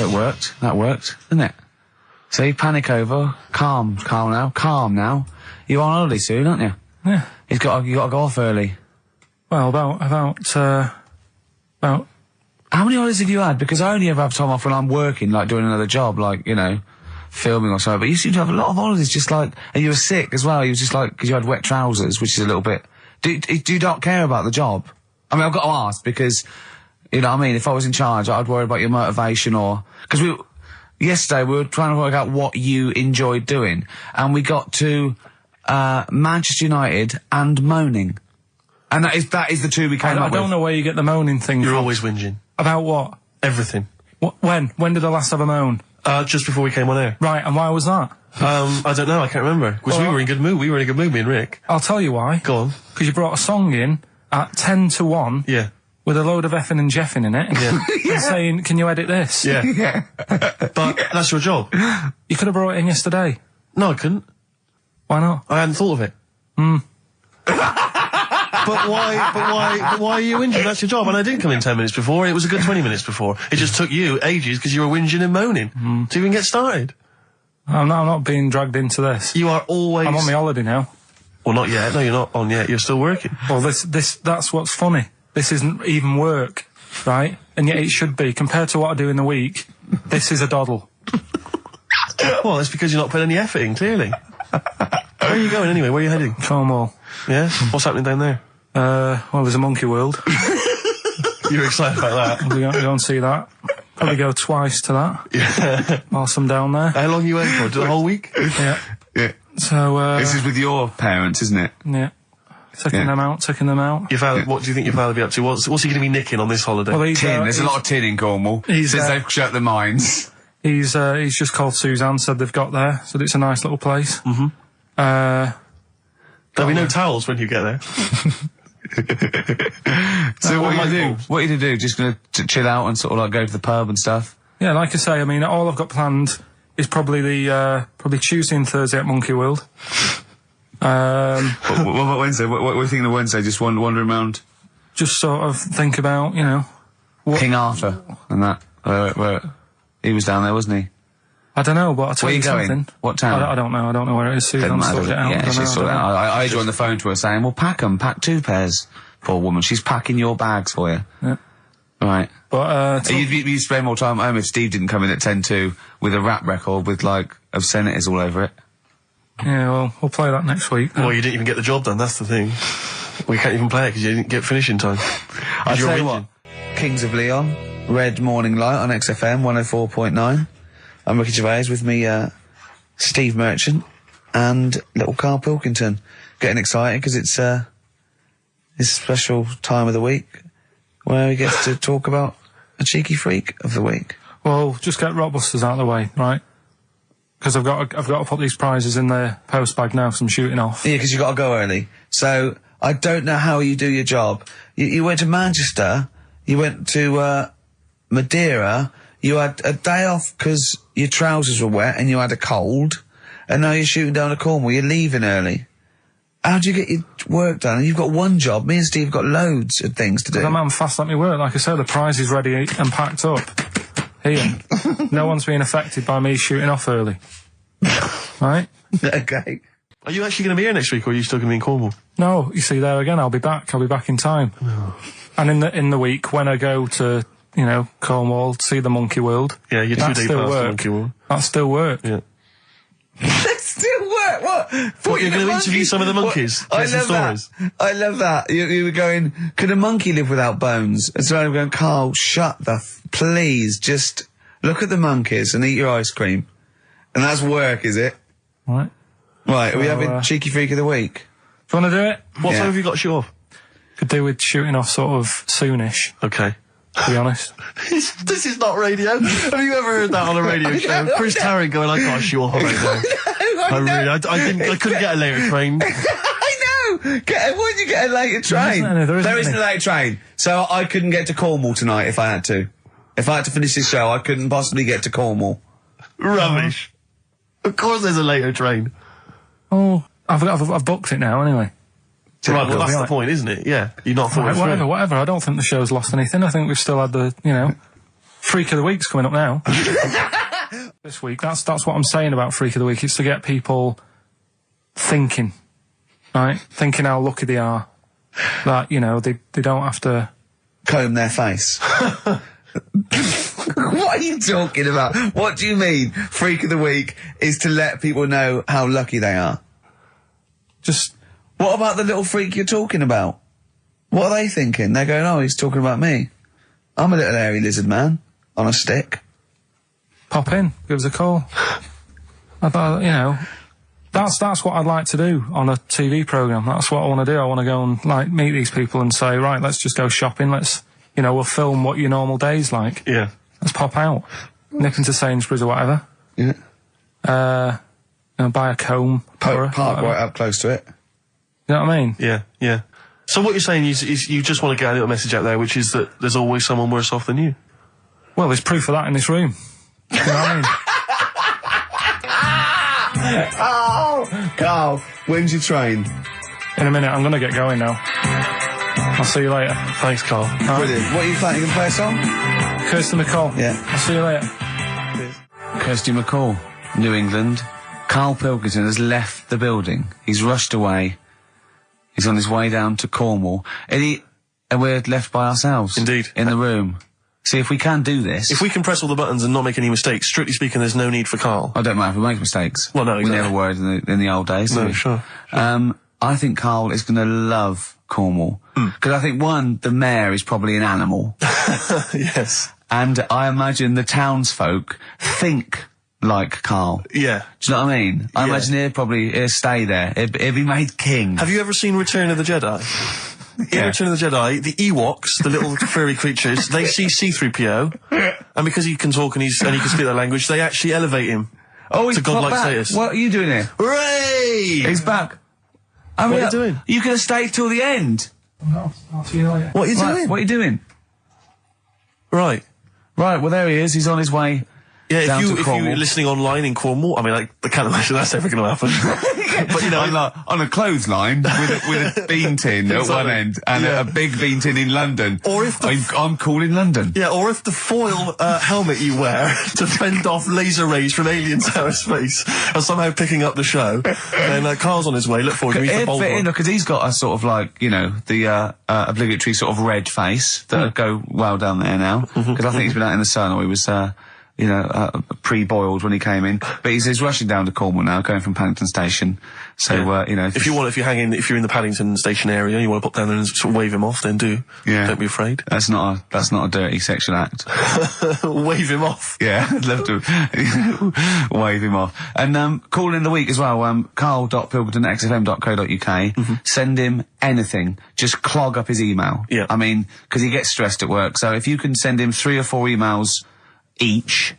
Well, it worked. That worked, didn't it? See, panic over. Calm now. You're on holiday soon, aren't you? Yeah. You got to go off early. Well, about... How many holidays have you had? Because I only ever have time off when I'm working, like doing another job, like, you know, filming or something. But you seem to have a lot of holidays, just like... And you were sick as well. You was just like... Because you had wet trousers, which is a little bit... Do you not care about the job? I mean, I've got to ask, because... You know what I mean? If I was in charge, I'd worry about your motivation or... Because yesterday we were trying to work out what you enjoyed doing. And we got to Manchester United and moaning. And that is the two we came up with. I don't know where you get the moaning thing from. You're always whinging. About what? Everything. When? When did I last have a moan? Just before we came on air. Right, and why was that? I don't know, I can't remember. Because we were in a good mood. We were in a good mood, me and Rick. I'll tell you why. Go on. Because you brought a song in at 10 to 1. Yeah. With a load of effing and jeffing in it. Yeah. And saying, can you edit this? Yeah. Yeah. But that's your job. You could have brought it in yesterday. No, I couldn't. Why not? I hadn't thought of it. But why are you whinging? That's your job. And I didn't come in 10 minutes before. It was a good 20 minutes before. It just took you ages because you were whinging and moaning to even get started. I'm not being dragged into this. You are always... I'm on my holiday now. Well, not yet. No, you're not on yet. You're still working. Well, that's what's funny. This isn't even work, right? And yet it should be. Compared to what I do in the week, this is a doddle. Well, it's because you're not putting any effort in, clearly. Where are you going anyway? Where are you heading? Cornwall. Yeah? What's happening down there? Well, there's a monkey world. You're excited about that? We're going to go and see that. Probably go twice to that. Yeah. Whilst I'm down there. How long are you waiting for? The whole week? Yeah. Yeah. So, this is with your parents, isn't it? Yeah. Taking them out. Your father, what do you think your father will be up to? What's he going to be nicking on this holiday? Well, tin. There's a lot of tin in Cornwall. Since they've shut the mines. He's just called Suzanne, said they've got there, said it's a nice little place. There'll be no towels when you get there. So what are you going to do? Just going to chill out and sort of like go to the pub and stuff? Yeah, like I say, I mean, all I've got planned is probably probably Tuesday and Thursday at Monkey World. What about Wednesday? What are you thinking of Wednesday? Just wandering around? Just sort of think about, you know... King Arthur and that. Where he was down there, wasn't he? I don't know, but I'll tell you something. Going? What town? I don't know. I don't know where it is. Susan sorted it out. Yeah, she's sorted it out. I heard you on the phone to her saying, well, pack 2 pairs. Poor woman. She's packing your bags for you. Yeah. Right. But, you'd spend more time at home if Steve didn't come in at 10-2 with a rap record with, like, obscenities all over it. Yeah, well, we'll play that next week. Well, you didn't even get the job done, that's the thing. We can't even play it because you didn't get finishing time. I'll tell you what. Kings of Leon, Red Morning Light on XFM 104.9. I'm Ricky Gervais, with me, Steve Merchant and little Karl Pilkington. Getting excited because it's a special time of the week where he gets to talk about a cheeky freak of the week. Well, just get Rockbusters out of the way, right? Because I've got to put these prizes in the post bag now, because I'm shooting off. Yeah, because you've got to go early. So, I don't know how you do your job. You went to Manchester, you went to, Madeira, you had a day off because your trousers were wet and you had a cold, and now you're shooting down to Cornwall, you're leaving early. How do you get your work done? And you've got one job, me and Steve have got loads of things to do. I'm fast at me work, like I said, the prize is ready and packed up. Here. No one's being affected by me shooting off early. Right? Okay. Are you actually going to be here next week, or are you still going to be in Cornwall? No, you see, there again, I'll be back in time. No. And in the week, when I go to, you know, Cornwall, see the Monkey World... Yeah, you're 2 days past the Monkey World. That's still work. Yeah. That's still work? What? What, you're going to interview some of the monkeys? I love that. I love that. You were going, could a monkey live without bones? And so I'm going, Karl, shut the please, just look at the monkeys and eat your ice cream. And that's work, is it? Right. Right, are we having Cheeky Freak of the Week? Do you want to do it? What time have you got to shoot off? Could do with shooting off sort of soonish. Okay. To be honest. This is not radio. Have you ever heard that on a radio show? Chris Tarrant going, I can't shoot off right now. I couldn't get a later train. I know! Why did you get a later train? There isn't a later train. So I couldn't get to Cornwall tonight if I had to. If I had to finish this show, I couldn't possibly get to Cornwall. Rubbish. Of course there's a later train. Oh, I've booked it now anyway. Right, well that's the point, isn't it? Yeah. You're not thought whatever. I don't think the show's lost anything. I think we've still had the, you know, Freak of the Week's coming up now. This week. That's what I'm saying about Freak of the Week. It's to get people thinking, right? Thinking how lucky they are. That, you know, they don't have to comb their face. What are you talking about? What do you mean? Freak of the Week is to let people know how lucky they are. Just... What about the little freak you're talking about? What are they thinking? They're going, oh, he's talking about me. I'm a little hairy lizard man on a stick. Pop in, give us a call. I thought, you know, that's what I'd like to do on a TV programme. That's what I want to do. I want to go and, like, meet these people and say, right, let's just go shopping. Let's, you know, we'll film what your normal day's like. Yeah. Let's pop out. Nip into Sainsbury's or whatever. Yeah. You know, buy a comb. Park right up close to it. You know what I mean? Yeah, yeah. So what you're saying is you just want to get a little message out there, which is that there's always someone worse off than you. Well, there's proof of that in this room. You know what I mean? Oh, Carl, when's your train? In a minute, I'm going to get going now. I'll see you later. Thanks, Carl. Brilliant. What are you playing? You can play a song? Kirsty McCall. Yeah. I'll see you later. Kirsty McCall, New England. Karl Pilkington has left the building. He's rushed away. He's on his way down to Cornwall. And we're left by ourselves. Indeed. In the room. See, if we can do this... If we can press all the buttons and not make any mistakes, strictly speaking, there's no need for Carl. I don't mind if we make mistakes. Well, no, exactly. We never were in the old days, No, did we? sure. I think Carl is going to love Cornwall. Because I think, one, the mayor is probably an animal. Yes. And I imagine the townsfolk think like Carl. Yeah. Do you know what I mean? I imagine he'll stay there. He'll be made king. Have you ever seen Return of the Jedi? In Return of the Jedi, the Ewoks, the little furry creatures, they see C-3PO, and because he can talk and he can speak their language, they actually elevate him he's to godlike back. status. What are you doing here? Hooray! He's back. I mean, What are you doing? You could have stayed till the end. I'll see you later. What are you doing? What are you doing? Right. Right, well, there he is. He's on his way. Yeah, down to if Cornwall. you're listening online in Cornwall, I mean, I can't imagine that's ever going to happen. But, you know... on a clothesline with a bean tin at one end and a big bean tin in London. Or if I'm cool in London. Yeah, or if the foil helmet you wear to fend off laser rays from aliens out of space are somehow picking up the show, then Carl's on his way. Look forward to meet the bold one. Because he's got a sort of like, you know, the obligatory sort of red face that would go well down there now. Because I think he's been out in the sun, or he was... pre-boiled when he came in. But he's rushing down to Cornwall now, going from Paddington Station. So, you know... If you're in the Paddington Station area, you want to pop down there and sort of wave him off, then do. Yeah. Don't be afraid. That's not a dirty sexual act. Wave him off. Yeah, I'd love to wave him off. And, call in the week as well, carl.pilkington@xfm.co.uk. Send him anything. Just clog up his email. Yeah. I mean, because he gets stressed at work. So if you can send him 3 or 4 emails each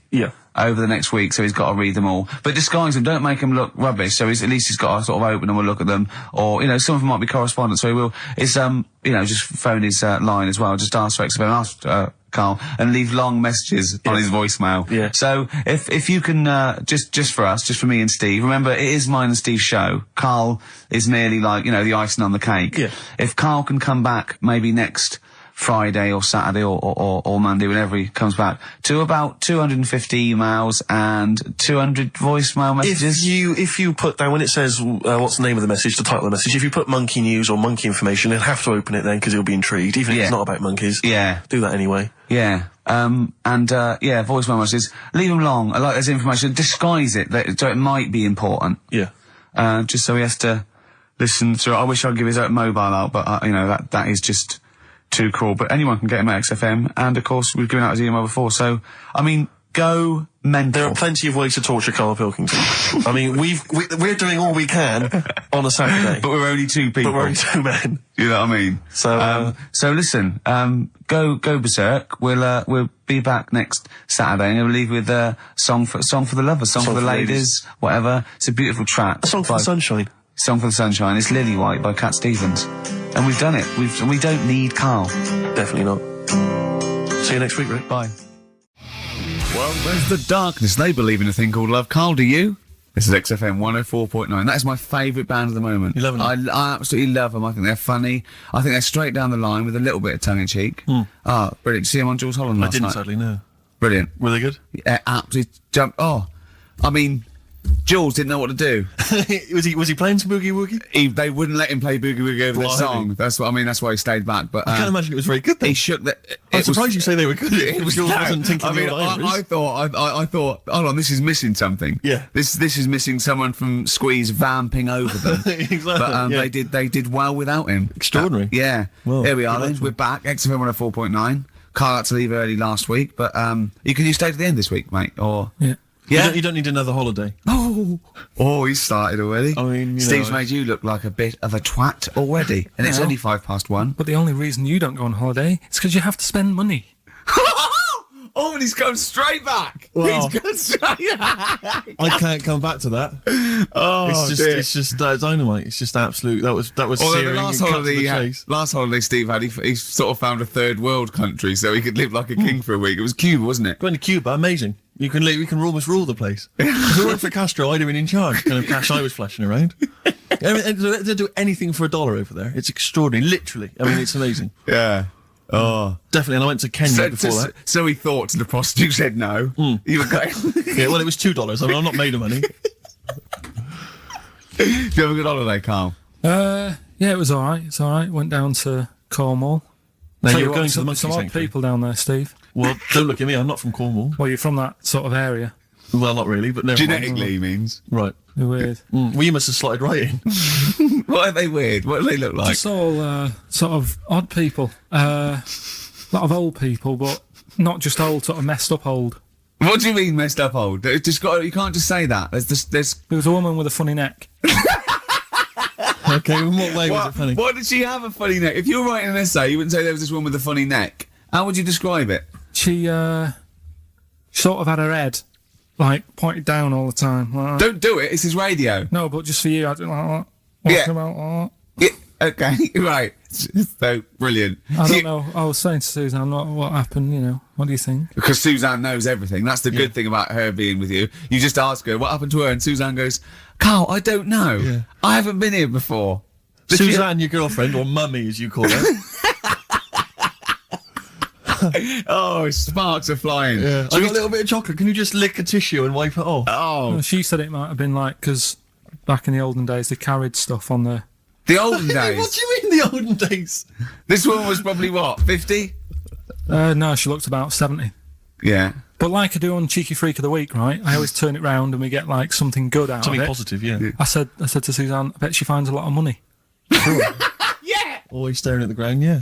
over the next week, so he's got to read them all. But disguise them, don't make them look rubbish, so at least he's got to sort of open them and look at them. Or, you know, some of them might be correspondence, so he will. It's, you know, just phone his line as well. Just ask for XFM, ask Carl, and leave long messages on his voicemail. Yeah. So if you can, just for us, just for me and Steve, remember, it is mine and Steve's show. Carl is merely like, you know, the icing on the cake. Yeah. If Carl can come back maybe next Friday or Saturday or Monday, whenever he comes back, to about 250 emails and 200 voicemail messages. If you put down, when it says what's the name of the message, the title of the message, if you put monkey news or monkey information, he'll have to open it then, because he'll be intrigued, even if it's not about monkeys. Yeah. Do that anyway. Yeah. Voicemail messages. Leave them long. I like this information. Disguise it, so it might be important. Yeah. Just so he has to listen through. I wish I'd give his mobile out, but, you know, that is just too cool. But anyone can get him at XFM, and of course we've given out his email before, so I mean, go mental. There are plenty of ways to torture Karl Pilkington. I mean, we're doing all we can on a Saturday, but we're only 2 people. But we're only 2 men. You know what I mean? So listen, go berserk. We'll be back next Saturday, and we'll leave with song for the lovers, song for the ladies, whatever. It's a beautiful track. A song for the sunshine. Song for the Sunshine. It's Lily White by Cat Stevens. And we've done it. We don't need Carl. Definitely not. See you next week, Rick. Bye. Well, there's the darkness. They believe in a thing called love. Carl, do you? This is XFM 104.9. That is my favourite band at the moment. You love them? I absolutely love them. I think they're funny. I think they're straight down the line with a little bit of tongue-in-cheek. Brilliant. Did you see them on Jules Holland last night? I didn't, sadly, no. Brilliant. Were they good? Yeah, absolutely jumped. Oh, I mean, Jules didn't know what to do. was he playing some Boogie Woogie? They wouldn't let him play Boogie Woogie over their song. That's what I mean. That's why he stayed back. But I can't imagine it was very good. Then. He shook the. I'm surprised you say they were good. It was Jules wasn't thinking. I mean, I thought. Hold on, this is missing something. Yeah. This is missing someone from Squeeze vamping over them. Exactly. But they did well without him. Extraordinary. Yeah. Well, here we are. Then. We're back. XFM 104.9. Carl had to leave early last week, but you stay to the end this week, mate. Or Yeah. yeah. You don't need another holiday. Oh, he started already. I mean, Steve's made you look like a bit of a twat already, and it's Well. only 1:05. But the only reason you don't go on holiday is because you have to spend money. Oh, and he's come straight back. Wow. He's gone straight back. I can't come back to that. Oh, It's just dynamite. It's just absolute. That was Although searing. the last Cut to holiday, the chase. last holiday Steve had, he sort of found a third world country so he could live like a king for a week. It was Cuba, wasn't it? Going to Cuba, amazing. You can almost rule the place. If it weren't for Castro, I'd have been in charge. Kind of cash I was flashing around. They do anything for $1 over there. It's extraordinary, literally. I mean, it's amazing. Yeah. Oh. Definitely. And I went to Kenya before that. So he thought to the prostitute said no. You were going. Yeah, well, it was $2. I mean, I'm not made of money. Do you have a good holiday, Carl? Yeah, it was all right. It's all right. Went down to Cornwall. Now Tell you're you going what, to the monkey some odd sanctuary. people down there, Steve. Well, don't look at me. I'm not from Cornwall. Well, you're from that sort of area. Well, not really, but never mind. Genetically means. Right. They're weird. Well, you must have slotted right in. What are they weird? What do they look like? Just all sort of odd people. A lot of old people, but not just old, sort of messed up old. What do you mean messed up old? You can't just say that. There's. There was a woman with a funny neck. Okay, in what way was it funny? What did she have a funny neck? If you were writing an essay, you wouldn't say there was this woman with a funny neck. How would you describe it? She sort of had her head like pointed down all the time. Like that. Don't do it. It's his radio. No, but just for you, I don't like that. Yeah. Talking about Yeah, okay, right. So brilliant. I don't know. I was saying to Suzanne, what happened, you know. What do you think? Because Suzanne knows everything. That's the good thing about her being with you. You just ask her, what happened to her? And Suzanne goes, Carl, I don't know. Yeah. I haven't been here before. Suzanne, your girlfriend, or mummy as you call her. Oh, sparks are flying. I got a little bit of chocolate. Can you just lick a tissue and wipe it off? Oh, Well, she said it might have been like, because back in the olden days, they carried stuff on the... the olden What days. do you mean the olden days? This woman was probably what, 50? No, she looked about 70. Yeah. But like I do on Cheeky Freak of the Week, right? I always turn it round and we get like something good out Something of it. positive, yeah. I said to Suzanne, I bet she finds a lot of money. Yeah. Always staring at the ground, yeah.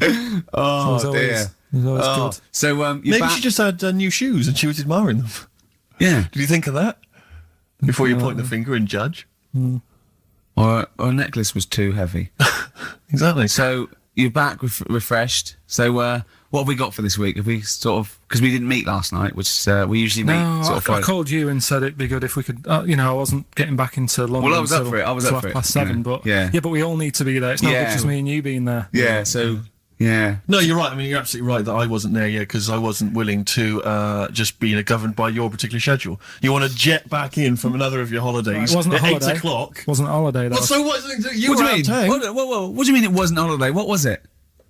Oh, It was dear. always, it was always Oh. good. So, you're Maybe back. she just had new shoes and she was admiring them. Yeah. Did you think of that? Before you point the finger and judge? Or a necklace was too heavy. Exactly. So, you're back refreshed. So, what have we got for this week? Have we sort of... Because we didn't meet last night, which we usually meet No, sort of I Friday. called you and said it'd be good if we could, you know, I wasn't getting back into London. Well, I was up till- for it. I was till up for it. 7:30, Yeah. but Yeah. but we all need to be there. It's not Yeah. just me and you being there. Yeah, so... Yeah. No, you're right. I mean, you're absolutely right that I wasn't there yet because I wasn't willing to just be governed by your particular schedule. You want to jet back in from another of your holidays It wasn't a at holiday. 8 o'clock. It wasn't a holiday. That Well, was, so what? You What were do you out mean? of town. What do you mean it wasn't a holiday? What was it?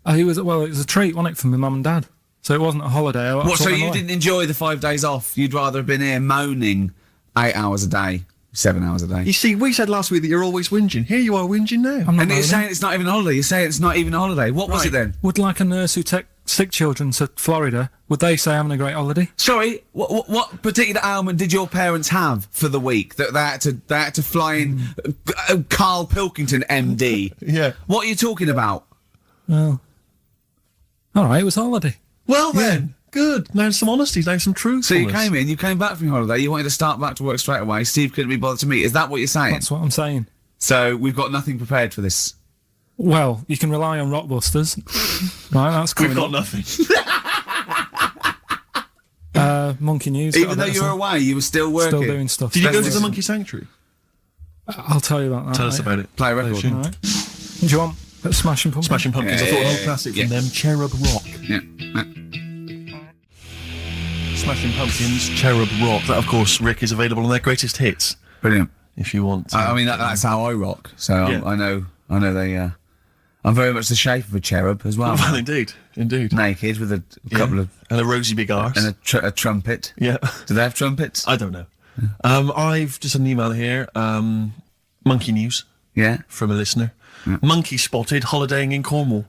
it was a treat, wasn't it, for my mum and dad? So it wasn't a holiday. I What, took so them you away. didn't enjoy the 5 days off? You'd rather have been here moaning 8 hours a day, 7 hours a day. You see, we said last week that you're always whinging. Here you are whinging now. I'm not And you're moaning. saying it's not even a holiday. You're saying it's not even a holiday. What was it then? Would like a nurse who take sick children to Florida, would they say having a great holiday? Sorry, what particular ailment did your parents have for the week that they had to fly in Karl Pilkington, MD? Yeah. What are you talking about? Well, all right, it was a holiday. Well then, good. Now some honesty, now some truth. So you came back from your holiday, you wanted to start back to work straight away. Steve couldn't be bothered to meet. Is that what you're saying? That's what I'm saying. So we've got nothing prepared for this. Well, you can rely on Rockbusters. Right, that's coming We've got up. nothing. Monkey News. Even though you were away, you were still working. Still doing stuff. Did you go to That's- the Monkey Sanctuary? I'll tell you about that. Tell us mate. about it. Play a record. Sure. All right. Do you want a bit of Smashing Pumpkins? Smashing Pumpkins. I thought an old classic from them. Cherub Rock. Yeah. Smashing Pumpkins, Cherub Rock. That, of course, Rick, is available on their greatest hits. Brilliant. If you want. I mean, that's how I rock. So Yeah. I know they. I'm very much the shape of a cherub as well. Well, indeed. Naked with a couple of... And a rosy big arse. And a trumpet. Yeah. Do they have trumpets? I don't know. I've just had an email here. Monkey news. Yeah. From a listener. Monkey spotted holidaying in Cornwall.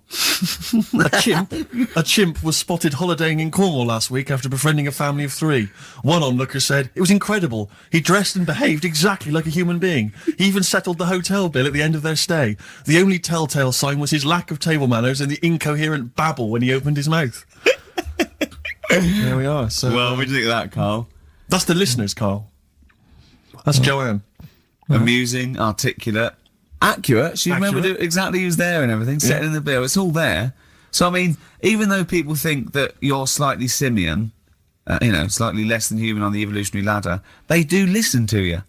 A chimp was spotted holidaying in Cornwall last week after befriending a family of 3. One onlooker said, "It was incredible. He dressed and behaved exactly like a human being. He even settled the hotel bill at the end of their stay. The only telltale sign was his lack of table manners and the incoherent babble when he opened his mouth." There we are. So, Well, what do you think of that, Carl? that's the listeners, Carl. That's Joanne. Amusing, articulate, accurate. She remembered Accurate. exactly who's there and everything, set in the bill. It's all there. So, I mean, even though people think that you're slightly simian, slightly less than human on the evolutionary ladder, they do listen to you.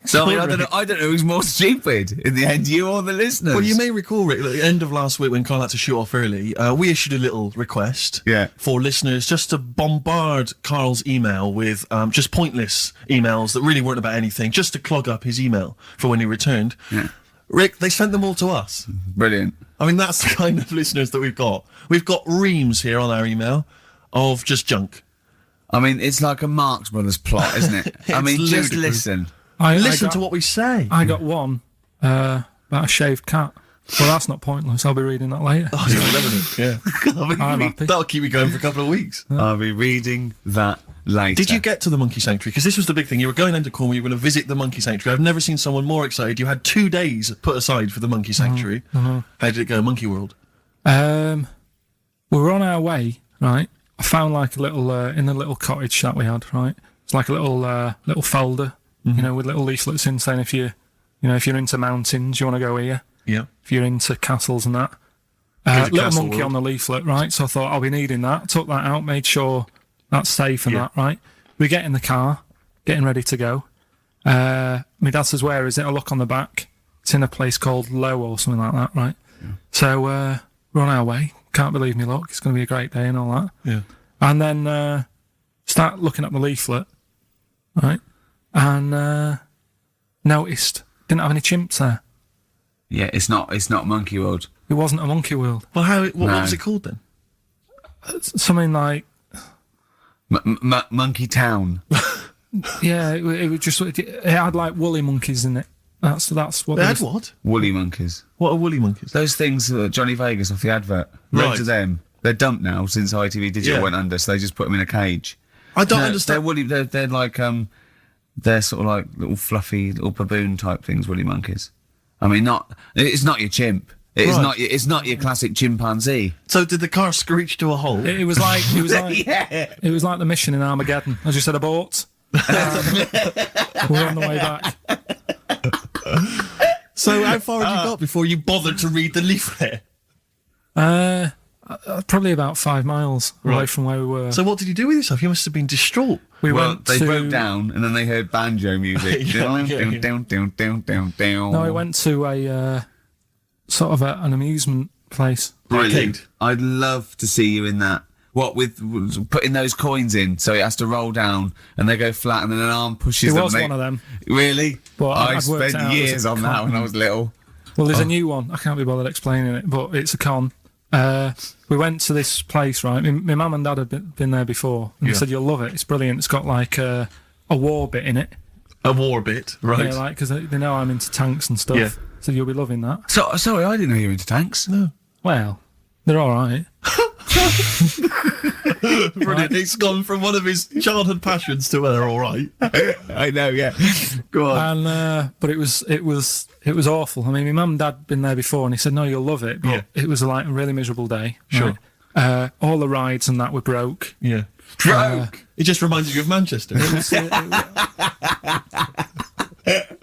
So, I mean, I don't know who's more stupid in the end, you or the listeners. Well, you may recall, Rick, at the end of last week when Carl had to shoot off early, we issued a little request for listeners just to bombard Carl's email with just pointless emails that really weren't about anything, just to clog up his email for when he returned. Yeah. Rick, they sent them all to us. Brilliant. I mean, that's the kind of listeners that we've got. We've got reams here on our email of just junk. I mean, it's like a Marx Brothers plot, isn't it? I mean, just ludicrous. listen. Listen to what we say. I got one about a shaved cat. Well, that's not pointless. I'll be reading that later. Oh, it's yeah. I'm happy. That'll keep me going for a couple of weeks. I'll be reading that later. Did you get to the monkey sanctuary? Because this was the big thing. You were going into Cornwall, you were going to visit the monkey sanctuary. I've never seen someone more excited. You had 2 days put aside for the monkey sanctuary. How did it go, Monkey World? We were on our way, right? I found like a little, in the little cottage that we had, right? It's like a little folder, with little leaflets in saying if you're into mountains, you want to go here. Yeah. If you're into castles and that. Little Castle monkey World. on the leaflet, right? So I thought I'll be needing that. Took that out, made sure that's safe and that, right? We get in the car, getting ready to go. My dad says, "Where is it?" I look on the back. It's in a place called Low or something like that, right? Yeah. So we're on our way. Can't believe me luck. It's going to be a great day and all that. Yeah. And then start looking at the leaflet, right? And noticed didn't have any chimps there. Yeah, it's not Monkey World. It wasn't a monkey world. Well, what was it called then? Something like Monkey Town. yeah, it was just it had like woolly monkeys in it. That's what They had what? Woolly monkeys. What are woolly monkeys? Those things, Johnny Vegas off the advert. Right. Loads of them. They're dumped now since ITV Digital went under, so they just put them in a cage. I don't They're understand. woolly. They're like they're sort of like little fluffy little baboon type things. Woolly monkeys. I mean, it's not your chimp. It's not your classic chimpanzee. So did the car screech to a halt? It was like it was like the mission in Armageddon. I just said abort. We're on the way back. So how far had you got before you bothered to read the leaflet? Probably about 5 miles away from where we were. So what did you do with yourself? You must have been distraught. They they broke down and then they heard banjo music. No, we went to a sort of an amusement place. Arcade. I'd love to see you in that. What with putting those coins in, so it has to roll down and they go flat, and then an arm pushes them. It was one of them. Really? But I I'd worked spent out it was years a on that con. when I was little. Well, there's a new one. I can't be bothered explaining it, but it's a con. We went to this place, right? My mum and dad had been there before, and they said, "You'll love it. It's brilliant. It's got like a war bit in it." A war bit, right? Yeah, like because they know I'm into tanks and stuff. Yeah. So you'll be loving that. So sorry, I didn't know you were into tanks. No. Well, they're all right. Brilliant. It's gone from one of his childhood passions to they're all right. I know, yeah. Go on. And but it was awful. I mean, my mum and dad had been there before, and he said, "No, you'll love it." But it was like a really miserable day. Sure. Right? All the rides and that were broke. Yeah. Broke. It just reminds you of Manchester.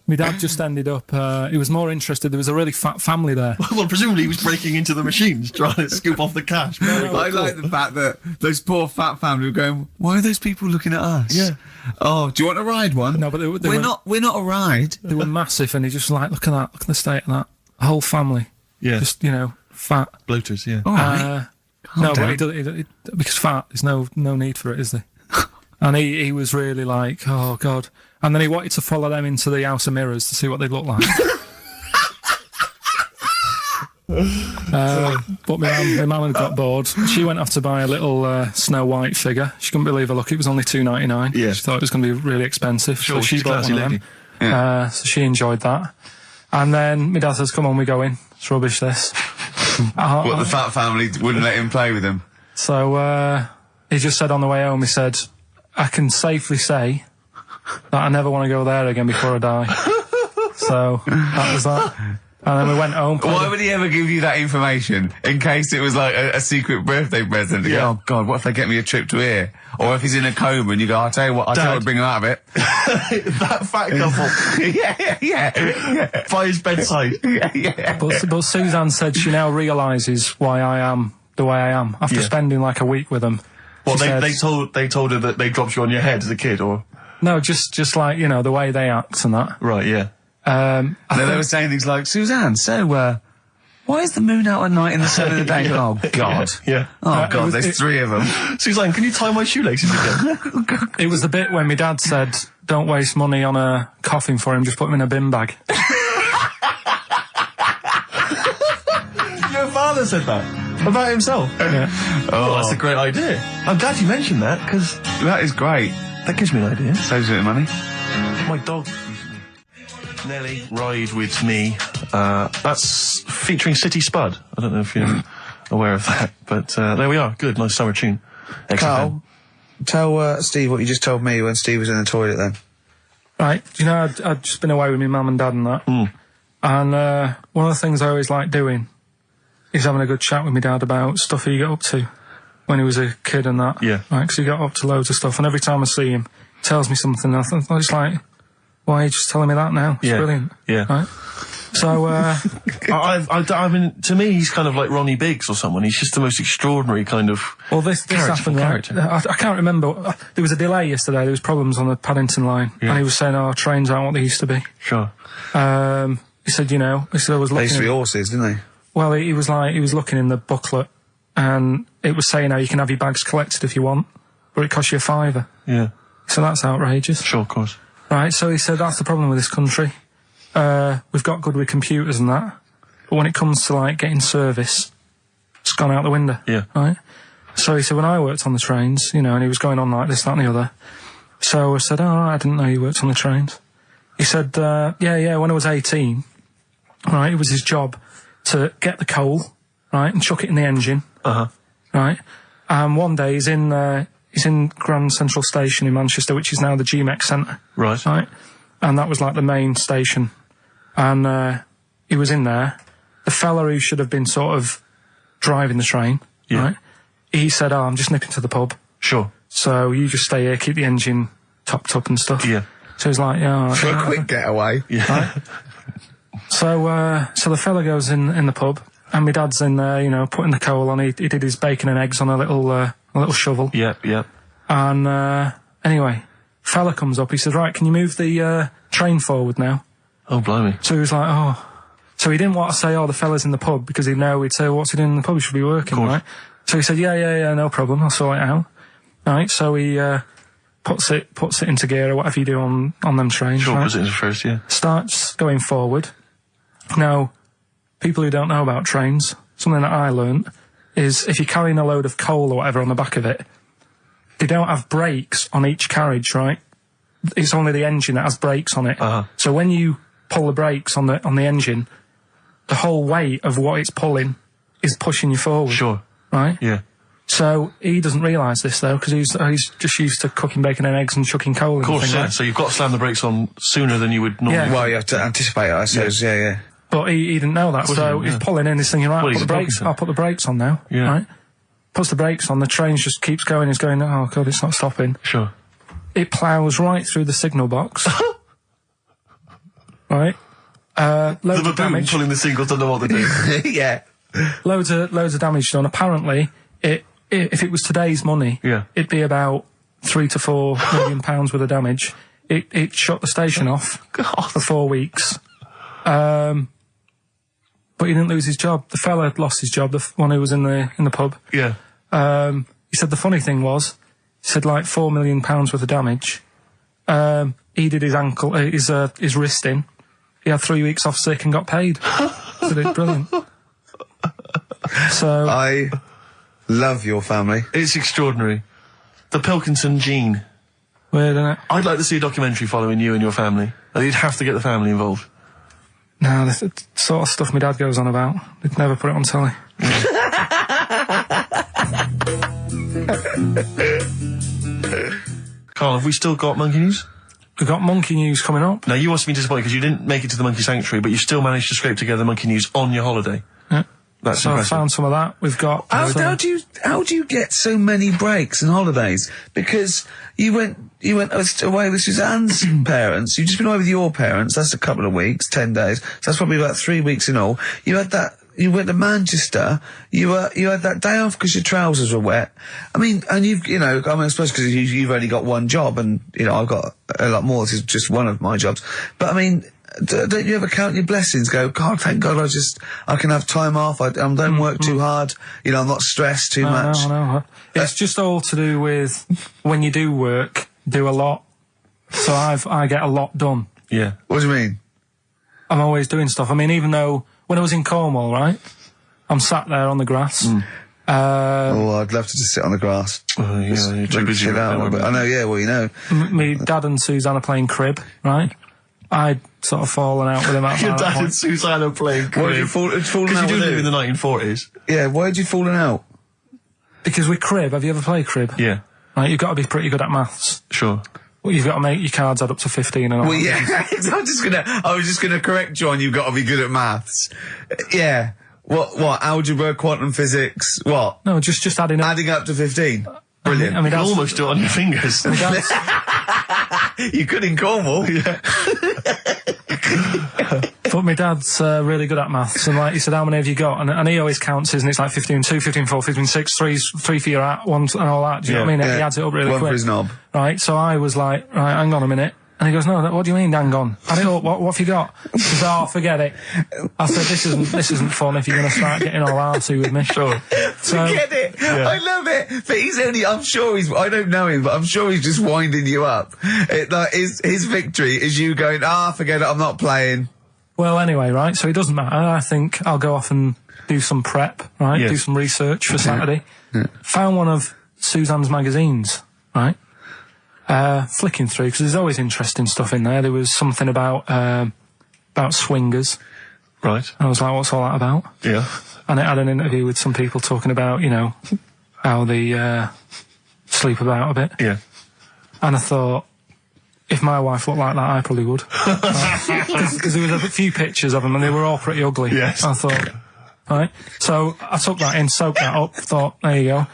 My dad just ended up. He was more interested. There was a really fat family there. Well, presumably he was breaking into the machines, trying to scoop off the cash. I like the fact that those poor fat family were going, "Why are those people looking at us?" Yeah. Oh, do you want to ride one? No, but we're not a ride. They were massive, and he just like, look at that, look at the state of that whole family. Yeah. Just fat. Bloaters, yeah. All right. No, down. but he because fat, there's no need for it, is there? And he was really like, oh God. And then he wanted to follow them into the House of Mirrors to see what they look like. But my mum had got bored. She went off to buy a little Snow White figure. She couldn't believe her luck. It was only $2.99. Yeah. She thought it was going to be really expensive. Sure, so she she's a bought classy one of lady. them. So she enjoyed that. And then my dad says, come on, we go in. It's rubbish, this. What, the fat family wouldn't let him play with him? So he just said on the way home, he said, I can safely say that I never want to go there again before I die. So that was that. And then we went home. Why would he ever give you that information? In case it was like a secret birthday present. You go, oh God, what if they get me a trip to here? Or if he's in a coma and you go, I'll tell you what, bring him out of it. That fat couple. yeah. By his bedside. Yeah. But Suzanne said she now realises why I am the way I am after spending like a week with them. Well, She they said- told her that they dropped you on your head as a kid, or No, just like, you know, the way they act and that. right? Yeah. And they were saying things like, Suzanne, so, why is the moon out at night and the sun in the day? Oh, God. Yeah. Oh, God, there's three of them. Suzanne, can you tie my shoelaces again? It was the bit when my dad said, don't waste money on a coffin for him, just put him in a bin bag. Your father said that about himself. Yeah. Oh, that's a great idea. I'm glad you mentioned that, because That is great. that gives me an idea. Saves a bit of money. My dog. Nelly, Ride With Me. That's featuring City Spud. I don't know if you're aware of that, but there we are. Good, nice summer tune. XFM. Carl, tell Steve what you just told me when Steve was in the toilet then. Right, do you know, I'd just been away with my mum and dad and that. And one of the things I always like doing is having a good chat with my dad about stuff he got up to when he was a kid and that. Yeah. Right, because he got up to loads of stuff, and every time I see him, he tells me something, and I'm just like, why are you just telling me that now? It's brilliant. Yeah. Right? So, I mean, to me, he's kind of like Ronnie Biggs or someone. He's just the most extraordinary kind of. well, this happened, right? character. I can't remember. There was a delay yesterday. There was problems on the Paddington line, and he was saying, "Oh, trains aren't what they used to be." Sure. He said, "You know," he said, "I was They looking." used to be horses, didn't they? Well, he was looking in the booklet, and it was saying how you can have your bags collected if you want, but it costs you £5. Yeah. So that's outrageous. Sure, of course. Right, so he said that's the problem with this country. We've got good with computers and that, but when it comes to, like, getting service, it's gone out the window. Yeah. Right? So he said, when I worked on the trains, you know, and he was going on like this, that and the other. So I said, oh, I didn't know you worked on the trains. He said, yeah, when I was 18, right, it was his job to get the coal, right, and chuck it in the engine. Uh-huh. Right? And one day he's in Grand Central Station in Manchester, which is now the GMEX Centre. Right. Right? And that was like the main station. And he was in there. The fella who should have been sort of driving the train, right? He said, oh, I'm just nipping to the pub. Sure. So you just stay here, keep the engine topped up and stuff. Yeah. So he's like, yeah. For a quick getaway. Yeah. Right? So the fella goes in the pub, and my dad's in there, you know, putting the coal on. He did his bacon and eggs on a little shovel. Yeah, yeah. And anyway, fella comes up. He says, right, can you move the train forward now? Oh, blimey. So he was like, oh. So he didn't want to say, oh, the fella's in the pub, because he'd know, he'd say, what's he doing in the pub? He should be working, right? So he said, yeah, no problem, I'll sort it out. Right, so he puts it into gear, or whatever you do on them trains. Sure, right? puts it in first, yeah. Starts going forward. Now, people who don't know about trains, something that I learnt is if you're carrying a load of coal or whatever on the back of it, they don't have brakes on each carriage, right? It's only the engine that has brakes on it. Uh-huh. So when you pull the brakes on the engine, the whole weight of what it's pulling is pushing you forward. Sure. Right? Yeah. So he doesn't realise this, though, because he's just used to cooking bacon and eggs and chucking coal and Of course, things, yeah. right? So you've got to slam the brakes on sooner than you would normally. Yeah. Well, you have to anticipate it, I suppose. Yeah. But he didn't know that, so he didn't, he's pulling in, he's thinking, right, Well, I'll put the brakes on now. Yeah. Right? Puts the brakes on, the train just keeps going, he's going, oh God, it's not stopping. Sure. It ploughs right through the signal box. Right? Loads The of baboon damage. pulling the singles don't know what they're doing. Yeah. Loads of damage done. Apparently, if it was today's money, Yeah. it'd be about £3 to £4 million worth of damage. It shut the station off for 4 weeks. But he didn't lose his job. The fella had lost his job, the one who was in the pub. Yeah. He said the funny thing was, he said like £4 million worth of damage. He did his ankle, his wrist in. He had 3 weeks off sick and got paid. So it's brilliant. So I love your family. It's extraordinary. The Pilkington gene. weird, isn't it? I'd like to see a documentary following you and your family. You'd have to get the family involved. No, the sort of stuff my dad goes on about. They'd never put it on telly. Carl, have we still got monkey news? We've got monkey news coming up. Now, you must be disappointed because you didn't make it to the monkey sanctuary, but you still managed to scrape together monkey news on your holiday. Yeah. That's So I impressive. found some of that. We've got... How do you get so many breaks and holidays? Because you went away with Suzanne's parents. You've just been away with your parents. That's a couple of weeks, 10 days. So that's probably about 3 weeks in all. You had that. You went to Manchester. You had that day off because your trousers were wet. I mean, and I suppose because you've only got one job, and I've got a lot more. This is just one of my jobs. But I mean, don't you ever count your blessings? Go, God, thank God, I can have time off. I don't work too hard. I'm not stressed too much. I know. It's just all to do with when you do work, do a lot. So I get a lot done. Yeah. What do you mean? I'm always doing stuff. I mean, even though when I was in Cornwall, right, I'm sat there on the grass. I'd love to just sit on the grass. Oh, yeah, you're too busy. Chill out a little bit. I know, yeah, well, Me dad and Suzanne are playing crib, right? I'd sort of fallen out with him at Your that dad point. and Suzanne are playing Why did you crib. fallen Because out you do with live who? in the 1940s. Yeah, why had you fallen out? Because with crib, have you ever played crib? Yeah, Right, you've got to be pretty good at maths. sure. Well, you've got to make your cards add up to 15 and all. Well, yeah, I was just gonna correct you on you've got to be good at maths. Yeah. What? Algebra, quantum physics, what? No, just adding up. Adding up to 15. Brilliant. I mean, You can that's- almost do it on your fingers. that's- You could in Cornwall. Yeah. But my dad's really good at maths, and like he said, how many have you got? And he always counts his, and it's like 15-2, 15-4, 15-6, 3 for your at, 1 and all that. Do you know what I mean? Yeah. He adds it up really One quick. for his knob. Right, so I was like, right, hang on a minute. And he goes, no, what do you mean, hang on? Add it up, what have you got? He says, oh, forget it. I said, this isn't fun if you're going to start getting all arty with me. Sure. So, Forget it. Yeah. I love it. But I don't know him, but I'm sure he's just winding you up. His victory is you going, forget it, I'm not playing. well, anyway, right, so it doesn't matter. I think I'll go off and do some prep, right? Yes. Do some research for Saturday. Found one of Suzanne's magazines, right? Flicking through, because there's always interesting stuff in there. There was something about swingers. Right. And I was like, what's all that about? Yeah. And it had an interview with some people talking about, how they sleep about a bit. Yeah. And I thought, if my wife looked like that, I probably would. Because there was a few pictures of them, and they were all pretty ugly. Yes. I thought, right. So I took that in, soaked that up, thought, there you go.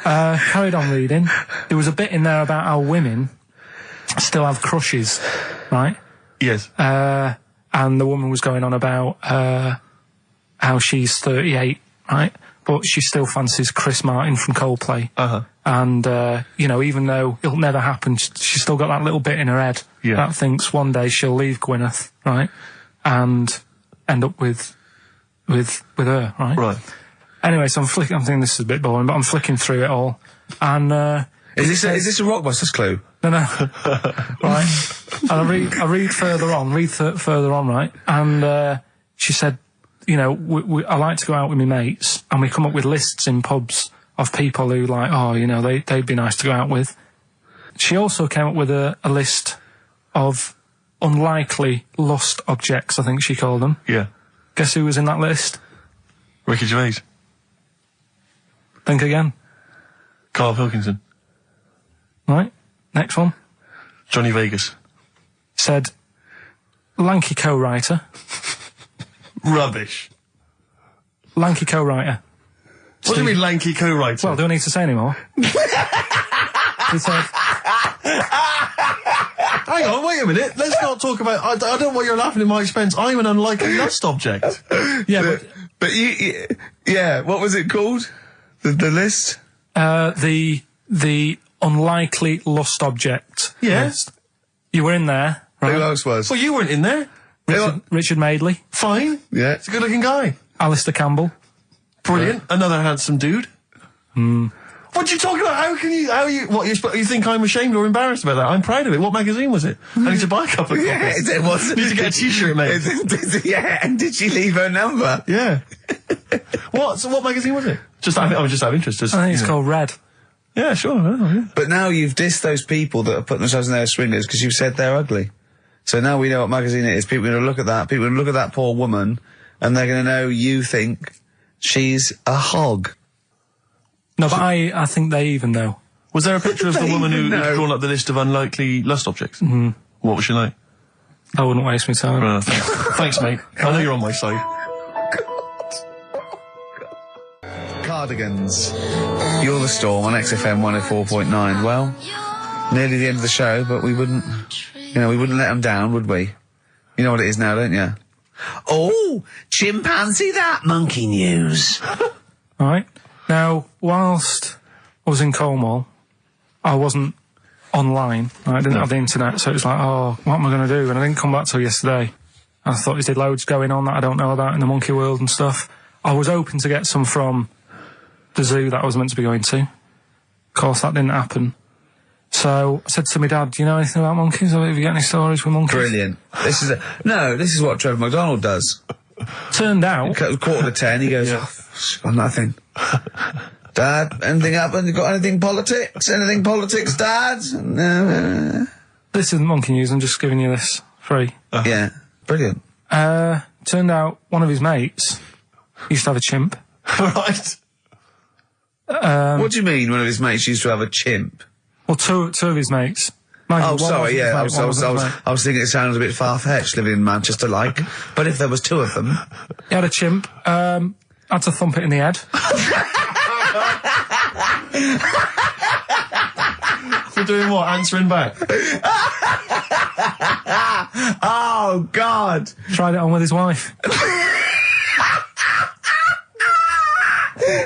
Carried on reading. There was a bit in there about how women still have crushes, right? Yes. And the woman was going on about how she's 38, right? But she still fancies Chris Martin from Coldplay. Uh-huh. And, even though it'll never happen, she's still got that little bit in her head that thinks one day she'll leave Gwyneth, right? And end up with her, right? Right. Anyway, so I'm thinking this is a bit boring, but I'm flicking through it all. And, Is this a Rockbusters clue? no, right. And I read further on, right? And, she said, I like to go out with my mates, and we come up with lists in pubs of people who they'd be nice to go out with. She also came up with a list of unlikely lust objects, I think she called them. Yeah. Guess who was in that list? Ricky Gervais. Think again. Karl Pilkington. Right. Next one. Johnny Vegas. Said, lanky co-writer. Rubbish. Lanky co-writer. What do you mean lanky co-writer? Well, do I need to say any more? He said, hang on, wait a minute. Let's not talk about... I don't know why you're laughing at my expense. I'm an unlikely lust object. yeah, But what was it called? The list? the unlikely lust object Yeah. list. You were in there, right? Who else was? Well, you weren't in there. Richard Madeley, Fine. Yeah. He's a good-looking guy. Alistair Campbell, Brilliant. Another handsome dude. What are you talking about? You think I'm ashamed or embarrassed about that? I'm proud of it. What magazine was it? I need to buy a couple of copies. Yeah, it was. Need to get a t-shirt made. Yeah, and did she leave her number? Yeah. So what magazine was it? I was just out of interest. I think it's called Red. Yeah, sure. Yeah. But now you've dissed those people that are putting themselves in there as swingers because you've said they're ugly. So now we know what magazine it is. People are going to look at that. People are going to look at that poor woman, and they're going to know you think she's a hog. No, but I think they even know. Was there a picture of the woman who'd drawn up the list of unlikely lust objects? Mm-hmm. What was she like? I wouldn't waste my time. Thanks, mate. I know you're on my side. Cardigans. You're the Storm on XFM 104.9. Well, nearly the end of the show, but we wouldn't let them down, would we? You know what it is now, don't you? Oh, chimpanzee that monkey news. All right. Now, whilst I was in Cornwall, I wasn't online. I didn't have the internet, so it was like, oh, what am I going to do? And I didn't come back till yesterday. I thought there's loads going on that I don't know about in the monkey world and stuff. I was hoping to get some from the zoo that I was meant to be going to. Of course, that didn't happen. So I said to my dad, do you know anything about monkeys? Or have you got any stories with monkeys? Brilliant. This is what Trevor McDonald does. Turned out... 9:45, he goes, got nothing. Dad, anything happened? You got anything politics? Anything politics, Dad? No. This isn't monkey news, I'm just giving you this free. Yeah, brilliant. Turned out one of his mates used to have a chimp. Right. What do you mean one of his mates used to have a chimp? Well, two of his mates. Oh, sorry, yeah, I was thinking it sounded a bit far-fetched living in Manchester, like. But if there was two of them... He had a chimp, had to thump it in the head. For doing what? Answering back? Oh, God! Tried it on with his wife.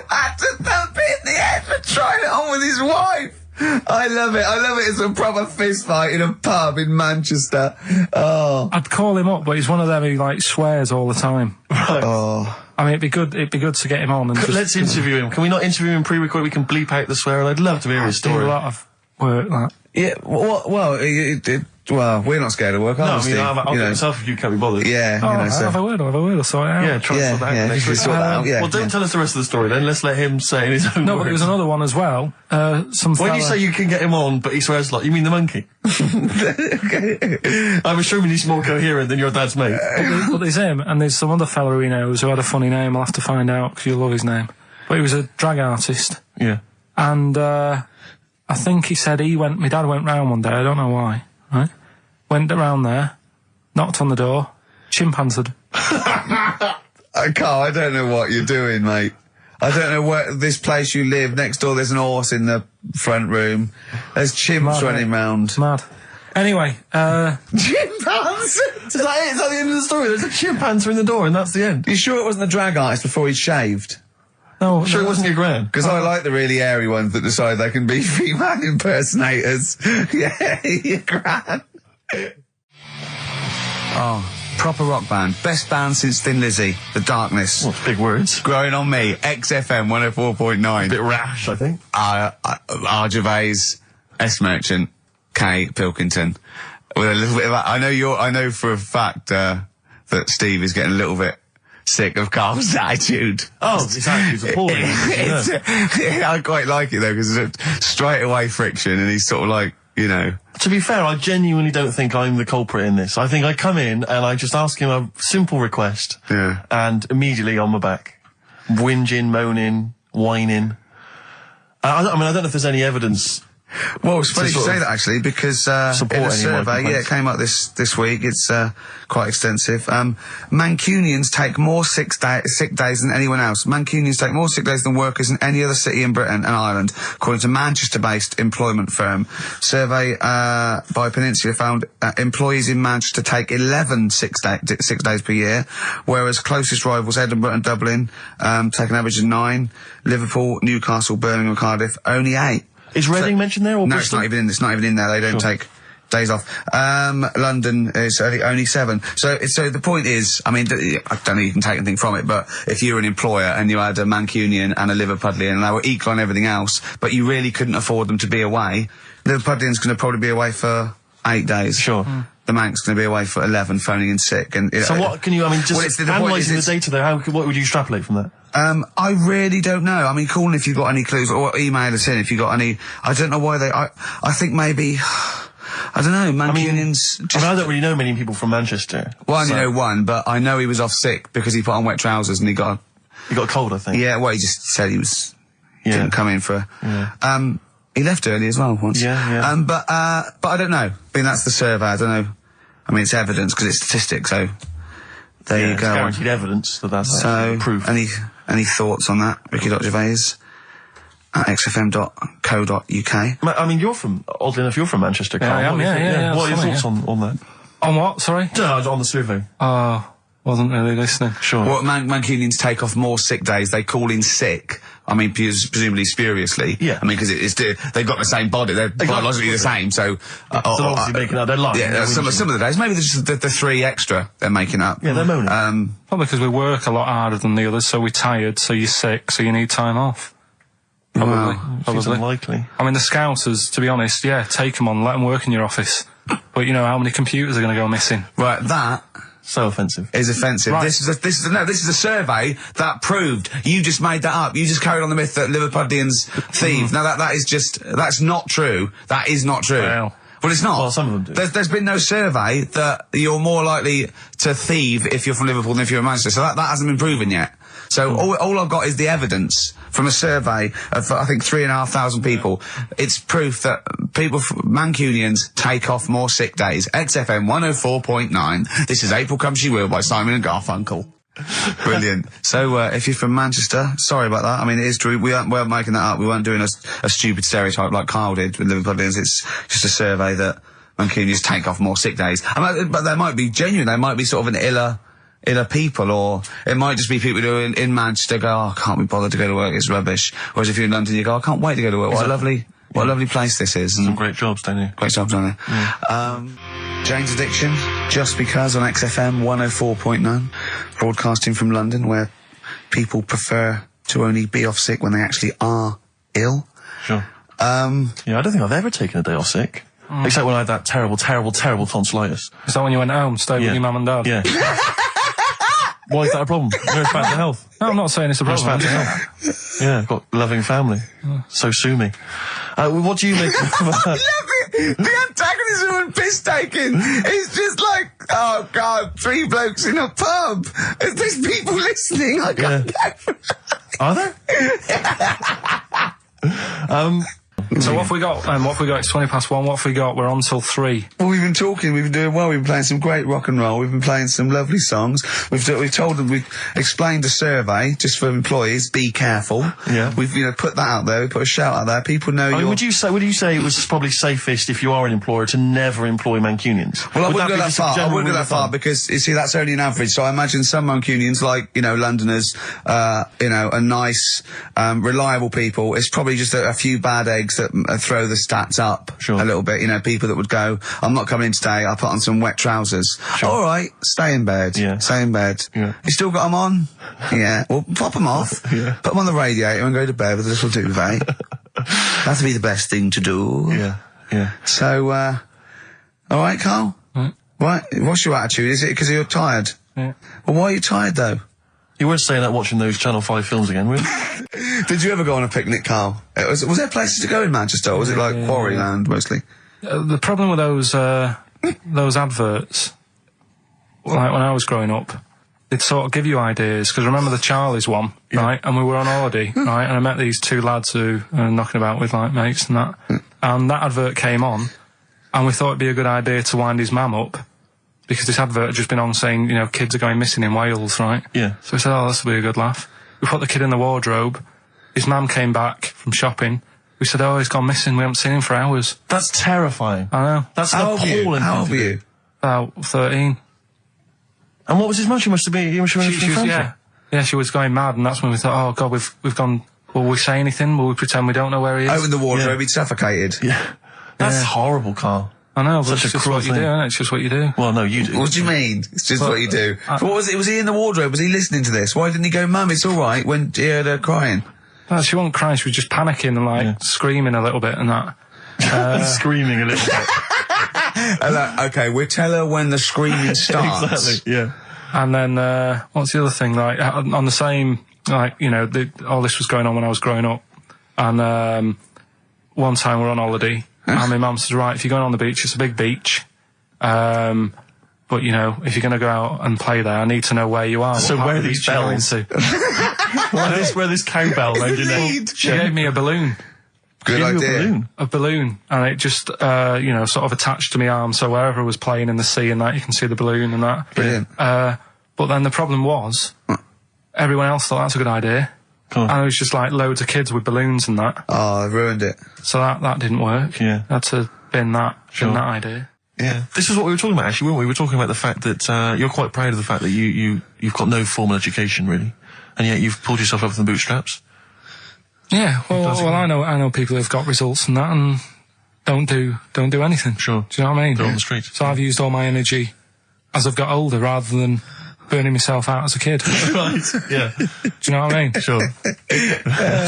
Had to thump it in the head for trying it on with his wife! I love it. It's a proper fist fight in a pub in Manchester. Oh. I'd call him up, but he's one of them who, like, swears all the time. Right. Oh. I mean, it'd be good to get him on and Let's interview him. Can we not interview him pre-record? We can bleep out the swear. I'd love to hear his story. Do a lot of work, that. Yeah, well, we're not scared of work, are we, Steve? I'll do it myself if you can't be bothered. Yeah, I'll have a word, I'll sort it out. Yeah, try to sort that out next week. Well, don't tell us the rest of the story then. Let's let him say in his own No, words. but there was another one as well. When you say you can get him on, but he swears a lot, you mean the monkey? I'm assuming he's more coherent than your dad's mate. But there's him, and there's some other fella he knows who had a funny name. I'll have to find out, because you'll love his name. But he was a drag artist. Yeah. And, I think he said my dad went round one day, I don't know why, right? Went around there, knocked on the door, chimpanzeed. Carl, I don't know what you're doing, mate. I don't know where this place you live, next door there's an horse in the front room. There's chimps running round. Mad. Anyway, Chimpanzee! Is that it? Is that the end of the story? There's a chimpanzee in the door and that's the end. You sure it wasn't the drag artist before he shaved? no, Sure it wasn't your gran? Because I like the really airy ones that decide they can be female impersonators. Yeah, your gran. Oh, proper rock band. Best band since Thin Lizzy. The Darkness. Well, big words. Growing on me. XFM 104.9. A bit rash, I think. R. Gervais, S. Merchant, K. Pilkington. With a little bit of... I know for a fact that Steve is getting a little bit sick of Carl's attitude. Oh, his attitude's appalling. I quite like it though, because it's straight away friction, and he's sort of like, you know. To be fair, I genuinely don't think I'm the culprit in this. I think I come in and I just ask him a simple request. Yeah. And immediately on my back. Whinging, moaning, whining. I don't know if there's any evidence. Well, it's funny you say that actually, because in a survey, it came out this week. It's quite extensive. Mancunians take more sick days than anyone else. Mancunians take more sick days than workers in any other city in Britain and Ireland, according to Manchester-based employment firm. Survey by Peninsula found employees in Manchester take 11 sick days per year, whereas closest rivals Edinburgh and Dublin take an average of 9. Liverpool, Newcastle, Birmingham, and Cardiff only 8. Is Reading mentioned there, or no, Bristol? it's not even in there. They don't take days off. London is only 7. So the point is, I mean, I don't know you can take anything from it, but if you're an employer and you had a Mancunian and a Liverpudlian and they were equal on everything else, but you really couldn't afford them to be away, Liverpudlian's going to probably be away for 8 days. Sure. The Manc's going to be away for 11, phoning in sick. And so what can you, I mean, just analysing the data there, what would you extrapolate from that? I really don't know. I mean, call in if you've got any clues, or email us in if you've got any. I don't know why I think maybe, I don't know, Mancunians... I don't really know many people from Manchester. Well, I only know one, but I know he was off sick because he put on wet trousers and he got a cold, I think. Yeah, well, he just said he was... didn't come in for... Yeah. He left early as well once. Yeah. But I don't know. I mean, that's the survey. I don't know. I mean, it's evidence because it's statistics, so... There you go. It's guaranteed evidence that's proof. Any thoughts on that, Ricky.Gervais? At xfm.co.uk. I mean, oddly enough, you're from Manchester, Carl. Yeah, I am, yeah. What are your thoughts on that? On what, sorry? On the survey. Wasn't really listening. Sure. Well, Mancunians take off more sick days. They call in sick. I mean, presumably spuriously. Yeah. I mean, because they've got the same body. They're biologically the same, so... they're obviously making up their life. Yeah, some of the days. Maybe there's just the 3 extra they're making up. Yeah, they're moaning. Probably because we work a lot harder than the others, so we're tired, so you're sick, so you need time off. Probably. Seems unlikely. I mean, the Scousers, to be honest, take them on, let them work in your office. But you know how many computers are going to go missing? Right, that... So offensive. Is offensive. Right. This is a survey that proved. You just made that up. You just carried on the myth that Liverpudlians thieve. Now that's not true. That is not true. Well, it's not. Well, some of them do. There's been no survey that you're more likely to thieve if you're from Liverpool than if you're in Manchester. So that hasn't been proven yet. So all I've got is the evidence from a survey of, I think, 3,500 people. It's proof that Mancunians take off more sick days. XFM 104.9. This is April Come She Will by Simon and Garfunkel. Brilliant. So, if you're from Manchester, sorry about that. I mean, it is true. We aren't making that up. We weren't doing a stupid stereotype like Kyle did with Liverpudlians. It's just a survey that Mancunians take off more sick days. But they might be genuine. They might be sort of an iller people, or it might just be people who are in Manchester go, I can't be bothered to go to work, it's rubbish. Whereas if you're in London, you go, I can't wait to go to work. What a lovely place this is. Some great jobs, don't you? Great jobs, don't they? Yeah. Jane's Addiction, Just Because on XFM 104.9, broadcasting from London, where people prefer to only be off sick when they actually are ill. Sure. I don't think I've ever taken a day off sick. Except when I had that terrible tonsillitis. Is that when you went home, stayed with your mum and dad? Yeah. Why is that a problem? Nurse back to health. No, I'm not saying it's a problem. Nurse back to health. Yeah, I've got a loving family. So sue me. What do you make of that? The antagonism and piss taking is just like, oh God, 3 blokes in a pub. There's people listening. I can't go. Are there? So what have we got? It's 1:20. What have we got? We're on till 3. Well, we've been talking, we've been doing well, we've been playing some great rock and roll, we've been playing some lovely songs, we've told them, we've explained the survey, just for employees, be careful. Yeah. We've, put that out there, we put a shout out there, people know would you say it was probably safest if you are an employer to never employ Mancunians? Well, I wouldn't go that far, because, you see, that's only an average, so I imagine some Mancunians, like, Londoners, are nice, reliable people, it's probably just a few bad eggs that throw the stats up a little bit. People that would go, I'm not coming in today, I'll put on some wet trousers. Sure. All right, stay in bed. Yeah. Stay in bed. Yeah. You still got them on? Yeah. Well, pop them off. Yeah. Put them on the radiator and go to bed with a little duvet. That'd be the best thing to do. Yeah. Yeah. So, all right, Carl? Right. What's your attitude? Is it because you're tired? Yeah. Well, why are you tired, though? You weren't saying that watching those Channel 5 films again, were you? Did you ever go on a picnic, Carl? Was there places to go in Manchester, or was it like Quarryland, mostly? The problem with those adverts, like when I was growing up, they'd sort of give you ideas, because remember the Charlie's one, right? And we were on holiday, right? And I met these 2 lads who are knocking about with, like, mates and that. And that advert came on, and we thought it'd be a good idea to wind his mum up, because this advert had just been on saying, kids are going missing in Wales, right? Yeah. So we said, this will be a good laugh. We put the kid in the wardrobe. His mum came back from shopping. We said, he's gone missing. We haven't seen him for hours. That's terrifying. I know. That's an appalling. How old were you? About 13. And what was his mum? She must have been. Yeah, she was going mad, and that's when we thought, oh God, we've gone. Will we say anything? Will we pretend we don't know where he is? Open the wardrobe, he'd suffocated. Yeah. That's horrible, Carl. I know, but Such a it's just cruel what you thing. do, isn't it? It's just what you do. Well, no, you do. What do you mean? It's just what you do. What was it? Was he in the wardrobe? Was he listening to this? Why didn't he go, Mum, it's all right, when he heard her crying? No, she wasn't crying, she was just panicking and, like, screaming a little bit and that. Screaming a little bit. Okay, we'll tell her when the screaming starts. Exactly, yeah. And then, what's the other thing? Like, on the same, like, you know, all this was going on when I was growing up. And, one time we're on holiday, and my mum says, right, if you're going on the beach, it's a big beach. But, you know, if you're going to go out and play there, I need to know where you are. So what where part are of the these beach you're going bells? to. Where this cowbell around your neck. She gave me a balloon. Good Give you idea. a balloon. A balloon, and it just, you know, sort of attached to my arm, so wherever I was playing in the sea and that, you can see the balloon and that. Brilliant. But then the problem was, everyone else thought that's a good idea. Cool. And it was just like loads of kids with balloons and that. Oh, I ruined it. So that didn't work. Yeah. Had to bin that Sure. idea. Yeah. This is what we were talking about, actually, weren't we? We were talking about the fact that you're quite proud of the fact that you've got no formal education, really, and yet you've pulled yourself up from the bootstraps. Yeah, well, I know people who've got results and that, and don't do anything. Sure. Do you know what I mean? They're on the street. So I've used all my energy as I've got older, rather than burning myself out as a kid. Do Right, yeah. you know what I mean? Sure.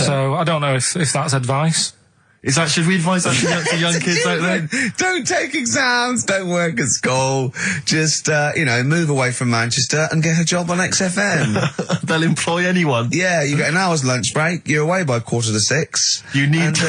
So I don't know if that's advice. Is that, should we advise that to young kids out there? Don't take exams, don't work at school, just, you know, move away from Manchester and get a job on XFM. They'll employ anyone. Yeah, you get an hour's lunch break, you're away by 5:45.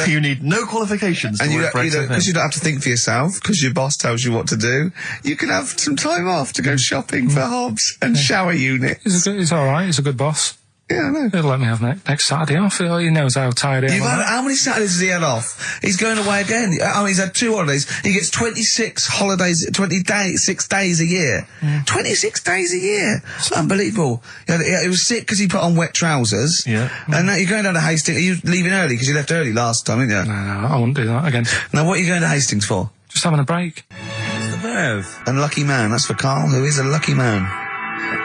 You need no qualifications And to you work for don't, XFM. because you don't have to think for yourself, because your boss tells you what to do, you can have some time off to go shopping for hobs and shower units. He's all right. He's a good boss. Yeah, I know. He'll let me have next Saturday off. He knows how tired I am. How many Saturdays has he had off? He's going away again. I mean, he's had 2 holidays. He gets 26 holidays, 6 days a year. 26 days a year. Unbelievable. He was sick because he put on wet trousers. Yeah. And now you're going down to Hastings. Are you leaving early? Because you left early last time, didn't you? No, I wouldn't do that again. Now, what are you going to Hastings for? Just having a break. The verve. Unlucky man. That's for Carl, who is a lucky man.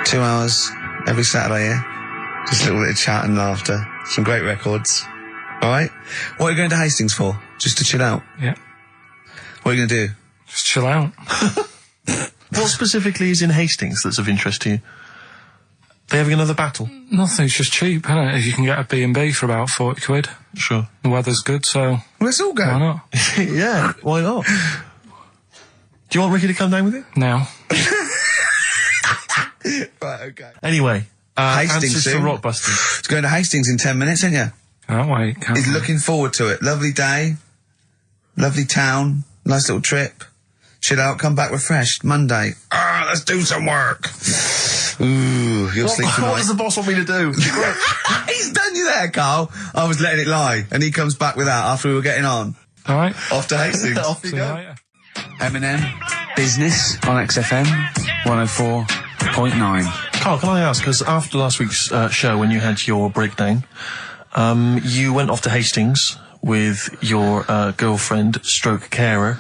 2 hours every Saturday, yeah? Just a little bit of chat and laughter. Some great records. Alright? What are you going to Hastings for? Just to chill out? Yeah. What are you going to do? Just chill out. What specifically is in Hastings that's of interest to you? They having another battle? Nothing. It's just cheap, isn't it? You can get a B&B for about 40 quid. Sure. The weather's good, so Well, let's all go. why not? Yeah, why not? Do you want Ricky to come down with you? Now. Right, okay. Anyway, Hastings answers soon. for Rockbusters. It's going to Hastings in 10 minutes, ain't you? Can't wait. He's looking forward to it. Lovely day. Lovely town. Nice little trip. Chill out, come back refreshed. Monday. Let's do some work. Ooh, you'll sleep tonight. What does the boss want me to do? He's done you there, Carl. I was letting it lie. And he comes back with that after we were getting on. All right. Off to Hastings. Off you See you go. later. Eminem. Business on XFM 104.9. Carl, can I ask, because after last week's show, when you had your breakdown, you went off to Hastings with your girlfriend, stroke carer,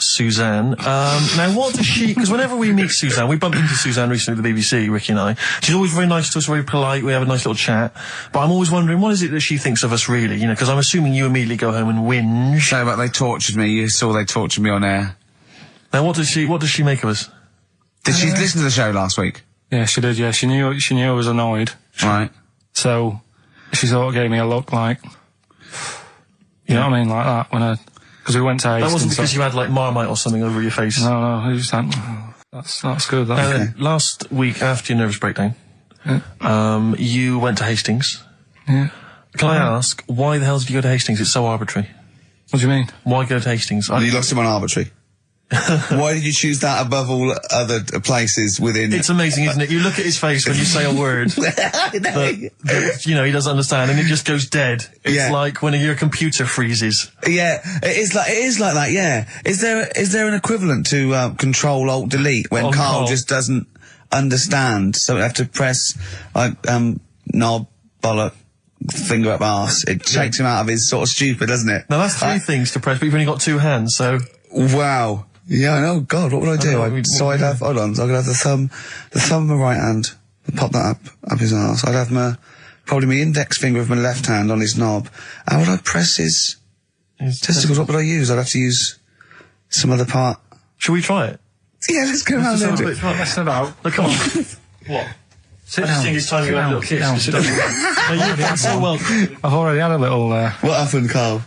Suzanne. Now, what does she... Because whenever we meet Suzanne, we bumped into Suzanne recently at the BBC, Ricky and I. She's always very nice to us, very polite, we have a nice little chat. But I'm always wondering, what is it that she thinks of us, really? You know, because I'm assuming you immediately go home and whinge. No, but they tortured me. You saw they tortured me on air. Now, what does she make of us? Did she listen to the show last week? Yeah, she did, yeah. She knew I was annoyed. Right. So she sort of gave me a look like... You know what I mean? Like that, because we went to Hastings. That wasn't because you had, like, Marmite or something over your face. No, it was just like, oh, that's good. That's Now then, last week, after your nervous breakdown, you went to Hastings. Yeah. Can I ask, why the hell did you go to Hastings? It's so arbitrary. What do you mean? Why go to Hastings? You lost him on arbitrary. Why did you choose that above all other places within... It's amazing, isn't it? You look at his face when you say a word that, you know, he doesn't understand, and it just goes dead. It's like when your computer freezes. Yeah, it is like that, yeah. Is there an equivalent to Control-Alt-Delete when Carl just doesn't understand, so we have to press, like, knob, bollock, finger up arse. It takes him out of his sort of stupid, doesn't it? Now, that's 3 things to press, but you've only got 2 hands, so... Wow. Yeah, I know. God, what would I do? I'd have, hold on, so I could have the thumb of my right hand, pop that up his arse. I'd have probably my index finger of my left hand on his knob. How would I press his testicles? What would I use? I'd have to use some other part Shall we try it? Yeah, let's go around there. Messing about. Look, come on. What? Sit I just down. think it's time you had a little kiss. Down. Sit down. No, you've done so well. I've already had a little. What happened, Carl?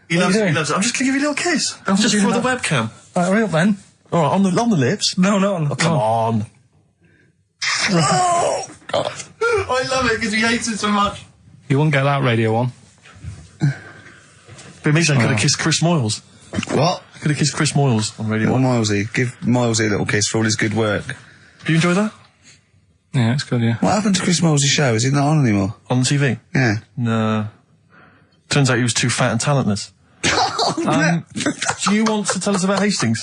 He loves it. I'm just going to give you a little kiss. Just for the webcam. Right, hurry up then. All right, on the lips. No, not on. Oh, come on. Oh, God. I love it because he hates it so much. You wouldn't get that radio on. But me saying I could have kissed Chris Moyles. What? I could have kissed Chris Moyles on Radio Little 1. Milesy. Give Milesy a little kiss for all his good work. Do you enjoy that? Yeah, it's good, yeah. What happened to Chris Miles's show? Is he not on anymore? On TV? Yeah. No. Turns out he was too fat and talentless. Do you want to tell us about Hastings?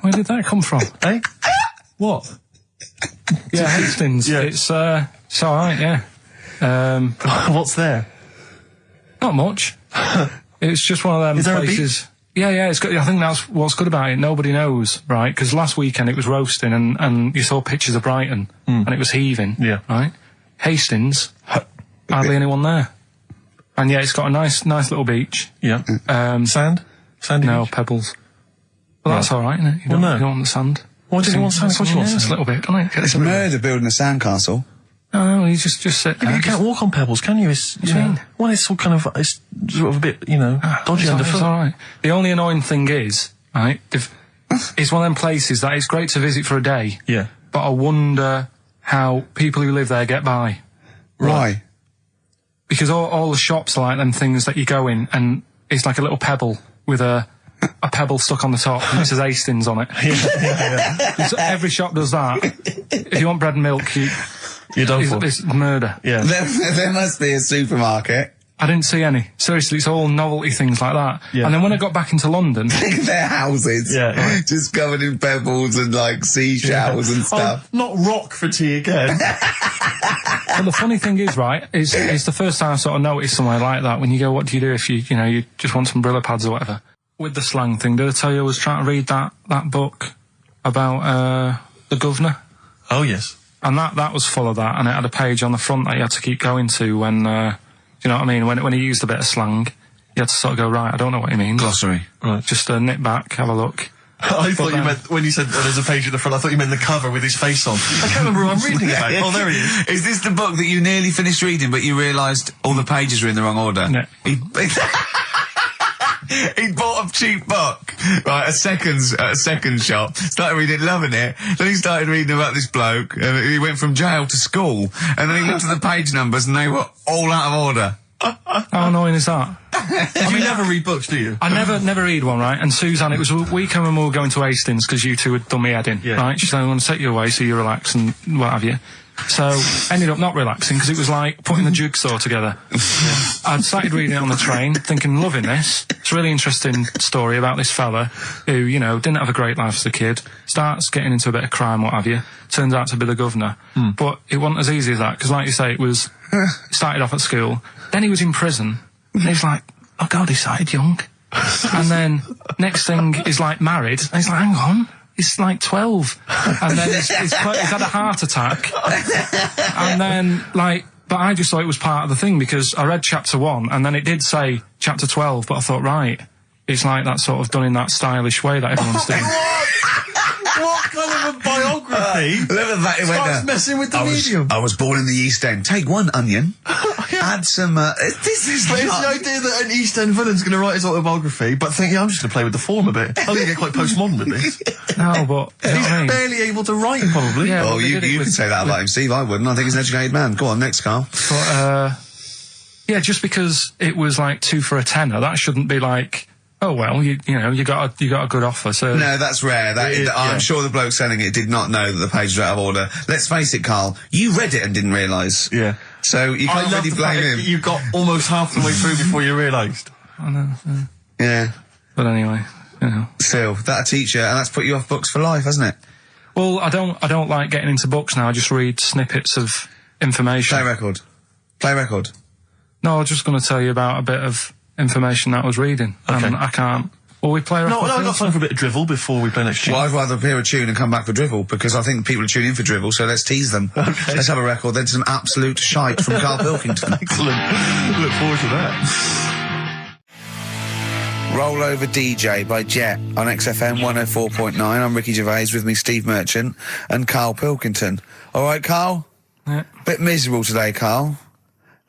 Where did that come from? Eh? What? Yeah, Hastings. Yeah. It's alright, yeah. What's there? Not much. It's just one of them Is there a places. Yeah, it's good. I think that's what's good about it. Nobody knows, right? Because last weekend it was roasting, and you saw pictures of Brighton, and it was heaving. Yeah. Right. Hastings, hardly anyone there. And yeah, it's got a nice little beach. Yeah. Sand? Sandy No beach? pebbles. Well, that's all right, isn't it? You don't, no. you don't want the sand. Why does he want sand? Why do you want It's a sand? little bit, doesn't it? It's murder building a sandcastle. No, you just sit there. You can't walk on pebbles, can you? It's, What do you mean? Well, it's all kind of, it's sort of a bit, dodgy It's underfoot. all right. The only annoying thing is, right, it's one of them places that it's great to visit for a day, Yeah. but I wonder how people who live there get by. Why? Because all the shops are like them things that you go in, and it's like a little pebble with a pebble stuck on the top, and it says Hastings on it. So every shop does that. If you want bread and milk, You're done for. it's murder. Yeah. There must be a supermarket. I didn't see any. Seriously, it's all novelty things like that. Yeah. And then when I got back into London... Their houses. Yeah, right. Just covered in pebbles and, like, seashells and stuff. Oh, not rock for tea again. But the funny thing is, right, it's the first time I sort of noticed somewhere like that when you go, what do you do if you just want some Brillo pads or whatever? With the slang thing, did I tell you I was trying to read that book about the governor? Oh, yes. And that was full of that, and it had a page on the front that you had to keep going to when, you know what I mean, when he used a bit of slang, you had to sort of go, right, I don't know what he means. Glossary. Right. Just nip back, have a look. I thought you meant, when you said there's a page at the front, I thought you meant the cover with his face on. I can't remember who I'm reading about. Oh, there he is. Is this the book that you nearly finished reading, but you realised all the pages were in the wrong order? Yeah. He bought a cheap book, right, a second shop, started reading it, loving it, then he started reading about this bloke, and he went from jail to school, and then he looked at the page numbers and they were all out of order. How annoying is that? You never read books, do you? I never read one, right? And Suzanne, it was a weekend when we were going to Hastings because you two had done me head in, Yeah. right? She said, I'm going to take you away so you relax and what have you. So, ended up not relaxing because it was like putting the jigsaw together. I'd started reading it on the train, thinking, loving this. It's a really interesting story about this fella who, didn't have a great life as a kid, starts getting into a bit of crime, what have you, turns out to be the governor. But it wasn't as easy as that, because like you say, it started off at school, then he was in prison, and he's like, oh God, he started young. And then, next thing, he's like married, and he's like, hang on. He's like 12. And then he's had a heart attack. And then, but I just thought it was part of the thing because I read chapter 1 and then it did say chapter 12, but I thought, right, it's like that sort of done in that stylish way that everyone's doing. What kind of a biography starts messing with the medium? I was born in the East End. Take one onion, add some, this is But it's the idea that an East End villain's going to write his autobiography, but think, I'm just going to play with the form a bit. I'm going to get quite postmodern with this. No, but... you know He's what I mean? barely able to write, probably. Yeah, Oh, well, they you did it can say that about him, Steve. I wouldn't. I think he's an educated man. Go on, next, Carl. But, yeah, just because it was like 2 for a tenner, that shouldn't be like... Oh well, you got a good offer. So No, that's rare. I'm sure the bloke selling it did not know that the pages were out of order. Let's face it, Carl. You read it and didn't realise. Yeah. So you can't really blame him. You got almost half the way through before you realised. I know. Yeah. But anyway, Still, that'll teach you, and that's put you off books for life, hasn't it? Well, I don't like getting into books now. I just read snippets of information. Play record. No, I was just going to tell you about a bit of information that I was reading. Okay. And I can't. Well, we play. No, I've got time for a bit of drivel before we play next tune. Well, I'd rather hear a tune and come back for drivel, because I think people are tuning in for drivel, so let's tease them. Okay. Let's have a record, then some absolute shite from Karl Pilkington. Excellent. Look forward to that. Roll Over DJ by Jet on XFM 104.9. I'm Ricky Gervais, with me Steve Merchant and Karl Pilkington. All right, Karl? Yeah. Bit miserable today, Karl.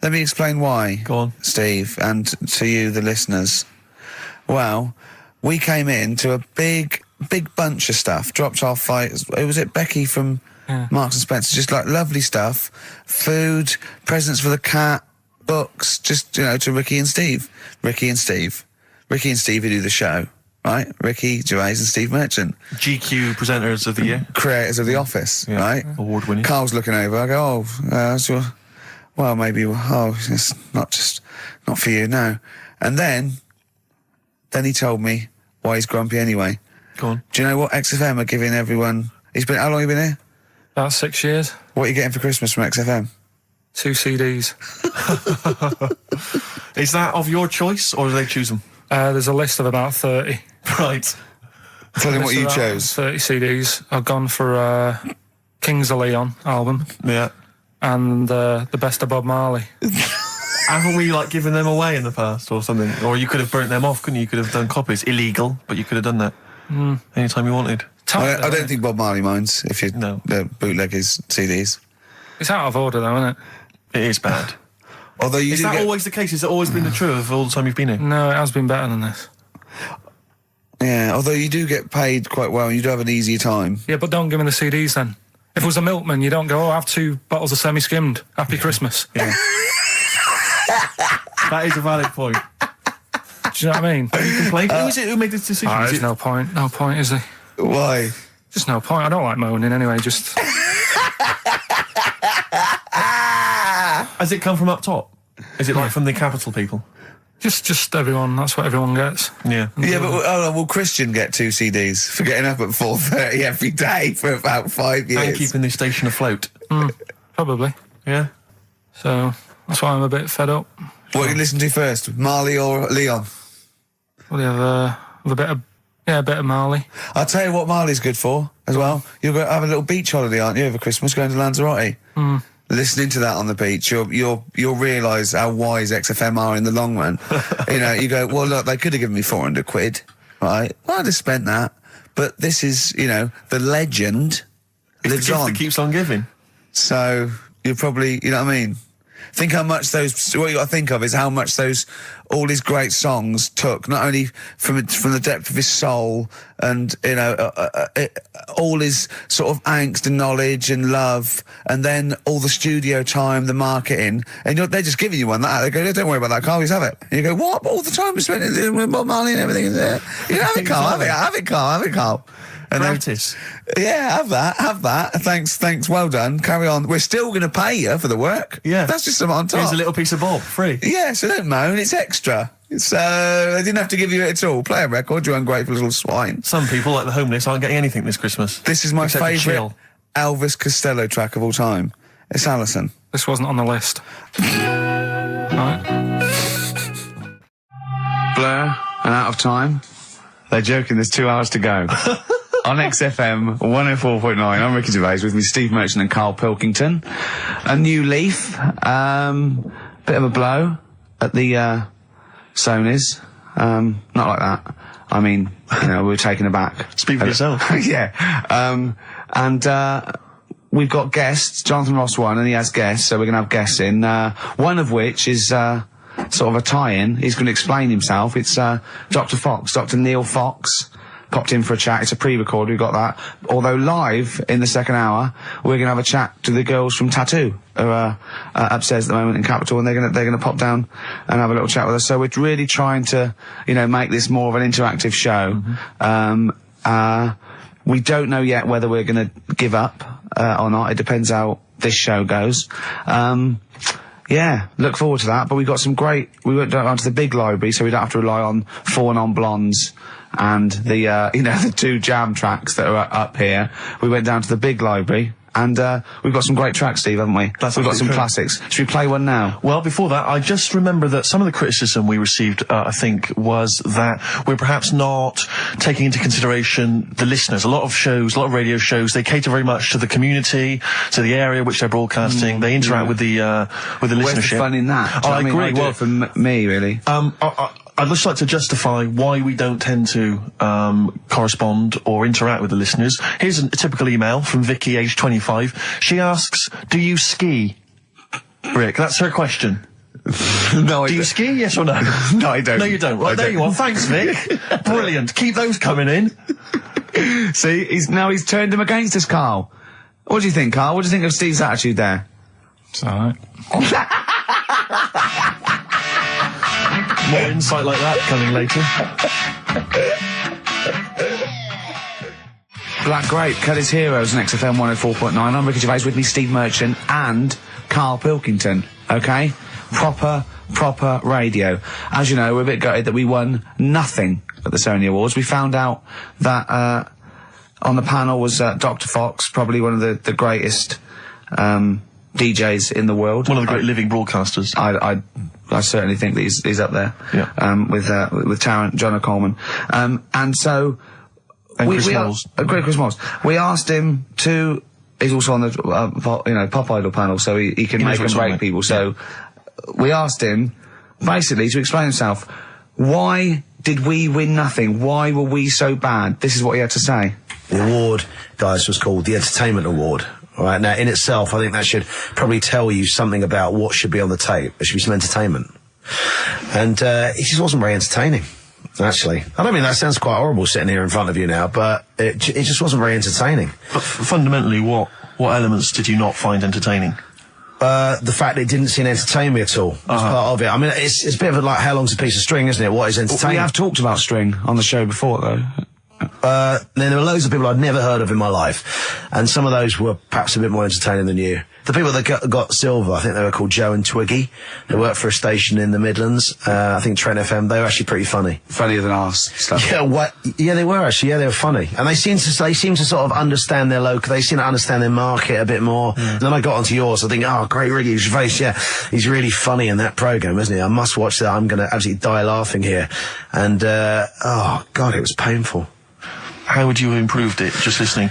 Let me explain why. Go on. Steve, and to you, the listeners. Well, we came in to a big bunch of stuff. Dropped off, was it Becky from Marks and Spencer? Just like lovely stuff. Food, presents for the cat, books, just, you know, to Ricky and Steve. Ricky and Steve who do the show, right? Ricky Gervais and Steve Merchant. GQ presenters of the year. Creators of The Office, right? Award winning. Carl's looking over. I go, well, maybe, it's not for you, no. And then he told me why he's grumpy anyway. Go on. Do you know what XFM are giving everyone? How long have you been here? About 6 years. What are you getting for Christmas from XFM? 2 CDs. Is that of your choice, or do they choose them? There's a list of about 30. Right. Tell them what you chose. 30 CDs. I've gone for Kings of Leon album. Yeah. And the best of Bob Marley. Haven't we, given them away in the past or something? Or you could have burnt them off, couldn't you? You could have done copies. Illegal, but you could have done that anytime you wanted. I don't think Bob Marley minds if you bootleg his CDs. It's out of order, though, isn't it? It is bad. Although is that always the case? Has it always been the truth of all the time you've been here? No, it has been better than this. Yeah, although you do get paid quite well and you do have an easier time. Yeah, but don't give me the CDs then. If it was a milkman, you don't go, I have 2 bottles of semi-skimmed. Happy Christmas. Yeah. That is a valid point. Do you know what I mean? Have you complained? Who is it who made this decision? There's no point. No point, is there? Why? Just no point. I don't like moaning anyway, just... Ah! Has it come from up top? Is it from the capital people? Just everyone. That's what everyone gets. Yeah. Yeah, but will Christian get 2 CDs for getting up at 4:30 every day for about 5 years? And keeping this station afloat. Probably. Yeah. So that's why I'm a bit fed up. What you listen to first, Marley or Leon? Well, you have a bit of Marley. I'll tell you what Marley's good for as well. You're going to have a little beach holiday, aren't you, over Christmas, going to Lanzarote? Listening to that on the beach, you'll realise how wise XFM are in the long run. You know, you go, well, look, they could have given me 400 quid, right? Well, I'd have spent that. But this is, you know, the legend lives the gift on. that keeps on giving. So you're probably, you know what I mean? Think how much what you got to think of is how much all his great songs took, not only from the depth of his soul and, you know, all his sort of angst and knowledge and love, and then all the studio time, the marketing, and they're just giving you one like that. They go, don't worry about that, Carl, just have it. And you go, what? But all the time we spent with Bob Marley and everything is there. You know, have it, Carl, have it, Carl. And Practice. Yeah, have that. Thanks, well done. Carry on. We're still going to pay you for the work. Yeah. That's just something on top. Here's a little piece of Bob, free. Yeah, so don't moan, it's extra. So, they didn't have to give you it at all. Play a record, you ungrateful little swine. Some people, like the homeless, aren't getting anything this Christmas. This is my Except to favourite chill. Elvis Costello track of all time. It's Alison. This wasn't on the list. Right. Blur and Out of Time. They're joking, there's 2 hours to go. On XFM 104.9, I'm Ricky Gervais, with me Steve Merchant and Karl Pilkington. A new leaf, bit of a blow at the Sonys. Not like that. I mean, you know, we were taken aback. Speak for yourself. Yeah. And we've got guests. Jonathan Ross won, and he has guests, so we're going to have guests in. One of which is sort of a tie-in. He's going to explain himself. It's Dr. Neil Fox. Popped in for a chat. It's a pre-record. We got that. Although live in the second hour, we're gonna have a chat to the girls from Tattoo, who are upstairs at the moment in Capital, and they're gonna pop down and have a little chat with us. So we're really trying to, you know, make this more of an interactive show. We don't know yet whether we're gonna give up or not. It depends how this show goes. Yeah, look forward to that. But we got some great. We went down to the big library, so we don't have to rely on 4 Non-Blondes and the the 2 jam tracks that are up here. We went down to the big library, and we've got some great tracks, Steve, haven't we? We've got some classics. Should we play one now? Well, before that, I just remember that some of the criticism we received, I think, was that we're perhaps not taking into consideration the listeners. A lot of shows, a lot of radio shows, they cater very much to the community, to the area which they're broadcasting. They interact with the listenership. Where's the fun in that? I agree. Well, for me, really. I'd just like to justify why we don't tend to correspond or interact with the listeners. Here's a typical email from Vicky, age 25. She asks, do you ski? Rick, that's her question. No, do you ski, yes or no? No, I don't. No, you don't. Right, there you are. Thanks, Vic. Brilliant. Keep those coming in. See, he's turned him against us, Carl. What do you think, Carl? What do you think of Steve's attitude there? It's alright. More insight like that coming later. Black Grape, Kelly's Heroes on XFM 104.9. I'm Ricky Gervais, with me Steve Merchant and Karl Pilkington. Okay? Proper radio. As you know, we're a bit gutted that we won nothing at the Sony Awards. We found out that on the panel was Dr. Fox, probably one of the greatest DJs in the world. One of the great living broadcasters. I certainly think that he's up there. Yeah. With Tarrant, John O'Coleman. And so... And Chris Moles. Great Chris Moles. We asked him to... He's also on the Pop Idol panel, so he can make and break people. So we asked him, basically, to explain himself. Why did we win nothing? Why were we so bad? This is what he had to say. The award, guys, was called the Entertainment Award. All right, now, in itself, I think that should probably tell you something about what should be on the tape. There should be some entertainment. And it just wasn't very entertaining, actually. I don't mean that sounds quite horrible sitting here in front of you now, but it just wasn't very entertaining. But fundamentally, what elements did you not find entertaining? The fact that it didn't seem entertaining me at all was part of it. I mean, it's a bit of like, how long's a piece of string, isn't it? What is entertaining? We have talked about string on the show before, though. Then there were loads of people I'd never heard of in my life, and some of those were perhaps a bit more entertaining than you. The people that got silver, I think they were called Joe and Twiggy. They worked for a station in the Midlands. I think Trent FM. They were actually pretty funny. Funnier than ours. Stuff. Yeah, yeah, they were actually. Yeah, they were funny, and they seem to sort of understand their local. They seem to understand their market a bit more. And then I got onto yours. I think, oh, great, Ricky Gervais. Yeah, he's really funny in that program, isn't he? I must watch that. I'm going to absolutely die laughing here. And oh God, it was painful. How would you have improved it, just listening?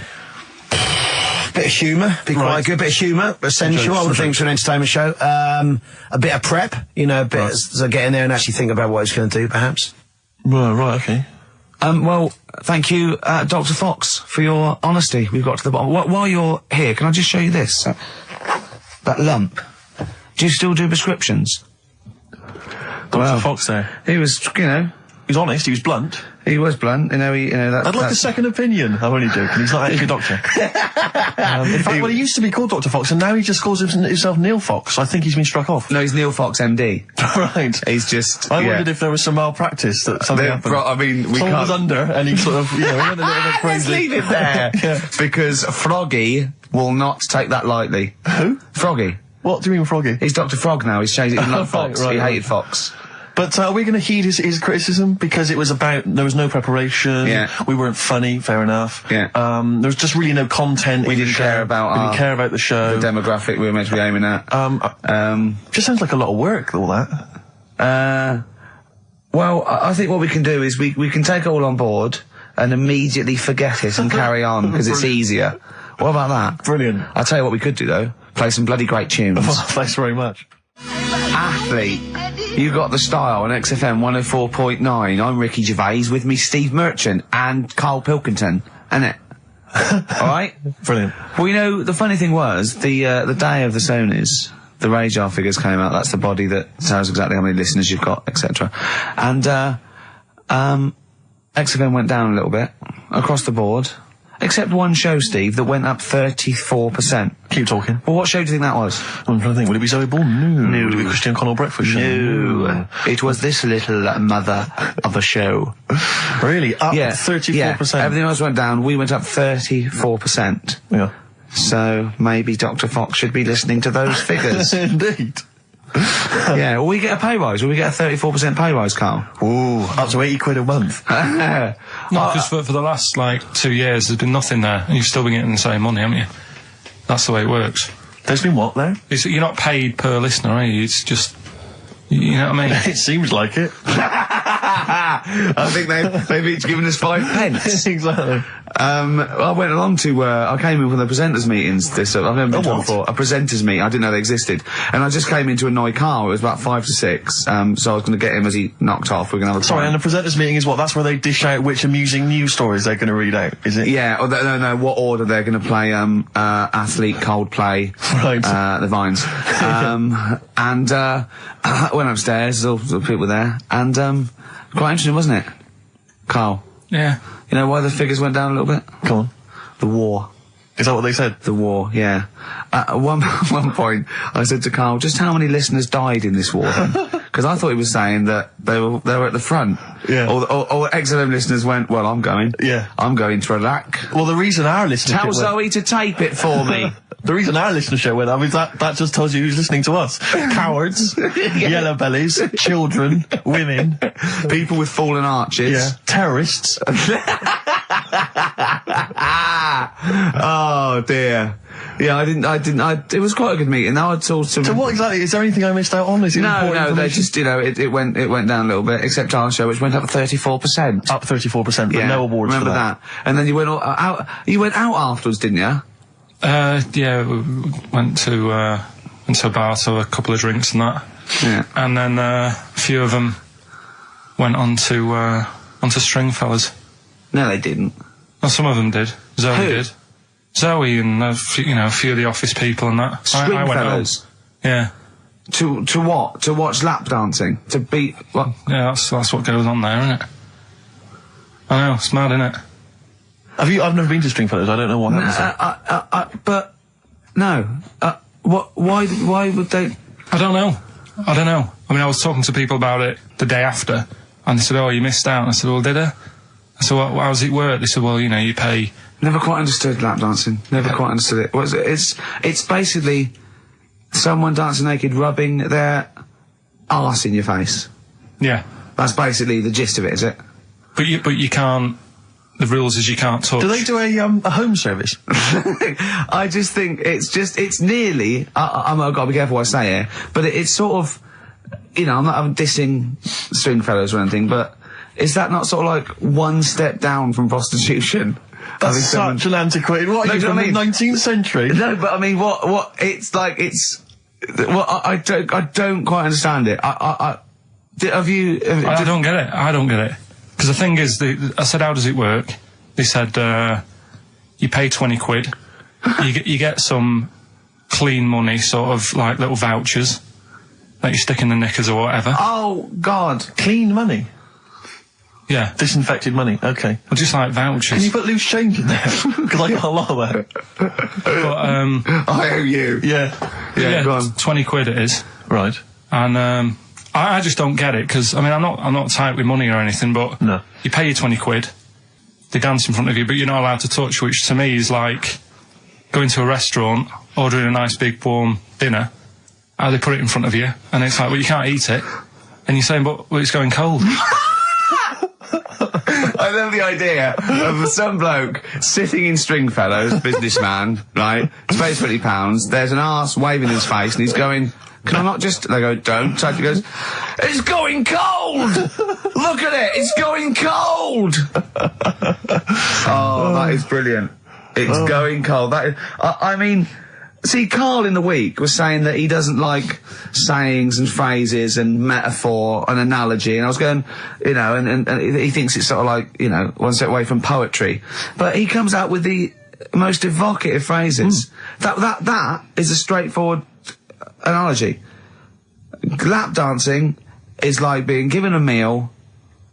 Bit of humour, be quite good. Bit of humour, essential, I would think, for an entertainment show. A bit of prep, you know, a bit so get in there and actually think about what it's going to do, perhaps. Right, okay. Well, thank you, Dr. Fox, for your honesty. We've got to the bottom. While you're here, can I just show you this? That lump. Do you still do prescriptions? Dr. Fox there. He was, you know... He was honest, he was blunt. He was blunt, you know, I'd like a second opinion. I'm only joking, he's not actually a doctor. In fact, well, he used to be called Dr. Fox, and now he just calls himself Neil Fox. I think he's been struck off. No, he's Neil Fox MD. Right. He's just... I wondered if there was some malpractice, that something happened. I mean, we Someone was under, and he sort of, you know, he went a little bit crazy. Let's leave it there. Yeah. Because Froggy will not take that lightly. Who? Froggy. What do you mean, Froggy? He's Dr. Frog now, he's changed it. He didn't like Fox, right. He hated Fox. But are we going to heed his criticism? Because it was about, there was no preparation, we weren't funny, fair enough. Yeah. There was just really no content. We didn't care about we didn't care about the show. The demographic we were meant to be aiming at. Just sounds like a lot of work, all that. Well, I think what we can do is we can take it all on board and immediately forget it and carry on, because it's easier. What about that? Brilliant. I'll tell you what we could do, though. Play some bloody great tunes. Well, thanks very much. Athlete. You got the style on XFM 104.9. I'm Ricky Gervais, with me Steve Merchant and Karl Pilkington, innit? Alright? Brilliant. Well, you know, the funny thing was, the day of the Sonys, the radar figures came out. That's the body that tells exactly how many listeners you've got, etc. And, XFM went down a little bit, across the board. Except one show, Steve, that went up 34%. Keep talking. Well, what show do you think that was? I'm trying to think. Would it be Zoe Bourne? No. Would it be Christian Connell Breakfast Show? No. It was this little mother of a show. Really? Up 34%? Yeah. Everything else went down. We went up 34%. Yeah. So maybe Dr. Fox should be listening to those figures. Indeed. Yeah. Will we get a pay rise? Will we get a 34% pay rise, Carl? Ooh, up to 80 quid a month. No, because for the last, 2 years, there's been nothing there, and you've still been getting the same money, haven't you? That's the way it works. There's been what, there? You're not paid per listener, are you? It's just... You know what I mean? It seems like it. I think they've each given us 5 pence. Exactly. I went along to, I came in from the presenters meetings I've never been to before. A presenters meeting, I didn't know they existed. And I just came in to annoy Carl, it was about 5 to 6, so I was going to get him as he knocked off, we're going to have a Sorry, and the presenters meeting is what? That's where they dish out which amusing news stories they're going to read out, is it? Yeah, or no, what order they're going to play, Athlete, Coldplay, Right. the Vines. And, I went upstairs, there's all the people there, and, quite interesting, wasn't it? Carl? Yeah. You know why the figures went down a little bit? Come on. The war. Is that what they said? The war, yeah. At one point, I said to Carl, just how many listeners died in this war then? Because I thought he was saying that they were at the front. Yeah. Or XFM listeners went, well, I'm going. Yeah. I'm going to Iraq. Well, the reason our listenership Tell Zoe to tape it for me. The reason our listenership went up is that just tells you who's listening to us. Cowards, yellow bellies, children, women, People with fallen arches. terrorists. Oh dear. Yeah, it was quite a good meeting. Now I told some. So what exactly, is there anything I missed out on? Is it important No, they information? just, it went down a little bit, except our show, which went up 34%. Up 34%, but no awards remember for that. And then you went out afterwards, didn't you? Yeah, we went to a bar, so a couple of drinks and that. Yeah. And then a few of them went onto Stringfellas. No, they didn't. Well, some of them did. Zoe Who? did. Zoe and a few of the office people and that. I went home. Stringfellas. Yeah, To what? To watch lap dancing? To beat what? yeah, that's what goes on there, isn't it? I know, it's mad, isn't it? I've never been to Stringfellows, I don't know what happens there. But no. Why would they? I don't know. I mean, I was talking to people about it the day after, and they said, "Oh, you missed out." And I said, "Well, did I?" I said, "Well, how does it work?" They said, "Well, you pay." Never quite understood lap dancing. Never quite understood it. It's basically someone dancing naked, rubbing their arse in your face. Yeah, That's basically the gist of it, is it? but you can't. The rules is you can't touch. Do they do a home service? I just think it's nearly. I've got to be careful what I say here, but it's sort of, I'm dissing Stringfellows or anything, but is that not sort of like one step down from prostitution? That's such an antiquated. What are you from the 19th century? No, but I mean, what? It's like it's. Well, I don't quite understand it. I don't get it. I don't get it. Because the thing is, I said, how does it work? They said, you pay 20 quid, you get some clean money, sort of like little vouchers that you stick in the knickers or whatever. Oh, God. Clean money? Yeah. Disinfected money, okay. Well, just like vouchers. Can you put loose change in there? Because I got a lot of that. But, I owe you. Yeah. yeah, go on. 20 quid it is. Right. And, I just don't get it, because, I mean, I'm not tight with money or anything, but No. you pay your 20 quid, they dance in front of you, but you're not allowed to touch, which to me is like going to a restaurant, ordering a nice big warm dinner, how they put it in front of you, and it's like, well, you can't eat it, and you're saying, but well, it's going cold. I love the idea of some bloke sitting in Stringfellows, businessman, right, pays £20, there's an arse waving in his face, and he's going, can I not just... They go, don't. So he goes, it's going cold! Look at it, it's going cold! Oh, that is brilliant. It's going cold. That is, I mean... See, Carl in the week was saying that he doesn't like sayings and phrases and metaphor and analogy, and I was going, and he thinks it's sort of like, one step away from poetry. But he comes out with the most evocative phrases. That is a straightforward analogy. Lap dancing is like being given a meal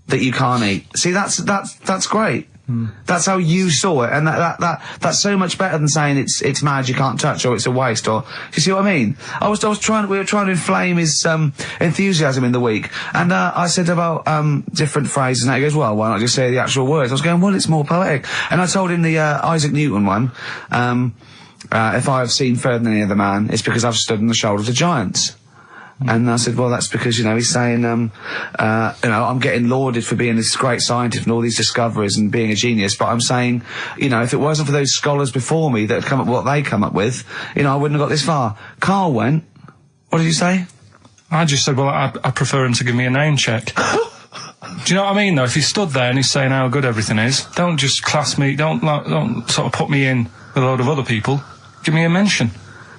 that you can't eat. See, that's great. That's how you saw it, and that's so much better than saying it's mad you can't touch or it's a waste, or you see what I mean? We were trying to inflame his enthusiasm in the week, and I said about different phrases, and he goes, well, why not just say the actual words? I was going, well, it's more poetic, and I told him the Isaac Newton one. If I have seen further than any other man, it's because I've stood on the shoulders of giants. And I said, well, that's because, he's saying, I'm getting lauded for being this great scientist and all these discoveries and being a genius, but I'm saying, if it wasn't for those scholars before me that had come up with what they come up with, I wouldn't have got this far. Carl went, what did you say? I just said, well, I prefer him to give me a name check. Do you know what I mean, though? If he stood there and he's saying how good everything is, don't just class me, don't sort of put me in with a load of other people. Give me a mention.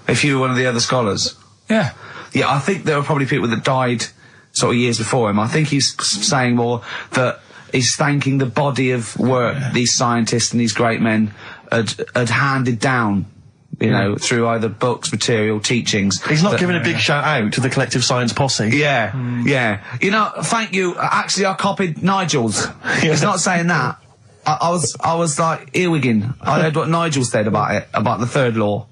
If you were one of the other scholars? Yeah. Yeah, I think there were probably people that died sort of years before him. I think he's saying more that he's thanking the body of work these scientists and these great men had handed down, you know, through either books, material, teachings. He's not giving a big shout out to the collective science posse. Yeah, yeah. You know, thank you. Actually, I copied Nigel's. He's not saying that. I was like earwigging. I heard what Nigel said about it, about the third law.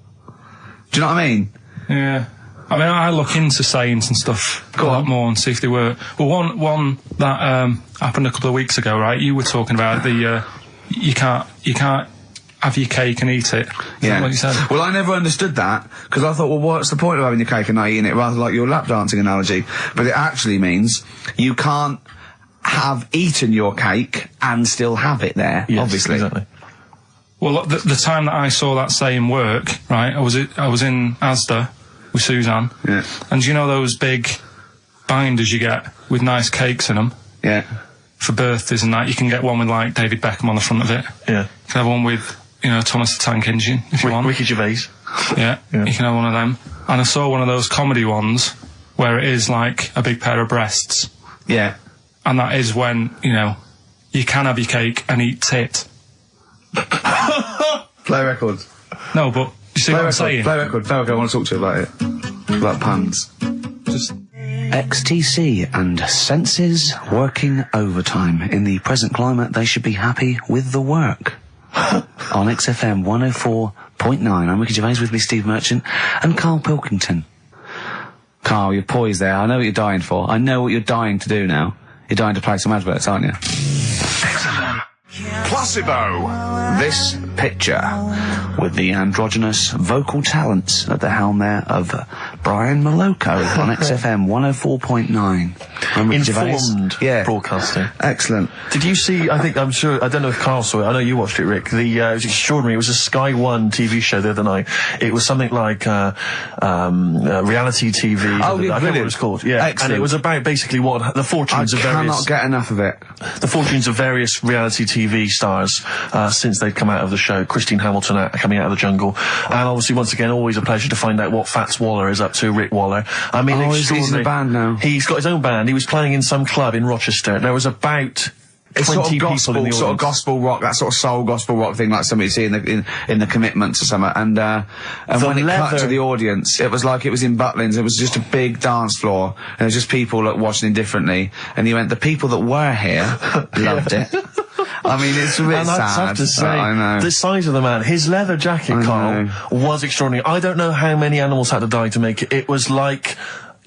Do you know what I mean? Yeah. I mean, I look into science and stuff a lot more and see if they work. Well, one that happened a couple of weeks ago, right? You were talking about the you can't have your cake and eat it. Yeah. What you said? Well, I never understood that because I thought, well, what's the point of having your cake and not eating it? Rather like your lap dancing analogy, but it actually means you can't have eaten your cake and still have it there. Yes, obviously. Exactly. Well, the time that I saw that saying work, right? I was in Asda with Suzanne. Yeah. And you know those big binders you get with nice cakes in them? Yeah. For birthdays and that, you can get one with like David Beckham on the front of it. Yeah. You can have one with, you know, Thomas the Tank Engine if you want. Ricky Gervais. Yeah. You can have one of them. And I saw one of those comedy ones where it is like a big pair of breasts. Yeah. And that is when, you know, you can have your cake and eat tit. Play record. No, but you see what I'm saying? Play record. I want to talk to you about it. About puns. Just XTC and senses working overtime. In the present climate, they should be happy with the work. On XFM 104.9, I'm Ricky Gervais, with me Steve Merchant and Karl Pilkington. Karl, you're poised there. I know what you're dying for. I know what you're dying to do now. You're dying to play some adverts, aren't you? XFM. Placebo. This picture with the androgynous vocal talents at the helm there of Brian Moloko on XFM 104.9. Informed broadcasting. Excellent. Did you see, I don't know if Carl saw it, I know you watched it, Rick, it was extraordinary, it was a Sky One TV show the other night. It was something like reality TV. Oh, I don't know what it was called. Yeah. Excellent. And it was about basically what the fortunes of various... I cannot get enough of it. The fortunes of various reality TV stars since they've come out of the show. Christine Hamilton coming out of the jungle. And obviously, once again, always a pleasure to find out what Fats Waller is up to, Rick Waller. I mean, he's in a band now. He's got his own band. He was playing in some club in Rochester. There was about... It's 20 sort of people gospel, in the sort of audience. gospel rock, that sort of soul gospel rock thing, like somebody see in the Commitments or something. And when it cut to the audience, it was like it was in Butlins. It was just a big dance floor, and it was just people that watching it differently. And he went, the people that were here loved it. I mean, it's a bit and sad. I have to say, I know. the size of the man, his leather jacket, Carl, was extraordinary. I don't know how many animals had to die to make it. It was like...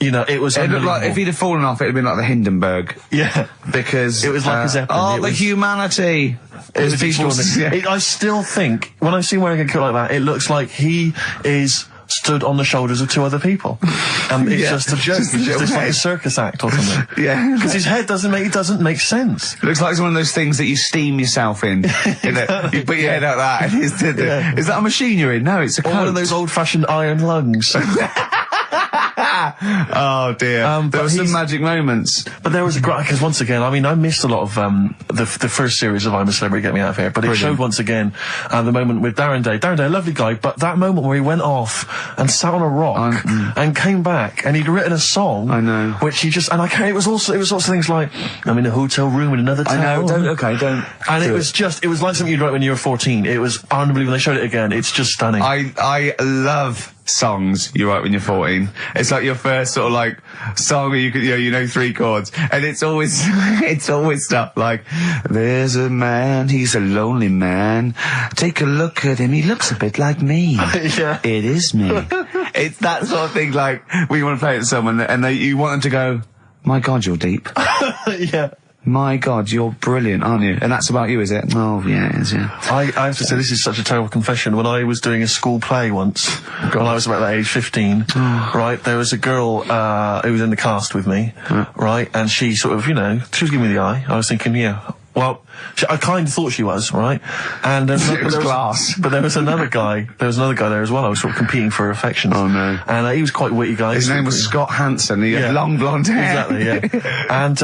You know, it was. It looked like if he'd have fallen off, it'd have been like the Hindenburg. Yeah, because it was like a Zeppelin. Oh, the humanity! It was extraordinary. I still think when I see him wearing a coat like that, it looks like he is stood on the shoulders of two other people, and it's just a joke. It's just like a circus act or something. Yeah, because his head doesn't make sense. It looks like it's one of those things that you steam yourself in. You put your head out that. Is that a machine you're in? No, it's a coat. One of those old-fashioned iron lungs. Oh dear. There were some magic moments. But there was a great, because once again, I mean, I missed a lot of the first series of I'm a Celebrity, Get Me Out of Here, but it showed once again the moment with Darren Day. Darren Day, a lovely guy, but that moment where he went off and sat on a rock and came back and he'd written a song. I know. Which he just, and I can't, it was sorts of things like, I'm in a hotel room in another town. I know, don't. And it was like something you'd write when you were 14. It was unbelievable. They showed it again. It's just stunning. I love songs you write when you're 14. It's like your first sort of like song where you know 3 chords, and it's always stuff like, there's a man, he's a lonely man, take a look at him, he looks a bit like me. Yeah. It is me. It's that sort of thing, like when you want to play it to someone and you want them to go, my God, you're deep. Yeah. My God, you're brilliant, aren't you? And that's about you, is it? Oh, yeah, it is, yeah. I have to say, this is such a terrible confession. When I was doing a school play once, when I was about that age, 15, right, there was a girl who was in the cast with me, right, and she sort of, she was giving me the eye. I was thinking, yeah, well, I kind of thought she was, right? And it was class. But there was another guy there as well. I was sort of competing for her affections. Oh, no. And he was quite a witty guy. His name was Scott Hansen. He had long blonde hair. Exactly, yeah. And,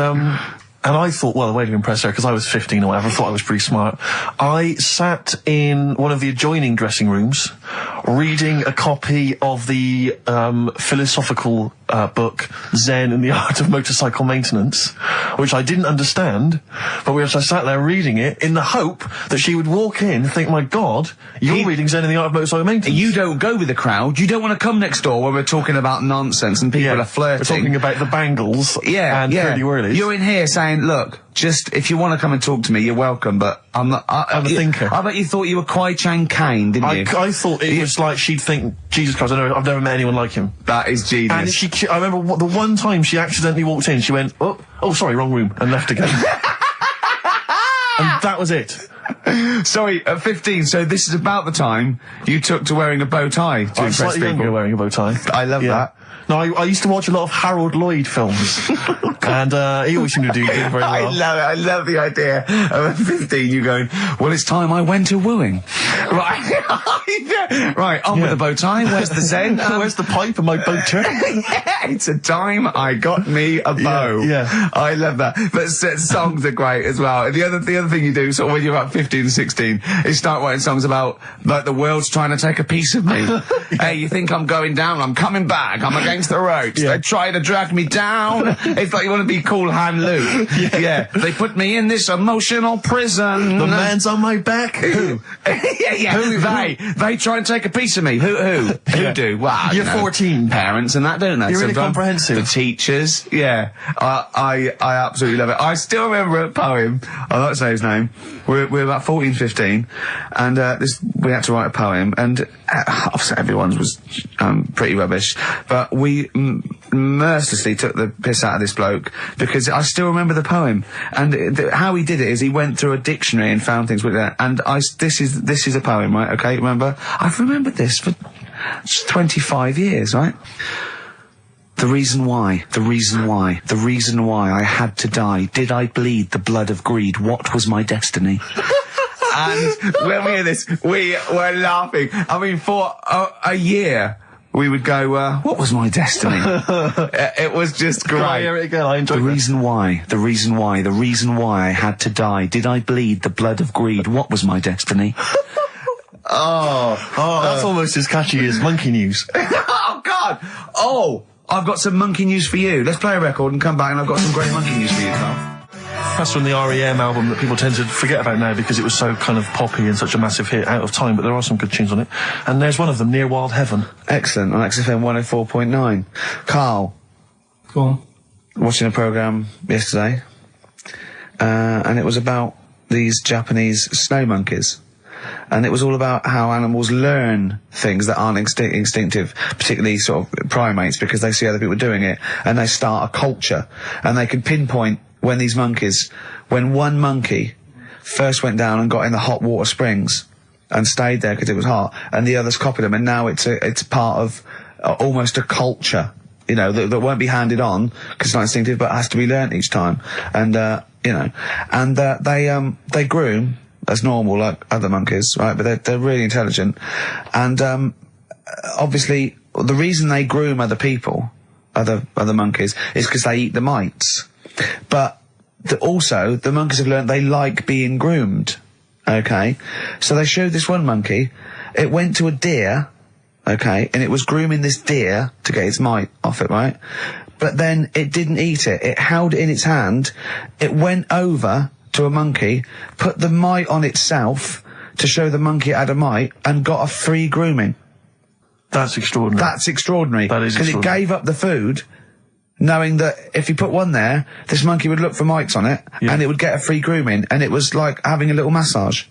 And I thought, well, the way to impress her, because I was 15 or whatever, I thought I was pretty smart. I sat in one of the adjoining dressing rooms, reading a copy of the philosophical book, Zen and the Art of Motorcycle Maintenance, which I didn't understand, but I sat there reading it in the hope that she would walk in and think, my God, you're reading Zen and the Art of Motorcycle Maintenance. You don't go with the crowd. You don't want to come next door when we're talking about nonsense and people are flirting. We're talking about the bangles and curly whirlies. You're in here saying, look, just, if you want to come and talk to me, you're welcome, but I'm not... I'm a thinker. I bet you thought you were Kwai Chang Kane, didn't you? I thought it was like she'd think, Jesus Christ, I've never met anyone like him. That is genius. And I remember the one time she accidentally walked in, she went, oh, sorry, wrong room, and left again. And that was it. Sorry, at 15, so this is about the time you took to wearing a bow tie to impress slightly people. younger wearing a bow tie. I love that. No, I used to watch a lot of Harold Lloyd films, and he always seemed to do very well. I love it. I love the idea of at 15 you going, well, it's time I went to wooing. Right. Right, on with the bow tie. Where's the Zen? Where's the pipe and my bow tie? It's a time I got me a bow. Yeah. I love that. But songs are great as well. And the other thing you do, sort of when you're about 15 and 16, is start writing songs about, like, the world's trying to take a piece of me. Hey, you think I'm going down? I'm coming back. I'm against the ropes. They try to drag me down. It's like you want to be Cool Hand Luke. Yeah. They put me in this emotional prison. The man's on my back. Who? They try and take a piece of me. Who do? Well, you're 14. Parents and that, don't they? You're really comprehensive. The teachers. Yeah. I absolutely love it. I still remember a poem. I'll not say his name. We're about 14, 15, and we had to write a poem, and obviously everyone's was pretty rubbish, but we mercilessly took the piss out of this bloke because I still remember the poem, and how he did it is he went through a dictionary and found things like that. And this is a poem, right? Okay, remember? I've remembered this for 25 years, right? The reason why I had to die. Did I bleed the blood of greed? What was my destiny? And when we hear this, we were laughing. I mean, for a year, we would go, what was my destiny? It was just great. I hear it again, I enjoyed the reason why I had to die. Did I bleed the blood of greed? What was my destiny? That's almost as catchy as Monkey News. Oh, God! Oh! I've got some monkey news for you. Let's play a record and come back, and I've got some great monkey news for you, Carl. That's from the R.E.M. album that people tend to forget about now because it was so kind of poppy and such a massive hit, Out of Time, but there are some good tunes on it. And there's one of them, Near Wild Heaven. Excellent, on XFM 104.9. Carl. Go on. Watching a programme yesterday, and it was about these Japanese snow monkeys. And it was all about how animals learn things that aren't instinctive, particularly sort of primates, because they see other people doing it, and they start a culture. And they can pinpoint when one monkey first went down and got in the hot water springs and stayed there because it was hot, and the others copied them, and now it's part of almost a culture, that won't be handed on because it's not instinctive, but has to be learnt each time. And, they groom as normal, like other monkeys, right? But they're really intelligent. And, obviously, the reason they groom other people, other monkeys, is because they eat the mites. But also, the monkeys have learned they like being groomed. Okay? So they showed this one monkey, it went to a deer, okay, and it was grooming this deer to get its mite off it, right? But then it didn't eat it. It held it in its hand, it went over to a monkey, put the mite on itself to show the monkey it had a mite, and got a free grooming. That's extraordinary. That's extraordinary. That is extraordinary. Because it gave up the food, knowing that if you put one there, this monkey would look for mites on it, and it would get a free grooming, and it was like having a little massage.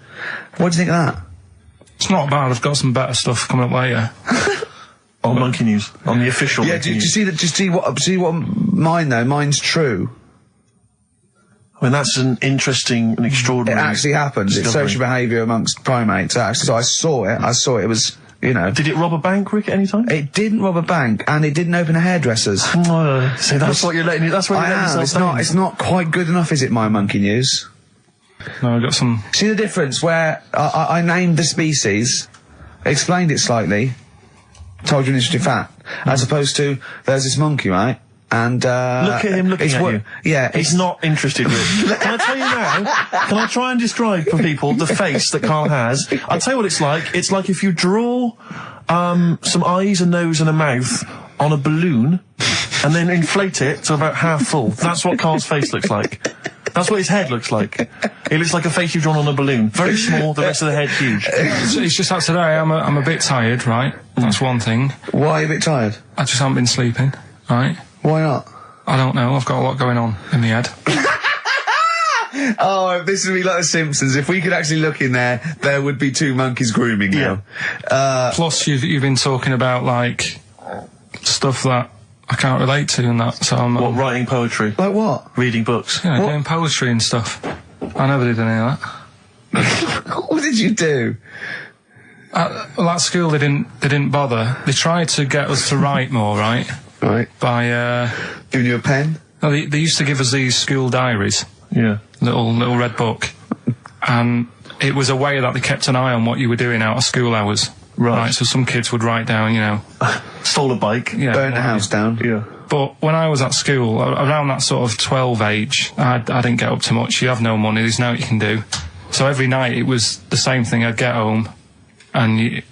What do you think of that? It's not bad. I've got some better stuff coming up later. On Monkey News, on the official. Yeah, do you see what mine though? Mine's true. I mean, that's an interesting and extraordinary... It actually happens. It's social behaviour amongst primates, actually. So I saw it. It was, Did it rob a bank, Rick, at any time? It didn't rob a bank, and it didn't open a hairdresser's. So that's what you're letting... That's what you're letting yourself It's not quite good enough, is it, my Monkey News? No, I got some... See the difference where I named the species, explained it slightly, told you an interesting fact, as opposed to, there's this monkey, right? And Look at him looking at you. Yeah, He's not interested, Rich. Can I tell you now? Can I try and describe for people the face that Karl has? I'll tell you what it's like. It's like if you draw some eyes, a nose, and a mouth on a balloon, and then inflate it to about half full. That's what Karl's face looks like. That's what his head looks like. It looks like a face you've drawn on a balloon. Very small, the rest of the head huge. It's just that today I'm a bit tired, right? That's one thing. Why are you a bit tired? I just haven't been sleeping, right? Why not? I don't know. I've got a lot going on in my head. Oh, this would be like The Simpsons. If we could actually look in there, there would be two monkeys grooming now. Plus, you've been talking about, like, stuff that I can't relate to and that, so I'm... What, writing poetry? Like what? Reading books? Yeah, doing poetry and stuff. I never did any of that. What did you do? Well, at school, they didn't bother. They tried to get us to write more, right? Right. By, Giving you a pen? No, they used to give us these school diaries. Yeah. Little red book. And it was a way that they kept an eye on what you were doing out of school hours. Right. So some kids would write down, you know... Stole a bike. Yeah. Burnt a house down. Yeah. But when I was at school, around that sort of 12 age, I didn't get up to much. You have no money, there's no what you can do. So every night it was the same thing. I'd get home and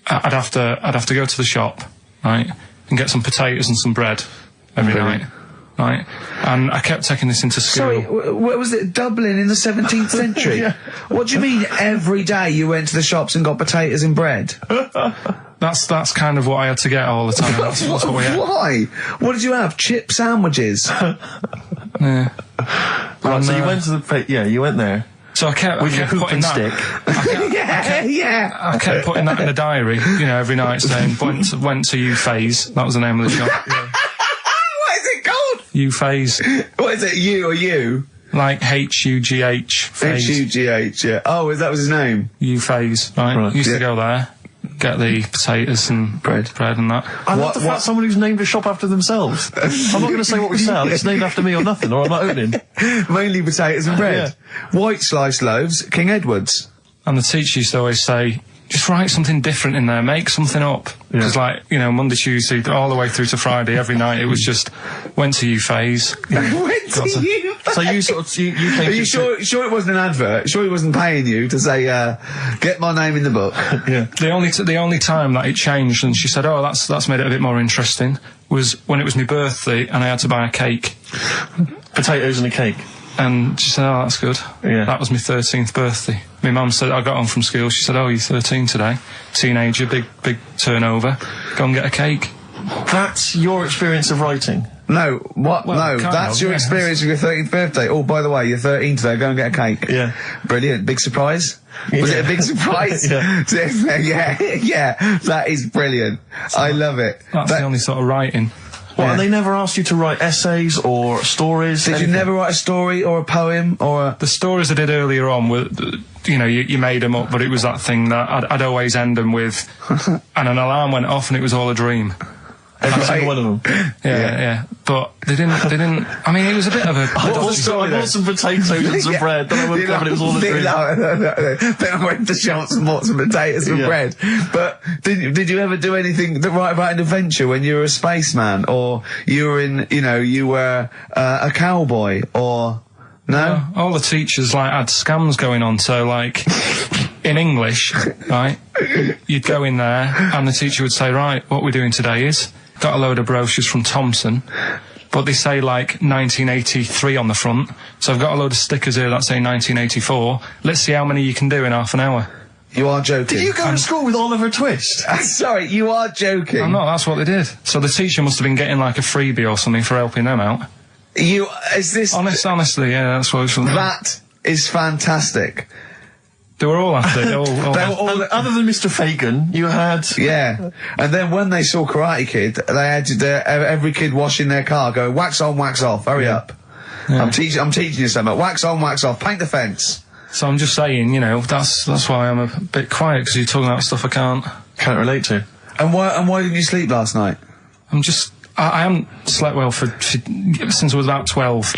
I'd have to go to the shop, right, and get some potatoes and some bread every night. Right, and I kept taking this into school. Sorry, what was it? Dublin in the 17th century? Yeah. What do you mean every day you went to the shops and got potatoes and bread? That's kind of what I had to get all the time. That's what we had. Why? What did you have? Chip sandwiches? Yeah. Right, so you went to the... Yeah, you went there. So I kept putting stick. I kept putting that in the diary, you know, every night saying, went to U-Phase. That was the name of the shop. Yeah. U-Phase. What is it, you or you? Like H-U-G-H. Phase. H-U-G-H, yeah. Oh, that was his name? U-Phase, right? Used to go there, get the potatoes and bread and that. I love the fact someone who's named a shop after themselves. I'm not going to say what we sell, it's named after me or nothing, or I'm not owning. Mainly potatoes and bread. Yeah. White sliced loaves, King Edward's. And the teacher used to always say, just write something different in there, make something up. Because, like, you know, Monday, Tuesday, all the way through to Friday, every night, it was just, went to U-Phase. Went to U-Phase? So you sort of, you came Are you sure it wasn't an advert? Sure he wasn't paying you to say, get my name in the book? Yeah. The only time that it changed, and she said, oh, that's made it a bit more interesting, was when it was my birthday and I had to buy a cake. Potatoes and a cake. And she said, oh, that's good. Yeah. That was my 13th birthday. My mum said, I got home from school, she said, oh, you're 13 today. Teenager, big turnover. Go and get a cake. That's your experience of writing? No, what? Well, no, that's your experience of your 13th birthday. Oh, by the way, you're 13 today, go and get a cake. Yeah. Brilliant. Big surprise? Was it a big surprise? Yeah. Yeah, that is brilliant. I love it. That's the only sort of writing. Well, and they never asked you to write essays or stories? Did you never write a story or a poem or The stories I did earlier on were, you know, you made them up, but it was that thing that I'd always end them with, and an alarm went off and it was all a dream. Every single one of them? Yeah. But they didn't, I mean, it was a bit of a... I bought some potatoes and some bread, then I went back and it was all a dream. No. Then I went to shops and bought some potatoes and bread. But did you ever do anything that write about an adventure when you were a spaceman, or you were you were a cowboy, or... No? All the teachers, like, had scams going on, so, like, in English, right, you'd go in there, and the teacher would say, right, what we're doing today is, got a load of brochures from Thomson, but they say, like, 1983 on the front, so I've got a load of stickers here that say 1984, let's see how many you can do in half an hour. You are joking. Did you go to school with Oliver Twist? Sorry, you are joking. I'm not, that's what they did. So the teacher must have been getting, like, a freebie or something for helping them out. Honestly, yeah, that's what it was. That is fantastic. They were all after it. Other than Mr. Fagan, you had... Yeah. And then when they saw Karate Kid, they had every kid washing their car going, wax on, wax off, hurry up. Yeah. I'm teaching you something. Wax on, wax off, paint the fence. So I'm just saying, you know, that's why I'm a bit quiet, because you're talking about stuff I can't relate to. And why didn't you sleep last night? I haven't slept well since I was about 12.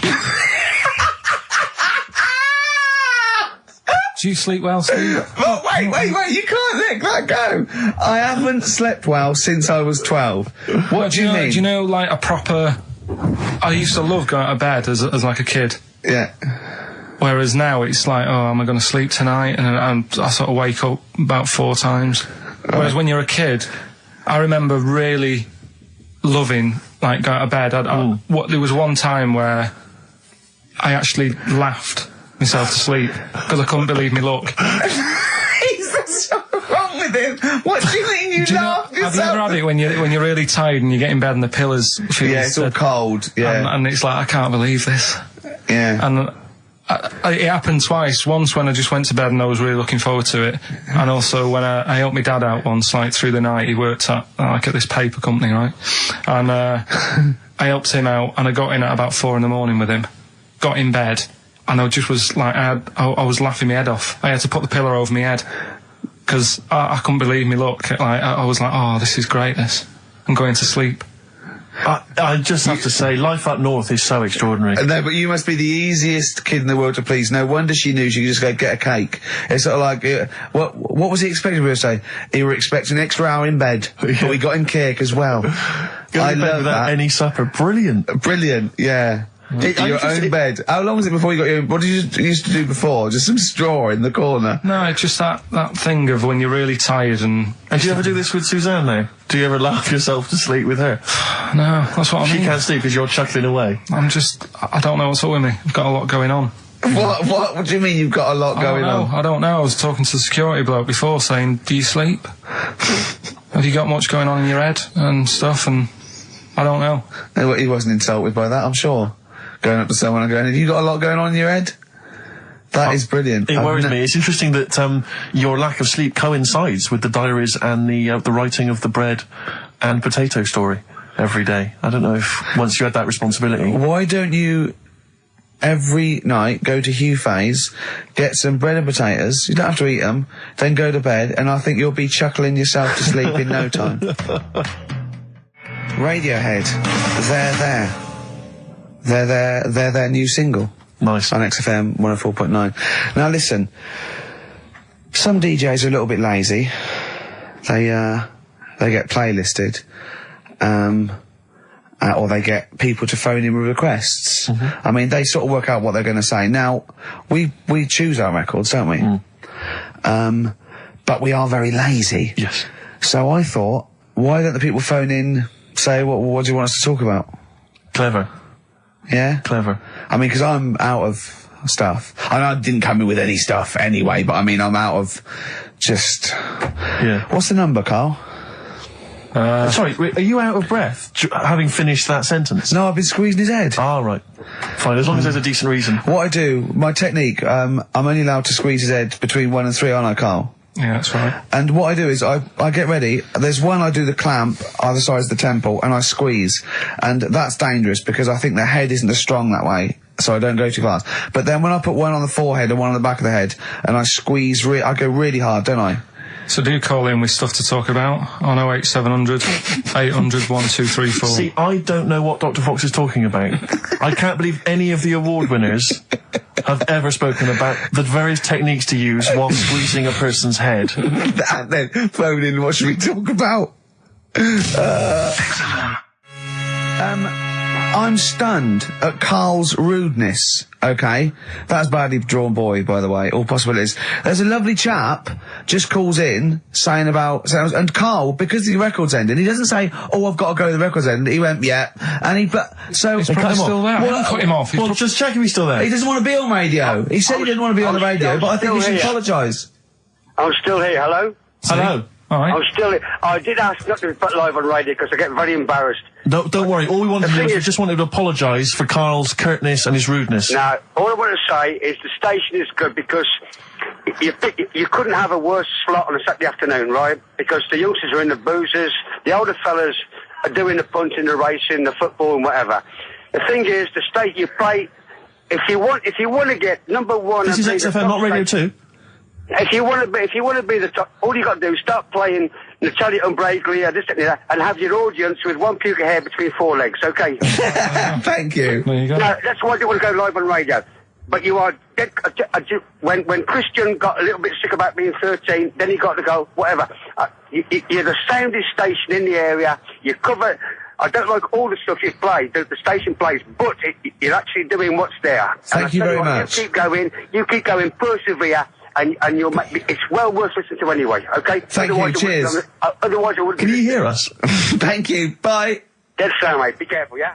Do you sleep well, Steve? Oh, wait, you can't let that go. I haven't slept well since I was 12. What do you mean? Do you know, like, a proper I used to love going to bed as like a kid. Yeah. Whereas now it's like, oh, am I going to sleep tonight? And I sort of wake up about 4 times. Whereas when you're a kid, I remember really loving, like, going to bed. There was one time where I actually laughed myself to sleep because I couldn't believe me luck. There's something wrong with him. What do you mean you laugh Have you ever had it when you're really tired and you get in bed and the pillows feel it's all cold. Yeah. and it's like, I can't believe this. Yeah. And it happened twice. Once when I just went to bed and I was really looking forward to it, and also when I helped my dad out once, like through the night. He worked at this paper company, right? And I helped him out, and I got in at about 4 a.m. with him. Got in bed, and I just was like, I was laughing my head off. I had to put the pillow over my head because I couldn't believe me luck. Like I was like, oh, this is great. This. I'm going to sleep. I just have to say, life up north is so extraordinary. No, but you must be the easiest kid in the world to please. No wonder she knew she could just go get a cake. It's sort of like, what was he expecting me to say? He were expecting an extra hour in bed, but we got him cake as well. I love that. Any supper, brilliant. Brilliant, yeah. Your own bed. How long was it before you got your own? What did you used to do before? Just some straw in the corner? No, it's just that thing of when you're really tired and... And do you ever do this with Suzanne now? Do you ever laugh yourself to sleep with her? No, that's what I mean. She can't sleep because you're chuckling away. I don't know what's up with me. I've got a lot going on. What do you mean you've got a lot going on? I don't know. I was talking to the security bloke before saying, do you sleep? Have you got much going on in your head and stuff? And I don't know. No, he wasn't insulted by that, I'm sure. Going up to someone and going, have you got a lot going on in your head? That is brilliant. It worries me. It's interesting that your lack of sleep coincides with the diaries and the writing of the bread and potato story every day. I don't know if once you had that responsibility. Why don't you every night go to Hugh Fay's, get some bread and potatoes, you don't have to eat them, then go to bed, and I think you'll be chuckling yourself to sleep in no time. Radiohead, they're their new single. Nice. On XFM 104.9. Now listen, some DJs are a little bit lazy. They get playlisted, or they get people to phone in with requests. Mm-hmm. I mean, they sort of work out what they're going to say. Now, we choose our records, don't we? Mm. But we are very lazy. Yes. So I thought, why don't the people phone in, say, what do you want us to talk about? Clever. Yeah? Clever. I mean, because I'm out of stuff. I didn't come in with any stuff anyway, but I mean, I'm out of just... Yeah. What's the number, Carl? Sorry, are you out of breath having finished that sentence? No, I've been squeezing his head. Ah, right. Fine, as long as there's a decent reason. What I do, my technique, I'm only allowed to squeeze his head between 1 and 3, aren't I, Carl? Yeah, that's right. And what I do is I get ready. There's one I do the clamp either side of the temple and I squeeze. And that's dangerous because I think the head isn't as strong that way. So I don't go too fast. But then when I put one on the forehead and one on the back of the head and I squeeze, I go really hard, don't I? So do call in with stuff to talk about on 08700 800 1234. See, I don't know what Dr. Fox is talking about. I can't believe any of the award winners have ever spoken about the various techniques to use while squeezing a person's head. And then phone in, what should we talk about? I'm stunned at Carl's rudeness, okay? That's badly drawn boy, by the way, all possibilities. There's a lovely chap just calls in saying about... And Carl, because the record's ended, he doesn't say, oh, I've got to go to the record's end. He went, yeah. And he... But, so... He's probably still there. Well, cut him off. Well, just check if he's still there. He doesn't want to be on radio. He said he didn't want to be on the radio, but I think he should apologise. I'm still here. Hello? Hello. All right. I'm still here. I did ask not to be put live on radio because I get very embarrassed. Don't worry. All we wanted to do was we just wanted to apologise for Carl's curtness and his rudeness. Now, all I want to say is the station is good because you couldn't have a worse slot on a Saturday afternoon, right? Because the youngsters are in the boozers, the older fellas are doing the punting, the racing, the football and whatever. The thing is, the state you play, if you want to get number one... This is XFM, not Radio 2. If you want to be the top, all you got to do is start playing Natalia Umbraglia, this and that, and have your audience with one puke of hair between 4 legs, okay? Thank you. There you go. No, that's why I don't want to go live on radio. But you are dead, when Christian got a little bit sick about being 13, then he got to go, whatever. You're the soundest station in the area. You cover I don't like all the stuff you play, the station plays, but you're actually doing what's there. Thank you very much. You keep going, persevere, and you'll make it's well worth listening to anyway, okay? Thank you, cheers. Otherwise I wouldn't. Can you hear us? Thank you, bye. Dead sound, mate. Be careful, yeah?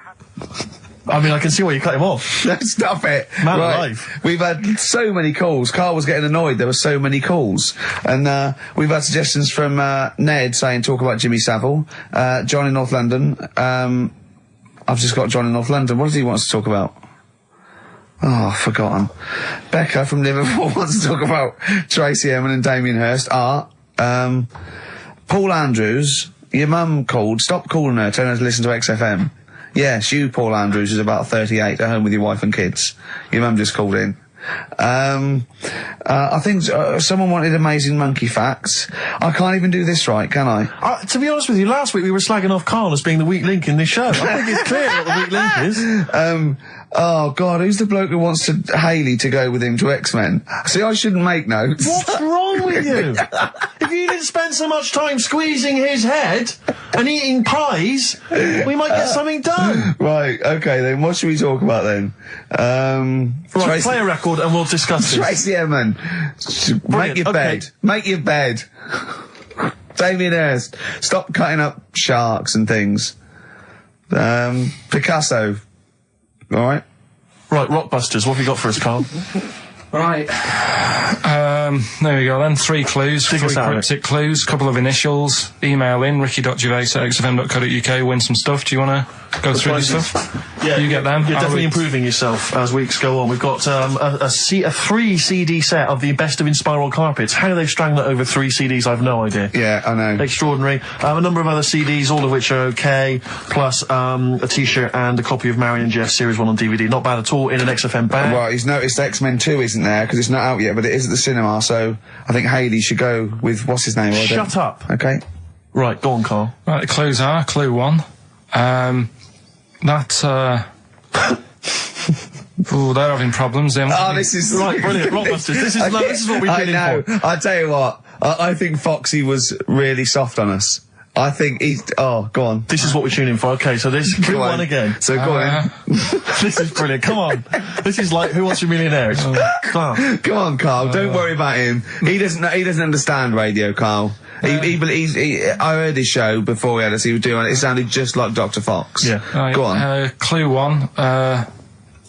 I mean, I can see why you cut him off. Stop it. Man alive. We've had so many calls. Carl was getting annoyed. There were so many calls. And we've had suggestions from Ned saying talk about Jimmy Savile. John in North London. I've just got John in North London. What does he want us to talk about? Oh, I've forgotten. Becca from Liverpool wants to talk about Tracy Emin and Damien Hirst. Art. Paul Andrews. Your mum called. Stop calling her. Tell her to listen to XFM. Yes, you, Paul Andrews, is about 38, at home with your wife and kids. Your mum just called in. I think someone wanted amazing monkey facts. I can't even do this right, can I? To be honest with you, last week we were slagging off Karl as being the weak link in this show. I think it's clear what the weak link is. Oh, God, who's the bloke who wants Hayley to go with him to X-Men? See, I shouldn't make notes. What's wrong with you? If you didn't spend so much time squeezing his head and eating pies, we might get something done. Right, okay, then what should we talk about then? Right, play a record and we'll discuss this. Tracy Emin, make your bed. Okay. Make your bed. Damien Hirst, stop cutting up sharks and things. Picasso. All right. Right, Rockbusters, what have you got for us, Karl? Right. There we go then. 3 clues, 3 cryptic clues, couple of initials. Email in, ricky.gervais@xfm.co.uk, win some stuff. Do you want to go through this stuff? Yeah. You get them. You're definitely improving yourself as weeks go on. We've got a 3 CD set of the best of Inspiral Carpets. How they've strung that over 3 CDs, I've no idea. Yeah, I know. Extraordinary. A number of other CDs, all of which are okay, plus a T-shirt and a copy of Marion Jess Series 1 on DVD. Not bad at all, in an XFM bag. Right, he's noticed X-Men 2 isn't there, because it's not out yet, but it is at the cinema, so I think Hayley should go with, what's his name? Shut up. Okay. Right, go on, Karl. Right, the clues are, clue 1. Oh, they're having problems. This is right, brilliant. Rockbusters. This is what we've been in for. I tell you what, I think Foxy was really soft on us. I think he's... Oh, go on. This is what we're tuning for. Okay, so this clue 1 again. So go on. This is brilliant. Come on. This is like Who Wants to Be a Millionaire? Class. Come on, Karl. Don't worry about him. He doesn't understand radio, Karl. I heard his show before we had us. He was doing it. It sounded just like Dr. Fox. Yeah. Right, go on. Clue 1.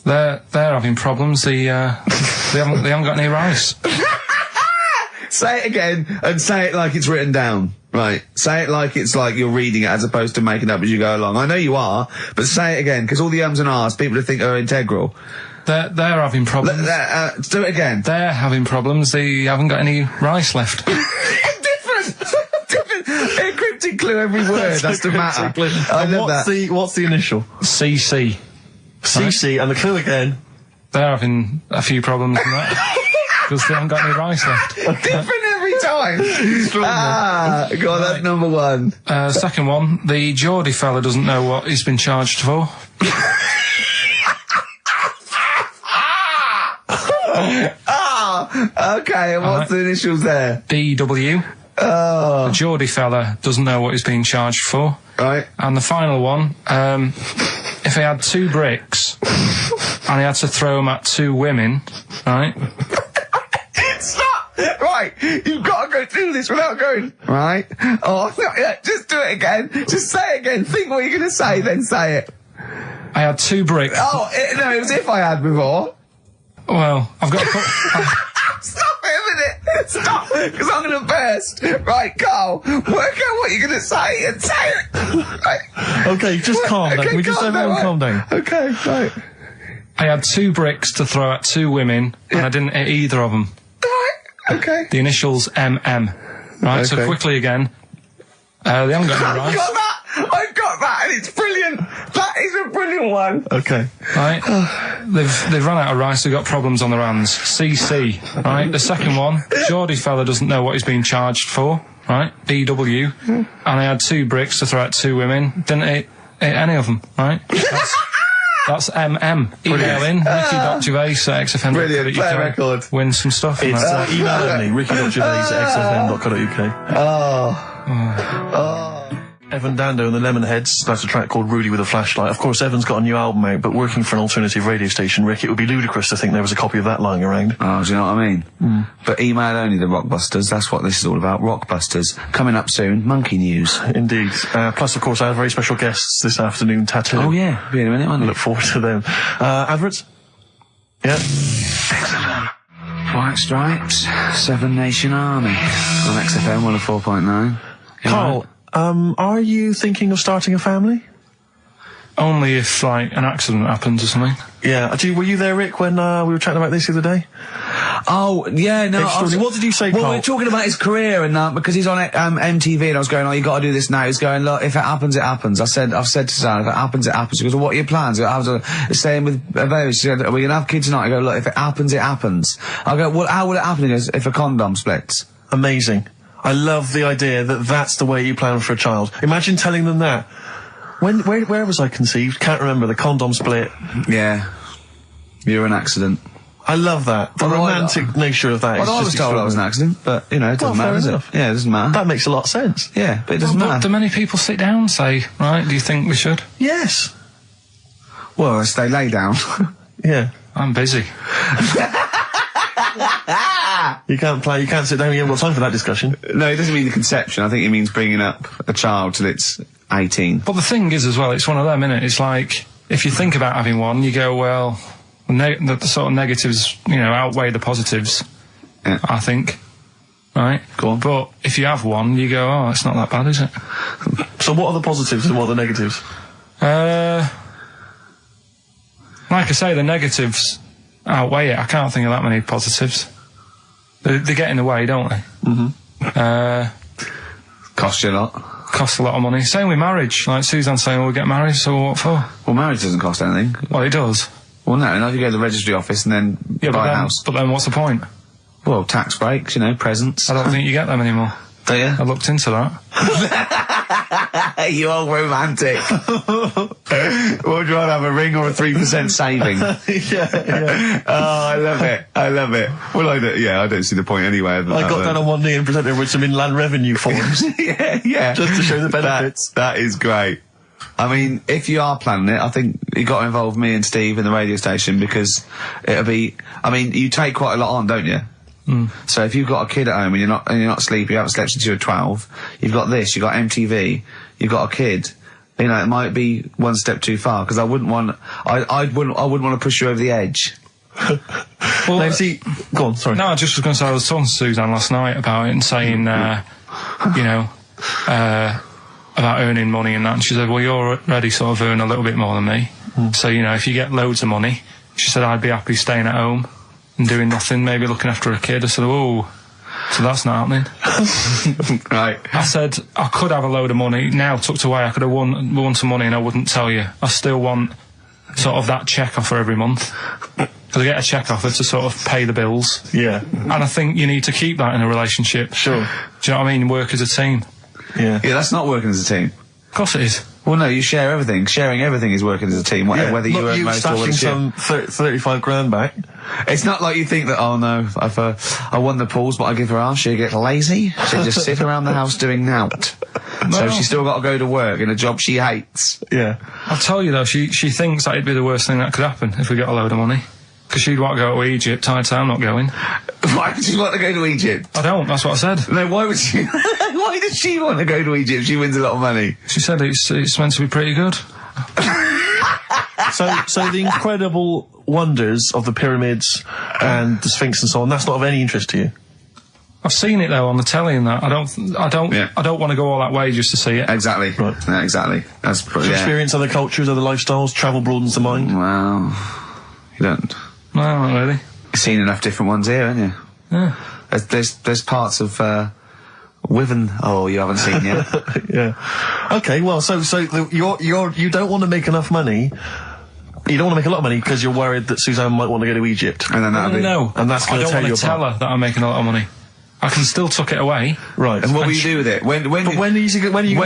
They're having problems. They haven't got any rice. Say it again and say it like it's written down. Right. Say it like it's like you're reading it as opposed to making it up as you go along. I know you are, but say it again, because all the ums and ahs people think are integral. They're having problems. Do it again. They're having problems. They haven't got any rice left. Different. A cryptic clue every word. That's the matter. I love that. What's the initial? CC. CC, and the clue again. They're having a few problems in that. Because they haven't got any rice left. Different every time. Go on, that's number 1. Second one, the Geordie fella doesn't know what he's been charged for. Okay, and what's the initials there? DW. The Geordie fella doesn't know what he's being charged for. Right. And the final one, if he had 2 bricks and he had to throw them at 2 women, right? Stop! Right, you've got to go through this without going, right? Oh, just do it again. Just say it again. Think what you're going to say, then say it. I had 2 bricks. Oh, no, it was if I had before. Well, I've got to put... Stop it a minute. Stop, because I'm going to burst. Right, Karl, work out what you're going to say and say it. Right. Okay, just calm down. Can we just everyone calm down? Okay, right. I had 2 bricks to throw at 2 women, and I didn't hit either of them. Right, okay. The initials MM. Right, so quickly again. They haven't got any rice. I've got that, and it's brilliant. That is a brilliant one. Okay. Right. They've run out of rice, they've got problems on their hands. CC. Right. The second one, Geordie fella doesn't know what he's being charged for. Right. DW. And I had 2 bricks to throw at 2 women. Didn't hit any of them. Right. That's MM. Email in, ricky.gervais@xfm.co.uk. Brilliant, play a record. Win some stuff. It's email only, ricky.gervais@xfm.co.uk. Oh. Evan Dando and the Lemonheads. That's a track called Rudy with a Flashlight. Of course, Evan's got a new album out, but working for an alternative radio station, Rick, it would be ludicrous to think there was a copy of that lying around. Oh, do you know what I mean? But email only the Rockbusters. That's what this is all about. Rockbusters. Coming up soon. Monkey news. Indeed. Plus, of course, I have very special guests this afternoon, Tattoo. Oh, yeah. Be in a minute, won't I it? look forward to them. Adverts? Yeah. XFM. White Stripes. Seven Nation Army. On XFM 104.9. Carl, are you thinking of starting a family? Only if, like, an accident happens or something. Yeah. Were you there, Rick, when we were chatting about this the other day? Oh, yeah, no. What did you say, Well, Carl? we were talking about his career and because he's on MTV and I was going, oh, you got to do this now. He's going, look, if it happens, it happens. I've said to Suzanne, if it happens, it happens. He goes, well, what are your plans? I was saying with Gervais, she said, are we going to have kids tonight? I go, look, if it happens, it happens. I go, well, how will it happen? He goes, if a condom splits. Amazing. I love the idea that that's the way you plan for a child. Imagine telling them that. Where was I conceived? Can't remember. The condom split. Yeah. You're an accident. I love that. The romantic nature of that is Well, I was just told I was an accident, but, you know, it doesn't matter, fair does it? enough. Yeah, it doesn't matter. That makes a lot of sense. Yeah, but it doesn't But matter. do many people sit down and say, right, do you think we should? Yes. Well, they lay down. Yeah. I'm busy. You can't sit down, you haven't got time for that discussion. No, it doesn't mean the conception. I think it means bringing up a child till it's 18. But the thing is as well, it's one of them, innit? It's like, if you think about having one, you go, well, the sort of negatives, you know, outweigh the positives, Yeah. I think. Right? Go on. But if you have one, you go, oh, it's not that bad, is it? So what are the positives and what are the negatives? Like I say, the negatives outweigh it. I can't think of that many positives. They get in the way, don't they? Cost you a lot. Cost a lot of money. Same with marriage. Like Suzanne's saying, we'll get married, so what for? Well, marriage doesn't cost anything. Well, it does. Well, no, if you go to the registry office and then buy a house. But then what's the point? Well, tax breaks, you know, presents. I don't think you get them anymore. Do you? I looked into that. You old romantic. Would you rather have a ring or a 3% saving? Yeah. Oh, I love it. I love it. Well, I don't see the point anyway. I got down on one knee and presented with some inland revenue forms. yeah. Just to show the benefits. That is great. I mean, if you are planning it, I think you got to involve me and Steve in the radio station because it'll be. I mean, you take quite a lot on, don't you? So if you've got a kid at home and you're not sleepy, you haven't slept since you were 12, you've got this, you've got MTV, you've got a kid. You know, it might be one step too far because I wouldn't want to push you over the edge. Well, Now, see, go on, sorry. No, I just was going to say, I was talking to Suzanne last night about it and saying, you know, about earning money and that. And she said, well, you're already sort of earn a little bit more than me. So, you know, if you get loads of money, she said, I'd be happy staying at home and doing nothing, maybe looking after a kid. I said, oh, so that's not happening. Right. I said, I could have a load of money now tucked away. I could have won some money and I wouldn't tell you. I still want sort of that check offer every month. Because I get a check offer to sort of pay the bills. Yeah. And I think you need to keep that in a relationship. Sure. Do you know what I mean? Work as a team. Yeah. Yeah, that's not working as a team. Of course it is. Well, no, you share everything. Sharing everything is working as a team, whether you earn most or whether stashing some 35 grand back. It's not like you think that, oh no, I won the pools, but I give her half, she'll get lazy. She'll just sit around the house doing nout. So she's still got to go to work in a job she hates. Yeah. I'll tell you though, she thinks that it'd be the worst thing that could happen if we got a load of money. Because she'd want to go to Egypt. I'm not going. Why would she want to go to Egypt? I don't, that's what I said. No, why would she? Why does she want to go to Egypt? She wins a lot of money. She said it's meant to be pretty good. So the incredible wonders of the pyramids and the Sphinx and so on, that's not of any interest to you? I've seen it though on the telly and that. I don't want to go all that way just to see it. Exactly. Right. Yeah, exactly. That's To experience other cultures, other lifestyles, travel broadens the mind. Well, you don't. No, not really. You've seen enough different ones here, haven't you? Yeah. There's parts of Wiven. Oh, you haven't seen yet. Yeah. Okay. Well, you don't want to make enough money. You don't want to make a lot of money because you're worried that Suzanne might want to go to Egypt. And then that'll be. No, and that's going to tear you apart. I don't want to tell her that I'm making a lot of money. I can still tuck it away. Right. And what will you do with it? When are you going to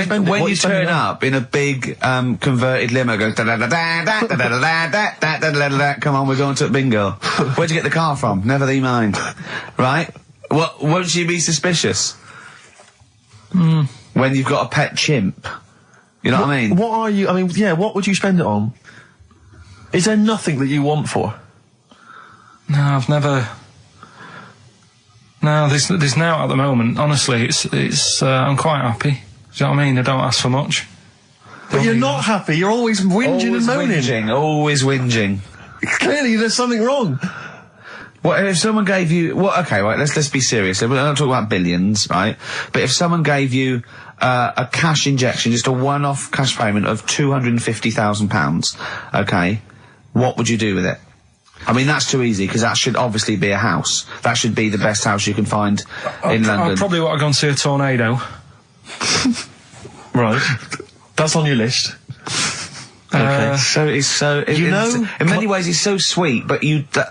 spend it? When you turn up in a big converted limo, goes da da da da da da da da da da da da. Come on, we're going to bingo. Where'd you get the car from? Never thee mind. Right? Won't you be suspicious? When you've got a pet chimp You know what I mean? What are you? I mean, yeah. What would you spend it on? Is there nothing that you want for? No, I've never. No, there's now at the moment. Honestly, it's. I'm quite happy. Do you know what I mean? I don't ask for much. But you're not happy. You're always whinging and moaning. Always whinging. Clearly, there's something wrong. What if someone gave you? Okay, right. Let's be serious. We're not talking about billions, right? But if someone gave you a cash injection, just a one-off cash payment of £250,000, okay, what would you do with it? I mean, that's too easy because that should obviously be a house. That should be the best house you can find in London. I'd probably want to go and see a tornado. Right. That's on your list. Okay. In many ways he's so sweet, but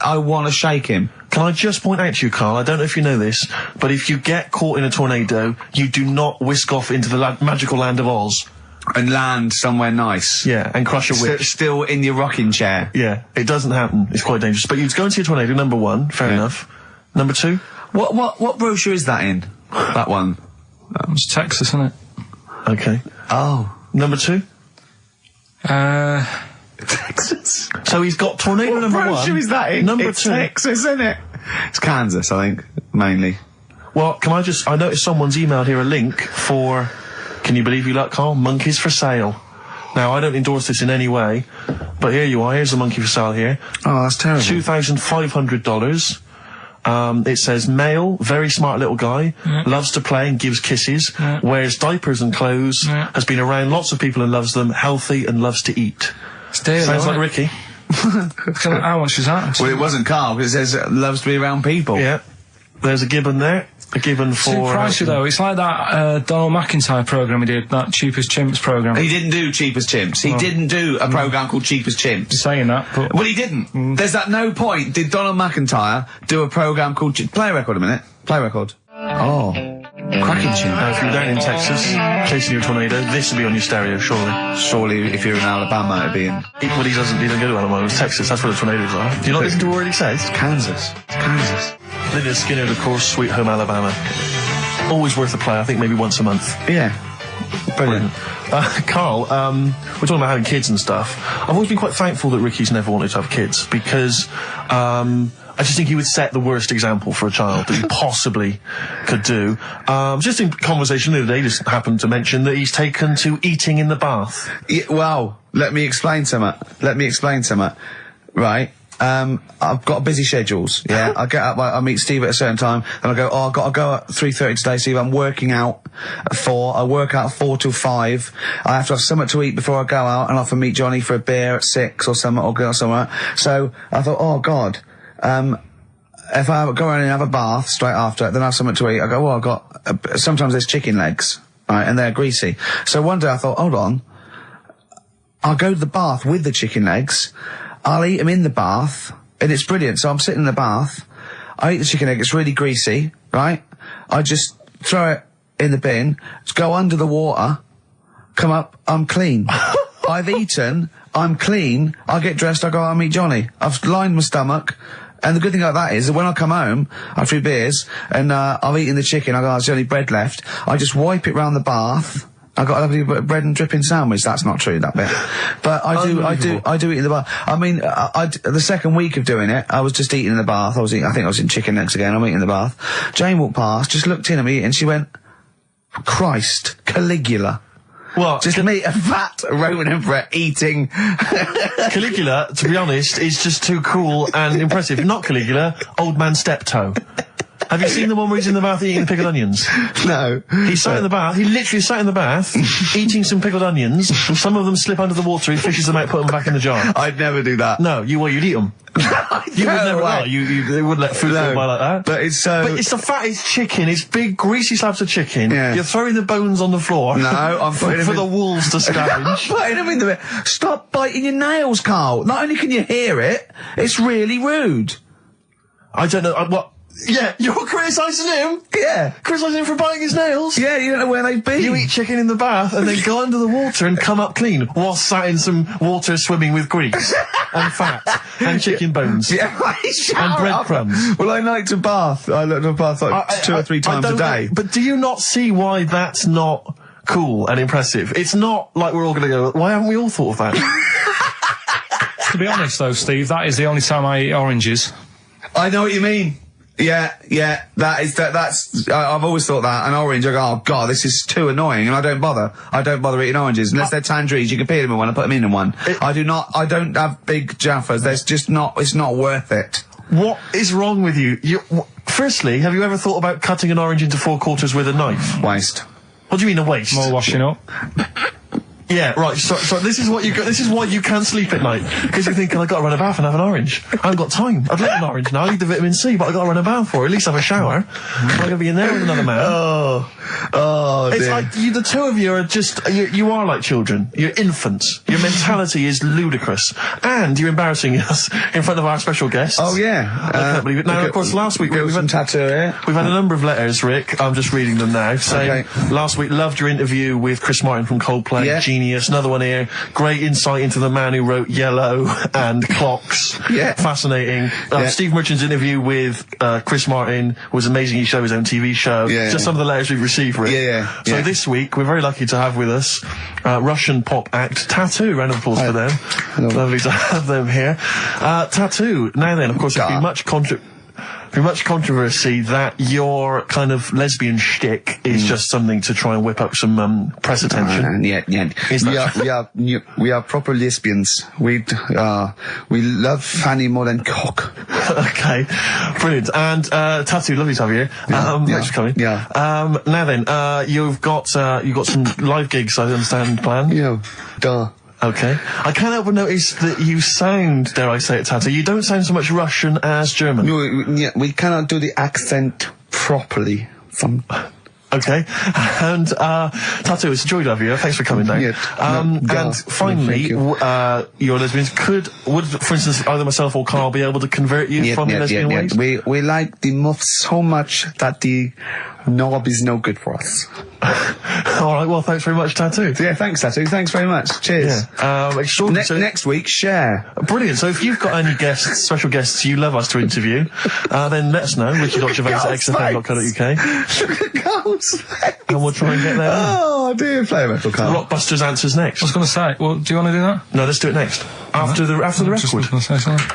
I want to shake him. Can I just point out to you, Carl, I don't know if you know this, but if you get caught in a tornado, you do not whisk off into the magical land of Oz. And land somewhere nice. Yeah, and crush a witch. Still in your rocking chair. Yeah, it doesn't happen. It's quite dangerous. But you'd go and see a tornado, number one, fair enough. Number two? What brochure is that in? That one? It's Texas, isn't it? Okay. Oh. Number two? Texas. So he's got tornado number one. What brochure is that in? Number it's two. Texas, isn't it? It's Kansas, I think, mainly. Well, I noticed someone's emailed here a link for, can you believe you luck, Carl? Monkeys for sale. Now, I don't endorse this in any way, but here you are. Here's a monkey for sale here. Oh, that's terrible. $2,500. It says male, very smart little guy, loves to play and gives kisses, wears diapers and clothes, has been around lots of people and loves them, healthy and loves to eat. Sounds like Ricky. How much is that? Well, it wasn't Carl, because it says loves to be around people. Yeah. There's a gibbon there. A gibbon for... Too pricey, though. It's like that Donald McIntyre programme he did, that Cheapest Chimps programme. He didn't do Cheapest Chimps. He didn't do a programme called Cheapest Chimps. You're saying that, but... Well, he didn't. There's at no point did Donald McIntyre do a programme called... Play a record a minute. Play a record. Oh. Cracking tune. Now, if you're down in Texas, chasing your tornado, this will be on your stereo, surely. Surely, if you're in Alabama, it'd be in... Well, he doesn't go to Alabama. It's Texas. That's where the tornadoes are. Do you not listen to what he says? It's Kansas. It's Kansas. Lydia Skinner, of course, Sweet Home Alabama. Always worth a play, I think maybe once a month. Yeah. Brilliant. Carl, we're talking about having kids and stuff. I've always been quite thankful that Ricky's never wanted to have kids because I just think he would set the worst example for a child that he possibly could do. Just in conversation the other day, just happened to mention that he's taken to eating in the bath. Yeah, well, let me explain something. Right. I've got busy schedules, yeah. I get up, I meet Steve at a certain time, and I go, I've got to go at 3:30 today, Steve. I'm working out at 4. I work out 4 till 5. I have to have something to eat before I go out, and I often meet Johnny for a beer at 6 or something, or go somewhere. So I thought, oh God, if I go around and have a bath straight after, then I have something to eat. I go, well, I've got, sometimes there's chicken legs, right, and they're greasy. So one day I thought, hold on, I'll go to the bath with the chicken legs, I'll eat them in the bath, and it's brilliant. So I'm sitting in the bath, I eat the chicken egg, it's really greasy, right? I just throw it in the bin, go under the water, come up, I'm clean. I've eaten, I'm clean, I get dressed, I go out and meet Johnny. I've lined my stomach, and the good thing about that is that when I come home, after 3 beers, and I've eaten the chicken, I go, there's only bread left, I just wipe it round the bath, I got a lovely bread and dripping sandwich. That's not true, that bit. But I do eat in the bath. I mean, the second week of doing it, I was just eating in the bath. I think I was in chicken legs again. I'm eating in the bath. Jane walked past, just looked in at me, and she went, Christ, Caligula. Well, just me, a fat Roman emperor eating. Caligula, to be honest, is just too cool and impressive. Not Caligula, old man Steptoe. Have you seen the one where he's in the bath eating pickled onions? No. He sat in the bath, he literally sat in the bath, eating some pickled onions. Some of them slip under the water, he fishes them out, put them back in the jar. I'd never do that. No, you'd eat them. You would never, well, they wouldn't let food go by like that. But it's so... But it's the fattest chicken, it's big, greasy slabs of chicken. Yeah. You're throwing the bones on the floor. No, I'm putting them for the wolves to scavenge. I'm putting them in the... Stop biting your nails, Carl. Not only can you hear it, it's really rude. I don't know, what... Yeah, you're criticising him? Yeah. Criticising him for biting his nails? Yeah, you don't know where they've been. You eat chicken in the bath and then go under the water and come up clean whilst sat in some water swimming with grease and fat and chicken bones. Yeah, and breadcrumbs. Well, I like to bath. I like to bath like 2 or 3 times a day. But do you not see why that's not cool and impressive. It's not like we're all going to go, why haven't we all thought of that? To be honest, though, Steve, that is the only time I eat oranges. I know what you mean. Yeah, that's, I've always thought that, an orange, I go, oh god, this is too annoying, and I don't bother eating oranges, unless they're tangerines, you can peel them in one and put them in one. I don't have big jaffas, it's not worth it. What is wrong with you? Firstly, have you ever thought about cutting an orange into 4 quarters with a knife? Waste. What do you mean a waste? More washing up. Yeah, right. So this is what you. This is why you can't sleep at night, because you think, I've got to run a bath and have an orange. I haven't got time. I'd like an orange now. I need the vitamin C, but I've got to run a bath for it. At least have a shower. I'm going to be in there with another man. Oh, it's dear. like the two of you are just. You are like children. You're infants. Your mentality is ludicrous, and you're embarrassing us in front of our special guests. Oh yeah. I can't believe it. Now, of course, last week we've had tattoo here. We've had a number of letters, Rick. I'm just reading them now. Saying last week, loved your interview with Chris Martin from Coldplay. Yeah. Genius. Another one here. Great insight into the man who wrote Yellow and Clocks. Yeah. Fascinating. Steve Merchant's interview with Chris Martin was amazing. He showed his own TV show. Yeah. Just some of the letters we've received, Rick. Yeah. So this week, we're very lucky to have with us Russian pop act Tattoo. Round of applause for them. Lovely to have them here. Tattoo. Now then, of course, there's been much controversy that your kind of lesbian shtick is just something to try and whip up some press attention. We are proper lesbians. We love fanny more than cock. Okay, brilliant. And Tattoo, lovely to have you here. Thanks for coming. Yeah. Now then, you've got some live gigs, I understand, planned. Yeah. Duh. Okay. I can't help but notice that you sound, dare I say it, Tattoo, you don't sound so much Russian as German. No, we cannot do the accent properly. Okay. And, Tattoo, it's a joy to have you. Thanks for coming down. And finally, your lesbians would, for instance, either myself or Karl be able to convert you from your lesbian ways? We like the muff so much that the knob is no good for us. All right, well, thanks very much, Tattoo. Yeah, thanks, Tattoo. Thanks very much. Cheers. Extraordinary. Next week, share. Brilliant. So if you've got any guests, special guests you love us to interview, then let us know. Ricky.gervais@xfm.co.uk. Look at Carl's face. And we'll try and get there. Oh, dear. Play a metal, Carl. Rockbusters answers next. I was going to say, well, do you want to do that? No, let's do it next. After the record. Just going to say something.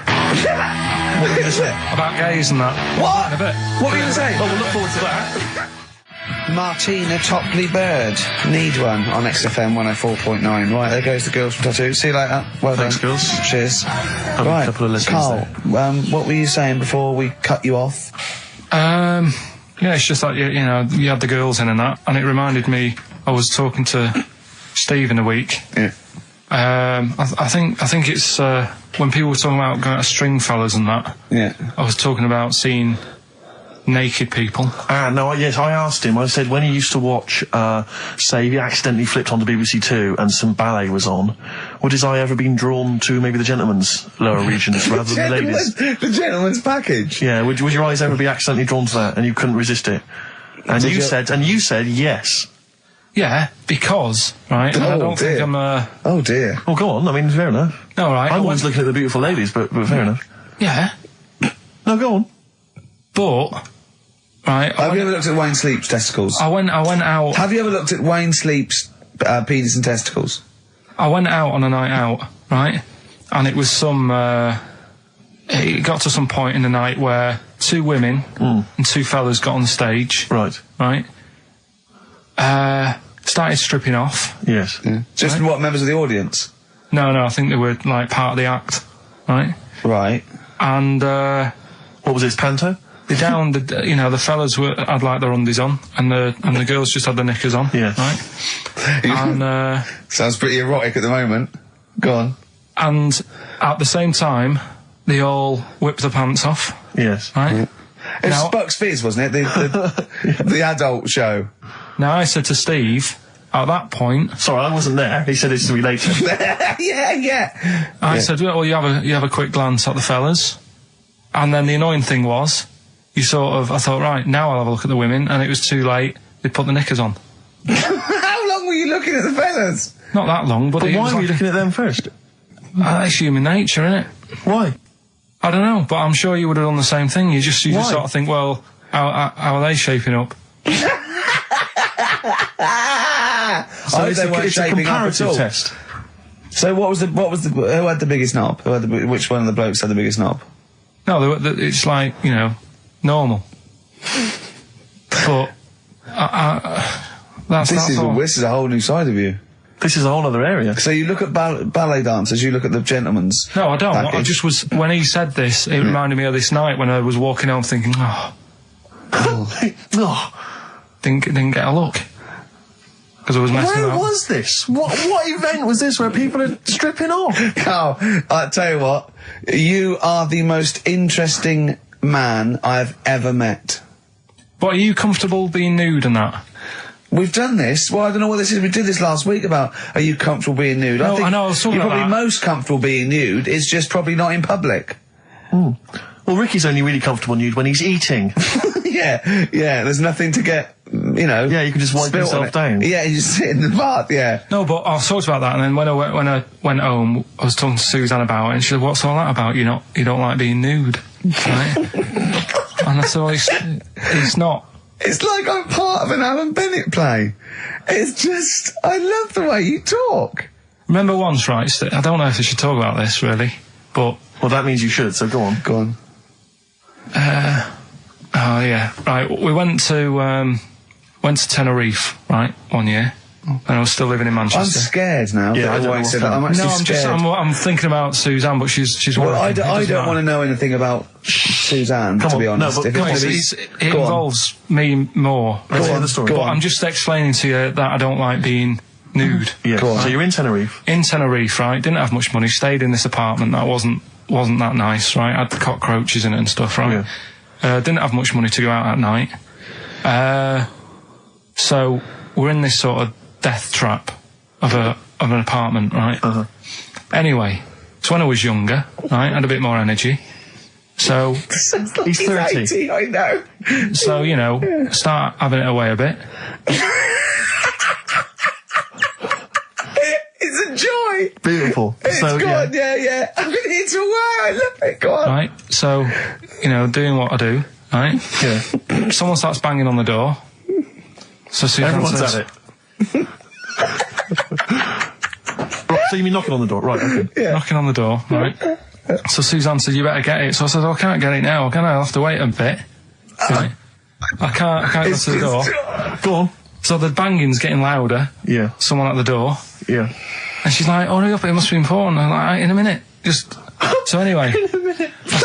What were you going to say? About gays and that. What? In a bit. What were you going to say? Oh, we'll look forward to that. Martina Topley Bird. Need one on XFM 104.9. Right, there goes the girls from Tattoo. See you later. Well Thanks, done. girls. Cheers. Right, a couple of listeners Carl, what were you saying before we cut you off? Yeah, it's just like, you know, you had the girls in and that, and it reminded me, I was talking to Steve in a week. Yeah. I think it's, when people were talking about going to Stringfellas and that. Yeah. I was talking about seeing naked people. No, yes, I asked him, I said, when he used to watch, say, he accidentally flipped onto BBC Two and some ballet was on, would his eye ever been drawn to maybe the gentleman's lower regions rather than the ladies? The gentleman's package? Yeah, would your eyes ever be accidentally drawn to that and you couldn't resist it? And you said yes. Yeah, because, right, I don't think I'm Oh dear. Oh, go on, I mean, fair enough. No, right. I'm always looking at the beautiful ladies, but fair enough. Yeah. No, go on. But, right. Have you ever looked at Wayne Sleep's testicles? I went out. Have you ever looked at Wayne Sleep's penis and testicles? I went out on a night out, right? And it was it got to some point in the night where 2 women and 2 fellas got on stage. Right. Right? Started stripping off. Yes. Yeah. Just what, members of the audience? No, I think they were, like, part of the act. Right? Right. And, what was this, panto? The fellas had like their undies on, and the girls just had their knickers on. Yeah. Right. And sounds pretty erotic at the moment. Go on. And at the same time, they all whipped their pants off. Yes. Right. Yeah. It was Bucks Fizz, wasn't it? The adult show. Now I said to Steve at that point. Sorry, I wasn't there. He said it's to be later. yeah. I said, well, you have a quick glance at the fellas, and then the annoying thing was. I thought, right, now I'll have a look at the women, and it was too late. They put the knickers on. How long were you looking at the fellas? Not that long, but why were you looking at them first? It's human nature, isn't it? Why? I don't know, but I'm sure you would have done the same thing. You just sort of think, well, how are they shaping up? I hope they weren't it's a shaping up at comparative all. test. So who had the biggest knob? Which one of the blokes had the biggest knob? No, it's like, you know, normal. But This is a whole new side of you. This is a whole other area. So you look at ballet dancers, you look at the gentleman's. No, I don't. package. I just was, when he said this, it reminded me of this night when I was walking home thinking, didn't get a look. Because I was messing Where about. was this? What event was this where people are stripping off? Carl, I tell you what, you are the most interesting man I've ever met. But are you comfortable being nude and that? We've done this. Well, I don't know what this is. We did this last week about, are you comfortable being nude? No, I know, I was talking you're about probably that. most comfortable being nude. It's just probably not in public. Well, Ricky's only really comfortable nude when he's eating. Yeah, there's nothing to get, you know. Yeah, you can just wipe spilt on yourself it. down. Yeah, you just sit in the bath, yeah. No, but I talked about that, and then when I went home, I was talking to Suzanne about it, and she said, "What's all that about? You don't like being nude, right?" And I said, "Well, it's not." It's like I'm part of an Alan Bennett play. It's just, I love the way you talk. Remember once, right? I don't know if I should talk about this really, but Well, that means you should, so go on. Go on. oh yeah, right. We went to Tenerife, right, one year, and I was still living in I'm Manchester. scared now. Yeah, that I don't White know said what's that. I'm actually No, scared. I'm thinking about Suzanne, but she's Well, working. I don't want to know anything about Suzanne, Come to on, be no, honest. but If come it's on, gonna be- It Go on. involves me more. Let's hear the story. Go But on. I'm just explaining to you that I don't like being nude. Yeah. Go on. So you're in Tenerife. In Tenerife, right? Didn't have much money. Stayed in this apartment that wasn't that nice, right? Had the cockroaches in it and stuff, right? Didn't have much money to go out at night. So we're in this sort of death trap of an apartment, right? Anyway, so when I was younger, right, had a bit more energy. So He's 30. 80, I know. so you know, start having it away a bit. It's a joy. Beautiful. It's So, good, yeah. I'm going to eat a wow. I love it. Go on. Right, so, you know, doing what I do, right? Yeah. Someone starts banging on the door. So Suzanne Everyone's says, at it. Right, so you mean knocking on the door? Right, okay. knocking on the door, right? So Suzanne said, "You better get it." So I said, "Oh, I can't get it now. Can I? I'll have to wait a bit." Right? I can't go to the door. Go on. So the banging's getting louder. Yeah. Someone at the door, Yeah. and she's like, "Hurry up! It must be important." I'm like, "In a minute." Just so anyway.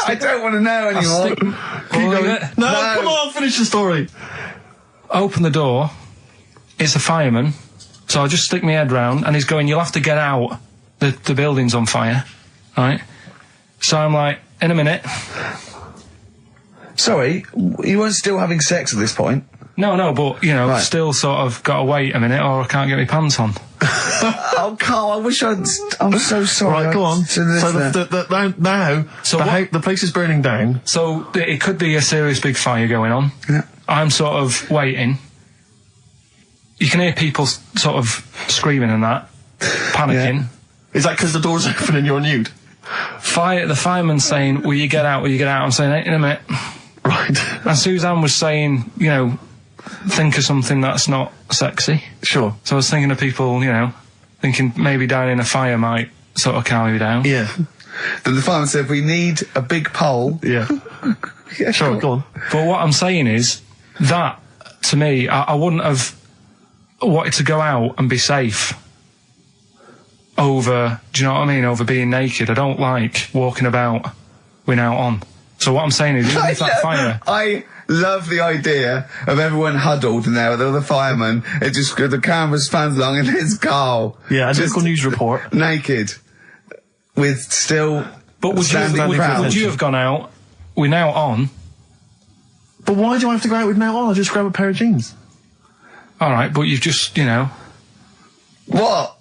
I don't want to know anymore. No, come on, finish the story. Open the door. It's a fireman. So I just stick my head round, and he's going, "You'll have to get out. The building's on fire." Right? So I'm like, "In a minute." Sorry, you weren't still having sex at this point? No, but, you know, Right. still sort of got to wait a minute or I can't get my pants on. Oh, Carl, I wish I'm so sorry. Right, go on. So So now So the place is burning down. So it could be a serious big fire going on. Yeah. I'm sort of waiting. You can hear people sort of screaming and that, panicking. Is that because the door's open and you're nude? The fireman's saying, "Will you get out? Will you get out?" I'm saying, "In a minute." Right. And Suzanne was saying, you know, think of something that's not sexy. Sure. So I was thinking of people, you know, thinking maybe dying in a fire might sort of calm you down. Yeah. Then the fireman said, "We need a big pole." Yeah. Yeah, Sure, go on. But what I'm saying is that, to me, I wouldn't have wanted to go out and be safe over, do you know what I mean, over being naked. I don't like walking about without on. So what I'm saying is, even if that fire... I love the idea of everyone huddled in there with all the firemen. It just, the camera spans along and it's Carl. Yeah, a just local news report. naked. With still But would standing crowd. you have gone out, we're now on, But why do I have to go out with now on? I'll just grab a pair of jeans. alright, but you've just, you know... What?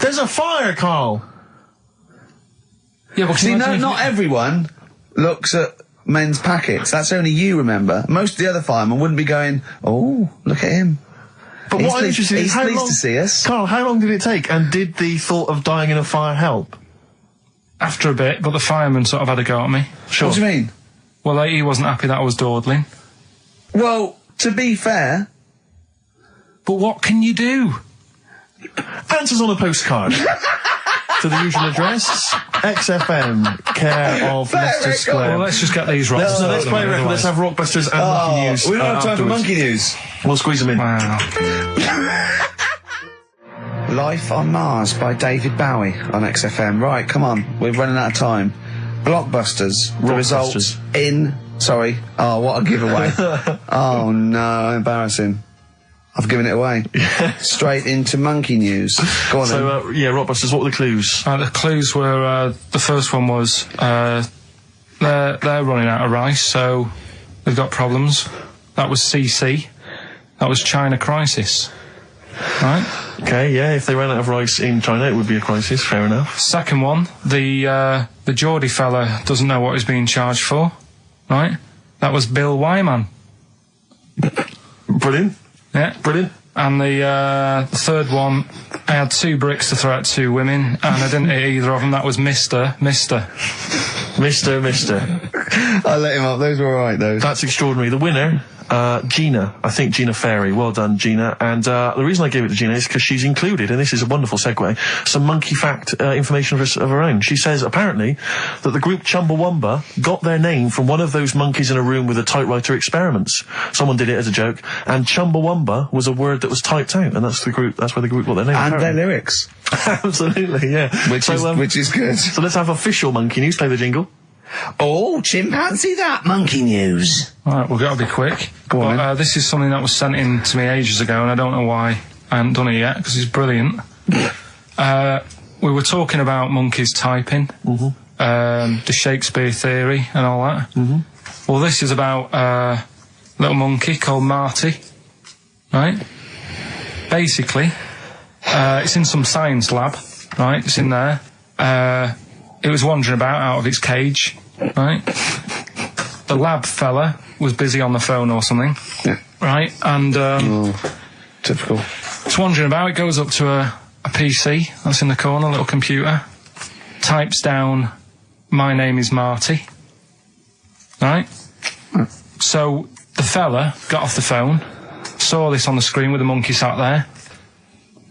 There's a fire, Carl! Yeah, but See, not everyone looks at men's packets. That's only you, remember. Most of the other firemen wouldn't be going, "Oh, look at him." But He's what I'm pleased- interested in is he's how pleased long... to see us. Carl, how long did it take? And did the thought of dying in a fire help? After a bit, but the fireman sort of had a go at me. Sure. What do you mean? Well, he wasn't happy that I was dawdling. Well, to be fair, But what can you do? Answers on a postcard. To the usual address, XFM, care of Leicester Square. Well, let's just get these right. So let's play a record. Let's have Rockbusters and Monkey News. We don't have time for afterwards. monkey news. We'll squeeze them in. Wow. Life on Mars by David Bowie on XFM. Right, come on, we're running out of time. Blockbusters. The results in... Sorry. Oh, what a giveaway. Oh, no, embarrassing. I've given it away. Straight into monkey news. Go on So, Rockbusters, what were the clues? The clues were, the first one was, they're running out of rice, so they've got problems. That was CC. That was China crisis. Right? Okay, yeah, if they ran out of rice in China, it would be a crisis, fair enough. Second one, the Geordie fella doesn't know what he's being charged for. Right? That was Bill Wyman. Brilliant. Yeah. Brilliant. And the third one, I had 2 bricks to throw at 2 women, and I didn't hit either of them. That was Mister. I let him up. Those were alright, those. That's extraordinary. The winner, Gina. I think Gina Ferry. Well done, Gina. And the reason I gave it to Gina is because she's included, and this is a wonderful segue, some monkey fact information of her own. She says, apparently, that the group Chumbawamba got their name from one of those monkeys in a room with a typewriter experiments. Someone did it as a joke, and Chumbawamba was a word that was typed out, and that's where the group got their name. And apparently. their lyrics. Absolutely, yeah. Which is good. So let's have official monkey news. Play the jingle. Oh, chimpanzee that monkey news. Right, we've got to be quick. Go on, But this is something that was sent in to me ages ago, and I don't know why I haven't done it yet, because it's brilliant. We were talking about monkeys typing, the Shakespeare theory and all that. Well, this is about a little monkey called Marty, right? Basically, it's in some science lab, right? It's in there. It was wandering about out of its cage, right? The lab fella was busy on the phone or something, right? And Typical. it's wandering about. It goes up to a PC that's in the corner, a little computer, types down, "My name is Marty," right? So the fella got off the phone, saw this on the screen with the monkey sat there,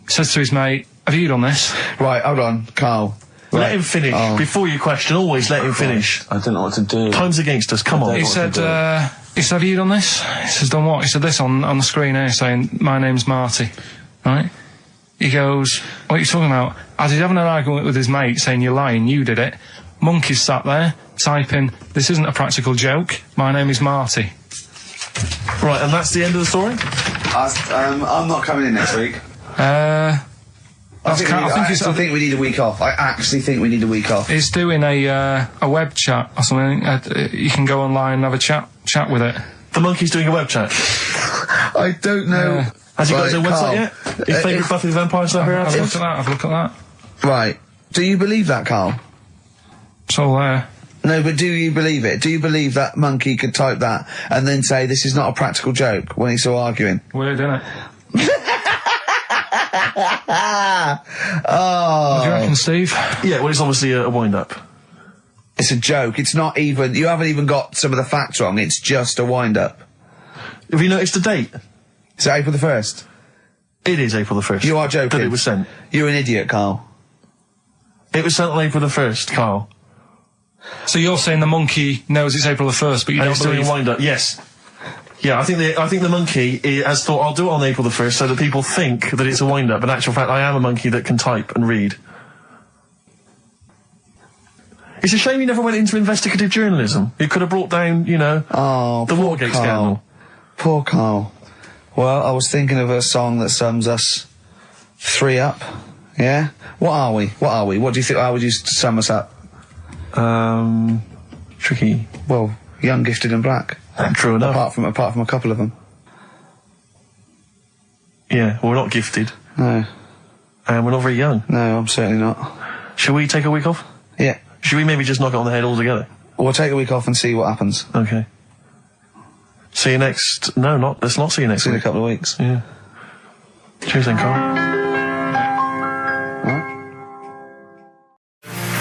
says to his mate, "Have you done this?" Right, hold on, Carl. Let him finish. Before you question, always let him finish. I don't know what to do. Time's against us, come on. He said, "Have you done this?" He says, "Done what?" He said, "This on the screen here saying, 'My name's Marty,' right?" He goes, "What are you talking about?" As he's having an argument with his mate saying, "You're lying, you did it," monkey's sat there typing, "This isn't a practical joke, my name is Marty." Right, and that's the end of the story? I'm not coming in next week. I think we need a week off. I actually think we need a week off. It's doing a web chat or something. You can go online and have a chat with it. The monkey's doing a web chat. I don't know. Has he got his own website yet? His favourite Buffy the Vampire Slayer? Have a look at that. Right. Do you believe that, Carl? It's all there. No, but do you believe it? Do you believe that monkey could type that and then say this is not a practical joke when he's still arguing? Weird, isn't it? Oh. What do you reckon, Steve? Yeah, well, it's obviously a wind-up. It's a joke. It's not even... You haven't even got some of the facts wrong. It's just a wind-up. Have you noticed the date? Is it April the 1st? It is April the 1st. You are joking. That it was sent. You're an idiot, Carl. It was sent on April the 1st, Carl. So you're saying the monkey knows it's April the 1st, but you And don't it's doing believe... a wind-up, yes. Yeah, I think the monkey has thought, I'll do it on April the 1st so that people think that it's a wind-up. In actual fact, I am a monkey that can type and read. It's a shame he never went into investigative journalism. He could have brought down, the Watergate scandal. Poor Carl. Well, I was thinking of a song that sums us 3 up. Yeah? What are we? What do you think? How would you sum us up? Tricky. Well, young, gifted and black. True enough. Apart from a couple of them. Yeah, well, we're not gifted. No. And we're not very young. No, I'm certainly not. Shall we take a week off? Yeah. Should we maybe just knock it on the head altogether? We'll take a week off and see what happens. Okay. See you next... No, let's not see you next See you in week. a couple of weeks. Yeah. Cheers then, Carl.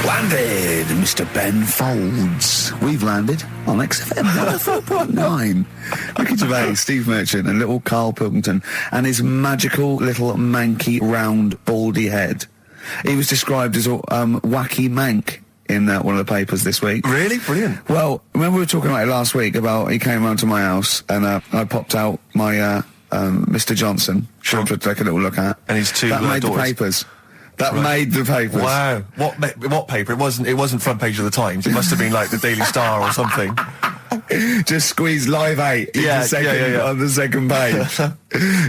Landed Mr. Ben Folds. We've landed on XFM 4.9. Ricky Gervais, Steve Merchant, and little Karl Pilkington, and his magical little manky, round, baldy head. He was described as a wacky mank in one of the papers this week. Really? Brilliant. Well, remember we were talking about it last week about he came round to my house and I popped out my Mr. Johnson, sure to take a little look at. And his two that made daughters. the papers. That made the papers. Wow. What paper? It wasn't front page of the Times. It must have been like the Daily Star or something. Just squeeze Live 8 in the second, on the second page.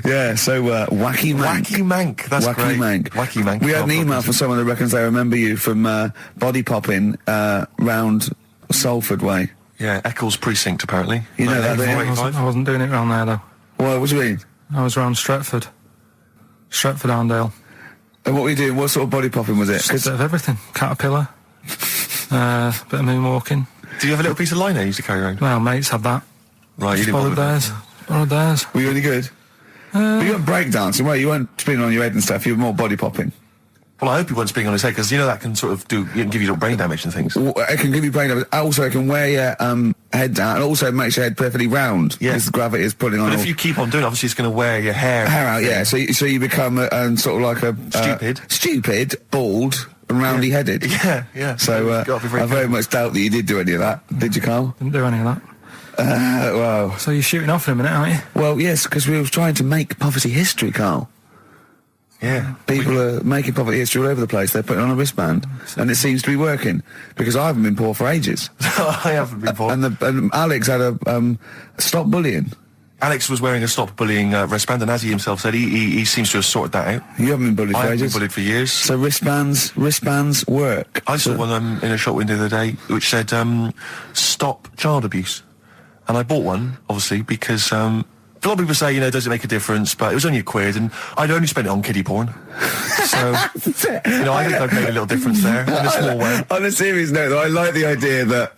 Yeah, so Wacky Mank. Wacky Mank, that's Wacky great. Mank. Wacky Mank. We had an email from someone that reckons they remember you from body popping round Salford Way. Yeah, Eccles Precinct, apparently. You know that, don't you? I wasn't doing it round there, though. What do you mean? I was round Stretford. Stretford-Arndale. And what were you doing? What sort of body popping was it? Just a bit of everything. Caterpillar. Bit of moonwalking. Do you have a little piece of line there you used to carry around? Well, mates had that. Right, you didn't Borrowed bother theirs. Borrowed theirs. Were you any good? But you weren't breakdancing, well, you weren't spinning on your head and stuff, you were more body popping. Well, I hope he wasn't spinning on his head, because you know that can sort of give you little brain damage and things. It can give you brain damage. Also, it can wear your head down, and also it makes your head perfectly round. Yeah. Because the gravity is pulling on. But if you keep on doing it, obviously it's going to wear your hair out, yeah. So you become sort of like a stupid, bald, and roundy headed. Yeah, yeah. So I very much doubt that you did do any of that. Did you, Karl? Didn't do any of that. Well. So you're shooting off in a minute, aren't you? Well, yes, because we were trying to make poverty history, Karl. Yeah. People are making poverty history all over the place. They're putting on a wristband, and it seems to be working, because I haven't been poor for ages. I haven't been poor. And Alex had a stop bullying. Alex was wearing a stop bullying wristband, and as he himself said, he seems to have sorted that out. You haven't been bullied for I haven't ages? been bullied for years. So wristbands work. I saw one in a shop window the other day which said, stop child abuse. And I bought one, obviously, because a lot of people say, does it make a difference? But it was only £1, and I'd only spent it on kiddie porn. So, I think I've made a little difference there, in a small way. On a serious note, though, I like the idea that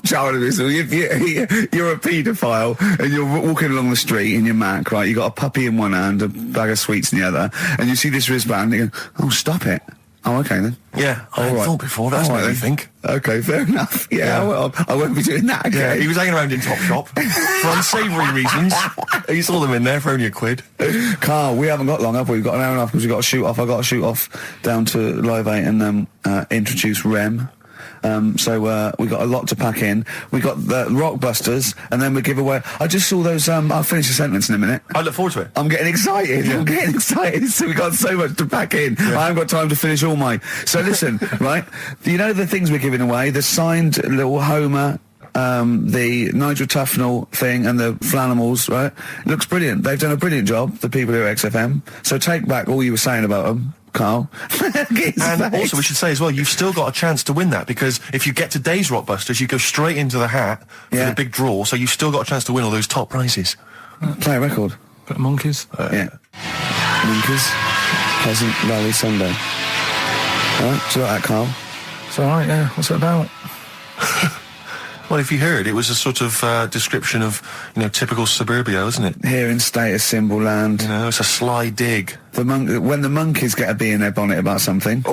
child abuse. If you're a paedophile and you're walking along the street in your Mac, right? You got a puppy in one hand, a bag of sweets in the other, and you see this wristband, and you go, "Oh, stop it." Oh, okay then. Yeah, I hadn't thought before. That's what I think. Okay, fair enough. Yeah. Well, I won't be doing that again. Yeah, he was hanging around in Topshop for unsavoury reasons. He saw them in there for only £1. Karl, we haven't got long, have we? We've got an hour and a half because we've got to shoot off. I've got to shoot off down to Live 8 and introduce Rem. So we got a lot to pack in. We got the Rockbusters, and then we give away. I just saw those. I'll finish the sentence in a minute. I look forward to it. I'm getting excited. Yeah. I'm getting excited. So we got so much to pack in. Yeah. I haven't got time to finish all my. So listen, right? You know the things we're giving away. The signed little Homer. The Nigel Tufnell thing and the Flanimals, right? It looks brilliant. They've done a brilliant job, the people here at XFM. So take back all you were saying about them, Karl. And also we should say as well, you've still got a chance to win that, because if you get today's Rockbusters, you go straight into the hat for the big draw, so you've still got a chance to win all those top prizes. Play a record. Bit of Monkeys. Yeah. Monkeys. Pleasant Valley Sunday. Alright, do you like that, Karl? It's alright, yeah. What's it about? Well, if you heard, it was a sort of description of, typical suburbia, isn't it? Here in status symbol land. It's a sly dig. When the monkeys get a bee in their bonnet about something,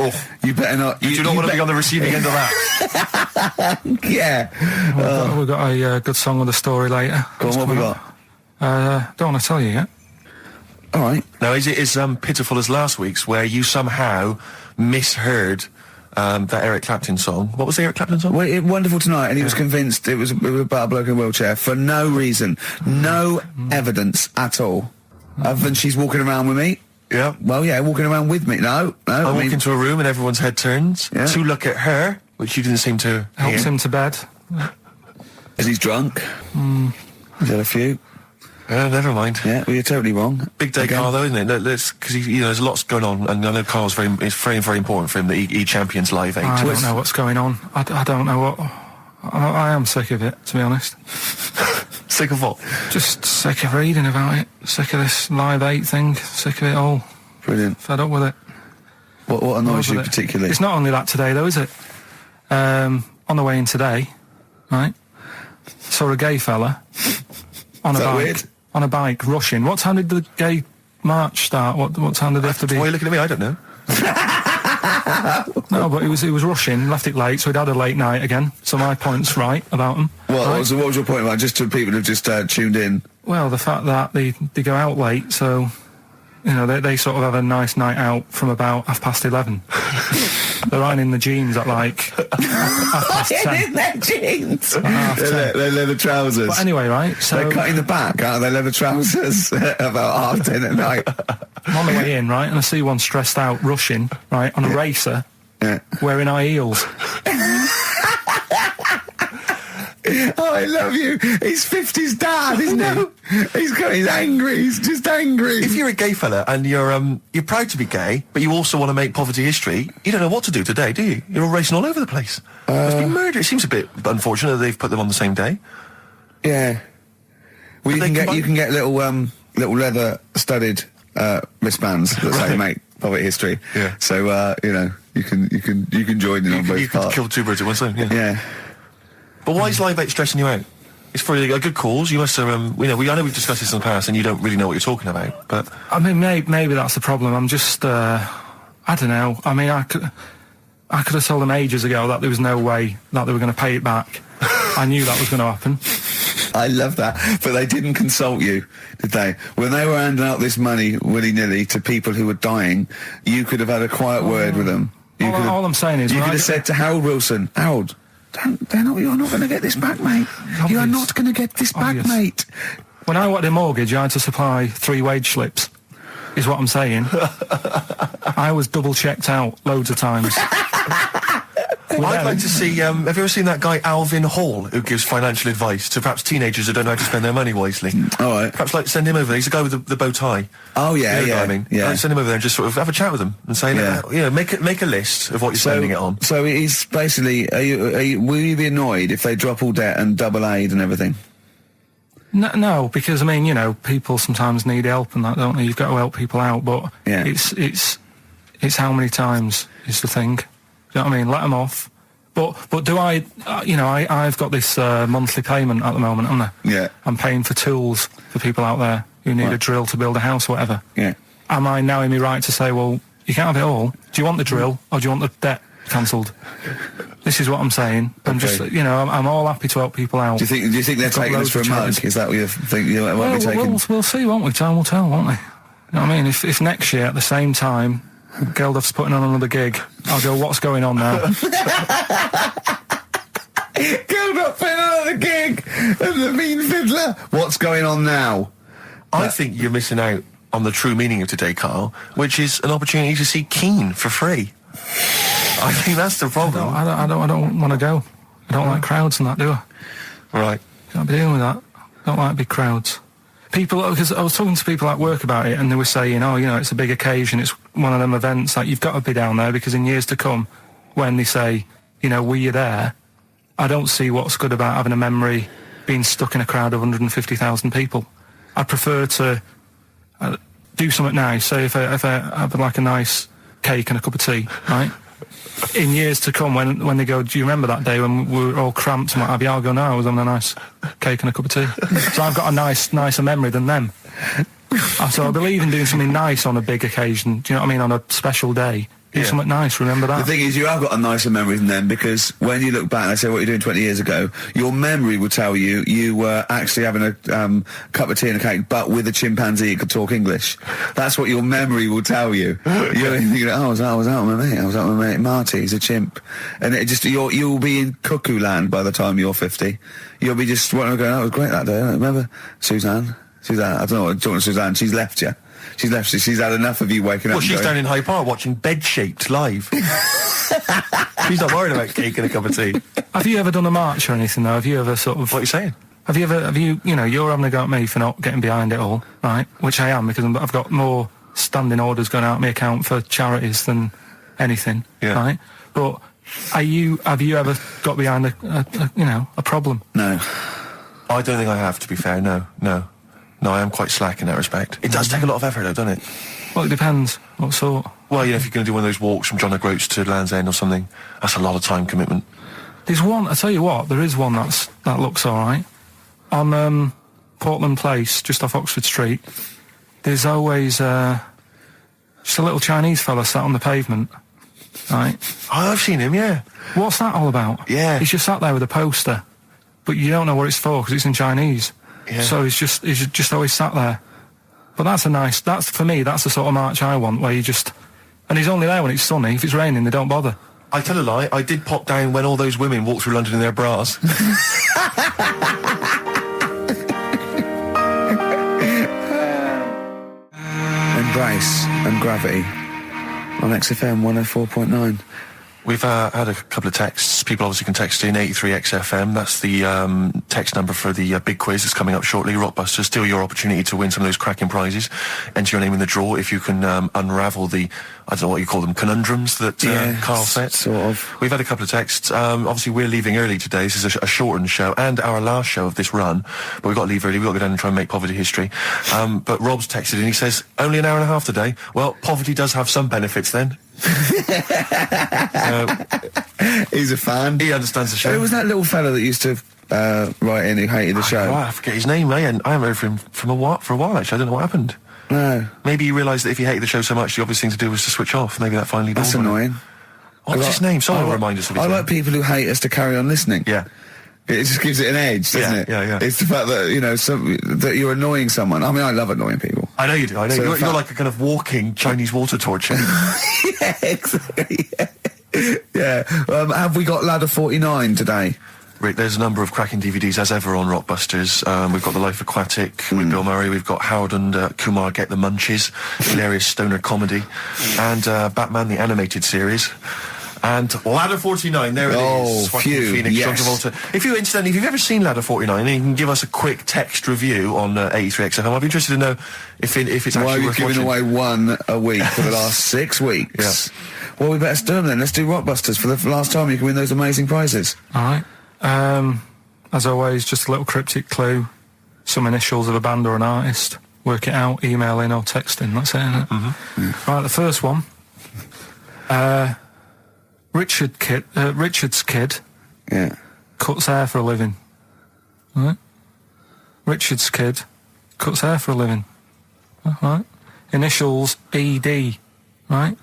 you better not. You do not want to be on the receiving end of that. Yeah. We've got a good song with a story later. Go on, what we got? Don't want to tell you yet. All right. Now, is it as pitiful as last week's, where you somehow misheard that Eric Clapton song? What was the Eric Clapton song? Well, Wonderful Tonight, and he was convinced it was about a bloke in a wheelchair for no reason, no evidence at all, other than she's walking around with me. Yeah. Well, yeah, walking around with me. No. I walk into a room and everyone's head turns to look at her, which you didn't seem to Helps hear. him to bed. Is he drunk? He's had a few. Never mind. Yeah, well, you're totally wrong. Big day, Karl, though, isn't it? Because there's lots going on, and I know Karl's it's very, very important for him that he champions Live 8. I don't know what's going on. I don't know what. I am sick of it, to be honest. Sick of what? Just sick of reading about it. Sick of this Live 8 thing. Sick of it all. Brilliant. Fed up with it. What annoys you particularly? It's not only that today, though, is it? On the way in today, right, saw a gay fella on a bike. Weird? On a bike, rushing. What time did the gay march start? What time did they have to be? Why are you looking at me? I don't know. No, but he was rushing, left it late, so he'd had a late night again. So my point's right about him. What Right? was your point about, just to people who've just tuned in? Well, the fact that they go out late, so, you know, they sort of have a nice night out from about 11:30. They're riding in the jeans at like 10:30. In their jeans! At 10:30. Their leather trousers. But anyway, right, so They're cutting the back out of their leather trousers about 10:30 at night. I'm on the way in, right, and I see one stressed out, rushing, right, on a racer, Yeah. wearing high heels. Oh, I love you. He's 50's dad, isn't he? He's angry. He's just angry. If you're a gay fella and you're proud to be gay, but you also want to make poverty history, you don't know what to do today, do you? You're all racing all over the place. Must be murder. It seems a bit unfortunate that they've put them on the same day. Yeah. Well, you they can get little leather studded wristbands that say make poverty history. Yeah. So you know, you can join in on both You could parts. kill two birds with one stone. Yeah. Yeah. But why is Live 8 stressing you out? It's for a good cause. You must have, I know we've discussed this in the past, and you don't really know what you're talking about. But I mean, maybe that's the problem. I'm just, I don't know. I mean, I could have told them ages ago that there was no way that they were going to pay it back. I knew that was going to happen. I love that. But they didn't consult you, did they? When they were handing out this money willy-nilly to people who were dying, you could have had a quiet word with them. All I'm saying is, you when could I- have said to Harold Wilson, Harold, you're not going to get this back, mate. You are not going to get this back, Obvious. mate. When I wanted a mortgage, I had to supply 3 wage slips, is what I'm saying. I was double checked out loads of times. I'd like to see, have you ever seen that guy Alvin Hall, who gives financial advice to perhaps teenagers who don't know how to spend their money wisely? All right. Perhaps like send him over there. He's the guy with the bow tie. Oh, yeah, You know yeah. what I mean? Yeah. Like, send him over there and just sort of have a chat with him and say, Yeah. make a list of what you're spending it on. So it's basically, will you be annoyed if they drop all debt and double aid and everything? No, because I mean, you know, people sometimes need help and that, don't they? You've got to help people out, but Yeah. it's how many times is the thing. Do you know what I mean? Let them off. But do I? I've got this monthly payment at the moment, haven't I? Yeah. I'm paying for tools for people out there who need a Right. drill to build a house or whatever. Yeah. Am I now in my right to say, well, you can't have it all? Do you want the drill or do you want the debt cancelled? This is what I'm saying. I'm Okay. just, I'm all happy to help people out. Do you think they're Got taking us loads for a of mug? charities. Is that what you think you might be taking? We'll see, won't we? Time will tell, won't we? You know what I mean? If next year at the same time Geldof's putting on another gig, I'll go, what's going on now? Geldof putting on another gig and the mean fiddler. What's going on now? I think you're missing out on the true meaning of today, Carl, which is an opportunity to see Keane for free. I think that's the problem. I don't want to go. I don't like crowds and that, do I? Right. Can't be dealing with that. Don't like big crowds. People, because I was talking to people at work about it, and they were saying, oh, it's a big occasion, it's one of them events, like, you've got to be down there, because in years to come, when they say, were you there, I don't see what's good about having a memory being stuck in a crowd of 150,000 people. I prefer to do something nice, say if I have like a nice cake and a cup of tea, right? In years to come, when they go, do you remember that day when we were all cramped and what have you? I'll go, no, I was having a nice cake and a cup of tea. So I've got a nicer memory than them. So I believe in doing something nice on a big occasion. Do you know what I mean? On a special day. Do something nice, remember that? The thing is, you have got a nicer memory than them, because when you look back and they say what you're doing 20 years ago, your memory will tell you you were actually having a cup of tea and a cake, but with a chimpanzee that could talk English. That's what your memory will tell you. You're thinking, I was out with my mate. I was out with my mate Marty. He's a chimp, and it just you'll be in cuckoo land by the time you're 50. You'll be just going, that was great that day. Remember Suzanne? I don't know what talking to Suzanne. She's left you. She's left you. She's had enough of you waking up. Well, she's going, down in Hyde Park watching Bed-Shaped live. She's not worried about cake and a cup of tea. Have you ever done a march or anything, though? Have you ever sort of... What are you saying? Have you, you're having a go at me for not getting behind it all, right? Which I am, because I've got more standing orders going out of my account for charities than anything, right? But have you ever got behind a problem? No. I don't think I have, to be fair. No, I am quite slack in that respect. It does take a lot of effort, though, doesn't it? Well, it depends. What sort? Well, if you're going to do one of those walks from John O'Groats to Land's End or something, that's a lot of time commitment. There's one, I tell you what, there is one that looks alright. On Portland Place, just off Oxford Street, there's always just a little Chinese fella sat on the pavement, right? Oh, I've seen him, yeah. What's that all about? Yeah. He's just sat there with a poster, but you don't know what it's for because it's in Chinese. Yeah. So he's just always sat there. But that's for me, that's the sort of march I want, where you just, and he's only there when it's sunny. If it's raining, they don't bother. I tell a lie, I did pop down when all those women walked through London in their bras. Embrace and Gravity on XFM 104.9. We've had a couple of texts. People obviously can text in 83XFM. That's the text number for the big quiz that's coming up shortly. Rockbusters, still your opportunity to win some of those cracking prizes. Enter your name in the draw if you can unravel the, I don't know what you call them, conundrums that Karl set. Sort of. We've had a couple of texts. Obviously, we're leaving early today. This is a shortened show and our last show of this run. But we've got to leave early. We've got to go down and try and make poverty history. But Rob's texted and he says, only an hour and a half today. Well, poverty does have some benefits then. He's a fan. He understands the show. Who was that little fella that used to write in who hated the show? I forget his name. I haven't heard from him for a while, actually. I don't know what happened. No. Maybe he realised that if he hated the show so much, the obvious thing to do was to switch off. Maybe that finally dawned That's on him. annoying. What's his name? Someone will remind us of his I name. like people who hate us to carry on listening. Yeah. It just gives it an edge, doesn't it? Yeah. It's the fact that, you know, that you're annoying someone. I mean, I love annoying people. I know you do. I know. So You're like a kind of walking Chinese water torch. Yeah, exactly. Yeah. Have we got Ladder 49 today? Rick, there's a number of cracking DVDs, as ever, on Rockbusters. We've got The Life Aquatic with Bill Murray. We've got Howard and Kumar Get the Munchies, hilarious stoner comedy. And Batman, the animated series. And Ladder 49, there it is. Joaquin phew, Phoenix, yes. John Travolta. If you've ever seen Ladder 49, then you can give us a quick text review on 83XFM. I'd be interested to know if it's Why are actually we worth giving watching. away one a week for the last 6 weeks? Yeah. Well, we better do them then. Let's do Rockbusters for the last time. You can win those amazing prizes. All right. As always, just a little cryptic clue, some initials of a band or an artist. Work it out, email in or text in. That's it, isn't it? Mm-hmm. Right, the first one. Richard's kid. Yeah. Cuts hair for a living. Right? Richard's kid cuts hair for a living. Right? Initials ED. Right?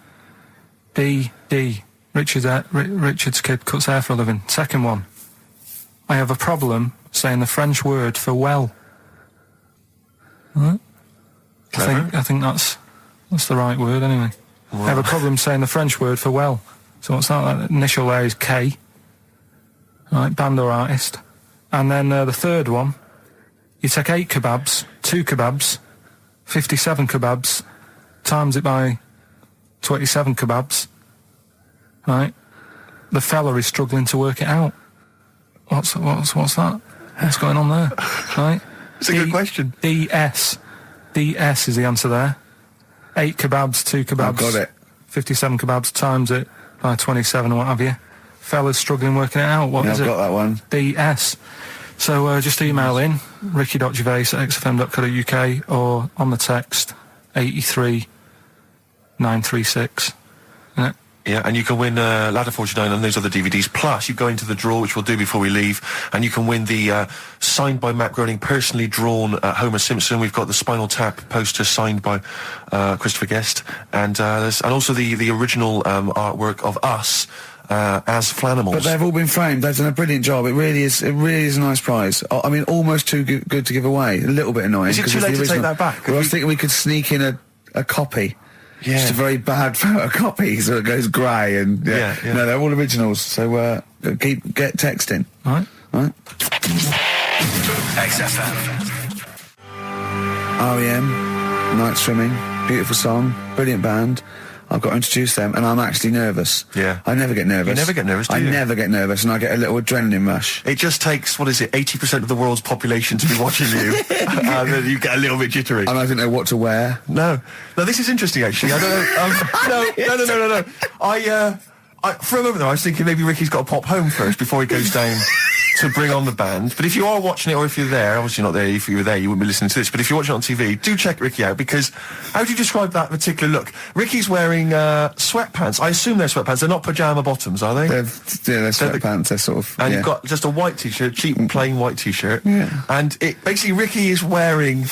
ED. Richard's kid cuts hair for a living. Second one. I have a problem saying the French word for well. Right? I think that's the right word anyway. Wow. I have a problem saying the French word for well. So what's that? That initial there is K. Right, band or artist. And then the third one, you take 8 kebabs, 2 kebabs, 57 kebabs, times it by 27 kebabs. Right? The fella is struggling to work it out. What's that? What's going on there? Right? It's a good question. DS is the answer there. 8 kebabs, 2 kebabs. I've got it. 57 kebabs, times it by 27 or what have you. Fella's struggling working it out. What is it? I've got that one. DS. So just email in ricky.gervais@xfm.co.uk or on the text 83936. Yeah. Yeah, and you can win Ladder 49 and those other DVDs. Plus, you go into the draw, which we'll do before we leave, and you can win the signed by Matt Groening, personally drawn Homer Simpson. We've got the Spinal Tap poster signed by Christopher Guest, and also the original artwork of us as Flanimals. But they've all been framed. They've done a brilliant job. It really is a nice prize. I mean, almost too good to give away. A little bit annoying. Is it too late to take that back? Well, I was thinking we could sneak in a copy. Yeah. Just a very bad photocopy, so it goes grey and Yeah. No, they're all originals. So get texting. All right. XFM. REM, Night Swimming, beautiful song, brilliant band. I've got to introduce them, and I'm actually nervous. Yeah. I never get nervous. You never get nervous, do you? I never get nervous, and I get a little adrenaline rush. It just takes, 80% of the world's population to be watching you, and then you get a little bit jittery. And I don't know what to wear. No, this is interesting, actually. I don't know. No. For a moment there, I was thinking maybe Ricky's got to pop home first before he goes down to bring on the band. But if you are watching it, or if you're there, obviously not there, if you were there you wouldn't be listening to this, but if you're watching it on TV, do check Ricky out, because how do you describe that particular look? Ricky's wearing sweatpants. I assume they're sweatpants. They're not pyjama bottoms, are they? They're sweatpants. They're sort of. And yeah. you've got just a white t-shirt, cheap and plain white t-shirt. Yeah. And basically Ricky is wearing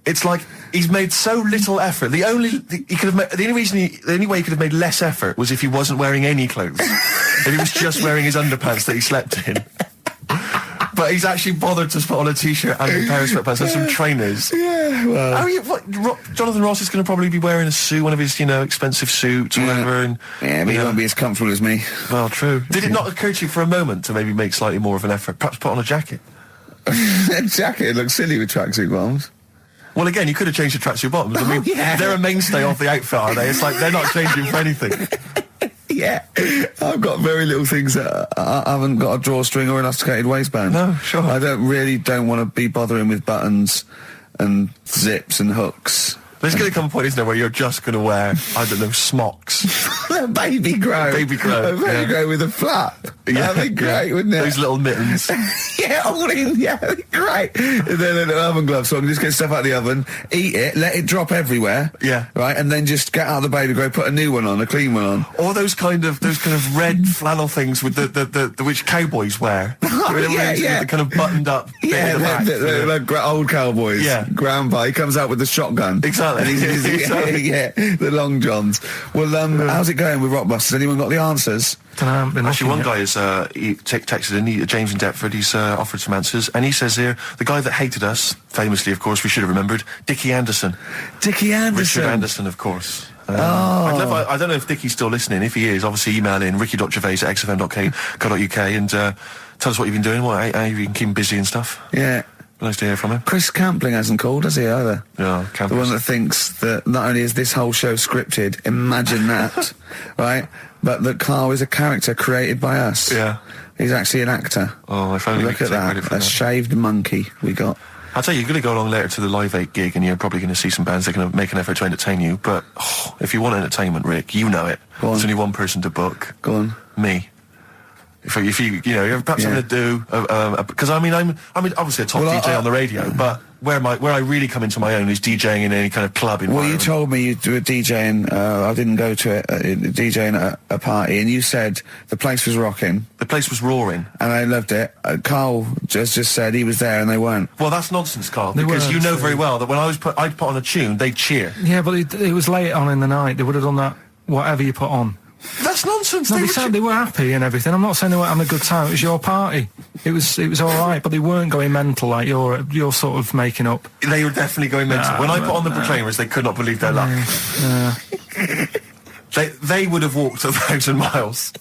It's like he's made so little effort. The only way he could have made less effort was if he wasn't wearing any clothes. If he was just wearing his underpants that he slept in. But he's actually bothered to put on a t-shirt and a pair of sweatpants and some trainers. Yeah, well... Jonathan Ross is going to probably be wearing a suit, one of his, expensive suits or whatever. And, yeah, but he won't be as comfortable as me. Well, true. Did it not occur to you for a moment to maybe make slightly more of an effort? Perhaps put on a jacket? A jacket looks silly with tracksuit bottoms. Well, again, you could have changed the tracksuit bottoms. I mean, they're a mainstay of the outfit, are they? It's like they're not changing for anything. Yeah, I've got very little things that I haven't got a drawstring or elasticated waistband. No, sure. I don't want to be bothering with buttons and zips and hooks. There's going to come a point, isn't there, where you're just going to wear, I don't know, smocks. A baby grow. A baby grow with a flap. Yeah. That'd be great, wouldn't it? Those little mittens. That'd be great. And then a little oven glove, so I can just get stuff out of the oven, eat it, let it drop everywhere. Yeah. Right, and then just get out of the baby grow, put a new one on, a clean one on. Or those kind of red flannel things with the which cowboys wear. Yeah. The kind of buttoned up bit at the back. The old cowboys. Yeah. Grandpa, he comes out with the shotgun. Exactly. And Exactly. the long johns. Well, how's it going with Rockbusters? Anyone got the answers? Actually, one guy has texted in, James in Deptford, he's offered some answers, and he says here, the guy that hated us, famously, of course, we should have remembered, Dickie Anderson. Dickie Anderson? Richard Anderson, of course. I don't know if Dickie's still listening. If he is, obviously email in ricky.gervais@xfm.co.uk and tell us what you've been doing, how you've been keeping busy and stuff. Yeah. Nice to hear from him. Chris Campling hasn't called, has he, either? No, The one that thinks that not only is this whole show scripted, imagine that, right, but that Carl is a character created by us. Yeah. He's actually an actor. Oh, if only we Look could at take credit that, for a that. shaved monkey we got. I'll tell you, you're going to go along later to the Live 8 gig and you're probably going to see some bands that are going to make an effort to entertain you, but if you want entertainment, Rick, you know it. There's only one person to book. Go on. Me. If you you're perhaps going to do, because I'm obviously a top DJ on the radio, but where I really come into my own is DJing in any kind of club environment. Well, you told me you were DJing, I didn't go to it, DJing at a party, and you said the place was rocking. The place was roaring. And I loved it. Carl just said he was there and they weren't. Well, that's nonsense, Carl, They because weren't, you know so- very well that when I'd put on a tune, they'd cheer. Yeah, but it was late on in the night. They would have done that, whatever you put on. That's nonsense. No, they were happy and everything. I'm not saying they weren't having a good time. It was your party. It was all right, but they weren't going mental like you're sort of making up. They were definitely going mental. When I put on the Proclaimers, they could not believe their luck. They would have walked 1,000 miles.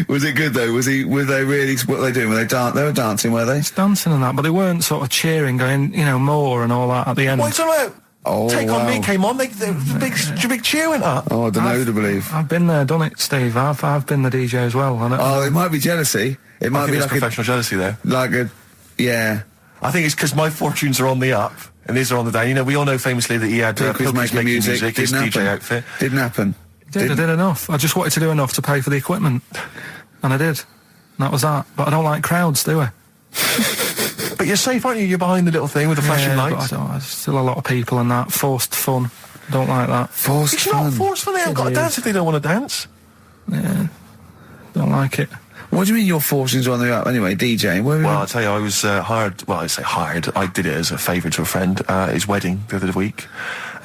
Was it good though? Were they really? What were they doing? They were dancing, were they? Dancing and that, but they weren't sort of cheering, going, more and all that at the end. What are you talking about? Oh, Take On Me wow. came on, the big cheer went up. Oh, I don't know who to believe. I've been there, done it, Steve. I've been the DJ as well. Oh, it might be jealousy. It might I think be there's like professional jealousy there. Yeah. I think it's because my fortunes are on the up and his are on the down. We all know famously that he had Pilkers making music. his Didn't DJ happen. outfit. Didn't happen. I did enough. I just wanted to do enough to pay for the equipment, and I did. And that was that. But I don't like crowds, do I? But you're safe, aren't you? You're behind the little thing with the flashing lights. But there's still a lot of people and that forced fun. Don't like that. Forced It's fun. not forced fun. They haven't got to It dance is. if they don't want to dance. Yeah, don't like it. What do you mean your fortunes are on the up? Anyway, DJing. Where were Well, you? I'll tell you, I was hired. Well, I say hired. I did it as a favour to a friend. His wedding the other week,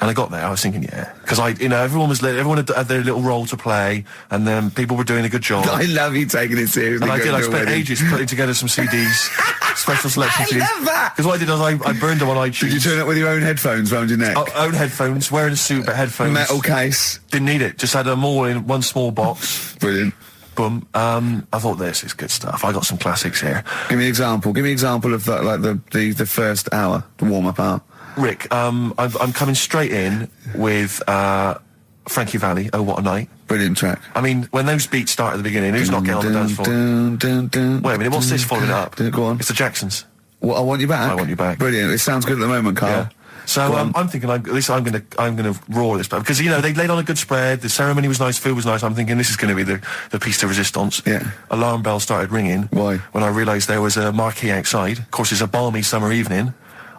and I got there. I was thinking, because everyone had their little role to play, and then people were doing a good job. I love you taking it seriously. And I going did. I to a spent wedding. ages putting together some CDs, special selection CDs. I love that. Because what I did was I burned them on iTunes. Did you turn up with your own headphones round your neck? Own headphones, wearing a suit, but headphones. Metal case. Didn't need it. Just had them all in one small box. Brilliant. Boom. I thought this is good stuff. I got some classics here. Give me an example. Give me an example of that, like the first hour, the warm up hour. Rick, I'm coming straight in with Frankie Valli. Oh, what a night! Brilliant track. I mean, when those beats start at the beginning, who's not getting on the dance floor? Wait a minute, what's this following up? Go on. It's the Jacksons. What, I Want You Back? I Want You Back. Brilliant. It sounds good at the moment, Carl. Yeah. So I'm thinking, at least I'm gonna roar this, because they laid on a good spread. The ceremony was nice, food was nice. I'm thinking this is going to be the piece de resistance. Yeah. Alarm bell started ringing. Why? When I realised there was a marquee outside. Of course, it's a balmy summer evening.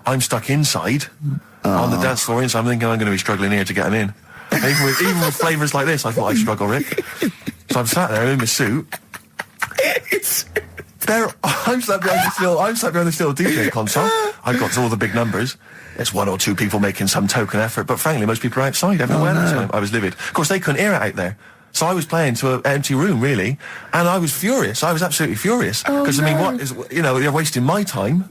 I'm stuck inside on the dance floor, so I'm thinking I'm going to be struggling here to get them in. Even with flavours like this, I thought I'd struggle, Rick. So I'm sat there in my suit. I'm sat behind this little DJ console. I got to all the big numbers. There's one or two people making some token effort, but frankly, most people are outside everywhere at the time. I was livid. Of course, they couldn't hear it out there. So I was playing to an empty room, really, and I was furious. I was absolutely furious. Because, I mean, what is, you know, they're wasting my time.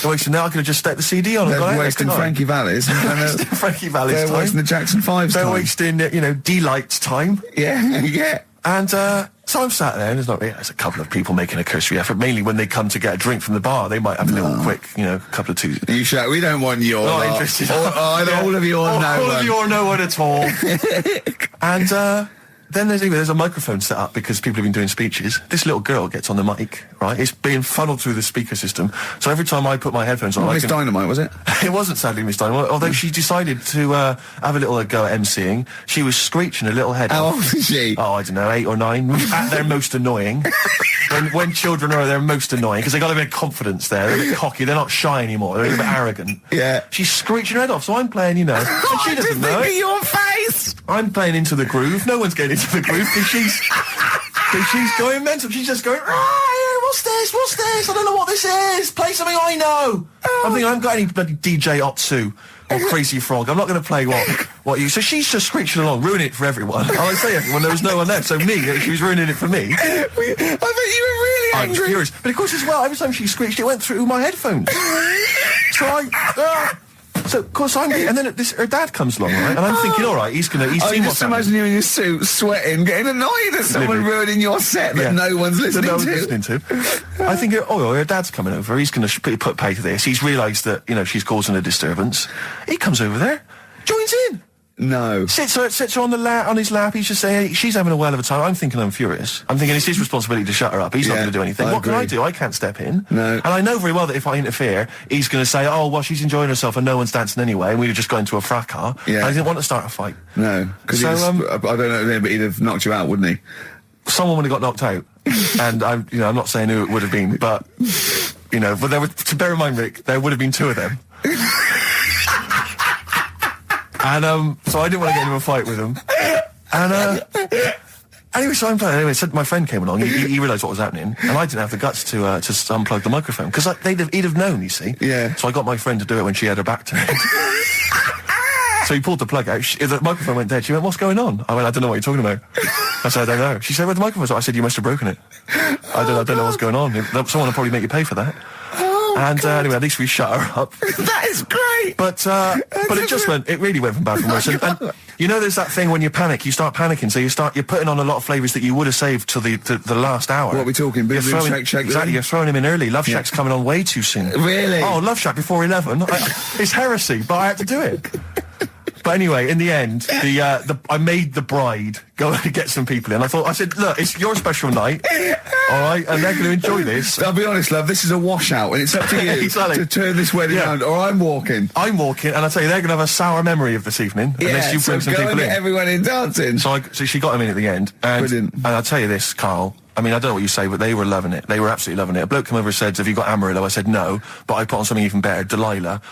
They're wasting, now I could have just stuck the CD on and gone out. They're wasting Frankie Valli's. Frankie Valli's they're time. wasting the Jackson 5's They're time. wasting, you know, D-Light's time. Yeah, yeah. And, so I'm sat there, and there's a couple of people making a cursory effort. Mainly when they come to get a drink from the bar, they might have a little quick, you know, couple of twos. You shout, we don't want your Not lot. interested. All of you or no All one. of you or no one at all. And, then there's a microphone set up because people have been doing speeches. This little girl gets on the mic, right? It's being funneled through the speaker system. So every time I put my headphones on, Miss Dynamite, was it? It wasn't sadly Miss Dynamite, although she decided to have a little go at MCing. She was screeching her little head How off. old is she? Oh, I don't know, 8 or 9. At their most annoying. when children are at their most annoying, because they got a bit of confidence there. They're a bit cocky. They're not shy anymore. They're a bit arrogant. Yeah. She's screeching her head off, so I'm playing, you know. And she doesn't know it. your face! I'm playing into the groove. No one's getting into the groove because she's going mental. She's just going, what's this? What's this? I don't know what this is. Play something I know. I'm thinking I haven't got any bloody DJ Otsu or Crazy Frog. I'm not going to play what you. So she's just screeching along, ruining it for everyone. I say everyone. There was no one left. So me, she was ruining it for me. I bet you were really I'm angry. furious. But of course, as well, every time she screeched, it went through my headphones. So of course I'm, and then her dad comes along, right? And I'm thinking, all right, he's I seen just what's happening. imagine you in your suit, sweating, getting annoyed at someone ruining your set that no one's listening to. I think, her dad's coming over. He's going to put pay to this. He's realised that, you know, she's causing a disturbance. He comes over there, joins in. No. Sits her on his lap. He's just saying, hey, she's having a well of a time. I'm thinking I'm furious. I'm thinking it's his responsibility to shut her up. He's not going to do anything. What can I do? I can't step in. No. And I know very well that if I interfere, he's going to say, oh, well, she's enjoying herself and no one's dancing anyway, and we've just got into a fracas. Yeah. And I didn't want to start a fight. No. Because I don't know, but he'd have knocked you out, wouldn't he? Someone would have got knocked out. And I'm not saying who it would have been, but, you know, but to bear in mind, Rick, there would have been 2 of them. And, so I didn't want to get into a fight with him. And, anyway, so I'm playing. Anyway, so my friend came along. He realised what was happening, and I didn't have the guts to unplug the microphone because he'd have known. You see. Yeah. So I got my friend to do it when she had her back turned. So he pulled the plug out. The microphone went dead. She went, "What's going on?" I went, "I don't know what you're talking about." I said, "I don't know." She said, "Where the microphone's at?" I said, "You must have broken it." I don't know what's going on. Someone will probably make you pay for that. Anyway, at least we shut her up. That is great. But it really went from bad to worse. And you know, there's that thing when you panic, you start panicking, so you're putting on a lot of flavours that you would have saved till the last hour. What are we talking? Boom, boom, shake, shake. Exactly, you're throwing him in early. Love Shack's coming on way too soon. Really? Oh, Love Shack before 11. It's heresy, but I had to do it. But anyway, in the end, I made the bride go and get some people in. I said, look, it's your special night, all right, and they're going to enjoy this. I'll be honest, love, this is a washout, and it's up to you Exactly. to turn this wedding around, or I'm walking. I'm walking, and I tell you, they're going to have a sour memory of this evening unless you bring some go people and in. get everyone in dancing. So she got him in at the end, and Brilliant. And I'll tell you this, Carl. I mean, I don't know what you say, but they were loving it. They were absolutely loving it. A bloke came over and said, "Have you got Amarillo?" I said, "No," but I put on something even better, Delilah.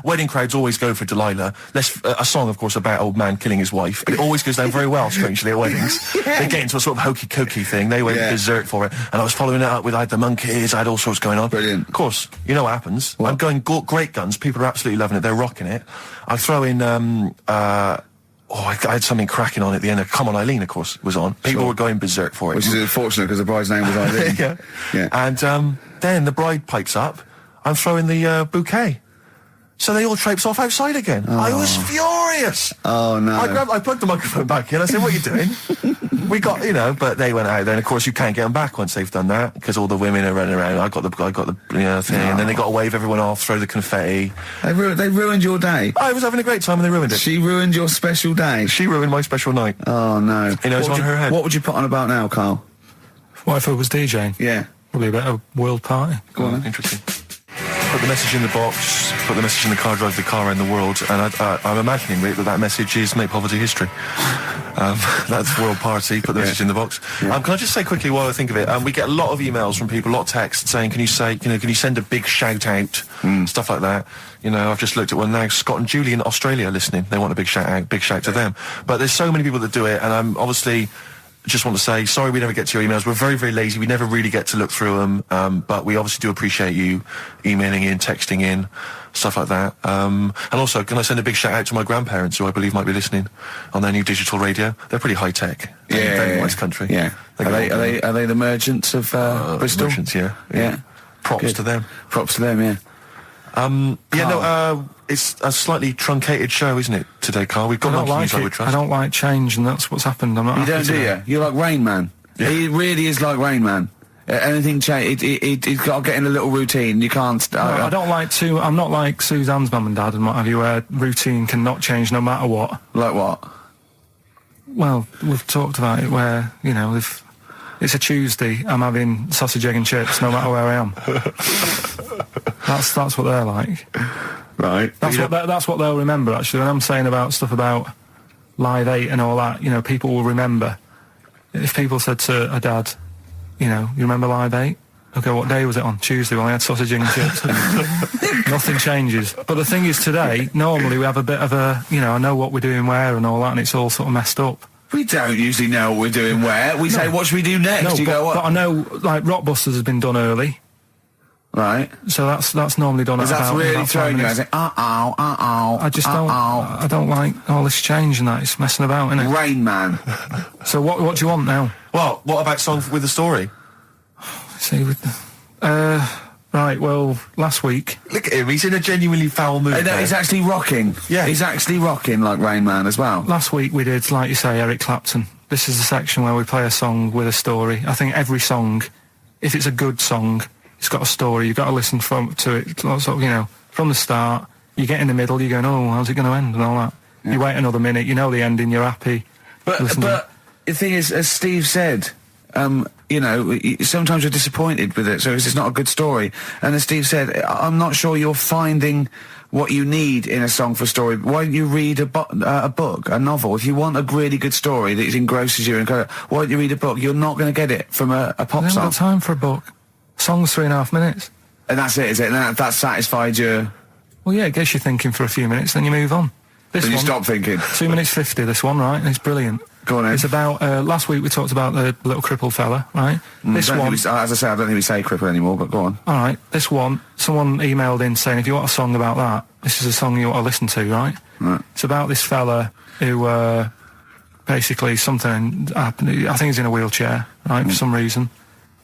Wedding crowds always go for Delilah. A song, of course, about old man killing his wife, but it always goes down very well, strangely, at weddings. They get into a sort of hokey-cokey thing. They went berserk for it, and I was following it up with, I had the monkeys, I had all sorts going on. Brilliant. Of course, you know what happens. I'm going great guns. People are absolutely loving it. They're rocking it. I throw in, I had something cracking on at the end. Come On Eileen, of course, was on. People were going berserk for it. Which is unfortunate because the bride's name was Eileen. Yeah. And then the bride pipes up. I'm throwing the bouquet. So they all traipse off outside again. I was furious. Oh, no. I plugged the microphone back in. I said, "What are you doing?" We got, but they went out there. And, of course, you can't get them back once they've done that because all the women are running around. I got the thing. And then they got to wave everyone off, throw the confetti. They ruined your day. I was having a great time and they ruined it. She ruined your special day. She ruined my special night. Oh, no. It's on her head. What would you put on about now, Carl? What if I was DJing? Yeah. Probably about a world party. Go on then. Interesting. Put the message in the box, put the message in the car, drive the car around the world, and I'm imagining, Rick, that message is make poverty history. That's world party, put the message in the box. Yeah. Can I just say quickly while I think of it, we get a lot of emails from people, a lot of texts saying, can you send a big shout out, stuff like that. I've just looked at one now, Scott and Julie in Australia listening, they want a big shout out, big shout to them. But there's so many people that do it, and I'm obviously, just want to say sorry we never get to your emails. We're very, very lazy. We never really get to look through them. But we obviously do appreciate you emailing in, texting in, stuff like that. And also, can I send a big shout out to my grandparents, who I believe might be listening on their new digital radio? They're pretty high tech. Yeah, very nice country. Yeah. Are they the merchants of Bristol? Merchants, yeah. Props Good. to them. Props to them, yeah. It's a slightly truncated show, isn't it, today, Carl? We've got I don't monkey like news, I would it. trust. I don't like change, and that's what's happened. I'm not You happy don't, do today. you? You're like Rain Man. Yeah. He really is like Rain Man. Anything change, he's got to get in a little routine. You can't. I don't like to. I'm not like Suzanne's mum and dad and what have you, where routine cannot change no matter what. Like what? Well, we've talked about it where, you know, if it's a Tuesday, I'm having sausage, egg and chips no matter where I am. That's what they're like. Right. That's what they'll remember, actually. When I'm saying about stuff about Live 8 and all that, you know, people will remember. If people said to a dad, you know, you remember Live 8? Okay, what day was it on? Tuesday. Well, I had sausage, egg and chips. Nothing changes. But the thing is, today, normally we have a bit of a, you know, I know what we're doing where and all that, and it's all sort of messed up. We don't usually know what we're doing where. We say, what should we do next? No, You go, what? but I know, like, Rockbusters has been done early. Right. So that's normally done at That's about really about 5 throwing you. I minutes. say, I just don't. I don't like all this change and that. It's messing about, isn't it? Rain Man. So what do you want now? Well, what about Song with a Story? See, right. Well, last week. Look at him. He's in a genuinely foul mood. No, there. he's actually rocking. Yeah. He's actually rocking like Rain Man as well. Last week we did, like you say, Eric Clapton. This is the section where we play a song with a story. I think every song, if it's a good song, it's got a story. You've got to listen to it, sort of, you know, from the start. You get in the middle, you're going, oh, how's it going to end and all that. Yeah. You wait another minute, you know the ending, you're happy. But the thing is, as Steve said, you know, sometimes you're disappointed with it, so it's just not a good story. And as Steve said, I'm not sure you're finding what you need in a song for story. Why don't you read a book, a novel? If you want a really good story that engrosses you, why don't you read a book? You're not going to get it from a pop I haven't song. got time for a book. Song's 3.5 minutes. And that's it, is it? And that satisfied you? Well, yeah, it gets you thinking for a few minutes, then you move on. This Then you one, stop thinking. 2 minutes 50, this one, right? And it's brilliant. Go on, then. It's about, last week we talked about the little crippled fella, right? This one... As I say, I don't think we say cripple anymore, but go on. All right, this one, someone emailed in saying, if you want a song about that, this is a song you want to listen to, right? Right. It's about this fella who, basically something happened. I think he's in a wheelchair, right, for some reason.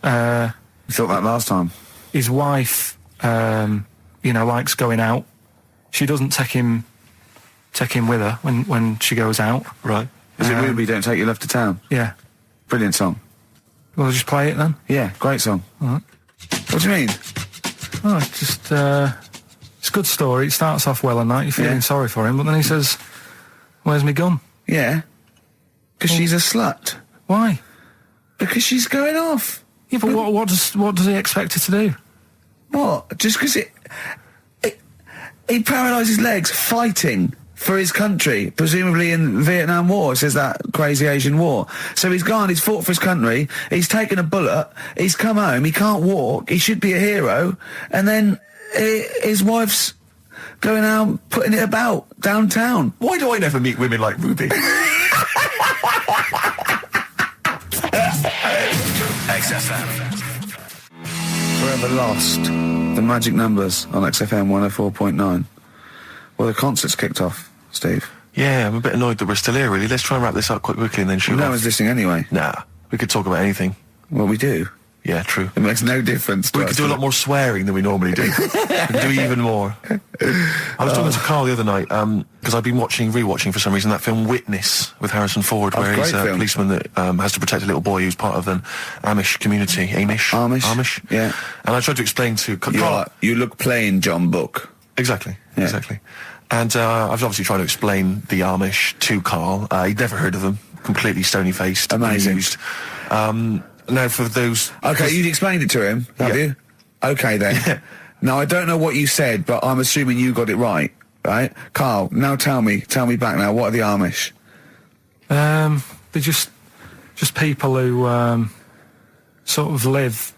You thought that last time. His wife, you know, likes going out. She doesn't take him with her when she goes out. Right. Is it Ruby, Don't Take Your Love to Town? Yeah. Brilliant song. Well, I'll just play it then. Yeah, great song. All right. What do you mean? Oh, it's just, it's a good story. It starts off well and that. You're feeling sorry for him, but then he says, where's my gun? Yeah. Because she's a slut. Why? Because she's going off. Yeah, but what does he expect her to do? What? Just because he paralysed his legs fighting for his country, presumably in the Vietnam War, says that crazy Asian war. So he's gone, he's fought for his country, he's taken a bullet, he's come home, he can't walk, he should be a hero, and then his wife's going out putting it about downtown. Why do I never meet women like Ruby? XFM. Forever Lost, the magic numbers on XFM 104.9. Well, the concert's kicked off, Steve. Yeah, I'm a bit annoyed that we're still here, really. Let's try and wrap this up quite quickly and then shoot No off. one's listening anyway. Nah, we could talk about anything. Well, we do. Yeah, true. It makes no difference to We us, could do a does lot it? more swearing than we normally do. We could do even more. I was talking to Carl the other night, because I've been rewatching for some reason that film Witness with Harrison Ford, where he's a policeman that has to protect a little boy who's part of the Amish community. Amish? Yeah. And I tried to explain to Carl... You look plain, John Book. Exactly, Yeah. exactly. And I was obviously trying to explain the Amish to Carl. He'd never heard of them. Completely stony-faced. Amazing. Amused. Now, for those... Okay, you'd explained it to him, have you? Okay, then. Yeah. Now, I don't know what you said, but I'm assuming you got it right, right? Carl, now tell me back now, what are the Amish? They're just people who sort of live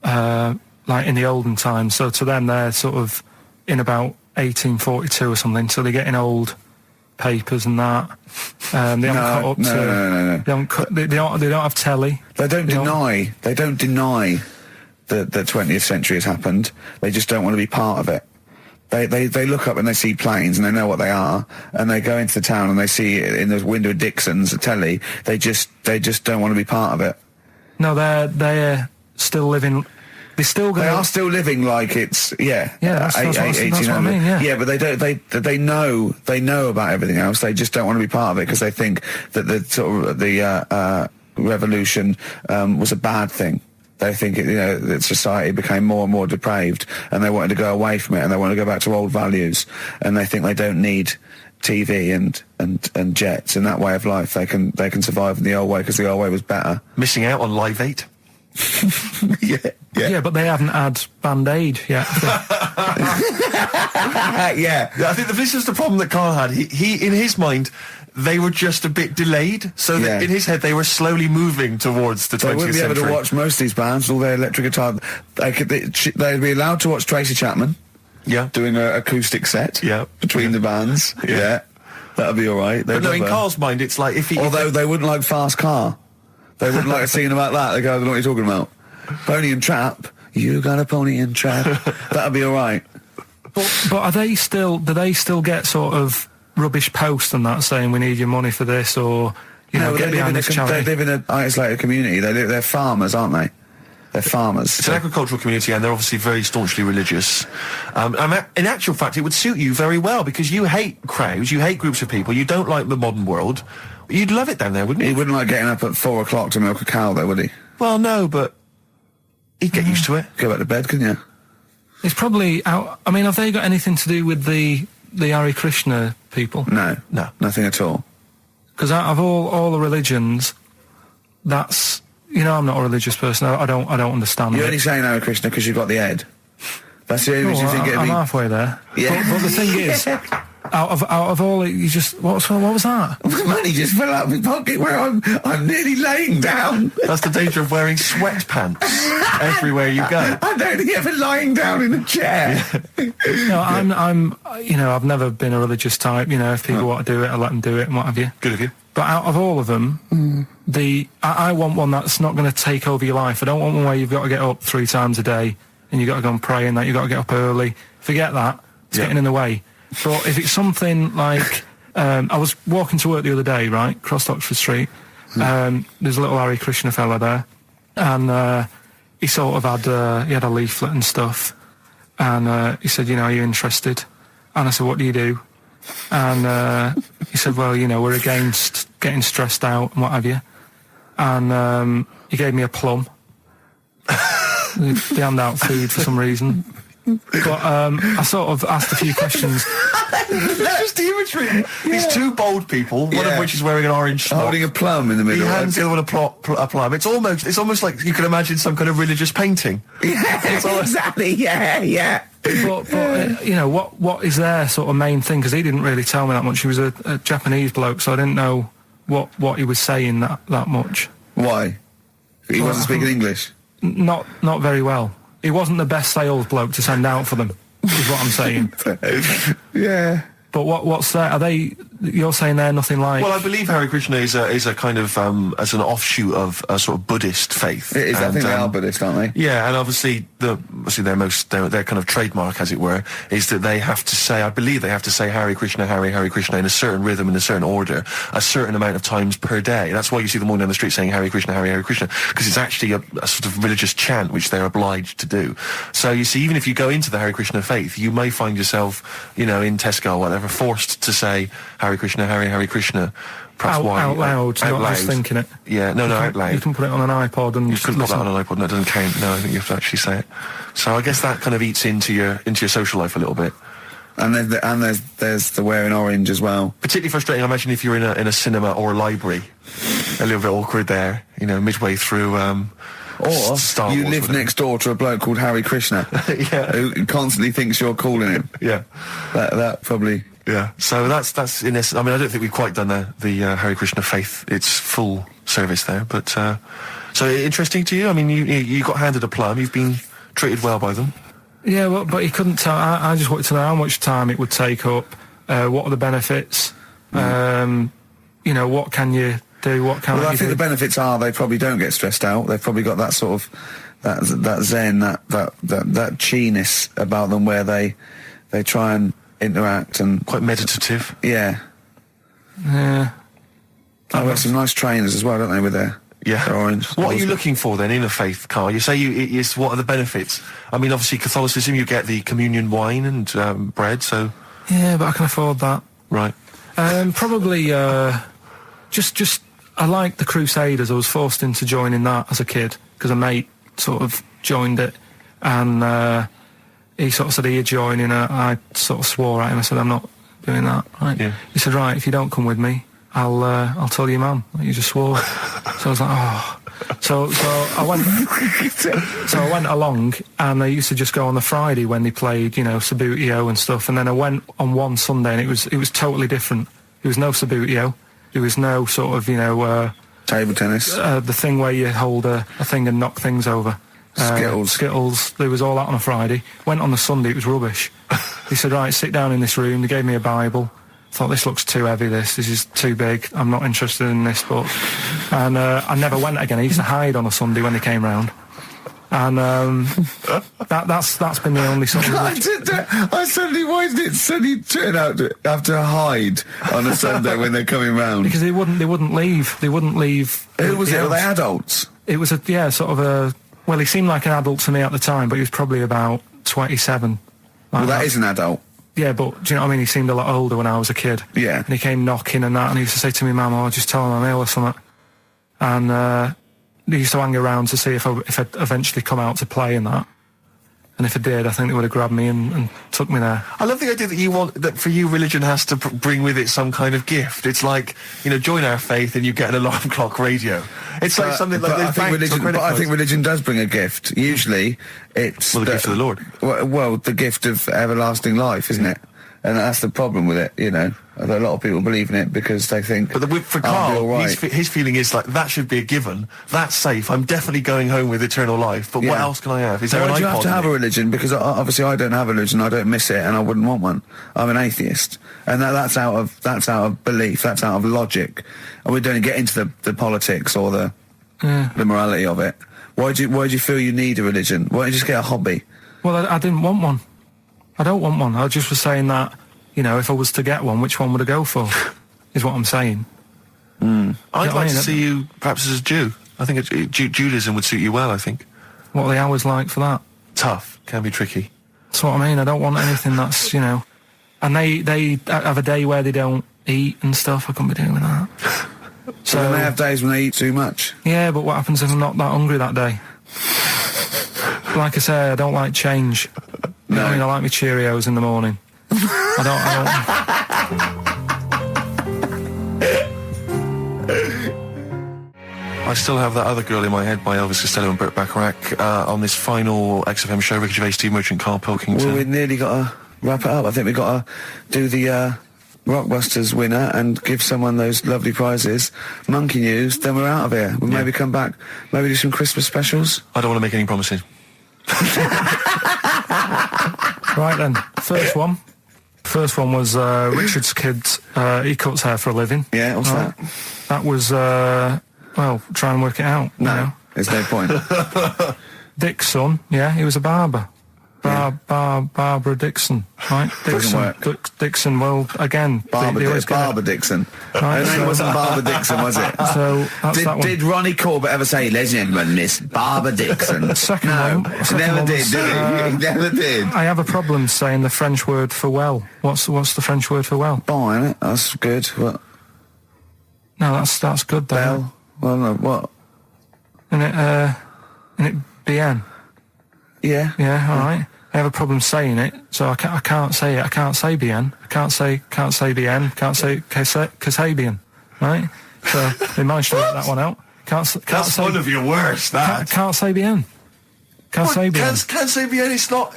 like in the olden times. So to them, they're sort of in about 1842 or something. So they're getting old papers and that. They haven't caught up to. No. They haven't they don't have telly. They don't deny that the 20th century has happened. They just don't want to be part of it. They look up and they see planes and they know what they are, and they go into the town and they see it in the window of Dixon's, a telly. They just don't want to be part of it. No, they're still living. They are still living like it's that's what I mean. Yeah, but they don't. They know about everything else. They just don't want to be part of it because they think that the sort of the revolution was a bad thing. They think that society became more and more depraved, and they wanted to go away from it, and they want to go back to old values, and they think they don't need TV and jets and that way of life. They can survive in the old way because the old way was better. Missing out on Live 8. Yeah, but they haven't had Band-Aid yet. Yeah, I think this is the problem that Karl had. He in his mind, they were just a bit delayed, so that in his head they were slowly moving towards the 20th century. They wouldn't be able to watch most of these bands, all their electric guitar. They'd be allowed to watch Tracy Chapman. Yeah, doing an acoustic set. Yeah, between the bands. Yeah, that'd be all right. But no, in Karl's mind, it's like if he. Although they wouldn't like Fast Car. They wouldn't like a scene about that. They go, I don't know what you're talking about. Pony and Trap. You got a pony and trap. That'd be all right. But are they still? Do they still get sort of rubbish posts and that saying we need your money for this, or get behind this charity? They live in an isolated community. They're farmers, aren't they? They're farmers. It's an agricultural community, and they're obviously very staunchly religious. In actual fact, it would suit you very well because you hate crowds, you hate groups of people, you don't like the modern world. You'd love it down there, wouldn't you? He wouldn't like getting up at 4 o'clock to milk a cow, though, would he? Well, no, but he'd get used to it. Go back to bed, couldn't you? It's probably out. I mean, have they got anything to do with the Hare Krishna people? No, nothing at all. Because out of all the religions, that's I'm not a religious person. I don't understand. You're only saying Hare Krishna because you've got the head. That's the only reason you think it'd be. I'm halfway there. Yeah. But the thing is, out of all, you just what was that? Money just fell out of my pocket where I'm nearly laying down. That's the danger of wearing sweatpants everywhere you go. I'm only ever lying down in a chair. No, I'm I've never been a religious type. If people want to do it, I let them do it and what have you. Good of you. But out of all of them, I want one that's not going to take over your life. I don't want one where you've got to get up 3 times a day and you've got to go and pray and that you've got to get up early. Forget that. It's getting in the way. But if it's something like, I was walking to work the other day, right, crossed Oxford Street. There's a little Hare Krishna fella there, and he sort of had he had a leaflet and stuff, and he said, are you interested? And I said, what do you do? And he said, well, we're against getting stressed out and what have you. And he gave me a plum. They hand out food for some reason. But I sort of asked a few questions. It's just the imagery. These 2 bald people, one of which is wearing an orange smock, holding a plum in the middle. He hands the other one a plum. It's almost like you can imagine some kind of religious painting. Yeah, exactly. Yeah. But what is their sort of main thing? Because he didn't really tell me that much. He was a Japanese bloke, so I didn't know what he was saying that much. Why? He wasn't speaking English. Not very well. He wasn't the best sales bloke to send out for them, is what I'm saying. Yeah. But what's that? Are they? You're saying they're nothing like? Well, I believe Hare Krishna is a kind of as an offshoot of a sort of Buddhist faith. It is. I think they are Buddhist, aren't they? Yeah, and obviously their kind of trademark, as it were, is that they have to say. I believe they have to say Hare Krishna, Hare Krishna in a certain rhythm, in a certain order, a certain amount of times per day. That's why you see them all down the street saying Hare Krishna, Hare Krishna, because it's actually a sort of religious chant which they're obliged to do. So you see, even if you go into the Hare Krishna faith, you may find yourself, in Tesco or whatever, forced to say Hare Krishna, Hare Krishna. Out loud, not just thinking it. Yeah, no, out loud. You can put it on an iPod and you can put that on an iPod. No, it doesn't count. No, I think you have to actually say it. So I guess that kind of eats into your social life a little bit. And there's the wearing orange as well. Particularly frustrating, I imagine, if you're in a cinema or a library. A little bit awkward there, midway through. Or Star you Wars, live next door to a bloke called Hare Krishna, who constantly thinks you're calling him. Yeah, that probably. Yeah, so that's in essence. I mean, I don't think we've quite done the Hare Krishna faith its full service there, but so interesting to you. I mean, you got handed a plum. You've been treated well by them. Yeah, well, but he couldn't tell. I just wanted to know how much time it would take up. What are the benefits? you know, what can you do, what can't Well, I you think do? the benefits are they probably don't get stressed out. They've probably got that sort of that zen, that chi-ness about them where they try and interact and Quite meditative. yeah. Yeah. I've got some nice trainers as well, don't they, with their orange. What are you looking for then in a faith, Carl? You say what are the benefits? I mean, obviously Catholicism, you get the communion wine and bread, so... Yeah, but I can afford that. Right. Probably, just, I like the Crusaders. I was forced into joining that as a kid, because a mate sort of joined it, and he sort of said he'd join in. I sort of swore at him. I said, I'm not doing that. Right? Yeah. He said, right, if you don't come with me, I'll tell your mum that you just swore. So I was like, oh. So I went. So I went along, and I used to just go on the Friday when they played, you know, Sabutio and stuff. And then I went on one Sunday, and it was totally different. There was no Sabutio. There was no sort of, you know, Table tennis. the thing where you hold a thing and knock things over. Skittles. There was all that on a Friday. Went on the Sunday, it was rubbish. He said, right, sit down in this room. They gave me a Bible. Thought, this looks too heavy, this is too big, I'm not interested in this book. And I never went again. I used to hide on a Sunday when they came round. And that's been the only sort of... I suddenly, why did it suddenly turn out to have to hide on a Sunday when they're coming round? Because they wouldn't leave. They wouldn't leave. Who was it? Were they adults? It was well, he seemed like an adult to me at the time, but he was probably about 27. Well, that is an adult. Yeah, but do you know what I mean? He seemed a lot older when I was a kid. Yeah. And he came knocking and that, and he used to say to me, Mum, I'll just tell him I'm ill or something. And he used to hang around to see if I'd eventually come out to play and that. And if I did, I think they would have grabbed me and took me there. I love the idea that for you religion has to bring with it some kind of gift. It's like, you know, join our faith and you get an alarm clock radio. It's like something like I think religion does bring a gift. Usually, it's the gift of the Lord. Well, the gift of everlasting life, isn't it? And that's the problem with it, you know. A lot of people believe in it because they think. But for Carl, his feeling is like, that should be a given. That's safe. I'm definitely going home with eternal life. But what else can I have? Is there an iPod? You have to have a religion? Because obviously I don't have a religion. I don't miss it, and I wouldn't want one. I'm an atheist, and that's out of belief. That's out of logic. And we don't get into the politics or the morality of it. Why do you feel you need a religion? Why don't you just get a hobby? Well, I didn't want one. I don't want one. I just was saying that, you know, if I was to get one, which one would I go for? Is what I'm saying. I'd like to see you perhaps as a Jew. I think Judaism would suit you well, I think. What are the hours like for that? Tough. Can be tricky. That's what I mean. I don't want anything that's, you know... And they have a day where they don't eat and stuff. I couldn't be doing that. So they have days when they eat too much. Yeah, but what happens if I'm not that hungry that day? Like I say, I don't like change. You know what I mean? I like my Cheerios in the morning. I still have that other girl in my head by Elvis Costello and Burt Bacharach on this final XFM show. Ricky Gervais, Steve Merchant, Karl Pilkington. Well, we've nearly got to wrap it up. I think we've got to do the Rockbusters winner and give someone those lovely prizes. Monkey News, then we're out of here. We'll maybe come back, maybe do some Christmas specials. I don't want to make any promises. Right then, first one was Richard's kids. He cuts hair for a living. Yeah, what's that? That was, well, try and work it out. No, you know. there's no point. Dick's son, yeah, he was a barber. Barbara Dixon, right? Dixon, well, again... Barbara Dixon. Right, Her name wasn't Barbara Dixon, was it? So, that's that one. Did Ronnie Corbett ever say, ladies and gentlemen, Miss Barbara Dixon? Second one. Second Never one did, was, did he? Never did. I have a problem saying the French word for well. What's the French word for well? Bon, innit? That's good. What? No, that's good, though. Bell? Well, no, what? Isn't it bien? Yeah. Yeah, all right. I have a problem saying it, so I can't say it. I can't say bien. I can't say bien. Can't say Kasabian, right? So they managed to work that one out. That's one of your worst. Can't say bien. Can't say bien. Can't say bien. It's not.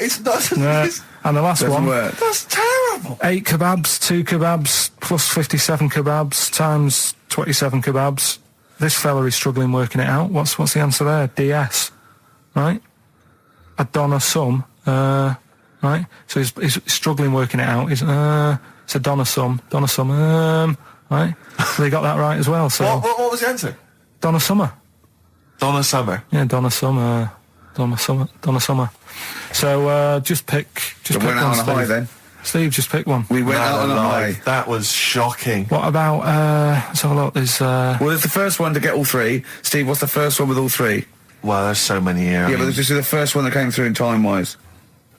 Yeah. And the last one. Work. That's terrible. 8 kebabs, 2 kebabs, plus 57 kebabs times 27 kebabs. This fella is struggling working it out. What's the answer there? DS, right? A Donna sum, right? So he's struggling working it out. It's a Donna sum, right? right? So they got that right as well. So What was the answer? Donna Summer. Donna Summer. Yeah, Donna Summer. So just pick We one, went out on a Steve. high then. Steve, just pick one. We went out on a high. That was shocking. What about, let's have a look, there's, Well, it's the first one to get all three. Steve, what's the first one with all three? Well, there's so many here. Yeah, but this is the first one that came through in time-wise.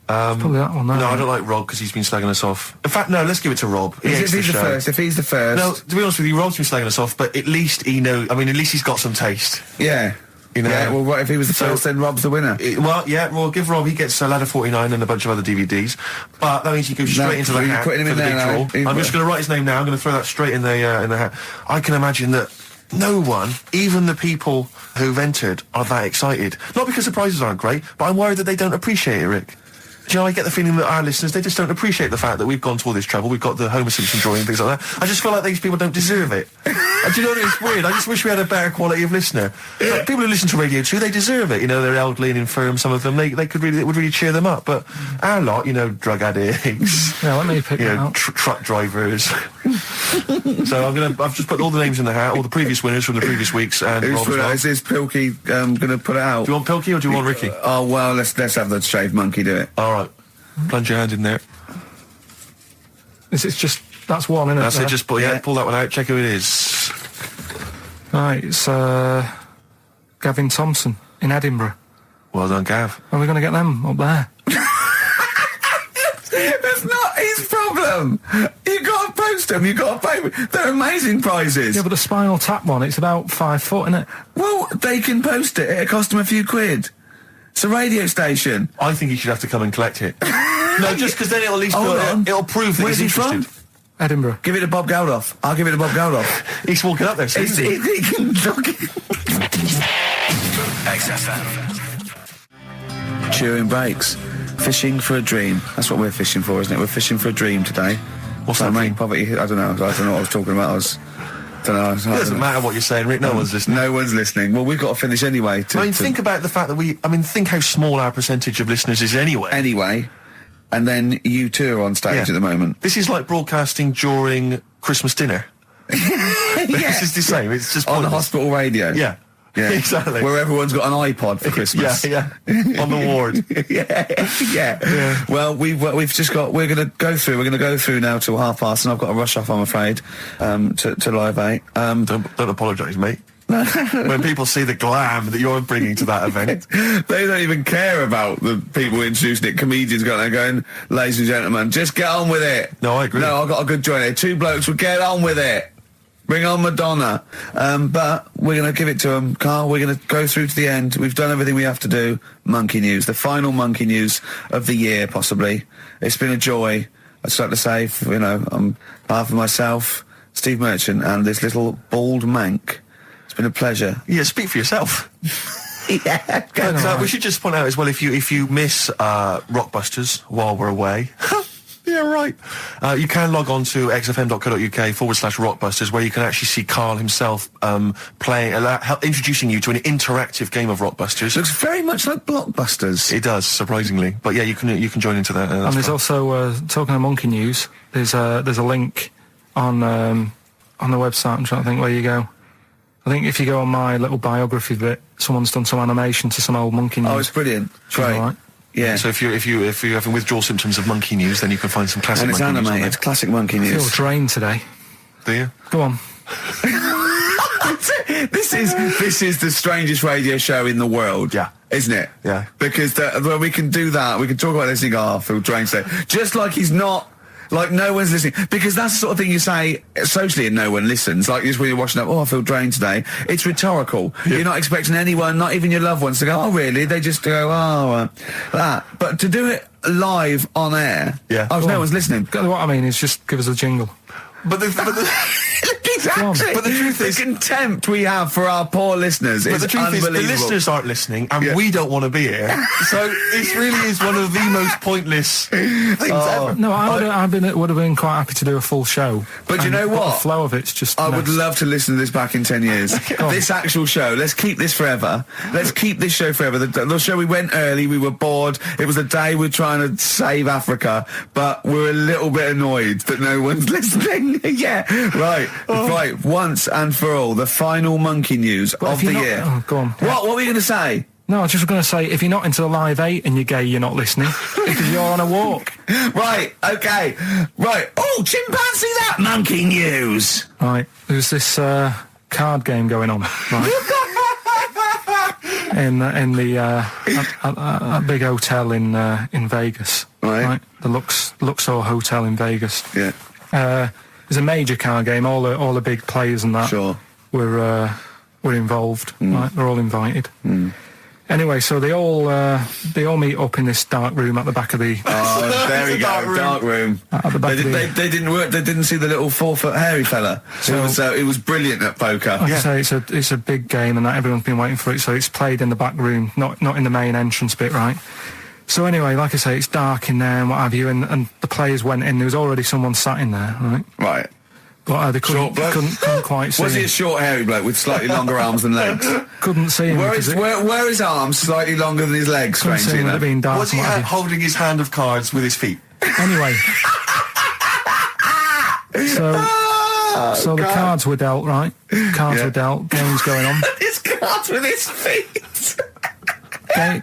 probably that one, No, I don't like Rob because he's been slagging us off. In fact, no, let's give it to Rob. He hates If he's the show. first, if he's the first... No, to be honest with you, Rob's been slagging us off, but at least he knows. I mean, at least he's got some taste. Yeah. You know? Yeah, well, what if he was the So- first, then Rob's the winner? Well, yeah, well, give Rob, he gets a Ladder 49 and a bunch of other DVDs, but that means he goes straight into the you're hat putting him for in the big there now. draw. I'm just going to write his name now, I'm going to throw that straight in the hat. I can imagine that no one, even the people who've entered, are that excited. Not because the prizes aren't great, but I'm worried that they don't appreciate it, Rick. Do you know, I get the feeling that our listeners, they just don't appreciate the fact that we've gone to all this trouble. We've got the Homer Simpson drawing and things like that. I just feel like these people don't deserve it. Do you know what It's weird. I just wish we had a better quality of listener. Like, people who listen to Radio 2, they deserve it. You know, they're elderly and infirm, some of them. It would really cheer them up. But our lot, you know, drug addicts, Yeah, let me pick you that know, out. truck drivers. So I've just put all the names in the hat, all the previous winners from the previous weeks, and Who's Rob as put it well. out? Is Pilky going to put it out? Do you want Pilky or do you want Ricky? Oh, well, let's have the shaved monkey do it. All right. Plunge your hand in there. This is just, that's one, isn't it? That's it, there? just pull that one out, check who it is. Right, it's, Gavin Thompson in Edinburgh. Well done, Gav. Are we going to get them up there? That's not his problem. You got to post them. You got to pay. They're amazing prizes. Yeah, but the Spinal Tap one, it's about 5 foot, isn't it? Well, they can post it. It'll cost them a few quid. It's a radio station. I think he should have to come and collect it. No, just because then it'll at least Hold on. it'll prove that Where's he's he from? interested. Edinburgh. Give it to Bob Geldof. I'll give it to Bob Geldof. He's walking up there, so he can look it. XFM. Chewing breaks. Fishing for a dream. That's what we're fishing for, isn't it? We're fishing for a dream today. What's So that make dream? poverty. I don't know. I don't know what I was talking about. It doesn't matter what you're saying, Rick. No one's listening. No one's listening. Well, we've got to finish anyway. Think about the fact that think how small our percentage of listeners is anyway. Anyway, and then you two are on stage Yeah. at the moment. This is like broadcasting during Christmas dinner. This is the same. It's just On the pointless. hospital radio. Yeah. Yeah. Exactly. Where everyone's got an iPod for Christmas. Yeah. On the ward. yeah. Well, we've just got. We're going to go through now till 5:30, and I've got to rush off. I'm afraid to Live 8. Don't apologise, mate. When people see the glam that you're bringing to that event. They don't even care about the people introducing it. Comedians going, ladies and gentlemen, just get on with it. No, I agree. No, I've got a good joint here. Two blokes will get on with it. Bring on Madonna. But we're going to give it to them. Carl, we're going to go through to the end. We've done everything we have to do. Monkey news. The final monkey news of the year, possibly. It's been a joy. I'd just like to say, on behalf of myself, Steve Merchant, and this little bald mank, it's been a pleasure. Yeah, speak for yourself. Yeah. We should just point out as well, if you miss Rockbusters while we're away, yeah, right. You can log on to xfm.co.uk/Rockbusters, where you can actually see Carl himself introducing you to an interactive game of Rockbusters. Looks very much like Blockbusters. It does, surprisingly. But yeah, you can join into that. And there's also, talking of monkey news, there's a link on the website. I'm trying to think where you go. I think if you go on my little biography bit, someone's done some animation to some old monkey news. Oh, it's brilliant. Which is Great. all right. Yeah. So if you're having withdrawal symptoms of monkey news, then you can find some classic And it's monkey news on animated. there. Classic monkey I feel news. drained today. Do you? Go on. This is the strangest radio show in the world. Yeah. Isn't it? Yeah. Because well, we can do that. We can talk about this and go, Phil Drain today. Just like he's not. Like, no one's listening. Because that's the sort of thing you say socially and no one listens. Like, just when you're watching up, I feel drained today. It's rhetorical. Yeah. You're not expecting anyone, not even your loved ones, to go, oh, really? They just go, that. But to do it live on air, Yeah. no one's listening. What I mean is just give us a jingle. But the Exactly. But the truth is, contempt we have for our poor listeners but is the truth is, the unbelievable. listeners aren't listening, and we don't want to be here. So this really is one of the most pointless things ever. No, I would have been quite happy to do a full show. But you know what? The flow of it's just. I would love to listen to this back in 10 years. This actual show, let's keep this forever. Let's keep this show forever. The show, we went early, we were bored. It was a day we're trying to save Africa, but we're a little bit annoyed that no one's listening. Yeah, right. Right, once and for all, the final monkey news of the year. Oh, go on. What were you going to say? No, I was just going to say, if you're not into the Live 8 and you're gay, you're not listening. Because you're on a walk. Right, okay. Right. Oh, chimpanzee that monkey news. Right, there's this card game going on, right? in a big hotel in Vegas. Right. The Luxor Hotel in Vegas. Yeah. It's a major card game. All the big players and that Sure. were involved. Right, they're all invited. Anyway, so they all meet up in this dark room at the back of the. Oh, there we go, dark room. At the back They didn't work. They didn't see the little 4-foot hairy fella. So it was brilliant at poker. Like I say, it's a big game, and that everyone's been waiting for it. So it's played in the back room, not in the main entrance bit, right? So anyway, like I say, it's dark in there and what have you, and the players went in. There was already someone sat in there, right? Right. But they Short bloke? couldn't quite see Was he him. a short hairy bloke with slightly longer arms than legs? Couldn't see him. Where because his arms slightly longer than his legs, couldn't see strangely him with it enough? being dark Was he and what have you. holding his hand of cards with his feet? Anyway. So the cards were dealt, right? Cards were dealt, games going on. His cards with his feet.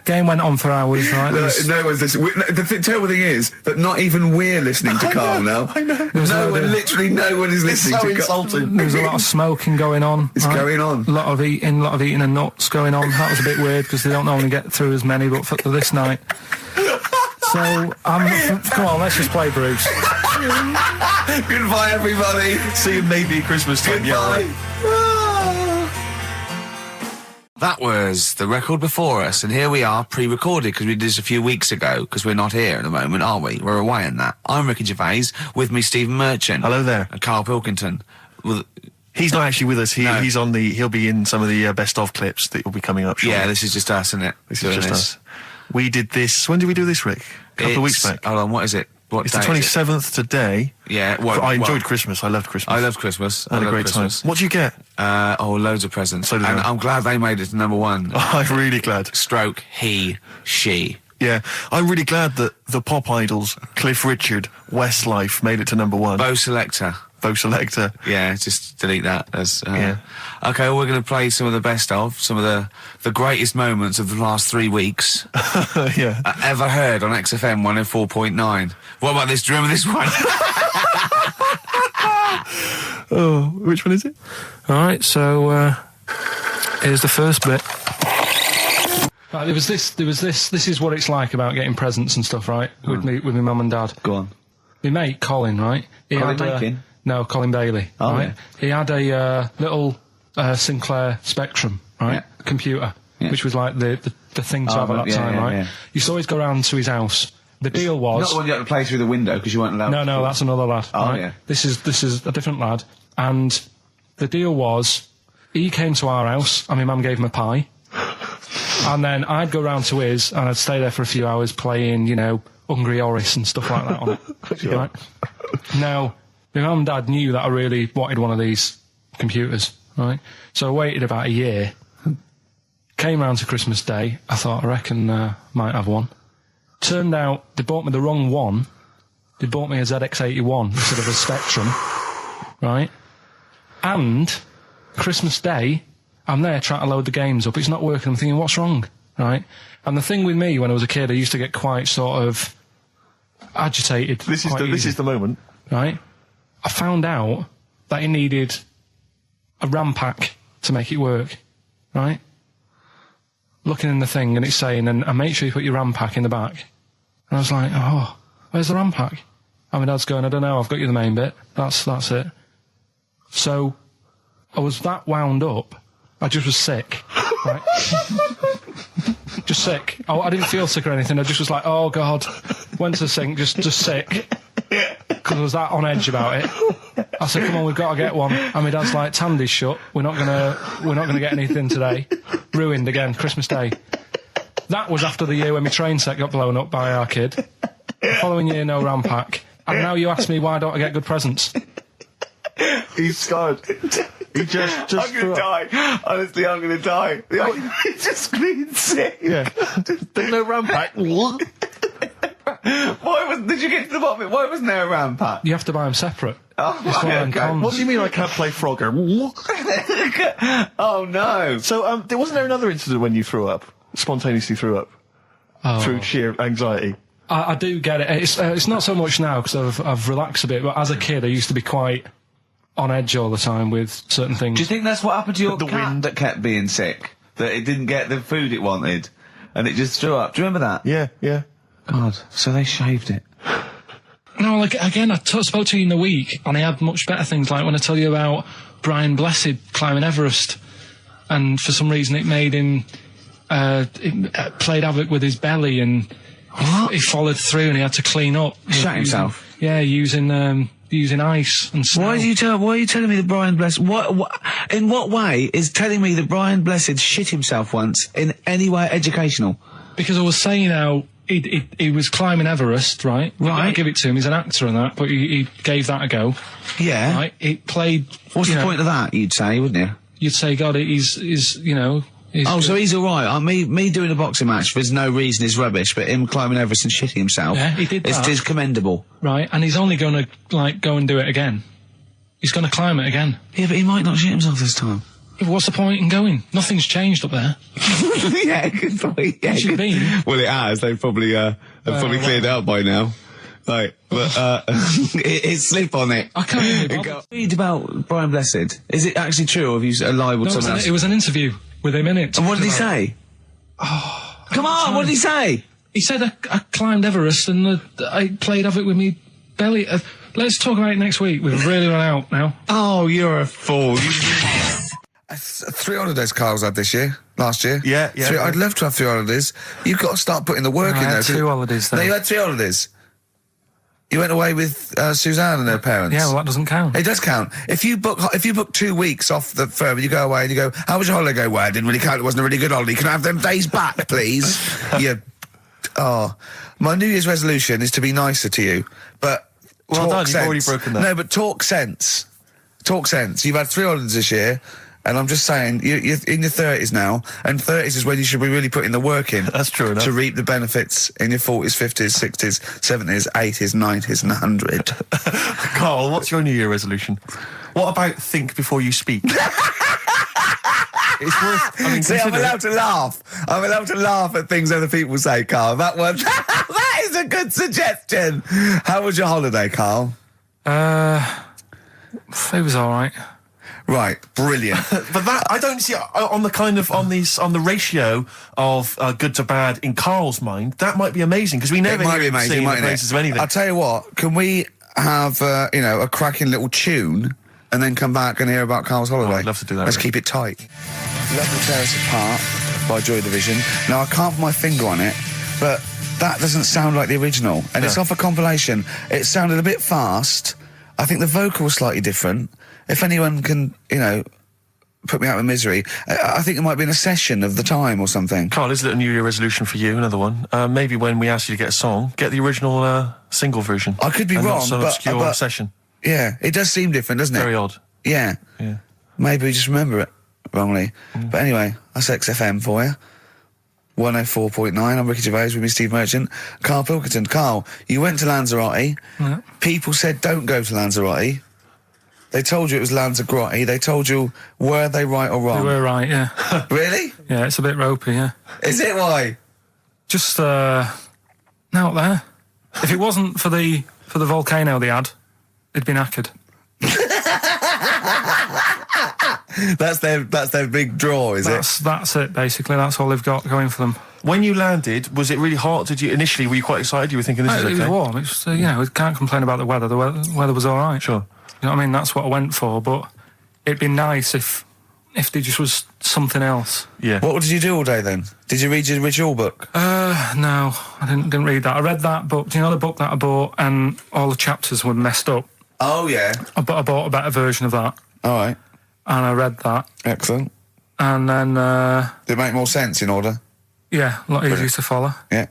Game went on for hours, right? No one's listening. The terrible thing is that not even we're listening to Carl now. I know. Literally no one is listening so to Carl. insulting. There was a lot of smoking going on. It's going on. A lot of eating and nuts going on. That was a bit weird because they don't normally get through as many, but for this night. So, come on, let's just play Bruce. Goodbye, everybody. See you maybe at Christmas time. Yeah, Goodbye. right. That was the record before us, and here we are, pre-recorded, because we did this a few weeks ago, because we're not here at the moment, are we? We're away in that. I'm Ricky Gervais, with me Stephen Merchant. Hello there. And Karl Pilkington. Well, He's not actually with us. No. He'll be in some of the best of clips that will be coming up shortly. yeah, this is just us, isn't it? This is just us. We did this. When did we do this, Rick? A couple of weeks back. Hold on, what is it? What It's the day is it? 27th today. Yeah, well, I enjoyed Christmas. I loved Christmas. I loved Christmas. I had a great Christmas. time. What did you get? Loads of presents. So did and I. I'm glad they made it to number one. I'm really glad. Stroke, he, she. Yeah, I'm really glad that the pop idols, Cliff Richard, Westlife, made it to number one. Bo Selector. Bo Selector. Yeah, just delete that. As, Yeah. Okay, well, we're going to play some of the best of, some of the greatest moments of the last 3 weeks Yeah. ever heard on XFM 104.9. What about this? Do you remember this one? Oh, which one is it? All right, so here's the first bit. Right, there was this. This is what it's like about getting presents and stuff, right? With my mum and dad. Go on. My mate Colin, right? Colin Mackin? No, Colin Bailey. Oh, right? yeah. He had a little Sinclair Spectrum, right? Yeah. Computer, Yeah. which was like the thing to have at that yeah, time, yeah, right? yeah. You used to always go round to his house. The deal was Not the one you had to play through the window because you weren't allowed. no, that's another lad. Oh, right? yeah. This is a different lad, and the deal was he came to our house, and my mum gave him a pie, and then I'd go round to his, and I'd stay there for a few hours playing, Hungry Horace and stuff like that on it. Right? Now, my mum and dad knew that I really wanted one of these computers, right? So I waited about a year. Came round to Christmas Day. I thought, I reckon might have one. Turned out they bought me the wrong one. They bought me a ZX81 instead of a Spectrum, right? And Christmas Day, I'm there trying to load the games up. It's not working. I'm thinking, what's wrong, right? And the thing with me when I was a kid, I used to get quite sort of agitated. This quite easy, is the moment. right? I found out that it needed a RAM pack to make it work, right? Looking in the thing and it's saying, and make sure you put your RAM pack in the back. And I was like, oh, where's the RAM pack? And my dad's going, I don't know, I've got you the main bit. That's it. So I was that wound up, I just was sick, right? Just sick. I didn't feel sick or anything, I just was like, oh God. Went to the sink, just sick. Because I was that on edge about it. I said, come on, we've got to get one. And my dad's like, Tandy's shut. We're not gonna get anything today. Ruined again, Christmas Day. That was after the year when my train set got blown up by our kid. The following year, no RAM pack. And now you ask me why don't I get good presents? He's scarred. He just I'm gonna die. Honestly, I'm gonna die. He's just screaming sick. Yeah. There's no RAM pack. Did you get to the bottom of it? Why wasn't there a RAM pack? You have to buy them separate. Oh, It's one of them okay. cons. What do you mean I can't play Frogger? Oh no. So, wasn't there another incident when you threw up? Spontaneously threw up? Through sheer anxiety? I do get it. It's not so much now because I've relaxed a bit, but as a kid I used to be quite on edge all the time with certain things. Do you think that's what happened to your The cat wind. that kept being sick? That it didn't get the food it wanted? And it just threw up? Do you remember that? Yeah. God, so they shaved it. No, like, again, I spoke to you in the week, and I had much better things, like when I tell you about Brian Blessed climbing Everest, and for some reason it made him, it played havoc with his belly, and he followed through, and he had to clean up. Shut himself? Yeah, using ice and snow. Why are you telling me that Brian Blessed... in what way is telling me that Brian Blessed shit himself once in any way educational? Because I was saying how he was climbing Everest, right? Right. I give it to him, he's an actor and that, but he gave that a go. Yeah. Right? He played... What's the point of that, you'd say, wouldn't you? You'd say, God, he's you know... So he's alright. Me doing a boxing match, there's no reason is rubbish, but him climbing Everest and shitting himself... Yeah, he did that. Is commendable. Right, and he's only going to, like, go and do it again. He's going to climb it again. Yeah, but he might not shit himself this time. Yeah, what's the point in going? Nothing's changed up there. Yeah, good point. Yeah, What's it been? Well, it has. They've probably cleared it out by now. Right, but it's slip on it. I can't even bother. Read about Brian Blessed. Is it actually true, or have you lied with No, someone else? it was an interview with him in it. And what did he say? Oh, Come on, what did he say? He said I climbed Everest and I played havoc with me belly. Let's talk about it next week. We've really run out now. Oh, you're a fool. 3 holidays Carl's had this year, last year. Yeah. I'd love to have 3 holidays. You've got to start putting the work in I there. had 2 holidays No, then. you had 3 holidays. You went away with Suzanne and her parents. Yeah, well, that doesn't count. It does count. If you book 2 weeks off the firm, you go away and you go, how was your holiday? Go, well, it didn't really count. It wasn't a really good holiday. Can I have them days back, please? My New Year's resolution is to be nicer to you, but Well talk done, sense. you've already broken that. No, but talk sense. Talk sense. You've had 3 holidays this year, and I'm just saying, you're in your 30s now, and 30s is when you should be really putting the work in. That's true enough. To reap the benefits in your 40s, 50s, 60s, 70s, 80s, 90s, and 100. Carl, what's your New Year resolution? What about think before you speak? It's worth... I mean, See, I'm consider- allowed to laugh. I'm allowed to laugh at things other people say, Carl. That one, that is a good suggestion. How was your holiday, Carl? It was all right. Right, brilliant. But that, I don't see, on the ratio of good to bad in Carl's mind, that might be amazing, because we never It might be hear him amazing, sing the mightn't praises it? of anything. I'll tell you what, can we have, a cracking little tune and then come back and hear about Carl's holiday? I'd love to do that, Let's really. keep it tight. Love to Tear Us Apart by Joy Division. Now, I can't put my finger on it, but that doesn't sound like the original. And it's off a compilation. It sounded a bit fast. I think the vocal was slightly different. If anyone can, put me out of misery, I think it might be in a session of the time or something. Carl, is it a New Year resolution for you? Another one. Maybe when we ask you to get a song, get the original single version. I could be and wrong, not some but- obscure but- session. Yeah, it does seem different, doesn't it? Very odd. Yeah. Yeah. Maybe we just remember it wrongly. But anyway, that's XFM for you. 104.9, I'm Ricky Gervais with me, Steve Merchant. Karl Pilkington. Carl, you went to Lanzarote. Yeah. People said don't go to Lanzarote. They told you it was Lanzarote. They told you, were they right or You wrong? were right, yeah. Really? Yeah, it's a bit ropey, yeah. Is it why? Just, out there. If it wasn't for the volcano they had, it'd been knackered. That's their big draw, is it? That's it, basically. That's all they've got going for them. When you landed, was it really hot? Initially, were you quite excited? You were thinking this is It okay? was warm. It's, we can't complain about the weather. The weather was all right. Sure. You know what I mean? That's what I went for, but it'd be nice if there just was something else. Yeah. What did you do all day then? Did you read your ritual book? No, I didn't read that. I read that book. Do you know the book that I bought and all the chapters were messed up? Oh, yeah. I bought a better version of that, All right. and I read that, Excellent. and then, Did it make more sense in order? yeah, a lot easier to follow. Yeah.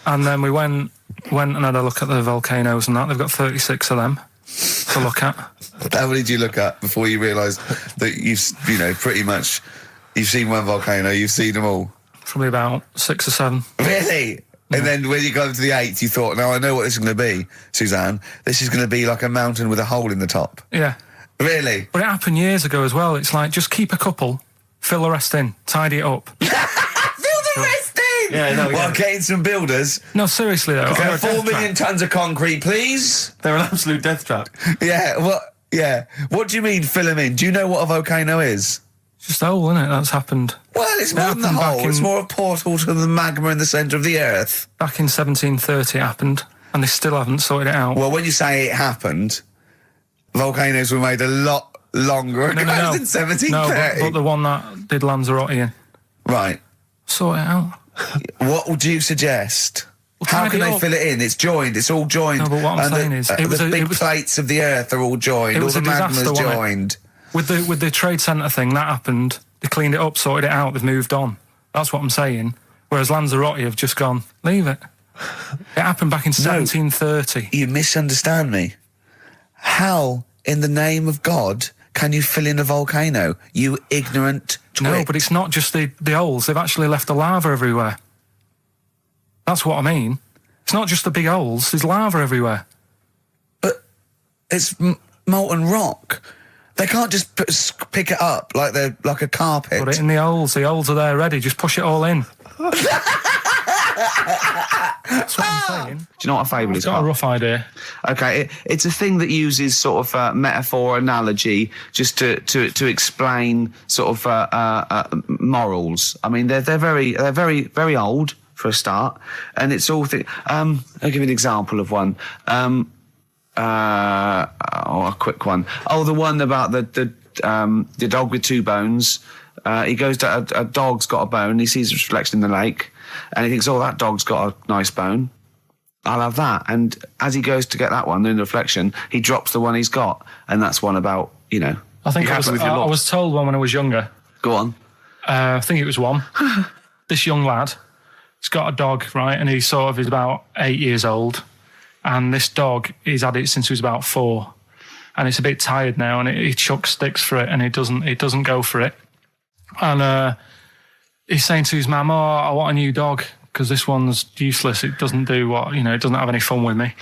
And then we went and had a look at the volcanoes and that. They've got 36 of them to look at. How many did you look at before you realised that pretty much, you've seen one volcano, you've seen them all? Probably about 6 or 7. Really? And then when you got to the 8th, you thought, now I know what this is going to be, Suzanne. This is going to be like a mountain with a hole in the top. Yeah. Really? But it happened years ago as well. It's like, just keep a couple, fill the rest in, tidy it up. Fill the rest in! Yeah, no, Well, getting some builders. No, seriously though. Okay, 4 million tons of concrete, please. They're an absolute death trap. Yeah, what do you mean fill them in? Do you know what a volcano is? It's just a hole, isn't it? That's happened. Well, it's more than the happened back hole. It's in- more a portal to the magma in the centre of the earth. Back in 1730 it happened, and they still haven't sorted it out. Well, when you say it happened, volcanoes were made a lot longer ago than 1730. No, but the one that did Lanzarote in. Right. Sort it out. What would you suggest? Well, How tidy can it they up. fill it in? It's joined. It's all joined. No, but what I'm And saying is, it was the a- big it was- plates of the earth are all joined. It All was the a disaster, magma's wasn't it? joined. With the trade centre thing, that happened. They cleaned it up, sorted it out, they've moved on. That's what I'm saying. Whereas Lanzarote have just gone, leave it. It happened back in 1730. You misunderstand me. How, in the name of God, can you fill in a volcano? You ignorant twit. No, but it's not just the holes. They've actually left the lava everywhere. That's what I mean. It's not just the big holes. There's lava everywhere. But it's molten rock. They can't just pick it up like they're like a carpet. Put it in the holes. The holes are there ready. Just push it all in. That's what I'm saying. Do you know what a fable I've is? got a Carl? rough idea. Okay, it's a thing that uses sort of metaphor, analogy, just to explain sort of morals. I mean, they're very very old for a start, and it's all. I'll give you an example of one. A quick one. Oh, the one about the dog with 2 bones. He goes to a dog's got a bone. He sees a reflection in the lake, and he thinks, "Oh, that dog's got a nice bone. I'll have that." And as he goes to get that one in the reflection, he drops the one he's got, and that's one about I think You I happy with your I lot? was told one when I was younger. Go on. I think it was one. This young lad, he's got a dog, right, and he sort of is about 8 years old, and this dog, he's had it since he was about 4, and it's a bit tired now, and he chucks sticks for it, and it doesn't go for it, and he's saying to his mum, "Oh, I want a new dog because this one's useless. It doesn't do what it doesn't have any fun with me."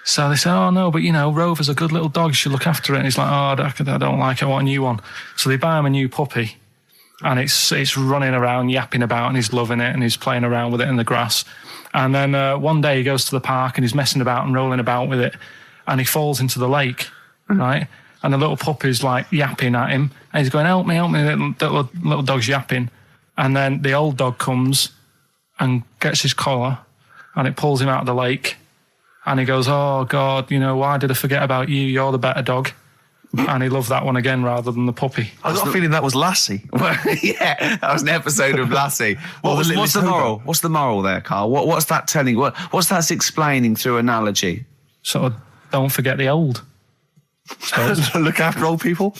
So they say, "Oh no, but Rover's a good little dog. You should look after it." And he's like, "Oh, I don't like it. I want a new one." So they buy him a new puppy. And it's running around, yapping about, and he's loving it, and he's playing around with it in the grass. And then one day he goes to the park, and he's messing about and rolling about with it, and he falls into the lake, right? And the little puppy's like yapping at him, and he's going, help me, the little dog's yapping. And then the old dog comes and gets his collar, and it pulls him out of the lake, and he goes, "Oh God, why did I forget about you? You're the better dog." And he loved that one again rather than the puppy. I got a feeling that was Lassie. Well, yeah, that was an episode of Lassie. What's the moral? What's the moral there, Carl? What's that telling? What's that explaining through analogy? Sort of, don't forget the old. Look after old people.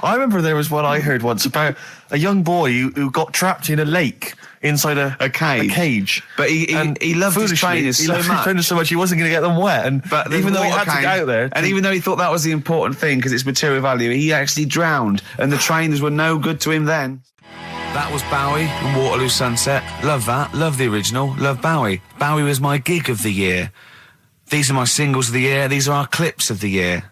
I remember there was one I heard once about a young boy who got trapped in a lake inside a cage. But he loved his trainers so much. He wasn't going to get them wet. But even though he had to get out there, and even though he thought that was the important thing because it's material value, he actually drowned, and the trainers were no good to him then. That was Bowie and Waterloo Sunset. Love that. Love the original. Love Bowie. Bowie was my gig of the year. These are my singles of the year. These are our clips of the year.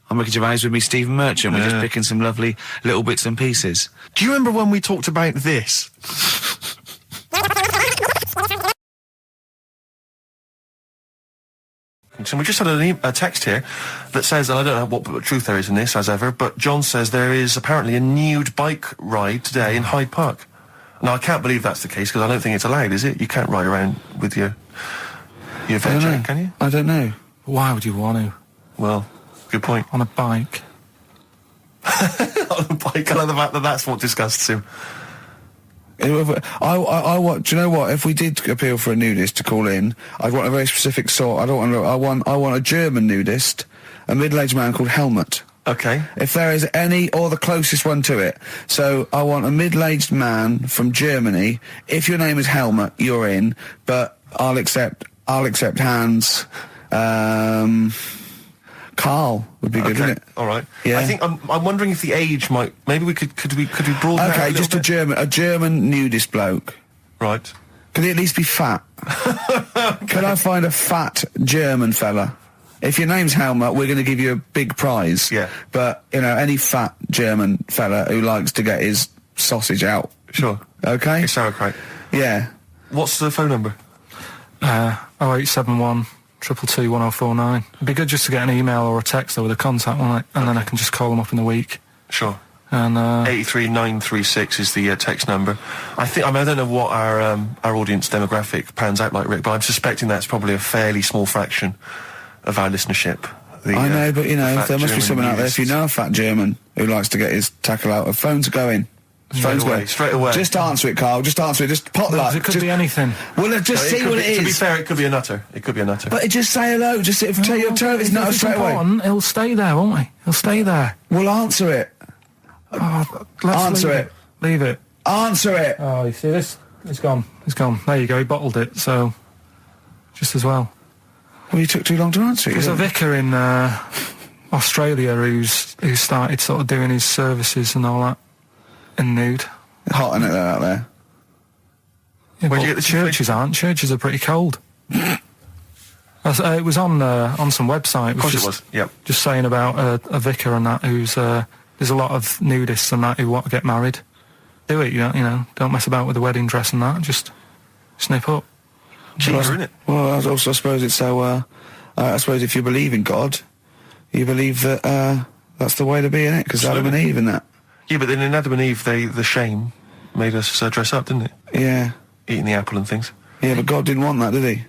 I'm Ricky Gervais, with me Stephen Merchant. We're just picking some lovely little bits and pieces. do you remember when we talked about this? So we just had a text here that says, and I don't know what truth there is in this, as ever, but John says there is apparently a nude bike ride today in Hyde Park. Now, I can't believe that's the case, because I don't think it's allowed, is it? You can't ride around with your veg, can you? I don't know. Why would you want to? Well, good point. On a bike. On a bike, I like the fact that that's what disgusts him. I want. Do you know what? If we did appeal for a nudist to call in, I'd want a very specific sort. I don't want. I want a German nudist, a middle-aged man called Helmut. Okay. If there is any, or the closest one to it. So I want a middle-aged man from Germany. If your name is Helmut, you're in. But I'll accept Hans. Carl would be good, wouldn't it? All right. Yeah. I think I'm wondering if the age might. Maybe we could we broaden that Okay, a little just bit? a German nudist bloke. Right. Could he at least be fat? Could I find a fat German fella? If your name's Helmut, we're going to give you a big prize. Yeah. But, you know, any fat German fella who likes to get his sausage out. Sure. Okay? It's sauerkraut. Yeah. What's the phone number? 0871 222 1049. It'd be good just to get an email or a text with a contact, wouldn't it? And then I can just call them up in the week. Sure. And 83936 is the text number. I don't know what our audience demographic pans out like, Rick, but I'm suspecting that's probably a fairly small fraction of our listenership. I know, but, you know, there must be someone out there, if you know a fat German who likes to get his tackle out, a phone's going. Straight away. Just answer it, Carl. Just answer it. Just potluck. it could be anything. Well, just see what it is. To be fair, it could be a nutter. But just say hello. Just tell your turn. It's not straight away. He'll stay there, won't he? He'll stay there. Well, answer it. Answer it. Leave it. Answer it. Oh, you see this? It's gone. It's gone. There you go. He bottled it. So, just as well. Well, you took too long to answer it. There's a vicar in Australia who started sort of doing his services and all that in nude. Hot, isn't it, out there? Yeah, Where'd but you get the churches aren't. Churches are pretty cold. It was on some website. of course it was. Yep. Just saying about a vicar and that who's there's a lot of nudists and that who want to get married. Do it, don't mess about with the wedding dress and that. Just snip up. Cheaper, isn't it? Well, I also suppose it's so. I suppose if you believe in God, you believe that that's the way to be in it, because Adam and Eve and that. Yeah, but then in Adam and Eve, the shame made us dress up, didn't it? Yeah. Eating the apple and things. Yeah, but God didn't want that, did he?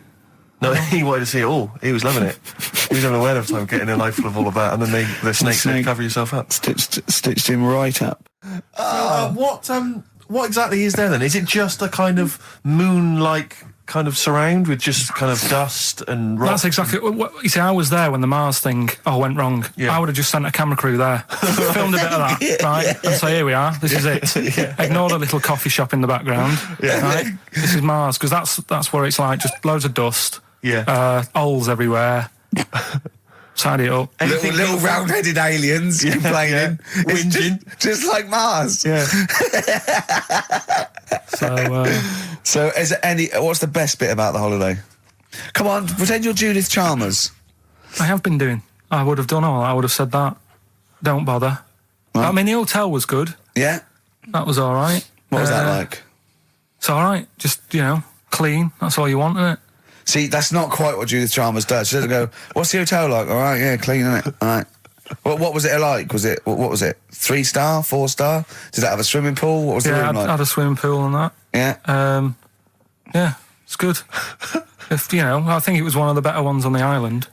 No, he wanted to see it all. He was loving it. He was having a whale of time getting a life full of all of that, and then the snake said, cover yourself up. Stitched him right up. What exactly is there then? Is it just a kind of moon-like kind of surround with just kind of dust and rock? That's exactly what you see. I was there when the Mars thing went wrong. Yeah. I would have just sent a camera crew there, filmed a bit of that, right, and say, here we are, this is it. Yeah. Ignore the little coffee shop in the background. Yeah. Right? This is Mars, because that's what it's like. Just loads of dust. Yeah. Holes everywhere. Tidy it up. Little round-headed aliens complaining. Whinging. Just like Mars. Yeah. So is there what's the best bit about the holiday? Come on, pretend you're Judith Chalmers. I have been doing. I would have done all. I would have said that. Don't bother. Well, I mean, the hotel was good. Yeah? That was all right. What was that like? It's all right. Just, clean. That's all you want, isn't it? See, that's not quite what Judith Chalmers does. She doesn't go, what's the hotel like? All right, yeah, clean, innit? All right. What was it like? What was it? 3-star, 4-star? Did it have a swimming pool? What was the room like? I had a swimming pool and that. Yeah. Yeah, it's good. I think it was one of the better ones on the island.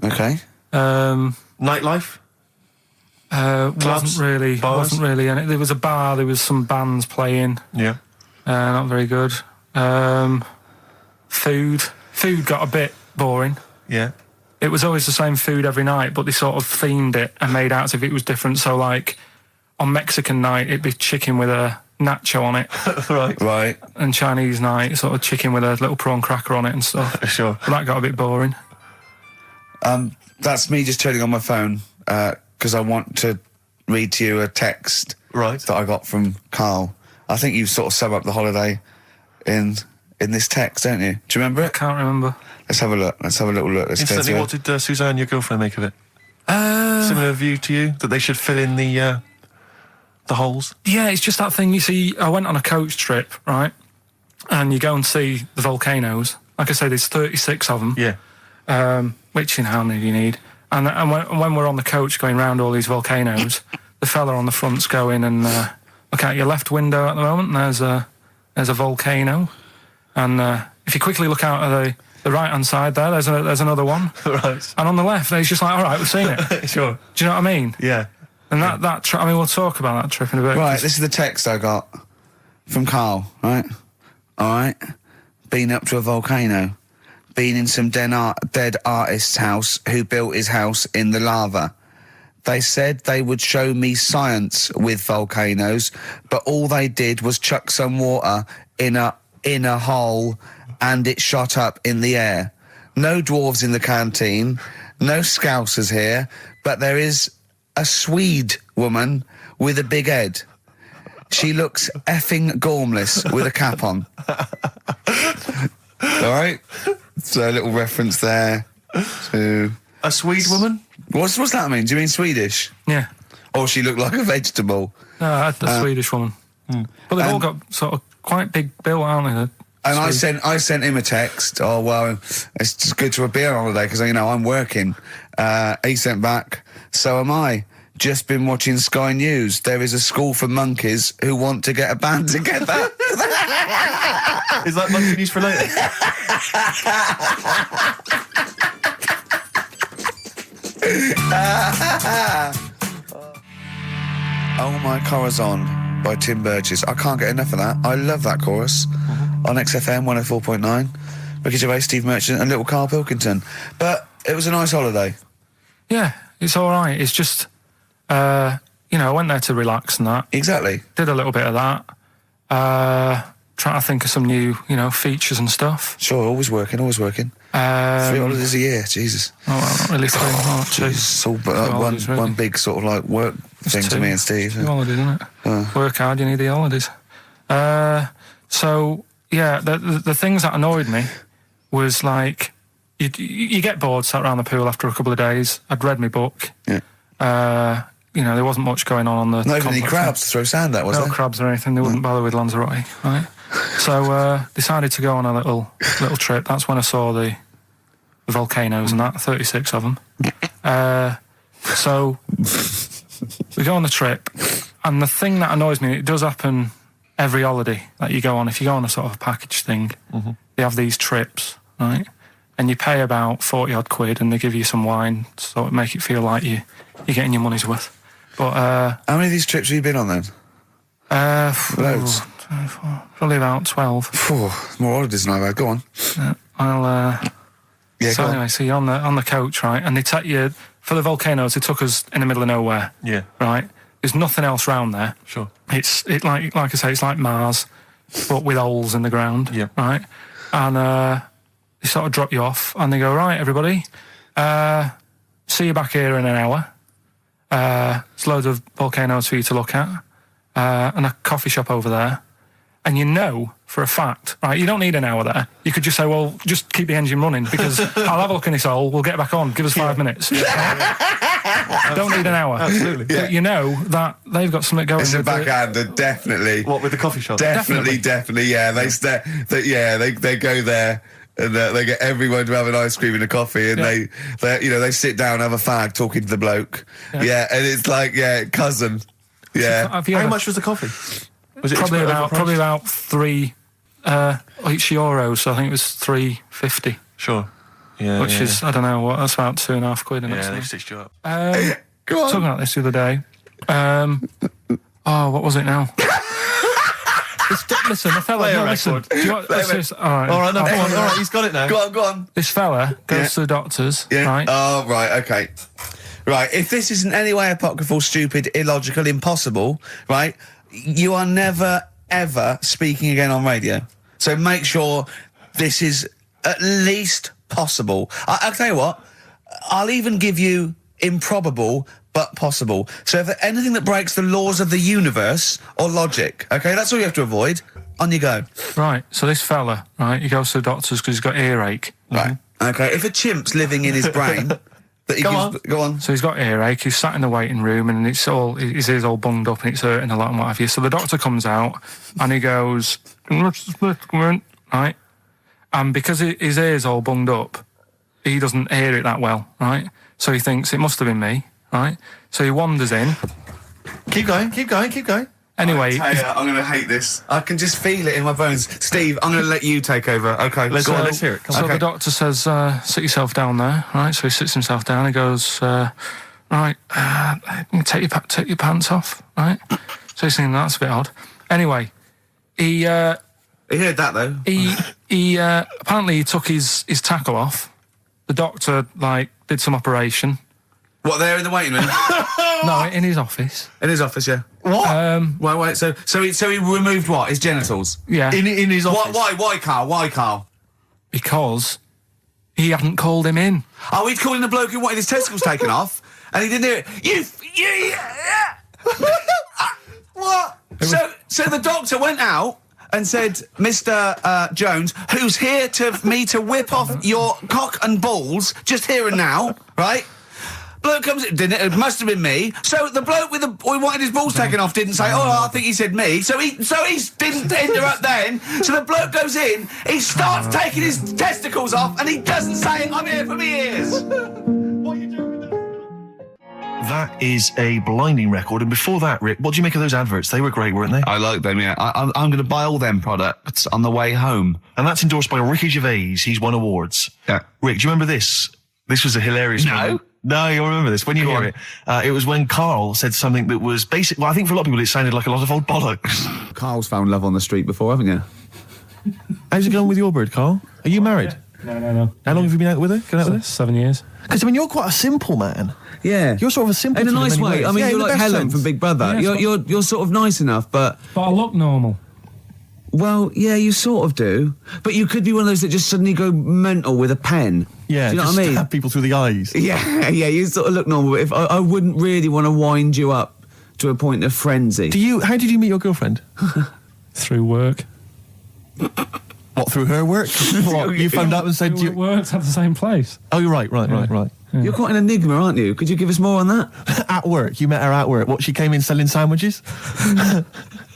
Okay. Nightlife? Wasn't really in it. There was a bar, there was some bands playing. Yeah. Not very good. Food got a bit boring. Yeah. It was always the same food every night, but they sort of themed it and made out as if it was different. So, like, on Mexican night, it'd be chicken with a nacho on it. Right. And Chinese night, sort of chicken with a little prawn cracker on it and stuff. Sure. But that got a bit boring. That's me just turning on my phone, because I want to read to you a text that I got from Carl. I think you sort of sum up the holiday in this text, don't you? Do you remember it? I can't remember. Let's have a look. Let's have a little look. Instantly, what did Suzanne, your girlfriend, make of it? Similar view to you? That they should fill in the holes? Yeah, it's just that thing, you see, I went on a coach trip, right? And you go and see the volcanoes. Like I say, there's 36 of them. Yeah. Which, how many do you need? And when we're on the coach going round all these volcanoes, the fella on the front's going and look out your left window at the moment, and there's a volcano. And if you quickly look out at the right-hand side there's another one. Right. And on the left, he's just like, all right, we've seen it. Sure. Do you know what I mean? Yeah. And that trip, we'll talk about that trip in a bit. Right, this is the text I got. from Karl, right? All right. Been up to a volcano. Been in some dead artist's house who built his house in the lava. They said they would show me science with volcanoes, but all they did was chuck some water in a hole and it shot up in the air. No dwarves in the canteen, no scousers here, but there is a Swede woman with a big head. She looks effing gormless with a cap on. All right? So a little reference there to... A Swede woman? What's that mean? Do you mean Swedish? Yeah. Or she looked like a vegetable? No, I had the Swedish woman. But they've all got sort of quite big bill, aren't they? And I sent him a text. Oh, well, it's just good to be on holiday because, you know, I'm working. He sent back, so am I. Just been watching Sky News. There is a school for monkeys who want to get a band together. Is that monkey news for later? Oh My Corazon by Tim Burgess. I can't get enough of that. I love that chorus. On XFM 104.9. Ricky Gervais, Steve Merchant and little Karl Pilkington. But it was a nice holiday. Yeah, it's all right. It's just, you know, I went there to relax and that. Exactly. Did a little bit of that. Trying to think of some new, you know, features and stuff. Sure, always working. 3 holidays a year, Jesus. Oh, well, not really 3. Oh, two. It's all one big sort of like work thing to me and Steve. Two holidays, isn't it? Work hard, you need the holidays. So, yeah, the things that annoyed me was like, you get bored sat around the pool after a couple of days. I'd read my book. Yeah. You know, there wasn't much going on the... Not even any crabs to throw sand at, was there? No crabs or anything. They wouldn't bother with Lanzarote, right? So, decided to go on a little trip. That's when I saw the volcanoes and that, 36 of them. So, we go on the trip, and the thing that annoys me, it does happen every holiday that you go on. If you go on a sort of a package thing, they have these trips, right? And you pay about 40-odd quid, and they give you some wine, so it make it feel like you're getting your money's worth. But how many of these trips have you been on then? Loads. Probably about 12. More holidays than I've had. Go on. Yeah, so anyway, so you're on the coach, right? And they take you for the volcanoes. They took us in the middle of nowhere. Yeah. Right. There's nothing else round there. Sure. It's like I say, it's like Mars, but with holes in the ground. Yeah. Right. And they sort of drop you off, and they go, right, everybody, see you back here in an hour. There's loads of volcanoes for you to look at, and a coffee shop over there. And you know for a fact, right, you don't need an hour there. You could just say, well, just keep the engine running because I'll have a look in this hole, we'll get back on, give us 5 minutes. Don't need an hour. Absolutely. Yeah. But you know that they've got something going. It's a backhander, definitely. What, with the coffee shop? Definitely, yeah. They go there. And they get everyone to have an ice cream and a coffee, and they sit down, have a fag, talking to the bloke. Yeah, and it's like, cousin. Yeah. How much was the coffee? Was it probably about €3 each euro, so I think it was $3.50. Sure. Yeah. Which is, I don't know what, that's about 2.5 quid. Yeah, they stitched you up. Go on. Talking about this the other day. What was it now? Listen, the fella. No, listen. Do you want, all right, no, come on. All right, he's got it now. Go on. This fella goes to the doctors, right? Oh, right, okay. Right, if this isn't any way apocryphal, stupid, illogical, impossible, right, you are never, ever speaking again on radio. So make sure this is at least possible. I'll tell you what, I'll even give you improbable but possible. So if anything that breaks the laws of the universe or logic, okay, that's all you have to avoid. On you go. Right, so this fella, right, he goes to the doctors because he's got earache. Right, okay, if a chimp's living in his brain... Go on. So he's got earache, he's sat in the waiting room and his ear's all bunged up and it's hurting a lot and what have you. So the doctor comes out and he goes, right? And because his ear's all bunged up, he doesn't hear it that well, right? So he thinks it must have been me, right? So he wanders in. Keep going. Anyway, I'm going to hate this. I can just feel it in my bones. Steve, I'm going to let you take over. Okay, let's hear it. So the doctor says, sit yourself down there, right? So he sits himself down. He goes, right, take your pants off, right? So he's thinking that's a bit odd. Anyway, He heard that though. he apparently he took his tackle off. The doctor did some operation. What, there in the waiting room? No, in his office. In his office, yeah. What? Wait. So he removed what? His genitals? Yeah. In his office? Why, Carl? Why, Carl? Because he hadn't called him in. Oh, he'd called in the bloke who wanted his testicles taken off, and he didn't hear it. What? So the doctor went out and said, Mr. Jones, who's here to whip off your cock and balls, just here and now, right? Bloke comes in, didn't it? It must have been me. So the bloke who wanted his balls taken off didn't say, I think he said me. So he didn't interrupt then. So the bloke goes in, he starts taking his testicles off, and he doesn't say, I'm here for me ears. What are you doing with that? That is a blinding record. And before that, Rick, what do you make of those adverts? They were great, weren't they? I like them, yeah. I'm going to buy all them products on the way home. And that's endorsed by Ricky Gervais. He's won awards. Yeah. Rick, do you remember this? This was a hilarious moment. No, you'll remember this when you hear it. It was when Karl said something that was basic. Well, I think for a lot of people it sounded like a lot of old bollocks. Carl's found love on the street before, haven't you? How's it going with your bird, Karl? Are you married? No. How long have you been out with her? Going out with her? 7 years. Because, you're quite a simple man. Yeah. You're sort of a simple in a nice way. I mean, you're like Helen from Big Brother. Yeah, you're sort of nice enough, but I look normal. Well, yeah, you sort of do. But you could be one of those that just suddenly go mental with a pen. Yeah, do you know what I mean? Stab people through the eyes. Yeah, you sort of look normal. But if I wouldn't really want to wind you up to a point of frenzy. How did you meet your girlfriend? Through work. What, through her work? What, you phoned up and said We worked at the same place. Oh, you're right. Yeah. You're quite an enigma, aren't you? Could you give us more on that? At work. You met her at work. What, she came in selling sandwiches?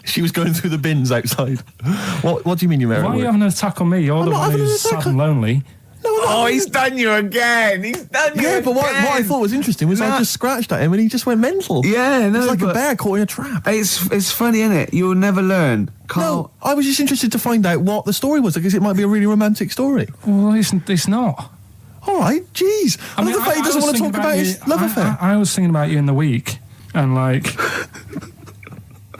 She was going through the bins outside. What do you mean you met her at Why are work? you having an attack on me? You're the one who's sad and lonely. No, he's done you again. Yeah, but what I thought was interesting was I just scratched at him and he just went mental. Yeah, no, it's like a bear caught in a trap. It's funny, isn't it? You'll never learn. No, I was just interested to find out what the story was, because it might be a really romantic story. Well, it's not. All right, jeez. I love the fact he doesn't want to talk about his love affair. I was thinking about you in the week, and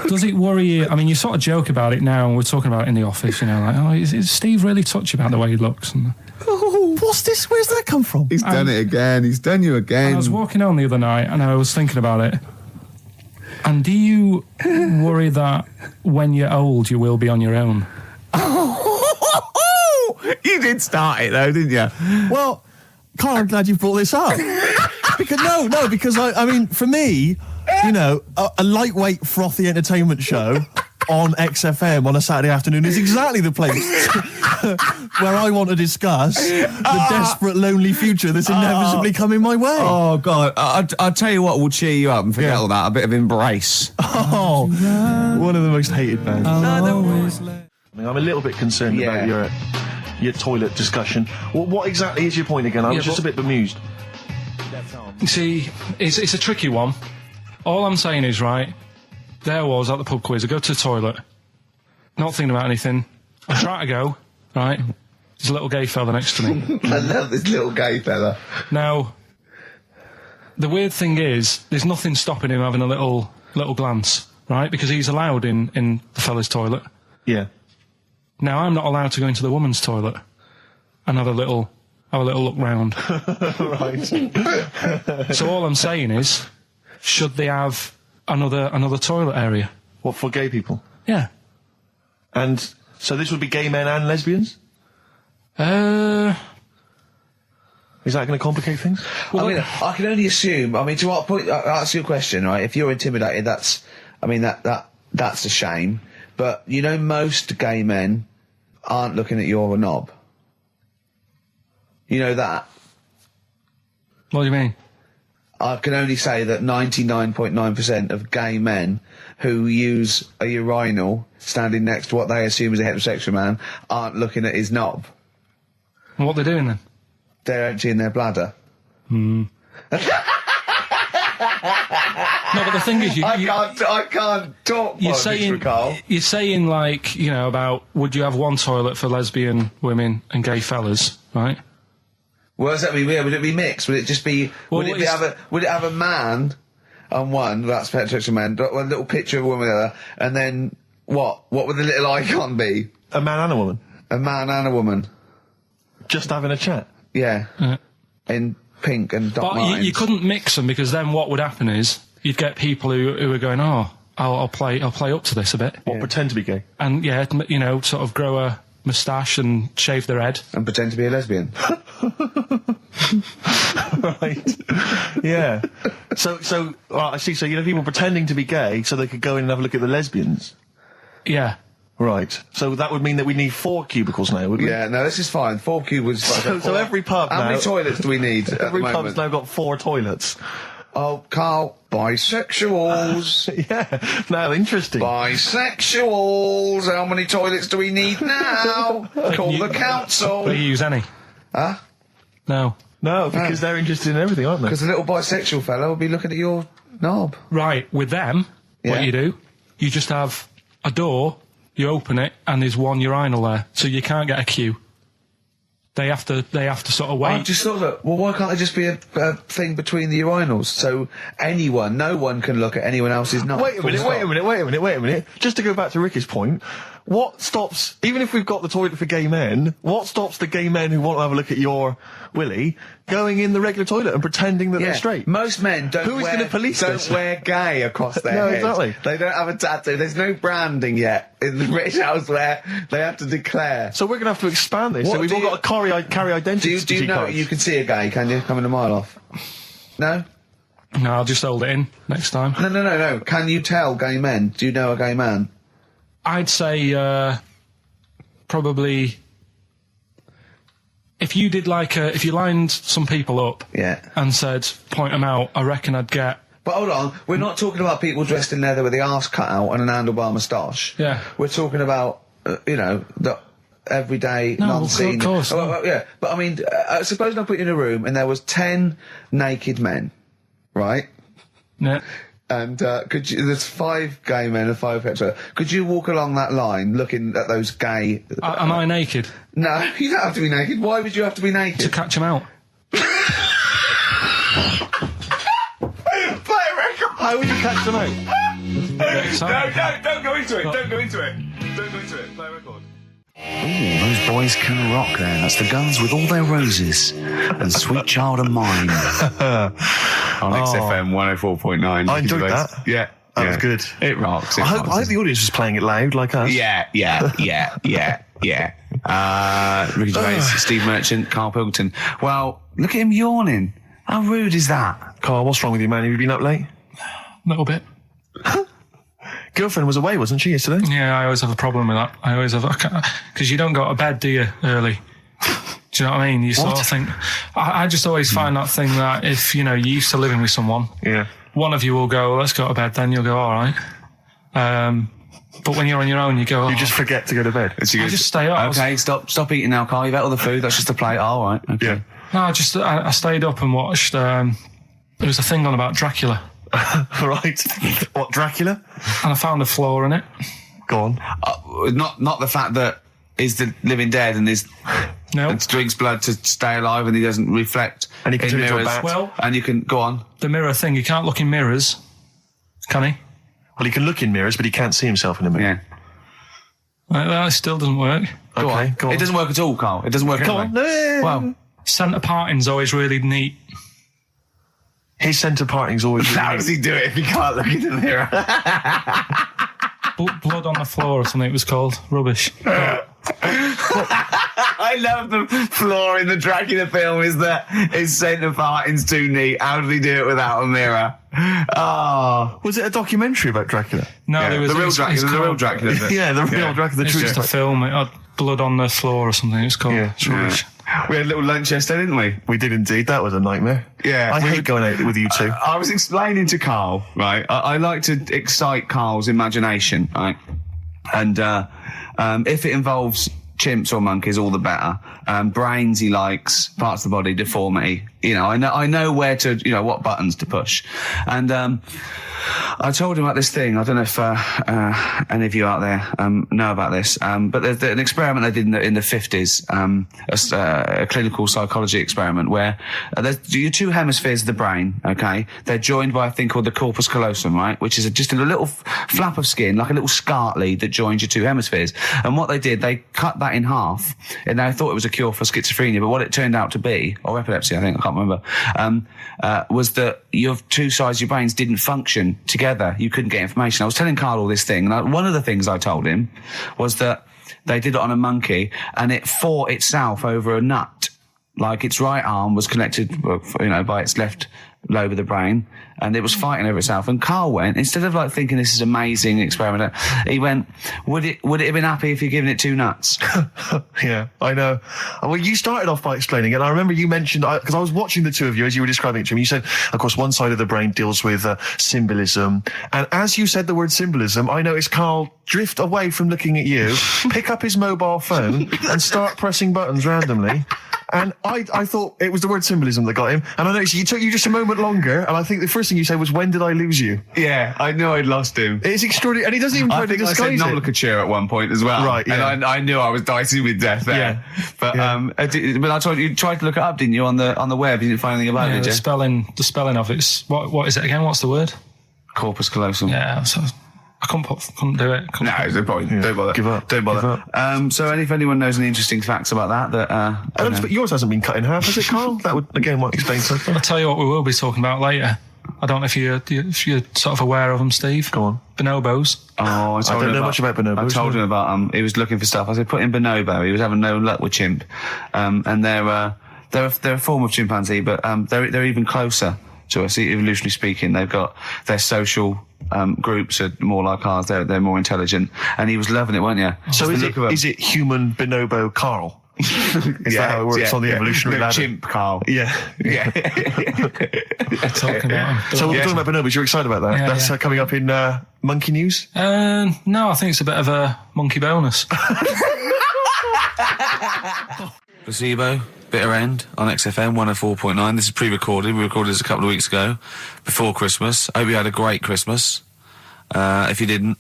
does it worry you? I mean, you sort of joke about it now, and we're talking about it in the office, is Steve really touchy about the way he looks? And, what's this? Where's that come from? He's done it again. He's done you again. I was walking home the other night, and I was thinking about it. And do you worry that when you're old, you will be on your own? You did start it, though, didn't you? Well, Karl, I'm glad you brought this up. because I mean, for me, a lightweight, frothy entertainment show on XFM on a Saturday afternoon is exactly the place where I want to discuss the desperate, lonely future that's inevitably coming my way. Oh, God. I'll tell you what will cheer you up and forget all that. A bit of Embrace. Oh, one of the most hated bands. I'm a little bit concerned about your toilet discussion. What exactly is your point again? I was just a bit bemused. You see, it's a tricky one. All I'm saying is, right, there I was at the pub quiz. I go to the toilet, not thinking about anything. I try to go, right? There's a little gay fella next to me. I love this little gay fella. Now, the weird thing is, there's nothing stopping him having a little glance, right? Because he's allowed in the fella's toilet. Yeah. Now, I'm not allowed to go into the woman's toilet and have a little look round. Right. So all I'm saying is, should they have another toilet area? What, for gay people? Yeah. And so this would be gay men and lesbians? Is that going to complicate things? Well, I mean, I can only assume. I mean, to what point? I'll ask you a question, right? If you're intimidated, that's a shame. But most gay men aren't looking at your knob. You know that. What do you mean? I can only say that 99.9% of gay men who use a urinal standing next to what they assume is a heterosexual man aren't looking at his knob. And what they're doing then? They're emptying their bladder. No, but the thing is, I can't talk. You're saying about would you have one toilet for lesbian women and gay fellas, right? Well, does that mean? Would it be mixed? Would it just be? Would it have a man on one? That's heterosexual man. One little picture of a woman on the other, and then What would the little icon be? A man and a woman. A man and a woman. Just having a chat. Yeah. In pink and Doc But Martens. you couldn't mix them, because then what would happen is you'd get people who are going, oh, I'll play up to this a bit. What, pretend to be gay? And yeah, you know, sort of grow a moustache and shave their head. And pretend to be a lesbian. Right. Yeah. So, I see. So, you know, people pretending to be gay so they could go in and have a look at the lesbians. Yeah. Right. So that would mean that we need 4 cubicles now, would we? Yeah, no, this is fine. 4 cubicles. So every pub How now... many toilets do we need at the Every moment? pub's now got 4 toilets. Oh, Carl, bisexuals. Yeah. Now, interesting. Bisexuals. How many toilets do we need now? Call the council. Will you use any? Huh? No. No, because they're interested in everything, aren't they? Because the little bisexual fellow will be looking at your knob. Right, with them, Yeah. what you do, you just have a door, you open it, and there's one urinal there, so you can't get a queue. They have to sort of wait. I just thought that, well, why can't there just be a thing between the urinals so no one can look at anyone else's knob? Wait a minute. Just to go back to Ricky's point, what stops, even if we've got the toilet for gay men, what stops the gay men who want to have a look at your willy going in the regular toilet and pretending that they're straight? Most men don't Who is wear, gonna police don't this? wear gay across their No, head. exactly. They don't have a tattoo. There's no branding yet in the British house where they have to declare. So we're going to have to expand this. What So we've do all you- got to carry identity. Do you know cards. you can see a gay, can you? Coming a mile off. No? No, I'll just hold it in next time. No. Can you tell gay men? Do you know a gay man? I'd say probably if you did if you lined some people up Yeah. and said point them out, I reckon I'd get. But hold on, we're not talking about people dressed in leather with the arse cut out and an handlebar moustache. Yeah. We're talking about, the everyday, No, non-seen... of course, no. Well, yeah, but I mean, suppose I put you in a room and there was 10 naked men, right? Yeah. And there's 5 gay men and 5 hetero. Could you walk along that line looking at those gay... Am I naked No, you don't have to be naked. Why would you have to be to naked? catch them out? Play a record! How would you catch them out? Don't go into it. Don't go into it. Play a record. Ooh, those boys can rock there. That's the Guns with All Their Roses and Sweet Child of Mine. On XFM 104.9. I enjoyed that. Yeah. That was good. It rocks. I hope the audience was playing it loud like us. Yeah. Ricky Gervais, Steve Merchant, Karl Pilkington. Well, look at him yawning. How rude is that? Carl, what's wrong with you, man? Have you been up late? A little bit. Girlfriend was away, wasn't she, yesterday? Yeah, I always have a problem with that. I always have, because you don't go to bed, do you, early? Do you know what I mean? You sort of think, I just always find that thing that if, you're used to living with someone, Yeah. one of you will go, let's go to bed, then you'll go, all right. But when you're on your own, you go, You just forget to go to bed. I just stay up. Okay, stop eating now, Carl. You've ate all the food. That's just a plate. All right. Okay. Yeah. No, I stayed up and watched, there was a thing on about Dracula, Right. What, Dracula? and I found a flaw in it. Go on. Not the fact that he's the living dead and No. and drinks blood to stay alive and he doesn't reflect And he can in turn into a mirrors. bat. Well- and you can go on. The mirror thing, you can't look in mirrors, can he? Well, he can look in mirrors, but he can't see himself in a mirror. Yeah. That still doesn't work. Go Okay, on. go on. It doesn't work at all, Carl. It doesn't work Go anyway. on. Well, Centre parting's always really neat. His centre parting's always... how does he do it if he can't look in the mirror? Blood on the floor or something it was called. Rubbish. I love the flaw in the Dracula film is that his centre parting's too neat. How did he do it without a mirror? Oh. Was it a documentary about Dracula? No, Yeah, there was the real it's Dracula. The real called- Dracula. Yeah, the real Dracula, the It's true just a film. It had blood on the floor or something. It's called. Yeah. It's rubbish. We had a little lunch yesterday, didn't we? We did indeed. That was a nightmare. Yeah. I hate going out with you two. I was explaining to Carl, right? I like to excite Carl's imagination, right? And if it involves chimps or monkeys, all the better. Brains he likes, parts of the body, deformity. You know, I know where to, you know, what buttons to push. And I told him about this thing. I don't know if any of you out there know about this, but there's an experiment they did in the 50s, a clinical psychology experiment where there's your two hemispheres of the brain, okay? They're joined by a thing called the corpus callosum, right? Which is just a little flap of skin, like a little scarlet lead that joins your two hemispheres. And what they did, they cut that in half, and they thought it was a cure for schizophrenia, but what it turned out to be, or epilepsy, I think, I can't remember, was that your two sides of your brains didn't function together. You couldn't get information. I was telling Karl all this thing, and one of the things I told him was that they did it on a monkey, and it fought itself over a nut. Like its right arm was connected, you know, by its left lobe of the brain, and it was fighting over itself. And Karl went, instead of like thinking this is amazing experiment, he went, would it have been happy if you'd given it two nuts? Yeah, I know. Well, you started off by explaining it, and I remember you mentioned, because I was watching the two of you as you were describing it to me, you said, of course, one side of the brain deals with symbolism, and as you said the word symbolism, I noticed Karl drift away from looking at you, pick up his mobile phone, and start pressing buttons randomly. And I thought it was the word symbolism that got him. And I noticed you took you just a moment longer, and I think the first thing you said was, when did I lose you? Yeah, I knew I'd lost him. It's extraordinary, and he doesn't even try to disguise it. I said nomenclature at one point as well. Right, yeah. And I knew I was dicing with death there. Yeah. But I told you tried to look it up, didn't you, on the web? You didn't find anything about it, did you? The spelling of it's what is it again? What's the word? Corpus callosum. Yeah, so I couldn't do it. No, there's no point. Don't bother. Give up. Don't bother. Give up. So if anyone knows any interesting facts about that, but yours hasn't been cut in half, has it, Karl? That would again might explain something. I'll tell you what we will be talking about later. I don't know if you're sort of aware of them, Steve. Go on. Bonobos. Oh, I don't know much about bonobos. I told him about he was looking for stuff. I said put in bonobo. He was having no luck with chimp, and they're a form of chimpanzee, but they're even closer to us, evolutionarily speaking. They've got their social groups are more like ours. They're more intelligent, and he was loving it, weren't you? So is it human bonobo Karl? Is that how it works on the evolutionary ladder? Chimp Karl. Yeah. Talking about him. So we're talking about bonobos. You're excited about that? Yeah, That's coming up in monkey news? No, I think it's a bit of a monkey bonus. Placebo, Bitter End on XFM 104.9. This is pre-recorded. We recorded this a couple of weeks ago, before Christmas. I hope you had a great Christmas. If you didn't,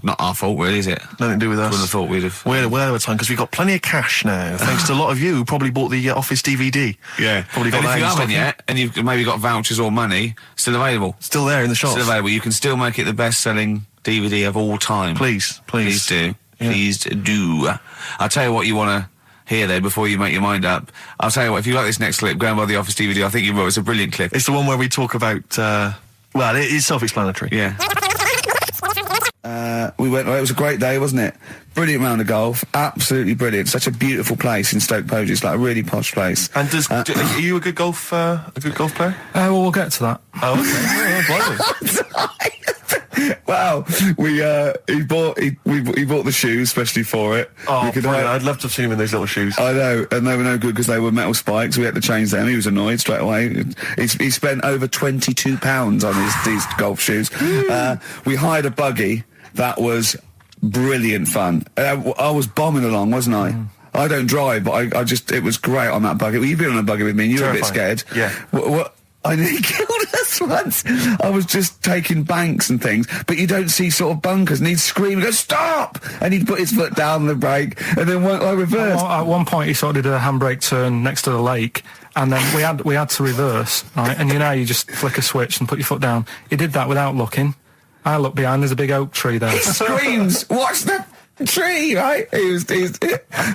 not our fault, really, is it? Nothing to do with us. Wouldn't have thought we'd have. We're well over time because we've got plenty of cash now, thanks to a lot of you who probably bought the Office DVD. Yeah. Probably got And that if you in haven't stock. yet, and you've maybe got vouchers or money, still available. Still there in the shops. Still available. You can still make it the best-selling DVD of all time. Please. Please do. Yeah. Please do. I'll tell you what you want to hear though before you make your mind up. I'll tell you what, if you like this next clip, go and buy the Office DVD. I think you will. It's a brilliant clip. It's the one where we talk about, well, it is self-explanatory. Yeah. We went. It was a great day, wasn't it? Brilliant round of golf, absolutely brilliant. Such a beautiful place in Stoke Poges, like a really posh place. And are you a good golf player? Well, we'll get to that. Oh, okay. Blimey. Wow, he bought the shoes especially for it. Oh, We could brilliant. hire- I'd love to have seen him in those little shoes. I know, and they were no good because they were metal spikes. We had to change them. He was annoyed straight away. He spent over £22 on these golf shoes. We hired a buggy that was brilliant fun. I was bombing along, wasn't I? I don't drive, but I just, it was great on that buggy. Well, you've been on a buggy with me and you were a bit Terrifying. scared. Yeah. What? I nearly killed us once. I was just taking banks and things, but you don't see sort of bunkers, and he'd scream and go, stop! And he'd put his foot down the brake, and then I reversed. At one point, he sort of did a handbrake turn next to the lake, and then we had to reverse, right? And you just flick a switch and put your foot down. He did that without looking. I looked behind, there's a big oak tree there. He screams, watch the tree, right?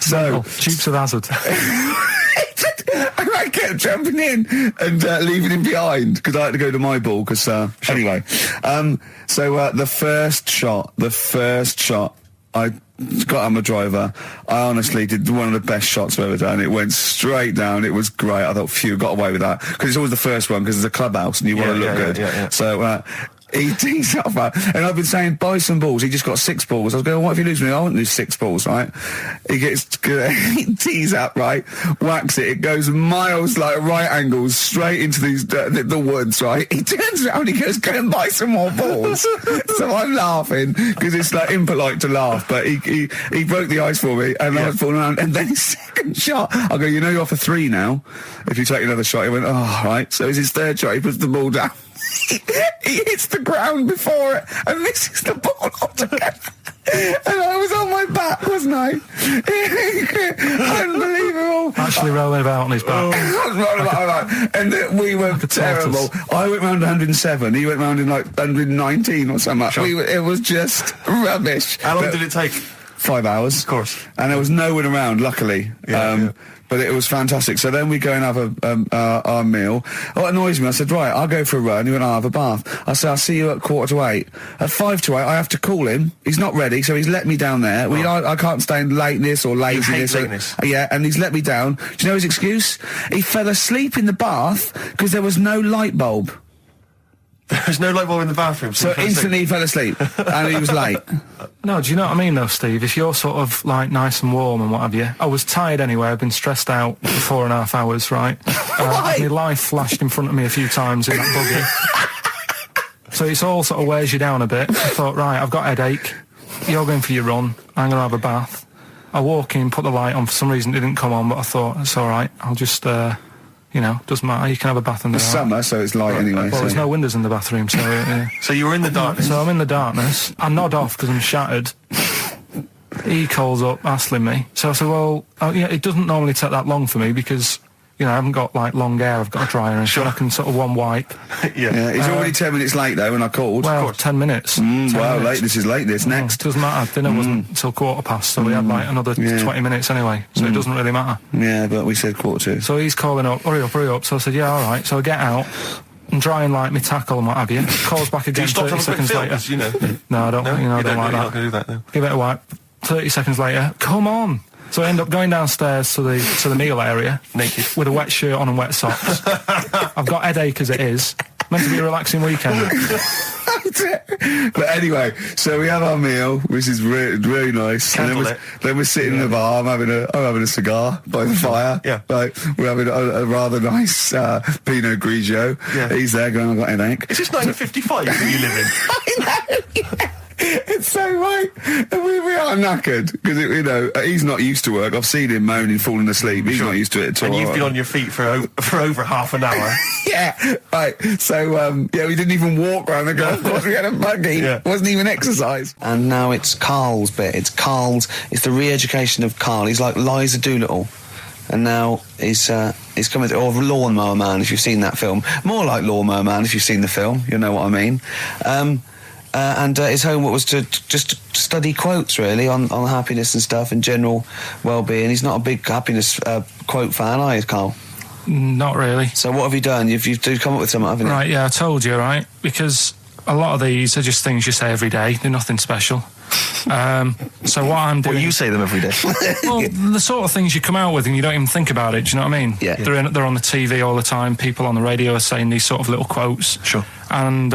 So, Dukes of Hazzard. I kept jumping in and leaving him behind because I had to go to my ball. Because anyway, so the first shot, I got on my driver. I honestly did one of the best shots I've ever done. It went straight down. It was great. I thought, phew, got away with that because it's always the first one because it's a clubhouse and you want to look good. Yeah. So He tees up, and I've been saying, buy some balls. He just got 6 balls. I was going, what if you lose me? I won't lose 6 balls, right? He tees up, right? Whacks it. It goes miles, like right angles, straight into these the woods, right? He turns around, he goes, go and buy some more balls. So I'm laughing, because it's like impolite to laugh, but he broke the ice for me, and I was falling around, and then his second shot, I go, you know you're off a 3 now. If you take another shot, he went, oh, right. So it's his third shot, he puts the ball down. He hits the ground before it and misses the ball altogether. And I was on my back, wasn't I? Unbelievable. Actually rolling about on his back. And we were terrible. I went round 107, he went round in like 119 or something. Sure. It was just rubbish. How long did it take? 5 hours. Of course. And there was no one around, luckily. Yeah. But it was fantastic. So then we go and have our meal. What annoys me, I said, right, I'll go for a run. He went, I'll have a bath. I said, I'll see you at 7:45. At 7:55, I have to call him. He's not ready, so he's let me down there. I can't stand lateness or laziness. You hate lateness. Yeah, and he's let me down. Do you know his excuse? He fell asleep in the bath because there was no light bulb. There's no light bulb in the bathroom. So instantly he fell asleep, and he was late. No, do you know what I mean though, Steve? If you're sort of like nice and warm and what have you, I was tired anyway. I've been stressed out for 4.5 hours, right? My life flashed in front of me a few times in that buggy. So it's all sort of wears you down a bit. I thought, right, I've got a headache. You're going for your run. I'm going to have a bath. I walk in, put the light on. For some reason it didn't come on, but I thought, it's all right. I'll just, doesn't matter. You can have a bath in the It's summer, so it's light anyway. Well, there's no windows in the bathroom, so... So you were in the darkness? So I'm in the darkness. I nod off because I'm shattered. He calls up, hassling me. So I said, well, it doesn't normally take that long for me because, I haven't got, like, long hair. I've got a dryer and I can sort of one wipe. Yeah, he's already 10 minutes late, though, when I called. Well, 10 minutes. 10 wow, minutes. this is late, next. Doesn't matter. Dinner wasn't until 7:15, so we had, like, another 20 minutes anyway, so it doesn't really matter. Yeah, but we said 7:45. So he's calling up, hurry up. So I said, yeah, all right. So I get out and drying, like, my tackle and what have you. Calls back again 30 seconds later. No, I don't, I don't like that. You're not going to do that, no. Give it a wipe. 30 seconds later, come on. So I end up going downstairs to the meal area. Naked. With a wet shirt on and wet socks. I've got headache as it is. Meant to be a relaxing weekend. But anyway, so we have our meal, which is really nice. And then we're sitting in the bar. I'm having a cigar by the fire. Yeah. Like, we're having a rather nice Pinot Grigio. Yeah. He's there going, I've got a headache. Is this 1955 that you live in? I know, yeah. It's so right. And we are knackered because he's not used to work. I've seen him moaning, falling asleep. He's not used to it at all. And you've been on your feet for over half an hour. Yeah, right. So we didn't even walk around the golf course. We had a buggy. Yeah. It wasn't even exercise. And now it's Carl's bit. It's the re-education of Carl. He's like Liza Doolittle. And now he's coming to, or Lawnmower Man, if you've seen that film. More like Lawnmower Man, if you've seen the film. You know what I mean. And his homework was to just study quotes, really, on happiness and stuff and general well-being. He's not a big happiness quote fan, are you, Carl? Not really. So what have you done? You've come up with something, haven't you? Right, yeah, I told you, right? Because a lot of these are just things you say every day. They're nothing special. So what I'm doing... Well, you say them every day. Well, the sort of things you come out with and you don't even think about it, do you know what I mean? Yeah. They're on the TV all the time. People on the radio are saying these sort of little quotes. Sure. And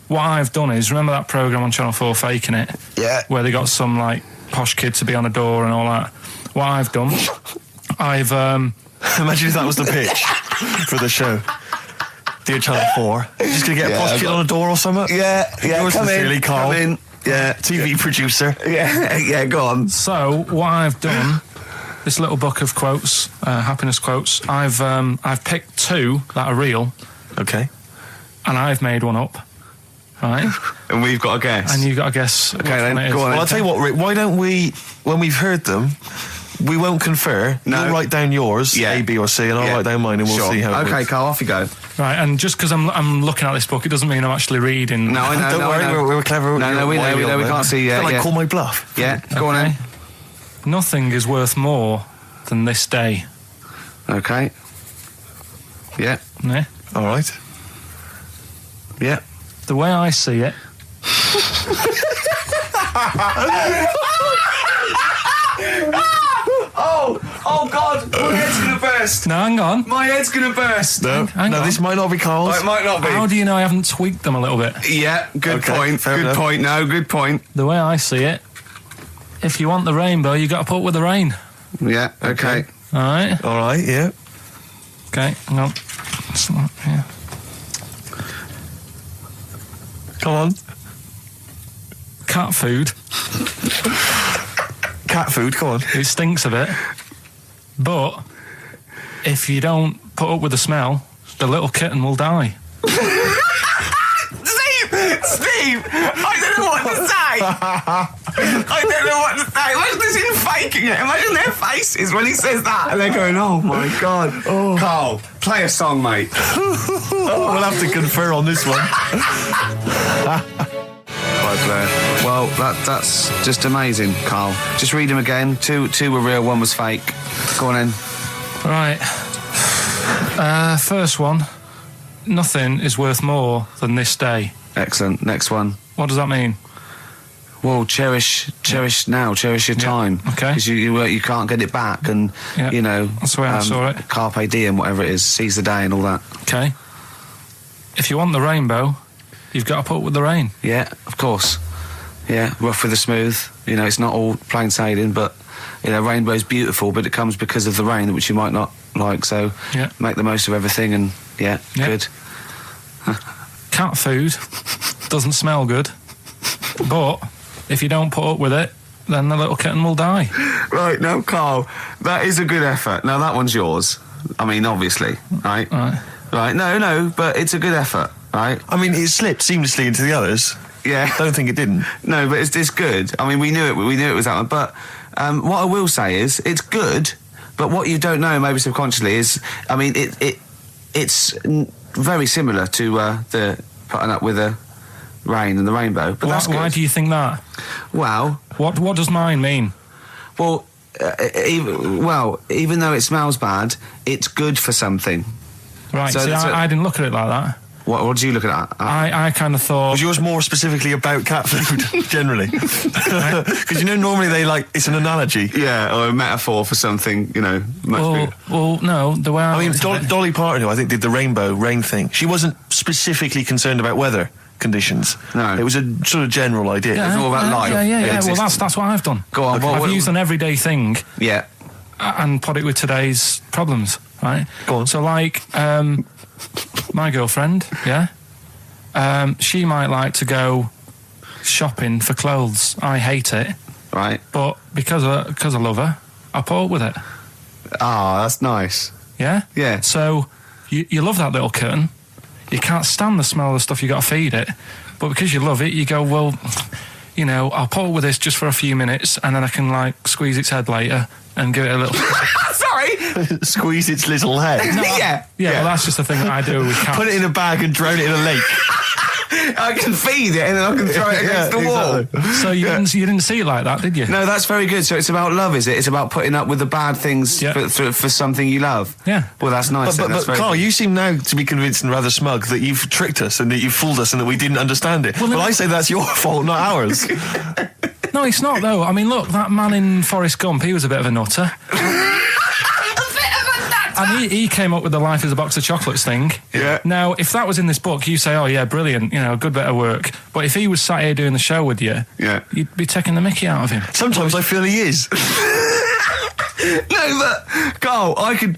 what I've done is, remember that programme on Channel 4, Faking It? Yeah. Where they got some, like, posh kid to be on a door and all that. What I've done, I've... Imagine if that was the pitch for the show. Dear Channel 4, you're just going to get a posh kid on a door or something? Yeah, Yours come sincerely, in, Carl. come in. Yeah. TV producer. Yeah, go on. So, what I've done, this little book of quotes, happiness quotes, I've picked 2 that are real. Okay. And I've made one up. Right? And we've got a guess. And you've got to guess. Okay, then, go on. Well, I'll tell you what, Rick, why don't we, when we've heard them, we won't confer. No. You'll write down yours, A, B, or C, and I'll write down mine, and we'll see how it Okay, works. Carl, off you go. Right, and just because I'm looking at this book, it doesn't mean I'm actually reading. No, I know. Don't worry, we're clever. No, we know, we can't see yet. Like, call my bluff. Yeah, go on then. Nothing is worth more than this day. Okay. Yeah. Yeah? All right. Yeah. The way I see it... Oh God! We're getting to the bed. burst. No, hang on. My head's gonna burst. No, Hang on. this might not be Carl's. Oh, it might not be. How do you know I haven't tweaked them a little bit? Yeah, good Okay, point. fair Good enough. point. No, good point. The way I see it, if you want the rainbow, you got to put up with the rain. Yeah, okay. All right. All right, yeah. Okay. Hang on. It's not- yeah. Come on. Cat food. Cat food, come on. It stinks a bit, but if you don't put up with the smell, the little kitten will die. Steve, I don't know what to say. I don't know what to say. Imagine this in faking it. Imagine their faces when he says that, and they're going, "Oh my god." Oh. Carl, play a song, mate. We'll have to confer on this one. Well, that's just amazing, Carl. Just read them again. Two were real, one was fake. Go on in. Right. First one. Nothing is worth more than this day. Excellent. Next one. What does that mean? Well, cherish now, cherish your time. Okay. Because you can't get it back, and Yeah. you know That's the way I saw it. Carpe diem, whatever it is, seize the day and all that. Okay. If you want the rainbow, you've got to put up with the rain. Yeah, of course. Yeah, rough with the smooth. You know, it's not all plain sailing, but you know, rainbow's beautiful, but it comes because of the rain, which you might not like. So Yeah. make the most of everything, and Yeah. good. Cat food doesn't smell good, but if you don't put up with it, then the little kitten will die. Right, now, Carl, that is a good effort. Now, that one's yours. I mean, obviously, right? Right. No, but it's a good effort, right? I mean, it slipped seamlessly into the others. Yeah. Don't think it didn't. No, but it's good. I mean, we knew it was that one. But what I will say is, it's good, but what you don't know, maybe subconsciously, is, I mean, it's very similar to the putting up with the rain and the rainbow. But that's good. Why do you think that? Well, What does mine mean? well, even though it smells bad, it's good for something. Right, So see, that's I didn't look at it like that. What do you look at? I kind of thought... Was yours more specifically about cat food, generally? Because you know, normally it's an analogy. Yeah, or a metaphor for something, you know, much bigger. Well, no, the way I I mean, looked at it- Dolly Parton, who I think did the rainbow rain thing, she wasn't specifically concerned about weather conditions. No. It was a sort of general idea. It's all about life. Yeah. Well, Existence. that's what I've done. Go on, I've used an everyday thing Yeah. and put it with today's problems, right? Go on. So, like, my girlfriend, yeah, she might like to go shopping for clothes. I hate it, Right. but because I love her, I put up with it. Ah, that's nice. Yeah? Yeah. So, you love that little kitten. You can't stand the smell of the stuff you got to feed it. But because you love it, you go, well, you know, I'll put up with this just for a few minutes and then I can, like, squeeze its head later and give it a little... Sorry. Squeeze its little head. Yeah. Well, that's just the thing that I do with cats. Put it in a bag and drown it in a lake. I can feed it and then I can throw it against the wall. Exactly. So you didn't see it like that, did you? No, that's very good. So it's about love, is it? It's about putting up with the bad things Yeah. for something you love. Yeah. Well, that's nice. But that's very Carl, good. you seem now to be convinced and rather smug that you've tricked us and that you've fooled us and that we didn't understand it. Well, I say that's your fault, not ours. No, it's not, though. I mean, look, that man in Forrest Gump, he was a bit of a nutter. And he came up with the life is a box of chocolates thing. Yeah. Now, if that was in this book, you say, oh, yeah, brilliant, you know, good bit of work. But if he was sat here doing the show with you, Yeah. you'd be taking the mickey out of him. Sometimes I feel he is. No, but Carl, I could.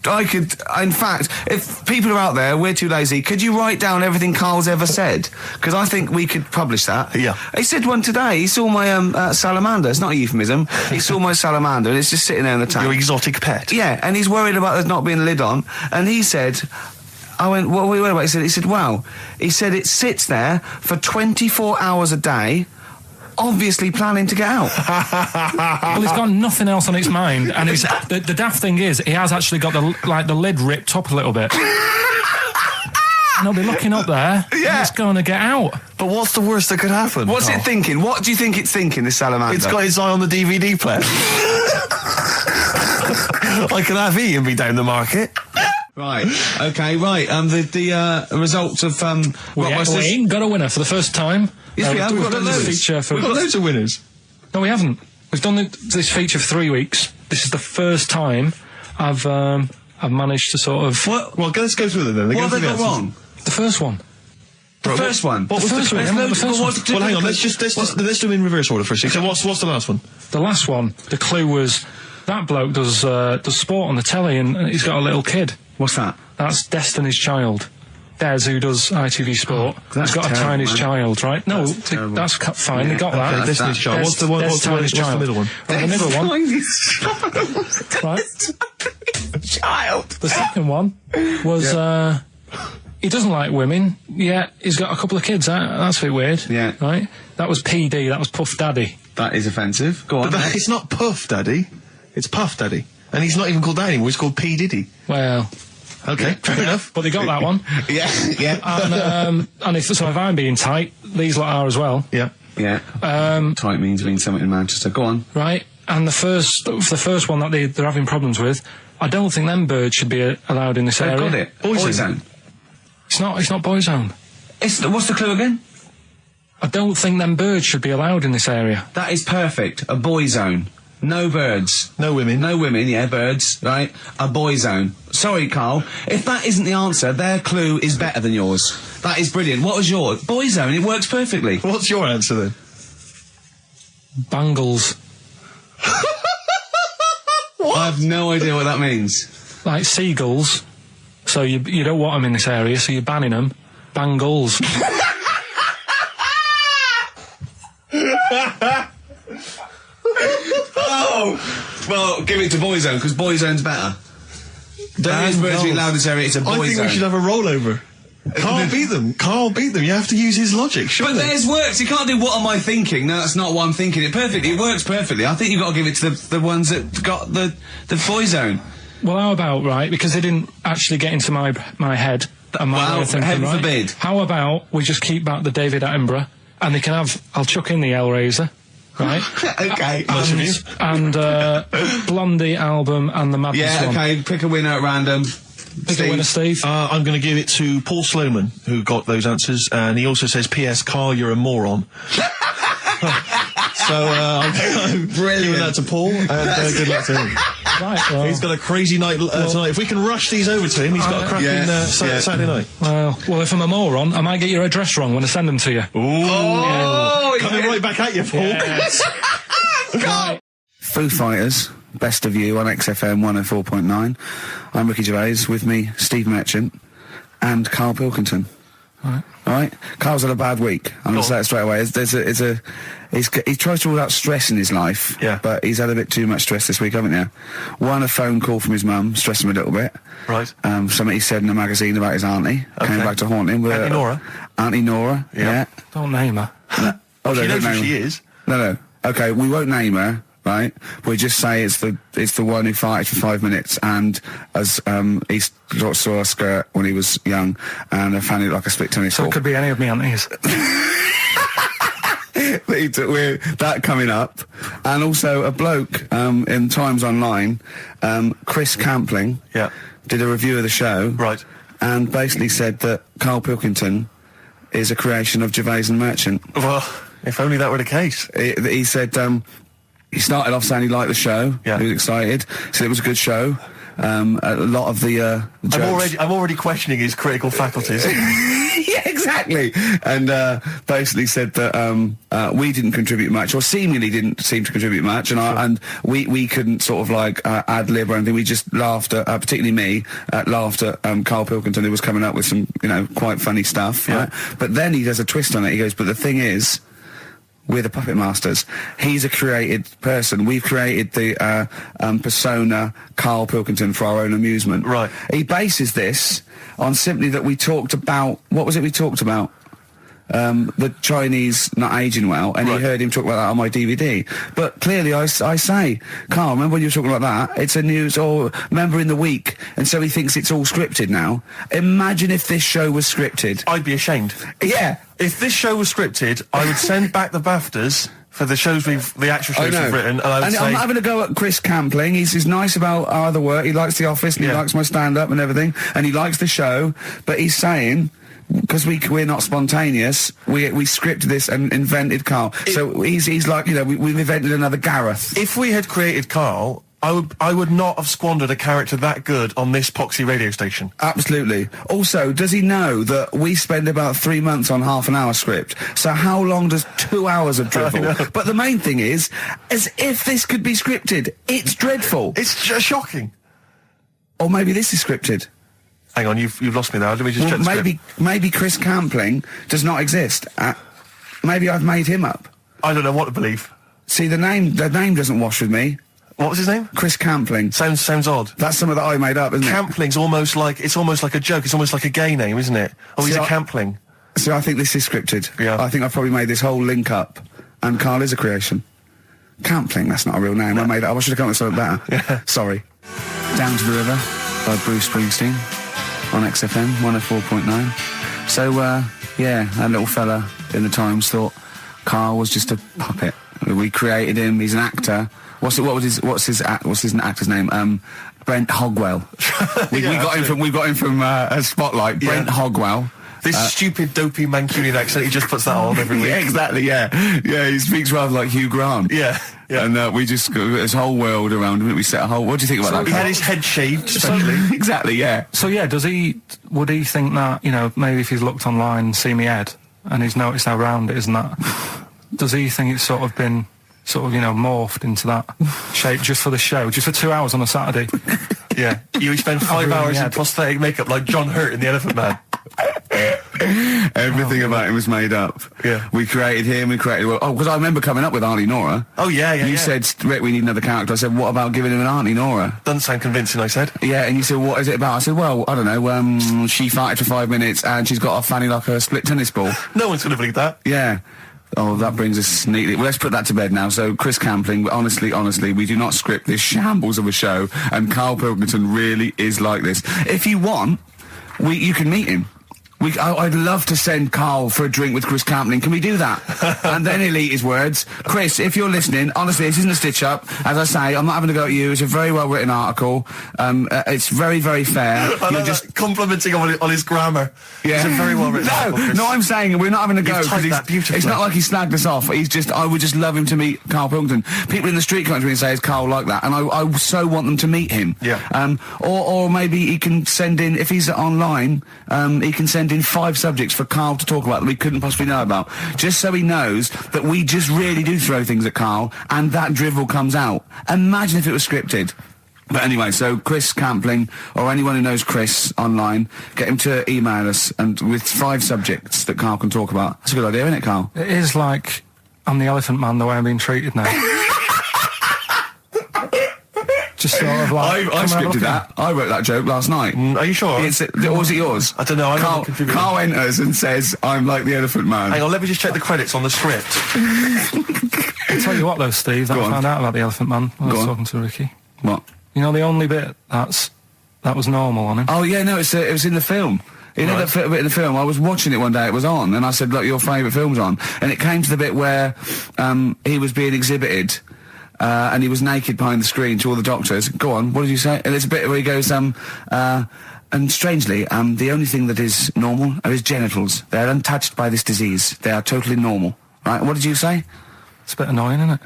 In fact, if people are out there, we're too lazy. Could you write down everything Carl's ever said? Because I think we could publish that. Yeah. He said one today. He saw my salamander. It's not a euphemism. He saw my salamander, and it's just sitting there in the tank. Your exotic pet. Yeah, and he's worried about there not being a lid on. And he said, I went, what are we worried about? He said, wow. He said it sits there for 24 hours a day, obviously planning to get out. Well, he's got nothing else on its mind, and the daft thing is, he has actually got the lid ripped up a little bit. And he'll be looking up there, and it's going to get out. But what's the worst that could happen? What's Carl? it thinking? What do you think it's thinking, this salamander? It's got its eye on the DVD player. I can have Ian be down the market. Right, okay, right. The results of We Rockbusters. ain't got a winner for the first time. Yes, we have. We've got done this loads. feature for... We've got loads of winners. No, we haven't. We've done this feature for 3 weeks. This is the first time I've I've managed to sort of... What? Well, let's go through them then. What have they got wrong? The first one. The first one? What was the first one? Remember the first one? Well, hang on, let's do them in reverse order for a second. So what's the last one? The last one, the clue was, that bloke does sport on the telly and he's got a little kid. What's that? That's Destiny's Child. Des, who does ITV Sport, that's has got terrible, a tiny man. child, right? No, terrible. that's fine, they got that. Okay, Destiny's Child. What's the middle one? Right, the middle one. Right. Child. The second one was, he doesn't like women, yet he's got a couple of kids. That's a bit weird. Yeah. Right? That was PD, that was Puff Daddy. That is offensive. Go on. But it's not Puff Daddy. It's Puff Daddy. And he's not even called that anymore. He's called P. Diddy. Well... Okay, fair enough. But they got that one. Yeah. And if I'm being tight, these lot are as well. Yeah. Yeah. Tight means something in Manchester. Go on. Right. And the first one that they're having problems with, I don't think them birds should be allowed in this area. Got it. Boyzone. It's not Boyzone. What's the clue again? I don't think them birds should be allowed in this area. That is perfect. A boy zone. No birds. No women. No women, yeah, birds, right? A boy zone. Sorry, Carl. If that isn't the answer, their clue is better than yours. That is brilliant. What was yours? Boy zone. It works perfectly. What's your answer then? Bangles. I have no idea what that means. Like seagulls. So you don't want them in this area, so you're banning them. Bangles. Oh! Well, give it to Boyzone, because Boyzone's better. Don't use birds to be allowed in this area, it's a Boyzone. I think we should have a rollover. Carl beat them. You have to use his logic, surely. But theirs works. You can't do what am I thinking. No, that's not what I'm thinking. It works perfectly. I think you've got to give it to the ones that got the Boyzone. Well, how about, right, because they didn't actually get into my head and my way of thinking, heaven right? forbid. How about we just keep back the David Attenborough, and they can have, I'll chuck in the Hellraiser, right? Okay. And Blondie album and the Madness one. Okay, pick a winner at random. Pick a winner, Steve. I'm going to give it to Paul Sloman, who got those answers, and he also says, P.S. Carl, you're a moron. So, I'm giving that to Paul, and good luck to him. Right, well, He's got a crazy night tonight. If we can rush these over to him, he's got a cracking Saturday night. Well, if I'm a moron, I might get your address wrong when I send them to you. Ooh. Coming right back at you, Paul. Yes. Right. Foo Fighters, Best of You on XFM 104.9. I'm Ricky Gervais, with me, Steve Merchant and Karl Pilkington. Alright? Carl's had a bad week. I'm going to say it straight away. He tries to rule out stress in his life, but he's had a bit too much stress this week, haven't you? One, a phone call from his mum, stressed him a little bit. Right. Something he said in a magazine about his auntie. Came back to haunt him. With Auntie Nora? Auntie Nora, yeah. Don't name her. Oh, She don't knows who name she her. is. No. Okay, we won't name her, right? We just say it's the one who farted for 5 minutes, and as he saw her skirt when he was young, and I found it like a split tennis So ball. it could be any of me aunties. That coming up, and also a bloke in Times Online, Chris Campling, did a review of the show, right, and basically said that Karl Pilkington is a creation of Gervais and Merchant. Well, if only that were the case. He said he started off saying he liked the show. He was excited. Said it was a good show. A lot of the jokes. I'm already questioning his critical faculties. Yeah, exactly. And basically said that we didn't contribute much, or seemingly didn't seem to contribute much, and we couldn't sort of like ad lib or anything. We just laughed at, particularly me, laughed at Karl Pilkington, who was coming up with some, quite funny stuff. Right? But then he does a twist on it. He goes, but the thing is, we're the puppet masters. He's a created person. We've created the persona Karl Pilkington for our own amusement. Right. He bases this on simply that we talked about... What was it we talked about? The Chinese not aging well, and he heard him talk about that on my DVD. But clearly I say, Karl, remember when you were talking like that? It's a news, or remember in the week, and so he thinks it's all scripted now. Imagine if this show was scripted. I'd be ashamed. Yeah. If this show was scripted, I would send back the BAFTAs for the actual shows we've written, and I would say... I'm having a go at Chris Campling. He's nice about our other work. He likes The Office, and he likes my stand-up and everything, and he likes the show, but he's saying... Because we're not spontaneous, we scripted this and invented Karl. So he's like, we've invented another Gareth. If we had created Karl, I would not have squandered a character that good on this poxy radio station. Absolutely. Also, does he know that we spend about 3 months on half an hour script? So how long does 2 hours of drivel? But the main thing is, as if this could be scripted, it's dreadful. It's shocking. Or maybe this is scripted. Hang on, you've lost me now. Let me just check the script. Maybe Chris Campling does not exist. Maybe I've made him up. I don't know what to believe. See, the name doesn't wash with me. What was his name? Chris Campling. Sounds odd. That's something that I made up, isn't it? Campling's almost like a joke. It's almost like a gay name, isn't it? Oh, he's a Campling. So I think this is scripted. Yeah. I think I've probably made this whole link up, and Carl is a creation. Campling, that's not a real name. I made it up. I should have come up with something better. Yeah. Sorry. Down to the River by Bruce Springsteen on XFM 104.9. So, yeah, that little fella in the Times thought Carl was just a puppet. We created him. He's an actor. What's his actor's name? Brent Hogwell. We got him from Spotlight. Yeah. Brent Hogwell. This stupid, dopey Mancunian accent, he just puts that on every week. Yeah, exactly, yeah. Yeah, he speaks rather like Hugh Grant. Yeah, yeah. And we just got this whole world around him. We set a whole... What do you think about that? He had his head shaved, especially. Exactly, yeah. So yeah, would he think that, you know, maybe if he's looked online and seen me head, and he's noticed how round it is and that, does he think it's sort of been, you know, morphed into that shape just for the show, just for 2 hours on a Saturday? Yeah. You spend 5 hours in prosthetic makeup like John Hurt in The Elephant Man. Everything about him was made up. Yeah. We created him, because I remember coming up with Auntie Nora. Oh, yeah. You said, Rick, we need another character. I said, what about giving him an Auntie Nora? Doesn't sound convincing, I said. Yeah, and you said, what is it about? I said, well, I don't know, she farted for 5 minutes and she's got a fanny like a split tennis ball. No one's going to believe that. Yeah. Oh, that brings us neatly... Well, let's put that to bed now. So, Chris Campling, honestly, we do not script this shambles of a show, and Karl Pilkington really is like this. If you want, you can meet him. I'd love to send Karl for a drink with Chris Campling. Can we do that? And then he'll eat his words. Chris, if you're listening, honestly, this isn't a stitch-up. As I say, I'm not having a go at you. It's a very well-written article. It's very, very fair. You're just complimenting on his grammar. Yeah. It's a very well-written article, Chris. No, I'm saying we're not having a go. You've typed that beautifully. It's not like he snagged us off. I would just love him to meet Karl Pilkington. People in the street come to me and say, is Karl like that? And I so want them to meet him. Yeah. Or maybe he can send in, if he's online, he can send in 5 subjects for Karl to talk about that we couldn't possibly know about, just so he knows that we just really do throw things at Karl, and that drivel comes out. Imagine if it was scripted. But anyway, so Chris Campling, or anyone who knows Chris online, get him to email us, and with 5 subjects that Karl can talk about. That's a good idea, isn't it, Karl? It is like I'm the Elephant Man the way I'm being treated now. Just sort of like... I scripted that. I wrote that joke last night. Are you sure? Or was it yours? I don't know. Karl enters and says, I'm like the Elephant Man. Hang on, let me just check the credits on the script. I'll tell you what though, Steve, I found out about the Elephant Man when I was talking to Ricky. What? You know the only bit that was normal on him? Oh yeah, no, it was in the film. You know that bit in the film? I was watching it one day, it was on, and I said, look, your favourite film's on. And it came to the bit where he was being exhibited, and he was naked behind the screen to all the doctors. Go on, what did you say? And there's a bit where he goes, and strangely, the only thing that is normal are his genitals. They're untouched by this disease. They are totally normal. Right, what did you say? It's a bit annoying, isn't it?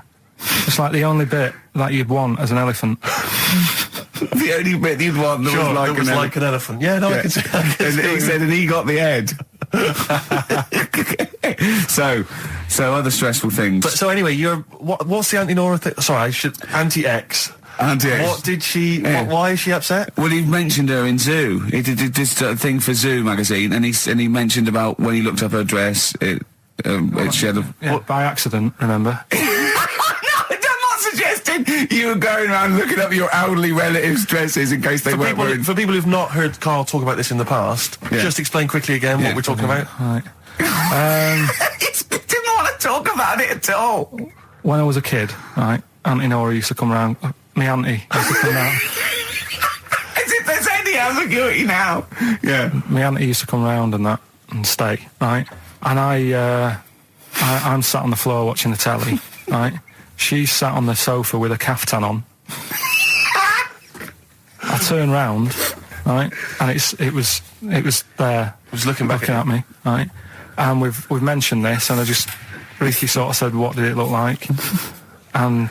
It's like the only bit that you'd want as an elephant. The only bit you'd want that was like an elephant. Yeah, no, I can see. And he said, and he got the head. So other stressful things. But so anyway, what's the Auntie Nora thing? Sorry, Auntie X. Auntie X. What did she? Yeah. Why is she upset? Well, he mentioned her in Zoo. He did this thing for Zoo magazine, and he mentioned about when he looked up her dress. She had by accident. Remember? You were going around looking up your elderly relatives' dresses in case they weren't wearing... For people who've not heard Karl talk about this in the past, just explain quickly again what we're talking about. Right. He didn't want to talk about it at all. When I was a kid, right, Auntie Nora used to come round. My auntie used to come round. As if there's any ambiguity now. Yeah. My auntie used to come round and stay, right? And I'm sat on the floor watching the telly, right? She's sat on the sofa with a caftan on. I turn round, right, and it was there. It was looking back at me, right. And we've mentioned this, and Ricky sort of said, "What did it look like?" And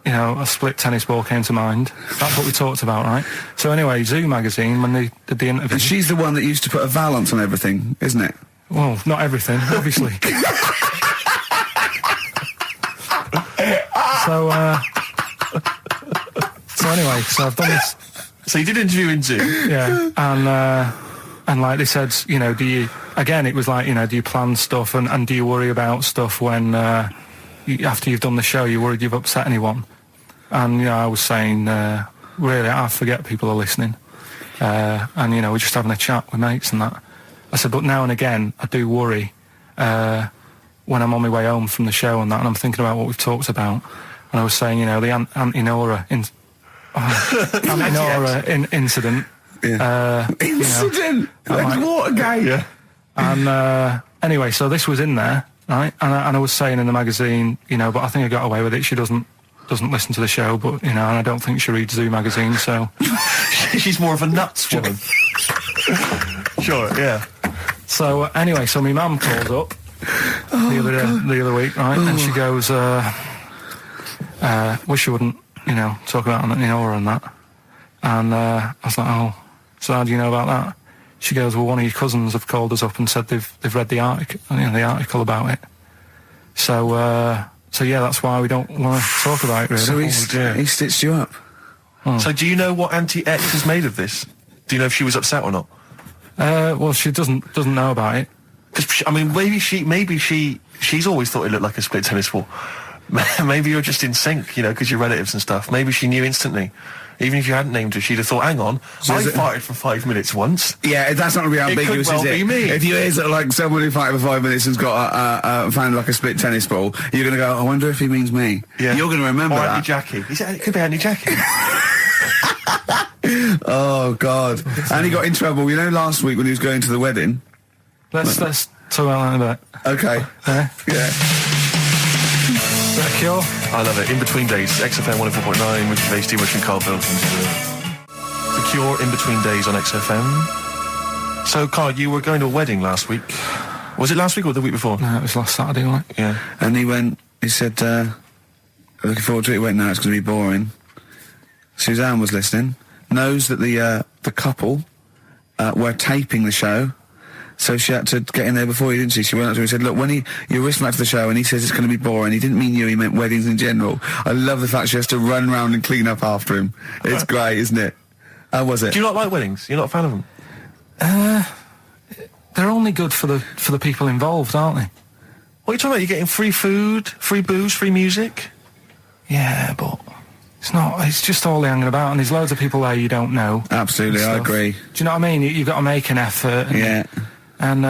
you know, a split tennis ball came to mind. That's what we talked about, right? So anyway, Zoo magazine, when they did the interview... And she's the one that used to put a valance on everything, isn't it? Well, not everything, obviously. So anyway, so I've done this... So you did an interview in Zoo? Yeah, and like they said, you know, do you... Again, it was like, you know, do you plan stuff and do you worry about stuff when... after you've done the show, you're worried you've upset anyone. And, you know, I was saying, really, I forget people are listening. And, you know, we're just having a chat with mates and that. I said, but now and again, I do worry when I'm on my way home from the show and that, and I'm thinking about what we've talked about. And I was saying, you know, the anti-Nora incident. Yeah. Incident? Like Watergate? Yeah. And anyway, so this was in there, right? And I was saying in the magazine, you know, but I think I got away with it. She doesn't listen to the show, but, you know, and I don't think she reads Zoo magazine, so... She's more of a nuts woman. Sure, yeah. So, anyway, so my mum called up the other week, right? And she goes, wish you wouldn't, you know, talk about Nora and that. And I was like, oh, so how do you know about that? She goes, well, one of your cousins have called us up and said they've read the article about it. So yeah, that's why we don't want to talk about it, really. So he stitched you up. Oh. So do you know what Auntie X has made of this? Do you know if she was upset or not? Well, she doesn't know about it. Because, I mean, maybe she's always thought it looked like a split tennis ball. Maybe you're just in sync, you know, because you're relatives and stuff. Maybe she knew instantly. Even if you hadn't named her, she'd have thought, hang on, so I farted for 5 minutes once. Yeah, that's not going to be ambiguous, it could well is it? Be me. If you hear sort of like someone who farted for 5 minutes and's got found like a split tennis ball, you're going to go, I wonder if he means me. Yeah. You're going to remember or that. Auntie Jackie. It could be Auntie Jackie. Oh, God. And he got in trouble, you know, last week when he was going to the wedding? Let's talk about that a bit. Okay. Yeah. Is that a cure? I love it. In Between Days, XFM 104.9 with Gervais, Steve and Karl Pilkington. The Cure, In Between Days on XFM. So, Karl, you were going to a wedding last week. Was it last week or the week before? No, it was last Saturday, wasn't it? Yeah. And he said, looking forward to it. He went, no, it's going to be boring. Suzanne was listening, knows that the couple were taping the show, so she had to get in there before you, didn't she? She went up to him and said, look, when you're listening back to the show and he says it's going to be boring, he didn't mean you, he meant weddings in general. I love the fact she has to run around and clean up after him. It's great, isn't it? How was it? Do you not like weddings? You're not a fan of them? They're only good for the people involved, aren't they? What are you talking about? You're getting free food, free booze, free music? Yeah, but it's not. It's just all hanging about, and there's loads of people there you don't know. Absolutely, I agree. Do you know what I mean? You've got to make an effort. Yeah. And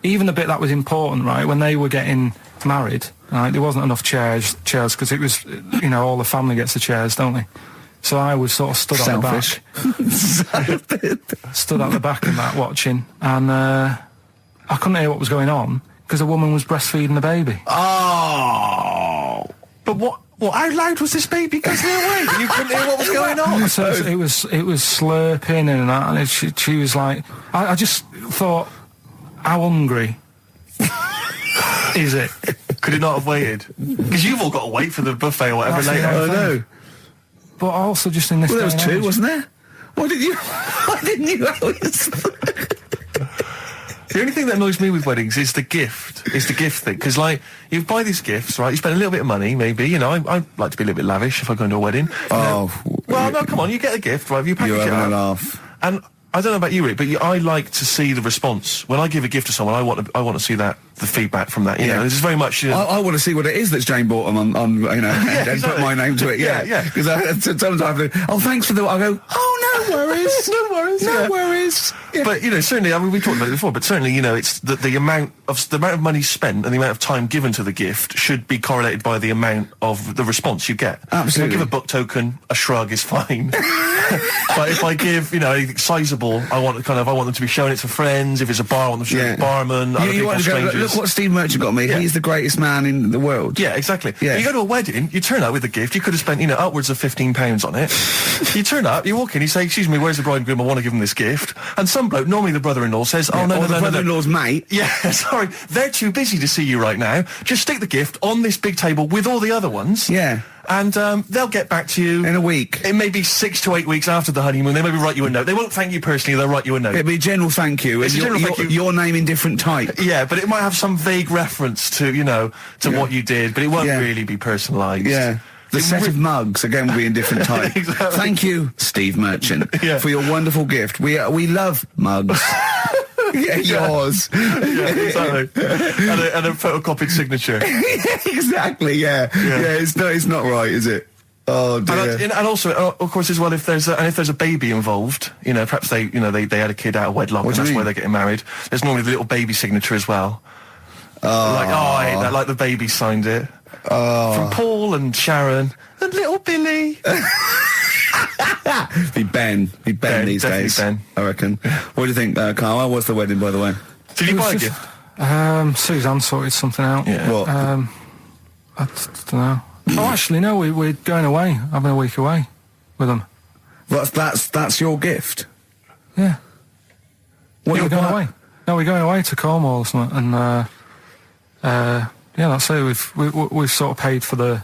even the bit that was important, right, when they were getting married, right, there wasn't enough chairs, because it was, you know, all the family gets the chairs, don't they? So I was sort of stood at the back. Stood at the back and that, watching, and I couldn't hear what was going on, because a woman was breastfeeding the baby. Oh! But what, how loud was this baby going away? You couldn't hear what was going on? So it was slurping and that, and she was like, I just thought, how hungry is it? Could it not have waited? Because you've all got to wait for the buffet or whatever later. I know. But also just in this. Well, there was two, wasn't there? Why didn't you always? The only thing that annoys me with weddings is the gift. It's the gift thing. Because, like, you buy these gifts, right? You spend a little bit of money, maybe. You know, I like to be a little bit lavish if I go into a wedding. Oh. Well, no, come on. You get a gift, right? You package it up. You're having a laugh. And I don't know about you, Rick, but I like to see the response. When I give a gift to someone, I want to see the feedback from that. You know, this is very much... I want to see what it is that's Jane bought them on you know, and exactly. put my name to it, yeah. Because sometimes I have to, thanks for the... I go, oh, no worries. No worries. Yeah. But, you know, certainly, I mean, we talked about it before, but certainly, you know, it's the amount of money spent and the amount of time given to the gift should be correlated by the amount of the response you get. Absolutely. If I give a book token, a shrug is fine. But if I give, you know, anything sizable, I want them to be showing it to friends. If it's a bar, I want them to show it to the barman, other people, strangers. Look what Steve Merchant got me. Yeah. He's the greatest man in the world. Yeah, exactly. Yeah. You go to a wedding, you turn up with a gift, you could have spent, you know, upwards of £15 on it. You turn up, you walk in, you say, excuse me, where's the bride and groom? I want to give them this gift. And some bloke, normally the brother-in-law, says, oh, no, the brother-in-law's mate. Yeah, sorry, they're too busy to see you right now. Just stick the gift on this big table with all the other ones. Yeah. And they'll get back to you in a week. It may be 6 to 8 weeks after the honeymoon. They maybe write you a note. They won't thank you personally. They'll write you a note. It'll be a general thank you. It's a general thank you. Your name in different type. Yeah, but it might have some vague reference to, you know, to what you did, but it won't really be personalised. Yeah. The set of mugs, again, will be in different type. Exactly. Thank you, Steve Merchant, for your wonderful gift. We love mugs. Yeah, yours. Yeah, exactly. And a photocopied signature. Exactly, yeah. It's not right, is it? Oh dear. And also, of course, as well, if there's a baby involved, you know, perhaps they had a kid out of wedlock, and that's why they're getting married. There's normally the little baby signature as well. I hate that. Like the baby signed it. From Paul and Sharon and little Billy. Be Ben these days. Ben. I reckon. What do you think, Carl? How was the wedding, by the way? Did you buy a gift? Suzanne sorted something out. Yeah. What? I don't know. Oh, actually, no. We're going away, having a week away with them. That's your gift. Yeah. What we're going away. No, we're going away to Cornwall or something, and yeah, that's it. We've sort of paid for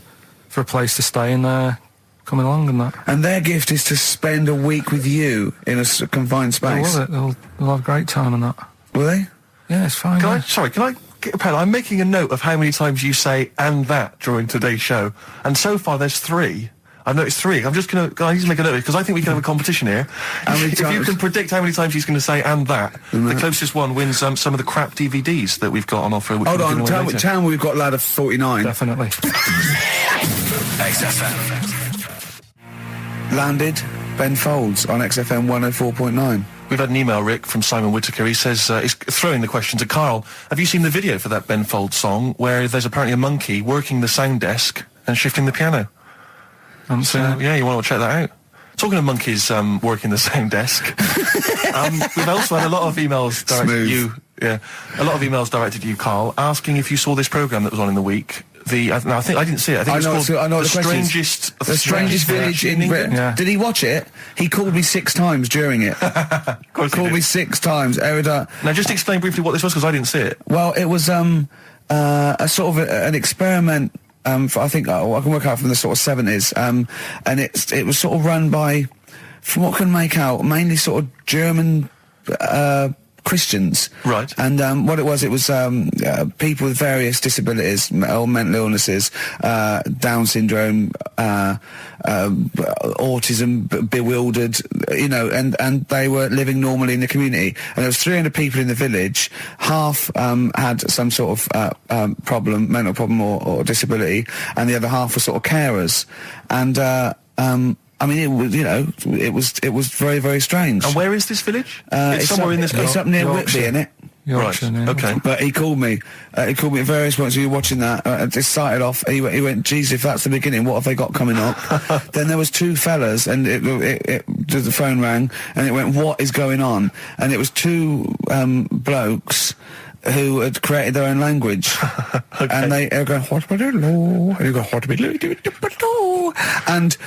a place to stay and coming along and that. And their gift is to spend a week with you in a confined space. They'll love it. They'll have a great time and that. Will they? Yeah, it's fine. Can I get a pen? I'm making a note of how many times you say "and that" during today's show, and so far there's 3. I've noticed 3. I need to make a note because I think we can have a competition here. If you can predict how many times he's going to say "and that," the closest one wins some of the crap DVDs that we've got on offer. Hold on, tell me we've got lad of 49. Definitely. XFM. Landed Ben Folds on XFM 104.9. We've had an email, Rick, from Simon Whittaker. He says, he's throwing the question to Carl. Have you seen the video for that Ben Folds song where there's apparently a monkey working the sound desk and shifting the piano? Yeah, you want to check that out. Talking of monkeys working the sound desk, we've also had a lot of emails directed at you. Yeah, a lot of emails directed at you, Carl, asking if you saw this programme that was on in the week. I think I didn't see it. I think it's called The Strangest Village in Britain. Yeah. Did he watch it? He called me 6 times during it. Of course called me 6 times. Now, just explain briefly what this was, because I didn't see it. Well, it was a sort of an experiment. I think I can work out from the sort of 70s. And it was sort of run by, from what I can make out, mainly sort of German Christians. Right. And what it was people with various disabilities or mental illnesses, Down syndrome, autism, bewildered, you know, and they were living normally in the community. And there was 300 people in the village. Half had some sort of problem, mental problem or disability, and the other half were sort of carers. And I mean, it was, you know, it was very, very strange. And where is this village? It's somewhere in this. It's up near Whitby, isn't it? Yorkshire, right. Yeah. Okay. But he called me. He called me at various points. We were watching that. Just started off. He went, "Geez, if that's the beginning, what have they got coming up?" Then there was 2 fellas, and the phone rang, and it went, "What is going on?" And it was 2 blokes who had created their own language. Okay. And they were going, and you go, and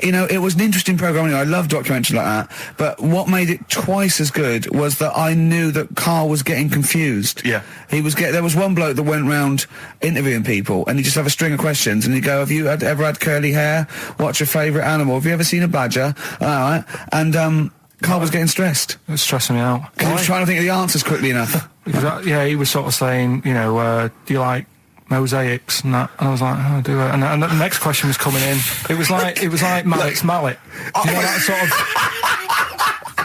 you know, it was an interesting program. I love documentaries like that, but what made it twice as good was that I knew that Carl was getting confused. Yeah. There was one bloke that went round interviewing people, and he'd just have a string of questions, and he'd go, "Have you ever had curly hair? What's your favourite animal? Have you ever seen a badger?" All right. And Carl was getting stressed. It was stressing me out. Because he was trying to think of the answers quickly enough. Yeah, he was sort of saying, you know, do you like mosaics and that? And I was like, oh, I do. And the next question was coming in. It was like Mallet's mallet. You know, that sort of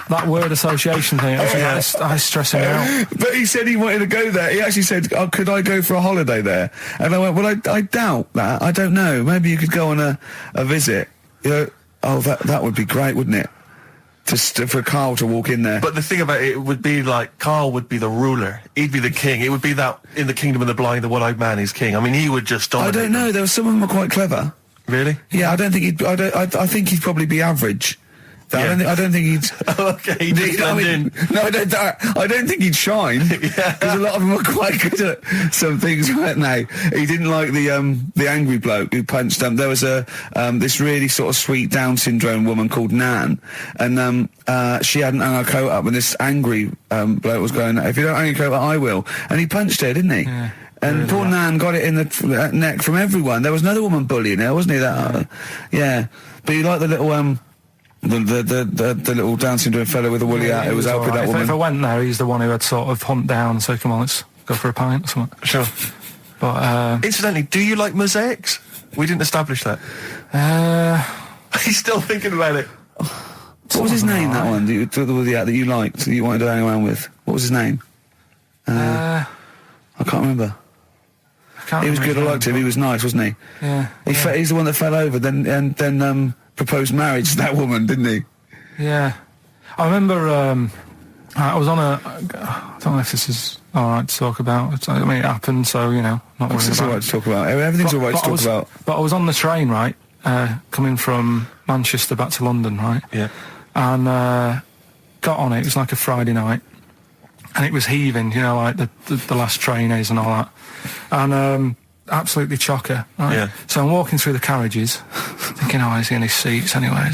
that word association thing. I was stressing me out. But he said he wanted to go there. He actually said, "Oh, could I go for a holiday there?" And I went, "Well, I doubt that. I don't know. Maybe you could go on a visit." You know, oh, that would be great, wouldn't it? For Carl to walk in there. But the thing about it would be like Carl would be the ruler. He'd be the king. It would be that in the kingdom of the blind, the one-eyed man is king. I mean, he would just dominate. I don't know. There were some of them are quite clever. Really? Yeah, I don't think he'd. I think he'd probably be average. Yeah. I don't think he'd. Okay, he'd blend in. No, I don't think he'd shine. Because a lot of them were quite good at some things, weren't they? He didn't like the angry bloke who punched him. There was this really sort of sweet Down syndrome woman called Nan, and she hadn't hung her coat up, and this angry bloke was going, "If you don't hang your coat up, I will." And he punched her, didn't he? Yeah. And poor Nan got it in the neck from everyone. There was another woman bullying her, wasn't he? Yeah. But you like the little, the little dancing to a fella with a woolly hat who was helping that woman. If I went there, he's the one who had sort of humped down and said, come on, let's go for a pint or something. Sure. But, incidentally, do you like mosaics? We didn't establish that. He's still thinking about it. What was his name, that one, that you liked, that you wanted to hang around with? What was his name? I can't remember. He was good, I liked him, he was nice, wasn't he? Yeah. He's the one that fell over, then proposed marriage to that woman, didn't he? Yeah. I remember, I was on I don't know if this is alright to talk about. I mean, it happened, so, you know, not worried about it. It's alright to talk about. Everything's alright to talk about. But I was on the train, right, coming from Manchester back to London, right? Yeah. And got on it. It was like a Friday night, and it was heaving, you know, like the last train is and all that, and absolutely chocker. Right? Yeah. So I'm walking through the carriages, thinking, oh, is he in his seats anyway?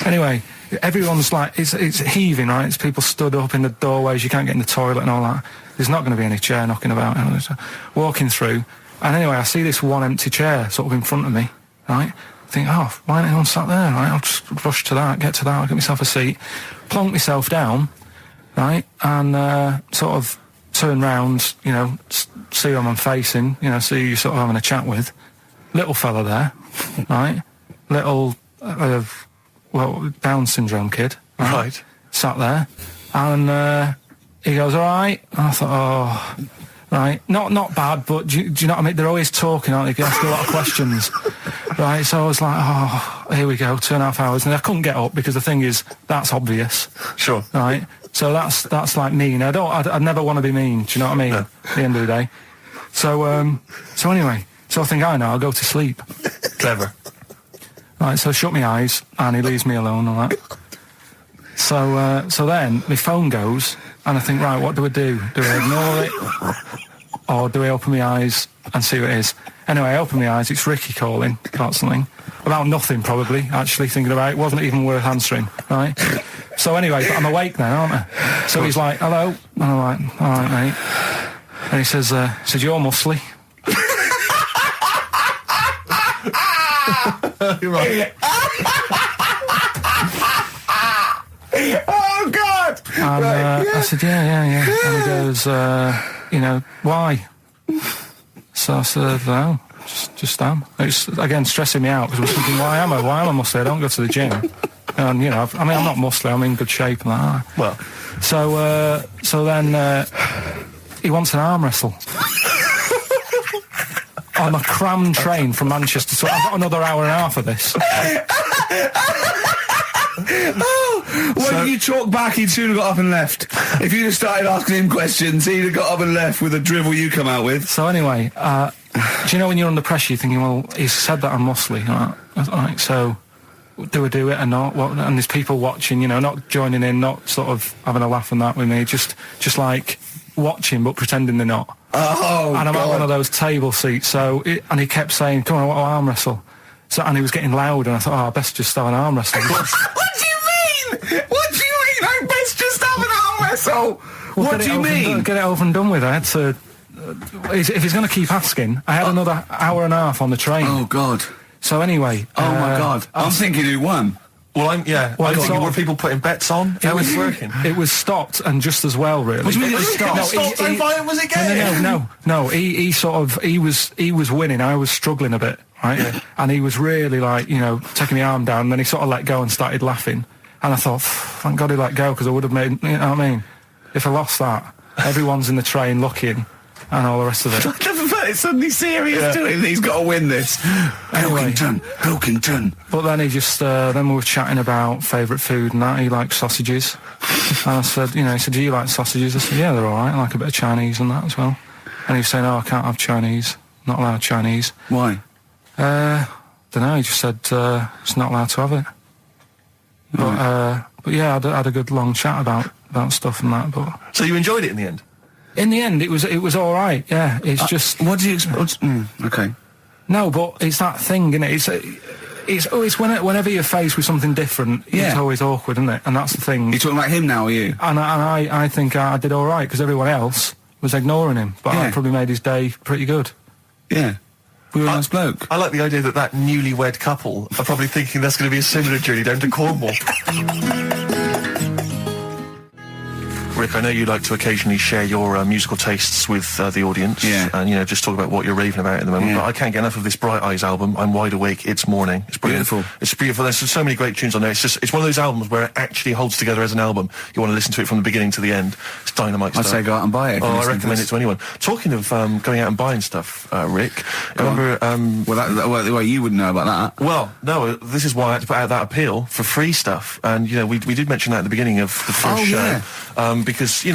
Anyway, everyone's like, it's heaving, right? It's people stood up in the doorways. You can't get in the toilet and all that. There's not going to be any chair knocking about. You know, so walking through, and anyway, I see this one empty chair sort of in front of me, right? I think, oh, why ain't anyone sat there, right? I'll just rush to that, get to that, I'll get myself a seat, plonk myself down, right, and sort of turn round, you know, see who I'm facing, you know, see who you're sort of having a chat with. Little fella there, right? Little, Down syndrome kid, Right. Sat there, and he goes, all right. And I thought, oh, right, not bad, but do you know what I mean? They're always talking, aren't they? You ask a lot of questions. Right, so I was like, oh, here we go, 2.5 hours, and I couldn't get up because the thing is, that's obvious. Sure. Right, so that's like mean. I'd never want to be mean. Do you know what I mean? No. At the end of the day. So anyway, so I think I know. I'll go to sleep. Clever. Right, so I shut my eyes, and he leaves me alone and that. So then my phone goes, and I think, right, what do I do? Do I ignore it, or do I open my eyes and see what it is? Anyway, I open my eyes, it's Ricky calling about something. About nothing, probably, actually, thinking about it. It wasn't even worth answering, right? So anyway, but I'm awake now, aren't I? So he's like, hello? And I'm like, all right, mate. And he says, you're muscly. Right. Oh, God! And I said, yeah. And he goes, you know, why? So I said, no, just am. It's, again, stressing me out, because I was thinking, why am I muscly? I don't go to the gym. And, you know, I'm not muscly, I'm in good shape and that. Well. So then he wants an arm wrestle. On a crammed train from Manchester, so I've got another hour and a half of this. When you talk back, he'd soon have got up and left. If you'd have started asking him questions, he'd have got up and left with the drivel you come out with. So anyway, do you know when you're under pressure, you're thinking, well, he's said that I'm muscly, right? So do I do it or not? And there's people watching, you know, not joining in, not sort of having a laugh and that with me, just like watching but pretending they're not. Oh, and I'm God. at one of those table seats, and he kept saying, come on, I want to arm wrestle. So, and he was getting loud, and I thought, oh, I best just have an arm wrestle. What do you mean? I best just have an arm wrestle? Well, what do you mean? Get it over and done with. I had to... if he's going to keep asking, I had another hour and a half on the train. Oh, God. So anyway... Oh, my God. I'm thinking who won. Well, I'm thinking, were people putting bets on? How was it working? It was stopped, and just as well, really. What do you mean it was stopped? Stopped, how violent was it getting? No. He was winning. I was struggling a bit, right? Yeah. And he was really like, you know, taking my arm down, and then he sort of let go and started laughing. And I thought, thank God he let go, because I would have made, you know what I mean? If I lost that, everyone's in the train looking, and all the rest of it. It's suddenly serious to him. He's got to win this. Anyway, Pilkington. But then he just, then we were chatting about favourite food and that. He likes sausages. And I said, you know, he said, do you like sausages? I said, yeah, they're all right. I like a bit of Chinese and that as well. And he was saying, oh, I can't have Chinese. Not allowed Chinese. Why? Don't know. He just said, it's not allowed to have it. But yeah, I had a good long chat about stuff and that. But So you enjoyed it in the end? in the end, it was all right. Yeah, it's just. What do you expect? Okay. No, but it's that thing, isn't it? It's whenever you're faced with something different, it's always awkward, isn't it? And that's the thing. You're talking about him now, are you? And I think I did all right, because everyone else was ignoring him, but I probably made his day pretty good. Yeah. We were a nice bloke. I like the idea that that newlywed couple are probably thinking that's going to be a similar journey down to Cornwall. Rick, I know you like to occasionally share your musical tastes with the audience, and just talk about what you're raving about at the moment. But I can't get enough of this Bright Eyes album. I'm wide awake. It's morning. It's brilliant. Beautiful. It's beautiful. There's so many great tunes on there. It's one of those albums where it actually holds together as an album. You want to listen to it from the beginning to the end. It's dynamite stuff. I'd say go out and buy it. I recommend it to anyone. Talking of going out and buying stuff, Rick, remember? Well, you wouldn't know about that. Well, no. This is why I had to put out that appeal for free stuff, and we did mention that at the beginning of the first show, because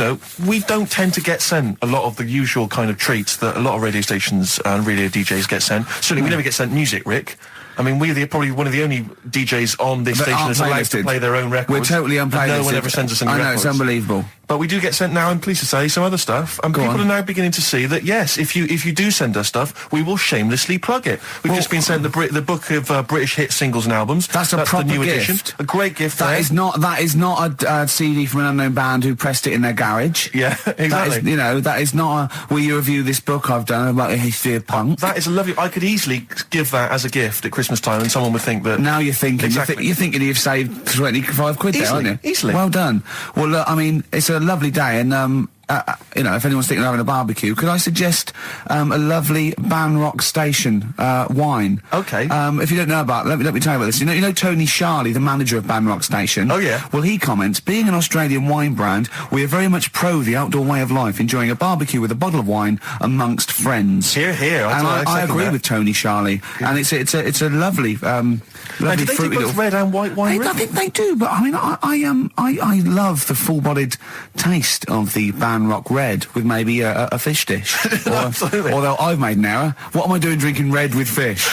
we don't tend to get sent a lot of the usual kind of treats that a lot of radio stations and radio DJs get sent. Certainly, we never get sent music, Rick. I mean, we're probably one of the only DJs on this station that's allowed to play their own records. We're totally unplaylisted. No one ever sends us any records. I know, it's unbelievable. But we do get sent now, I'm pleased to say, some other stuff. And people are now beginning to see that, yes, if you do send us stuff, we will shamelessly plug it. We've just been sent the book of British hit singles and albums. That's proper the new gift. edition. A great gift. That is not a CD from an unknown band who pressed it in their garage. Yeah, exactly. That is not a, will you review this book I've done about the history of punk? That is a lovely... I could easily give that as a gift at Christmas time and someone would think that... Now you're thinking. Exactly. You're thinking you've saved 25 quid there, aren't you? Easily. Well done. Well, look, I mean, it's a lovely day, and if anyone's thinking of having a barbecue, could I suggest a lovely Banrock Station wine? Okay. If you don't know about it, let me tell you about this. You know Tony Charlie, the manager of Banrock Station? Oh, yeah. Well, he comments, being an Australian wine brand, we are very much pro the outdoor way of life, enjoying a barbecue with a bottle of wine amongst friends. Hear, hear. I agree with Tony Charlie, and it's a lovely, lovely do they fruity do both red and white wine? I think they do, but I mean, I love the full-bodied taste of the Banrock Red with maybe a fish dish. Absolutely. Although I've made an error. What am I doing drinking red with fish?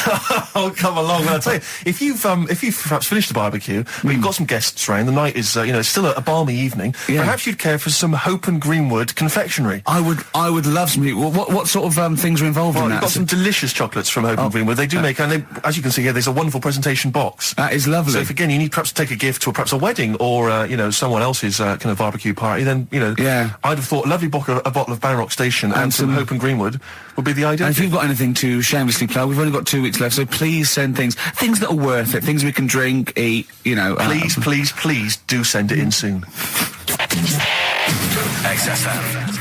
Oh, come along. Well, I'll tell you, if you've perhaps finished the barbecue, we've got some guests around, the night is, it's still a balmy evening, perhaps you'd care for some Hope and Greenwood confectionery. I would love some. What sort of things are involved in that? We've got some delicious chocolates from Hope and Greenwood. They do make, and they, as you can see here, there's a wonderful presentation box. That is lovely. So if, again, you need perhaps to take a gift to perhaps a wedding or, someone else's kind of barbecue party, then, I'd have thought a lovely bottle of Banrock Station and some Hope and Greenwood would be the ideal. And if you've got anything to shamelessly plug, we've only got 2 weeks left, so please send things that are worth it, things we can drink, eat, Please do send it in soon. XFM.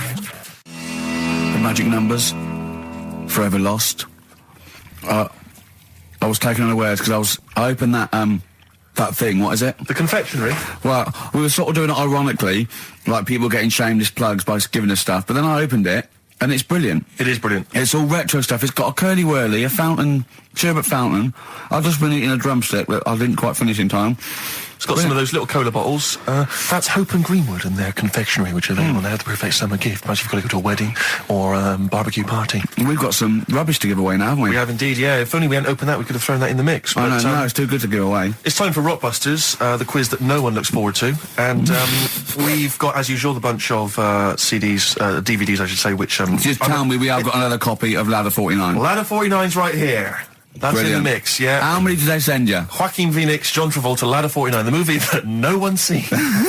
The magic numbers, forever lost. I was taken unawares because I opened that thing, what is it? The confectionery? Well, we were sort of doing it ironically, like people getting shameless plugs by giving us stuff, but then I opened it, and it's brilliant. It is brilliant. It's all retro stuff. It's got a curly whirly, a fountain, sherbet fountain. I've just been eating a drumstick that I didn't quite finish in time. It's got some of those little cola bottles. That's Hope and Greenwood and their confectionery, which are available now. The perfect summer gift. Perhaps you've got to go to a wedding or barbecue party. We've got some rubbish to give away now, haven't we? We have indeed, yeah. If only we hadn't opened that, we could have thrown that in the mix. But, no, it's too good to give away. It's time for Rockbusters, the quiz that no one looks forward to. And we've got, as usual, the bunch of CDs, DVDs, I should say, which... Just tell me we have got another copy of Ladder 49. Ladder 49's right here. That's Brilliant. In the mix, yeah. How many did they send you? Joaquin Phoenix, John Travolta, Ladder 49, the movie that no one's seen.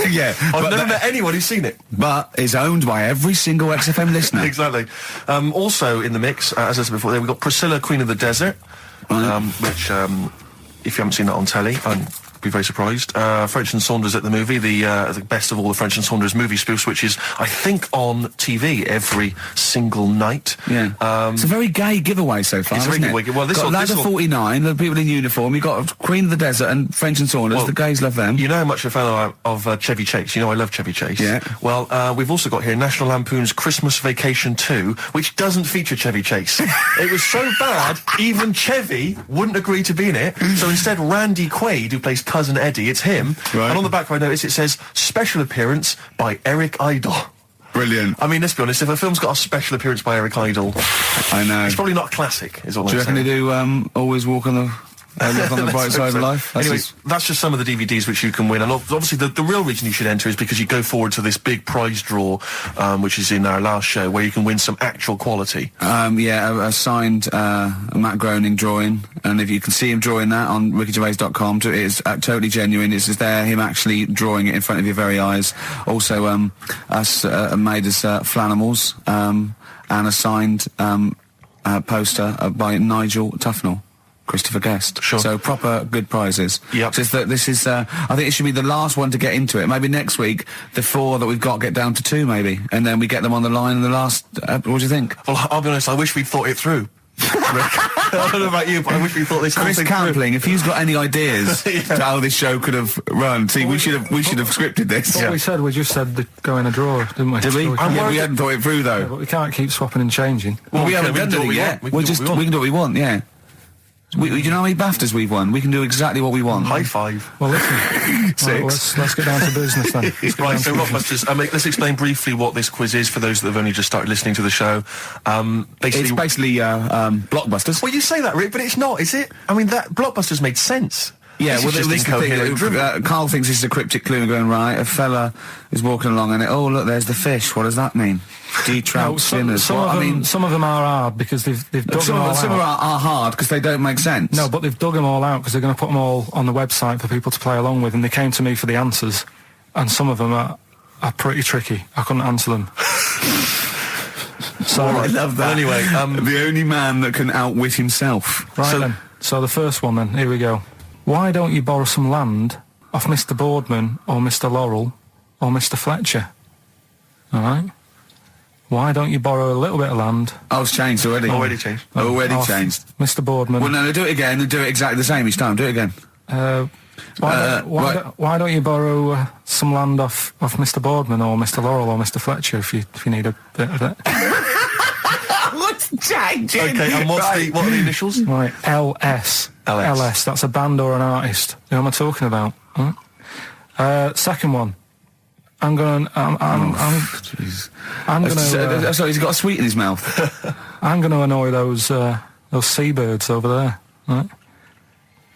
Yeah. I've never met anyone who's seen it. But is owned by every single XFM listener. Exactly. Also in the mix, as I said before, we've got Priscilla, Queen of the Desert, which, if you haven't seen that on telly, be very surprised. French and Saunders at the movie, the best of all the French and Saunders movie spoofs, which is, I think, on TV every single night. Yeah. It's a very gay giveaway so far, isn't it? Well, this got Ladder 49, the people in uniform, you got Queen of the Desert and French and Saunders, the gays love them. You know how much a fan of Chevy Chase, you know I love Chevy Chase. Yeah. Well, we've also got here National Lampoon's Christmas Vacation 2, which doesn't feature Chevy Chase. It was so bad, even Chevy wouldn't agree to be in it, so instead Randy Quaid, who plays Cousin Eddie, it's him. Right. And on the back I notice it says special appearance by Eric Idle. Brilliant. I mean, let's be honest, if a film's got a special appearance by Eric Idle, I know. It's probably not a classic, is all I'm saying. Do you reckon they do Always Walk on the Live on the bright side of life. Anyway, that's just some of the DVDs which you can win, and obviously the real reason you should enter is because you go forward to this big prize draw, which is in our last show, where you can win some actual quality. A signed Matt Groening drawing, and if you can see him drawing that on rickygervais.com, it's totally genuine. It's just there, him actually drawing it in front of your very eyes. Also, us made us Flanimals, and a signed poster by Nigel Tufnell. Christopher Guest. Sure. So proper good prizes. Yep. So this is, I think it should be the last one to get into it. Maybe next week, the 4 that we've got get down to 2 maybe. And then we get them on the line in the last, what do you think? Well, I'll be honest, I wish we'd thought it through. I don't know about you, but I wish we thought this whole Chris thing Campling, if he's got any ideas to how this show could have run, see, we should have scripted this. What we said, we just said go in a draw, didn't we? Did we? We hadn't thought it through though. Yeah, but we can't keep swapping and changing. Well, we haven't we can done do it what yet. we want. We can do what we want, yeah. You know how many BAFTAs we've won? We can do exactly what we want. High five. Well, listen. Right, let's get down to business then. Right, so Rockbusters, let's explain briefly what this quiz is for those that have only just started listening to the show. It's basically Blockbusters. Well, you say that, Rick, but it's not, is it? I mean, that Blockbusters made sense. Yeah, This well, is just this is the incoherent drivel. thing. Carl thinks this is a cryptic clue going, right, a fella is walking along and oh, look, there's the fish. What does that mean? Trout sinners. Some of them are hard because they've dug them all out. Some are hard because they don't make sense. No, but they've dug them all out because they're going to put them all on the website for people to play along with, and they came to me for the answers, and some of them are pretty tricky. I couldn't answer them. So I love that. Anyway, the only man that can outwit himself. Right then. So the first one then, here we go. Why don't you borrow some land off Mr. Boardman or Mr. Laurel or Mr. Fletcher? All right? Why don't you borrow a little bit of land? Oh, it's changed already. Already changed. Already off changed. Mr. Boardman. Well, no, do it again and do it exactly the same each time. Do it again. Why don't you borrow some land off Mr. Boardman or Mr. Laurel or Mr. Fletcher if you need a bit of it? What's changing? okay, and what are the initials? Right, LS. LS. That's a band or an artist. Who am I talking about? Huh? Second one. I'm gonna. Sorry, he's got a sweet in his mouth. I'm gonna annoy those seabirds over there.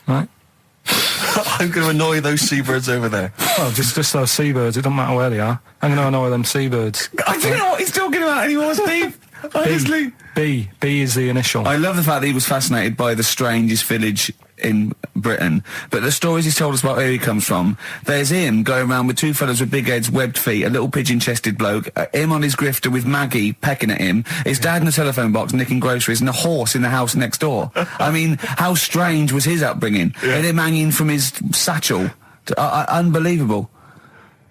Right. I'm going to annoy those seabirds over there. Well, just those seabirds. It doesn't matter where they are. I'm gonna annoy them seabirds. I don't know what he's talking about anymore, Steve. Honestly. B is the initial. I love the fact that he was fascinated by the strangest village in Britain, but the stories he's told us about where he comes from, there's him going around with 2 fellas with big heads, webbed feet, a little pigeon-chested bloke, him on his grifter with Maggie pecking at him, his dad in the telephone box nicking groceries, and a horse in the house next door. I mean, how strange was his upbringing? Yeah. And him hanging from his satchel. Unbelievable.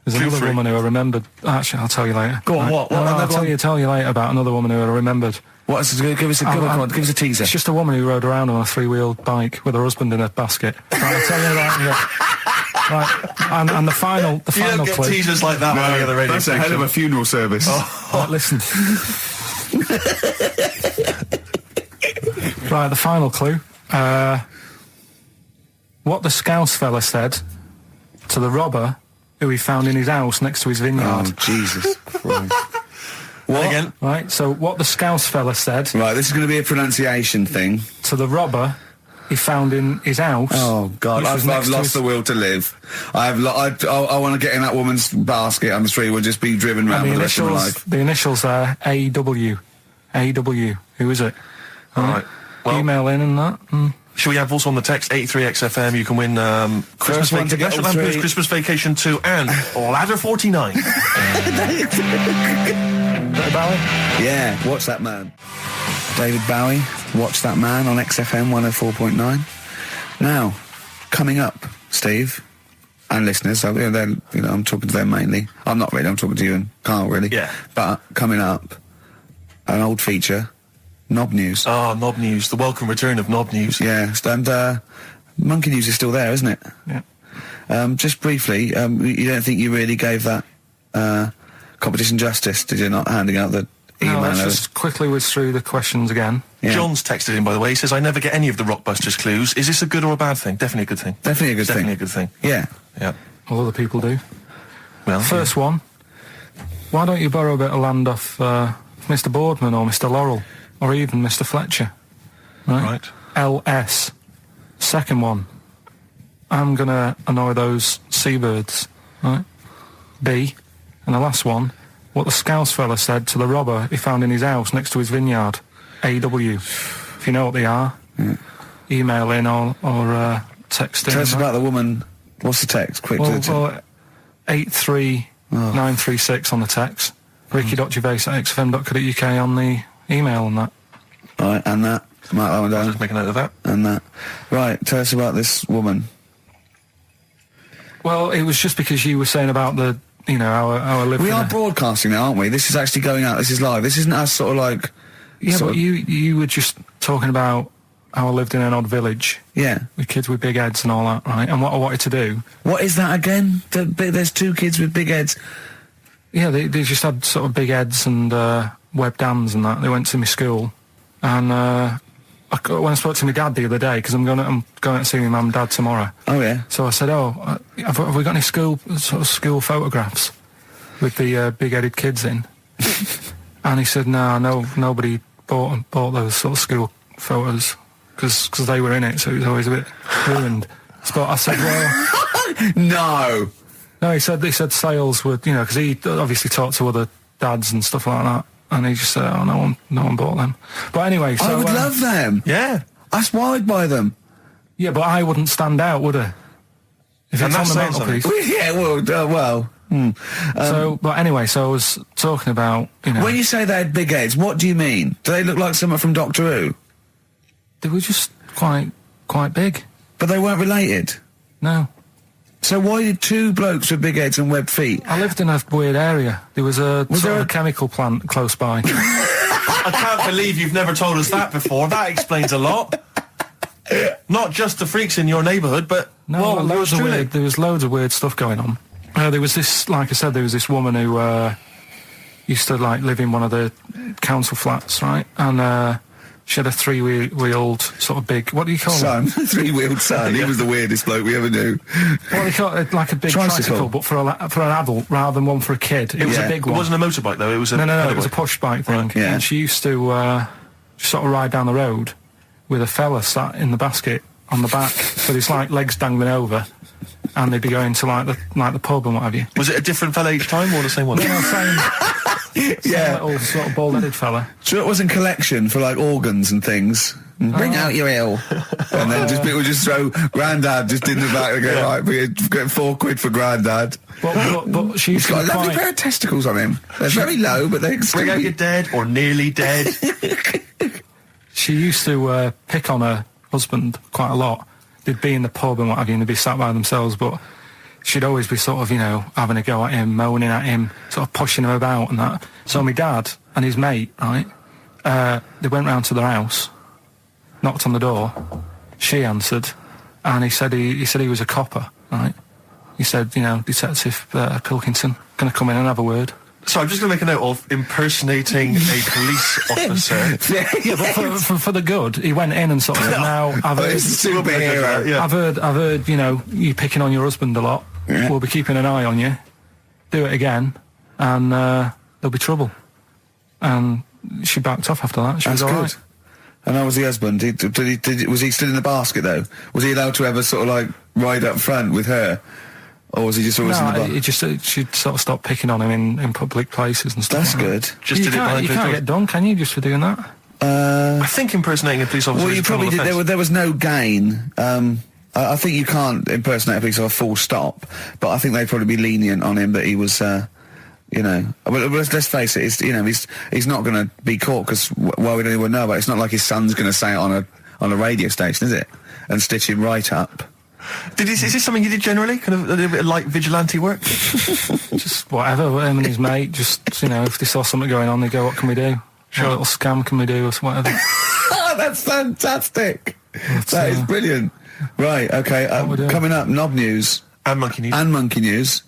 There's another woman who I remembered. Actually, I'll tell you later. Go on, what? I'll tell you later about another woman who I remembered. What's give us a teaser. It's just a woman who rode around on a 3-wheeled bike with her husband in a basket. Right, I'll tell you that. Right, and the final you don't get clue. teasers like that on the other radio That's a hell of a funeral service. Right, listen. Right, the final clue. What the Scouse fella said to the robber who he found in his house next to his vineyard. Oh, Jesus Christ. What? Again? Right, so what the Scouse fella said... Right, this is going to be a pronunciation thing. ...to the robber he found in his house... Oh, God, I've lost the will to live. I want to get in that woman's basket on the street. We'll just be driven round for the rest of my life. The initials are A.W. A.W. Who is it? All right. Well, email in and that. Shall we have also on the text 83XFM? You can win Christmas Vacation 2 and Ladder 49. David Bowie? Yeah, watch that man. David Bowie, watch that man on XFM 104.9. Now, coming up, Steve and listeners, I'm talking to them mainly. I'm not really. I'm talking to you and Carl really. Yeah. But coming up, an old feature. Knob News. Oh, Knob News. The welcome return of Knob News. Yeah, and Monkey News is still there, isn't it? Yeah. Just briefly, you don't think you really gave that competition justice, did you, not handing out the email? No, let's just quickly whiz through the questions again. Yeah. John's texted in, by the way. He says, I never get any of the Rockbusters clues. Is this a good or a bad thing? Definitely a good thing. Definitely a good thing. Definitely a good thing. Yeah. Yeah. All other people do. Well, First one. Why don't you borrow a bit of land off Mr. Boardman or Mr. Laurel? Or even Mr. Fletcher. Right. LS. Second one, I'm gonna annoy those seabirds, right? B, and the last one, what the Scouse fella said to the robber he found in his house next to his vineyard. AW. If you know what they are, email in or text in. Tell us about the woman. What's the text? Quick. Well, 83936 on the text. Ricky.gervais@xfm.co.uk on the email and that. Right, and that. Mark that one down. Just make a note of that. And that. Right, tell us about this woman. Well, it was just because you were saying about the, you know, our living. We are broadcasting now, aren't we? This is actually going out. This is live. This isn't us sort of like... Yeah, but you were just talking about how I lived in an odd village. Yeah. With kids with big heads and all that, right? And what I wanted to do... What is that again? There's 2 kids with big heads. Yeah, they just had sort of big heads and webbed hands and that. They went to my school. And when I spoke to my dad the other day, because I'm going to see my mum and dad tomorrow. Oh, yeah. So I said, have we got any school photographs with the big-headed kids in? And he said, no, nobody bought those sort of school photos because they were in it, so it was always a bit ruined. But I said, well... No, he said sales were, you know, because he obviously talked to other dads and stuff like that, and he just said, oh, no one bought them. But anyway, so... I would love them. Yeah. That's why I'd buy them. Yeah, but I wouldn't stand out, would I? If it's on the mantelpiece. Yeah, well... But anyway, so I was talking about, you know... When you say they had big heads, what do you mean? Do they look like someone from Doctor Who? They were just quite big. But they weren't related? No. So why did 2 blokes with big heads and webbed feet? I lived in a weird area. There was a chemical plant close by. I can't believe you've never told us that before. That explains a lot. Not just the freaks in your neighbourhood, but... No, there was loads of weird stuff going on. There was this, like I said, there was this woman who used to like live in one of the council flats, right? And she had a 3-wheeled sort of big, what do you call it? 3-wheeled son. He was the weirdest bloke we ever knew. What do you call it? Like a big tricycle, but for an adult rather than one for a kid. It was a big one. It wasn't a motorbike though. It was a no. It was a push bike thing. Right. Yeah. And she used to just sort of ride down the road with a fella sat in the basket on the back with his like legs dangling over. And they'd be going to like the pub and what have you. Was it a different fella each time or the same one? No, same little sort of bald-headed fella. So it wasn't collection for like organs and things. Bring out your ill. And then people just throw Grandad just in the back and go, right, we're getting £4 for Grandad. But she's got a lovely pair of testicles on him. They're very low, but they bring out your dead or nearly dead. She used to pick on her husband quite a lot. They'd be in the pub and what have you, and they'd be sat by themselves, but she'd always be sort of, you know, having a go at him, moaning at him, sort of pushing him about and that. So my dad and his mate, right, they went round to their house, knocked on the door, she answered, and he said he was a copper, right? He said, you know, Detective Pilkington, gonna come in and have a word. So I'm just going to make a note of impersonating a police officer. Yeah, but for the good, he went in and sort of said, now, I've heard, superhero. Yeah. I've heard, you know, you picking on your husband a lot. Yeah. We'll be keeping an eye on you. Do it again, and there'll be trouble. And she backed off after that. She was all right. And how was the husband? Was he still in the basket though? Was he allowed to ever sort of like ride up front with her? Or was he just always in the basket? She'd sort of stop picking on him in public places and stuff. That's like good. That. Just you can't get done, can you, just for doing that? I think impersonating a police officer. Well, you probably did. There was no gain. I think you can't impersonate a police officer full stop, but I think they'd probably be lenient on him that he was, you know. Well, let's face it. He's not going to be caught because why would anyone know about it? It's not like his son's going to say it on a radio station, is it? And stitch him right up. Is this something you did generally? Kind of a little bit of light vigilante work? Just whatever, him and his mate, just, you know, if they saw something going on, they go, what can we do? Sure. What little scam can we do, or whatever. That's fantastic. That is brilliant. Right, okay, coming up, Knob News. And Monkey News. And Monkey News.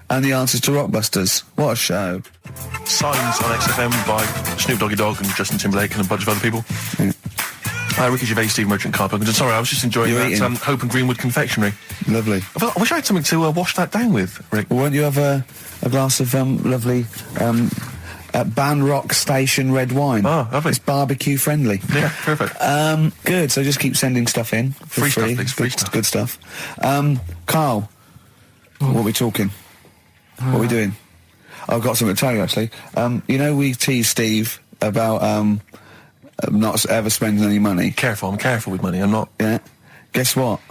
And the answers to Rockbusters. What a show. Signs on XFM by Snoop Doggy Dogg and Justin Timberlake and a bunch of other people. Yeah. Ricky Gervais, Steve Merchant, Karl Pilkington. Sorry, I was just enjoying that Hope and Greenwood confectionery. Lovely. I wish I had something to wash that down with, Rick. Well, won't you have a glass of lovely at Banrock Station Red Wine. Oh, lovely. It's barbecue friendly. Yeah, perfect. Good. So just keep sending stuff in for Free free. stuff, please, free stuff. Good stuff. Carl, what are we talking? What are we doing? I've got something to tell you actually. You know, we teased Steve about not ever spending any money. I'm careful with money. I'm not. Yeah. Guess what?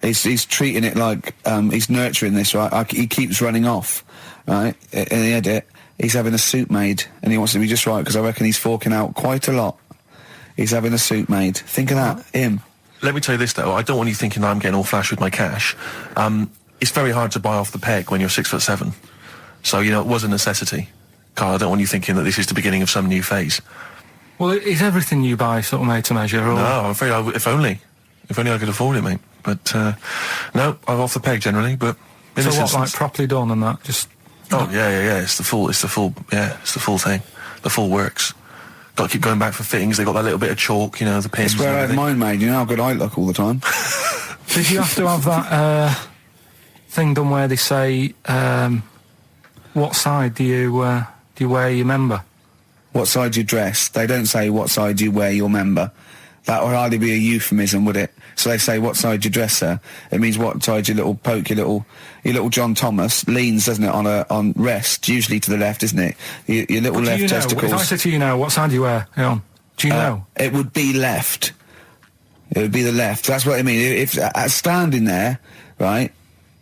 He's treating it like he's nurturing this, right? He keeps running off, right? In the edit, he's having a suit made, and he wants to be just right because I reckon he's forking out quite a lot. He's having a suit made. Think of that, him. Let me tell you this though. I don't want you thinking that I'm getting all flash with my cash. It's very hard to buy off the peg when you're 6'7". So you know it was a necessity. Carl, I don't want you thinking that this is the beginning of some new phase. Well, is everything you buy sort of made to measure? Or? No, I'm afraid if only I could afford it, mate. But no, I'm off the peg generally. But in so this what, instance, like properly done and that? Just oh yeah. It's the full thing. The full works. Got to keep going back for fittings. They got that little bit of chalk, you know, the pins. That's where I had mine made. You know how good I look all the time. Did you have to have that thing done where they say what side do you wear your member? What side you dress? They don't say what side you wear your member. That would hardly be a euphemism, would it? So they say what side you dress, sir. It means what side your little poke, your little John Thomas leans, doesn't it, on rest, usually to the left, isn't it? Your little left you know, testicles. if I said to you now, what side do you wear? Hang on. Do you know? It would be left. It would be the left. That's what I mean. If standing there, right,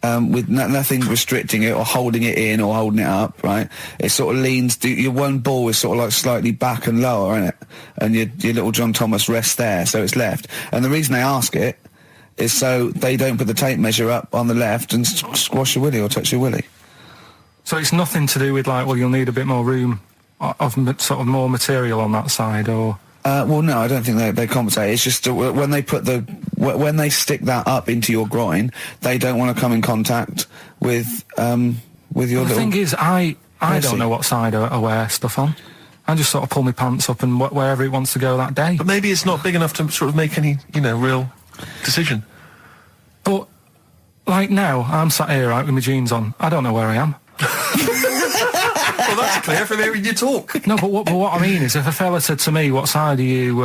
with nothing restricting it or holding it in or holding it up, right, it sort of leans. Your one ball is sort of like slightly back and lower, isn't it? And your little John Thomas rests there, so it's left. And the reason they ask it is so they don't put the tape measure up on the left and squash your willy or touch your willy. So it's nothing to do with like, well, you'll need a bit more room of sort of more material on that side, or. Well, no, I don't think they compensate. It's just when they put when they stick that up into your groin, they don't want to come in contact with your little. The thing is, I don't know what side I wear stuff on. I just sort of pull my pants up and wherever it wants to go that day. But maybe it's not big enough to sort of make any, you know, real decision. But like now, I'm sat here right with my jeans on. I don't know where I am. Well, that's clear from hearing you talk. No, but what I mean is, if a fella said to me, "What side are you?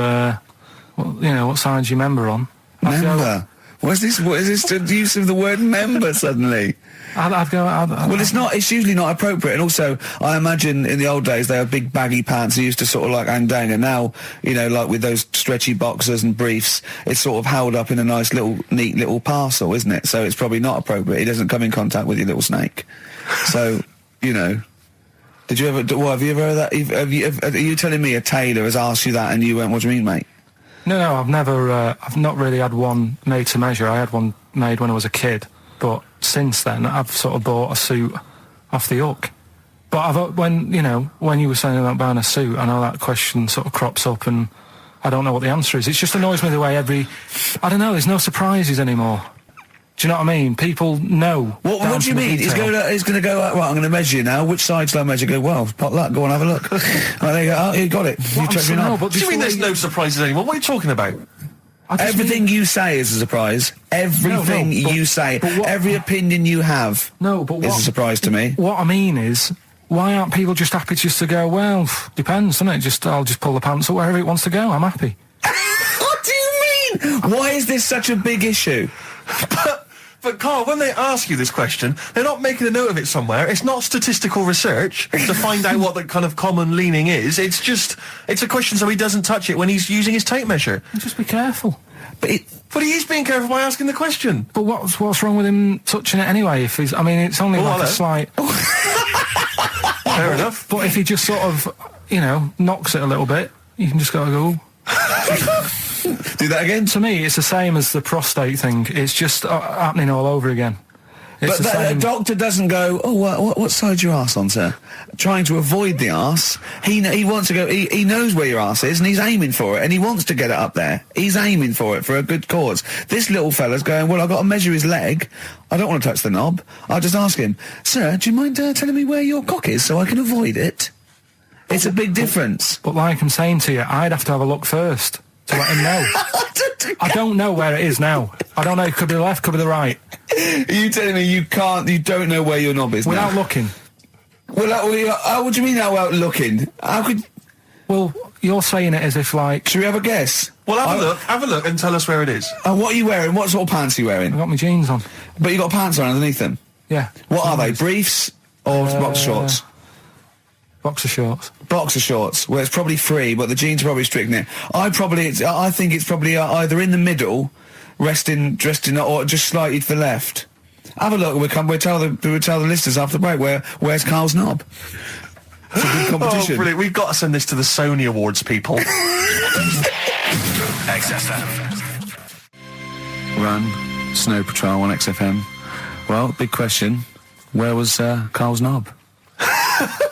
What side's your member on?" Member. What is this? What is this? The use of the word member suddenly? I'd go. Well, it's not. It's usually not appropriate. And also, I imagine in the old days they had big baggy pants. They used to sort of like hang down. And now, you know, like with those stretchy boxers and briefs, it's sort of held up in a nice little, neat little parcel, isn't it? So it's probably not appropriate. It doesn't come in contact with your little snake. So, you know. Did you ever? What have you ever heard that? Are you telling me a tailor has asked you that and you went, "What do you mean, mate?" No, I've never. I've not really had one made to measure. I had one made when I was a kid, but since then I've sort of bought a suit off the hook. But when you were saying about buying a suit, I know that question sort of crops up, and I don't know what the answer is. It just annoys me the way I don't know. There's no surprises anymore. Do you know what I mean? People know. What do you mean? He's going to go, right, I'm going to measure you now. Which side shall I measure? Go, well, pot luck, go and have a look. Right, there you go. Oh, you got it. You check me out. What do you mean there's no surprises anymore? What are you talking about? Everything you say is a surprise. Everything you say, every opinion you have is a surprise to me. What I mean is, why aren't people just happy just to go, well, depends, doesn't it? I'll just pull the pants up wherever it wants to go. I'm happy. What do you mean? Why is this such a big issue? But Carl, when they ask you this question, they're not making a note of it somewhere. It's not statistical research to find out what the kind of common leaning is. It's a question so he doesn't touch it when he's using his tape measure. Just be careful. But he is being careful by asking the question. But what's wrong with him touching it anyway? If he's, I mean, it's only like a slight. Fair enough. But if he just sort of, knocks it a little bit, you can just go. Do that again? To me, it's the same as the prostate thing. It's just happening all over again. But the doctor doesn't go, oh, what side's your arse on, sir? Trying to avoid the arse. He wants to go, he knows where your arse is and he's aiming for it and he wants to get it up there. He's aiming for it for a good cause. This little fella's going, well, I've got to measure his leg. I don't want to touch the knob. I'll just ask him, sir, do you mind telling me where your cock is so I can avoid it? It's a big difference. But like I'm saying to you, I'd have to have a look first to let him know. I don't know where it is now. I don't know. It could be the left, could be the right. Are you telling me you don't know where your knob is without now? looking? Well, what do you mean how out looking? How could... Well, you're saying it as if like... Should we have a guess? Well, have a look and tell us where it is. What are you wearing? What sort of pants are you wearing? I've got my jeans on. But you got pants on underneath them? Yeah. What are they? Briefs or boxer shorts? Boxer shorts. Boxer shorts. Well, it's probably free, but the jeans are probably strict knit. I think it's probably either in the middle, dressed in, or just slightly to the left. Have a look. We'll tell the listeners after the break where's Karl's knob. It's a good competition. Oh, brilliant! We've got to send this to the Sony Awards people. XFM. Run, Snow Patrol on XFM. Well, big question. Where was Karl's knob?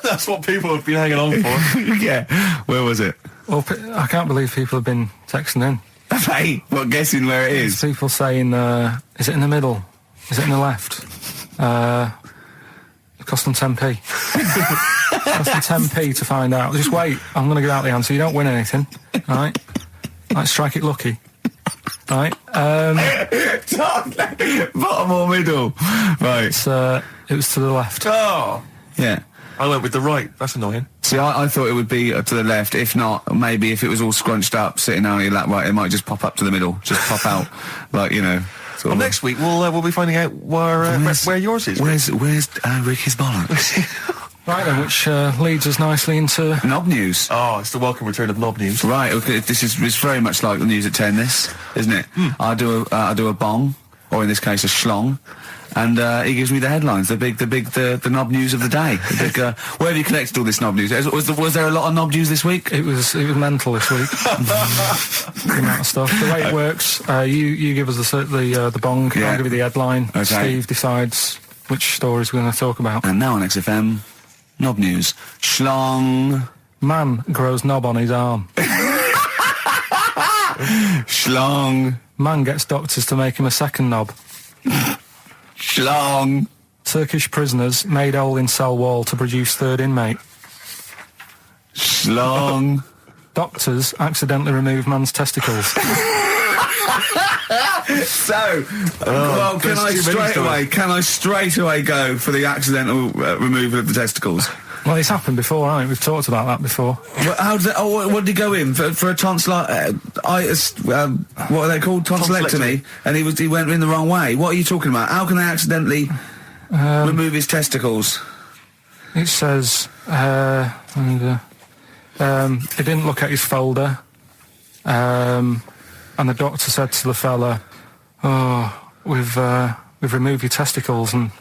That's what people have been hanging on for. Yeah. Where was it? Well, I can't believe people have been texting in. Hey, what, guessing where it is? There's people saying, is it in the middle? Is it in the left? It cost them 10p. It cost them 10p to find out. Just wait, I'm going to give out the answer. You don't win anything, right? Like, strike it lucky. Right? Bottom or middle? Right. It was to the left. Oh! Yeah. I went with the right. That's annoying. See, I thought it would be to the left. If not, maybe if it was all scrunched up, sitting down on your lap, right, it might just pop up to the middle. Just pop out, like, you know. Well, next week we'll be finding out where yours is. Where's Ricky's bollocks? Right then, which leads us nicely into... Knob news. Oh, it's the welcome return of knob news. Right, okay, it's very much like the news at 10, this, isn't it? I do a bong, or in this case a schlong, and he gives me the headlines, the knob news of the day. The big, where have you collected all this knob news? Was there a lot of knob news this week? It was mental this week. The amount of stuff. The way it works, you give us the bong, Yeah. I'll give you the headline. Okay. Steve decides which stories we're going to talk about. And now on XFM, knob news. Schlong. Man grows knob on his arm. Schlong. Man gets doctors to make him a second knob. Schlong. Turkish prisoners made hole in cell wall to produce third inmate. Schlong. Doctors accidentally remove man's testicles. So, well, can I straight away go for the accidental removal of the testicles? Well, it's happened before, hasn't it? We've talked about that before. Well, how did what did he go in for a tonsillitis? What are they called? Tonsillectomy. And he went in the wrong way. What are you talking about? How can they accidentally remove his testicles? It says, he didn't look at his folder, and the doctor said to the fella, "Oh, we've removed your testicles and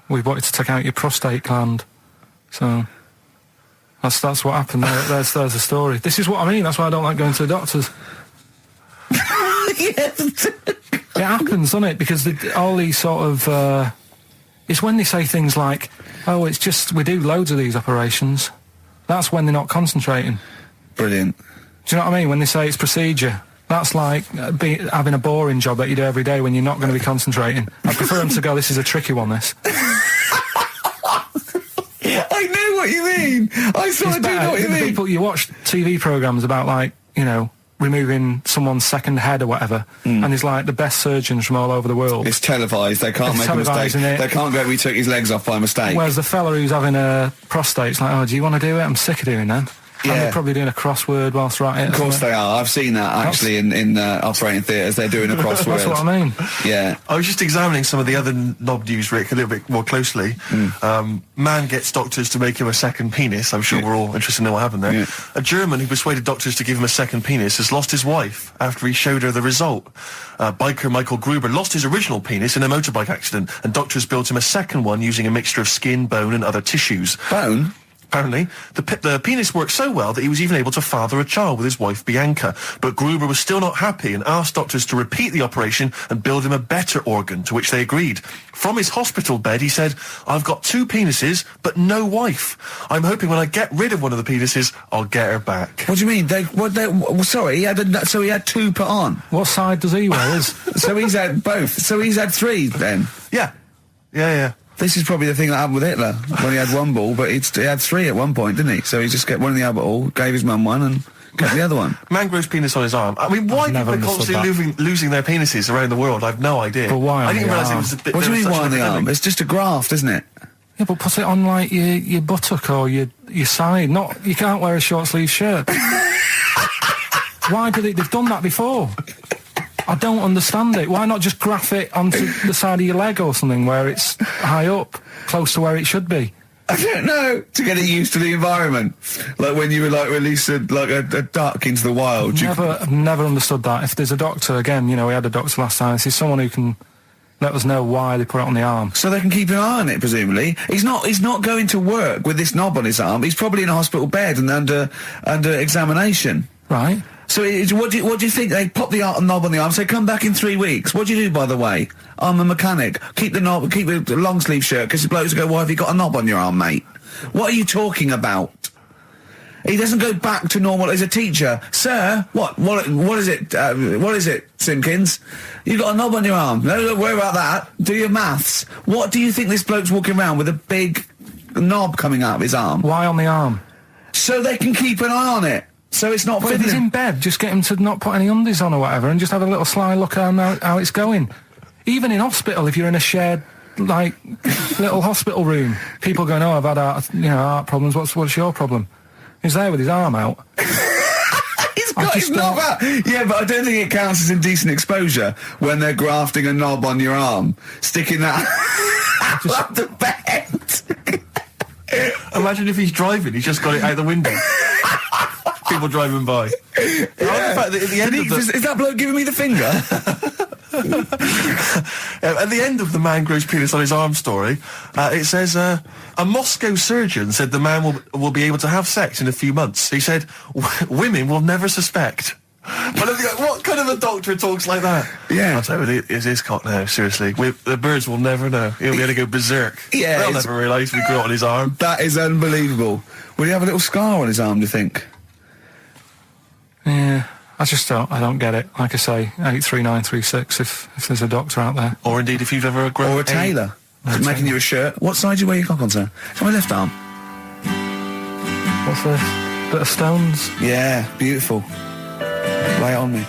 we wanted to take out your prostate gland." So that's what happened. There's the story. This is what I mean. That's why I don't like going to the doctors. It happens, doesn't it? Because all these sort of it's when they say things like, "Oh, it's just we do loads of these operations." That's when they're not concentrating. Brilliant. Do you know what I mean? When they say it's procedure, that's like having a boring job that you do every day when you're not going to be concentrating. I prefer them to go, "This is a tricky one, this." I know what you mean. I sort of do know what you mean. People, you watch TV programmes about, like, you know, removing someone's second head or whatever, and there's like the best surgeons from all over the world. It's televised. They can't make a mistake. They can't go, "We took his legs off by mistake." Whereas the fella who's having a prostate's like, "Oh, do you want to do it? I'm sick of doing that." Yeah. And they're probably doing a crossword whilst right it. Of course they are. I've seen that actually in operating theatres. They're doing a crossword. That's what I mean. Yeah. I was just examining some of the other knob news, Rick, a little bit more closely. Man gets doctors to make him a second penis. I'm sure we're all interested in knowing what happened there. Yeah. A German who persuaded doctors to give him a second penis has lost his wife after he showed her the result. Biker Michael Gruber lost his original penis in a motorbike accident, and doctors built him a second one using a mixture of skin, bone and other tissues. Bone? Apparently, the penis worked so well that he was even able to father a child with his wife Bianca. But Gruber was still not happy and asked doctors to repeat the operation and build him a better organ, to which they agreed. From his hospital bed, he said, "I've got 2 penises, but no wife. I'm hoping when I get rid of one of the penises, I'll get her back." What do you mean? Sorry, he had 2 put on. What side does he wear? So he's had both. So he's had 3 then. Yeah. This is probably the thing that happened with Hitler when he had 1 ball, but he had 3 at one point, didn't he? So he just got one in the other ball, gave his mum one, and got the other one. Man grows penis on his arm. I mean, why people are constantly losing their penises around the world? I've no idea. But why on I didn't the realise it arm? was a bit. What do you mean such why on an the arm? epidemic. It's just a graft, isn't it? Yeah, but put it on like your buttock or your side. Not, you can't wear a short sleeve shirt. Why did they've done that before? I don't understand it. Why not just graph it onto the side of your leg or something where it's high up, close to where it should be? I don't know. To get it used to the environment. Like when you would like release a duck into the wild. I've never understood that. If there's a doctor, again, you know, we had a doctor last time, this is someone who can let us know why they put it on the arm. So they can keep an eye on it, presumably. He's not going to work with this knob on his arm. He's probably in a hospital bed and under examination. Right. So what do you think? They pop the knob on the arm, say, come back in 3 weeks. What do you do, by the way? I'm a mechanic. Keep the knob, keep the long sleeve shirt, because the blokes go, why have you got a knob on your arm, mate? What are you talking about? He doesn't go back to normal as a teacher. Sir, what is it? What is it, Simpkins? You got a knob on your arm. No, don't worry about that. Do your maths. What do you think this bloke's walking around with a big knob coming out of his arm? Why on the arm? So they can keep an eye on it. So it's not But if he's in bed, just get him to not put any undies on or whatever and just have a little sly look at how it's going. Even in hospital, if you're in a shared, like, little hospital room, people going, oh, I've had heart problems, what's your problem? He's there with his arm out. He's got his knob out. Yeah, but I don't think it counts as indecent exposure when they're grafting a knob on your arm, sticking that up the bed. Imagine if he's driving, he's just got it out the window. People driving by. Yeah. At the end of is that bloke giving me the finger? At the end of the man grows penis on his arm story, it says, a Moscow surgeon said the man will be able to have sex in a few months. He said, women will never suspect. But what kind of a doctor talks like that? Yeah. I'll tell you, it's his cock now, seriously. The birds will never know. He'll be able to go berserk. Yeah. They'll never realise we grew it on his arm. That is unbelievable. Will he have a little scar on his arm, do you think? Yeah, I don't get it. Like I say, 83936 if there's a doctor out there. Or indeed if you've ever grown... Or a tailor. Making you a shirt. What side do you wear your cock on, sir? It's on my left arm. What's this? Bit of stones? Yeah, beautiful. Lay it on me.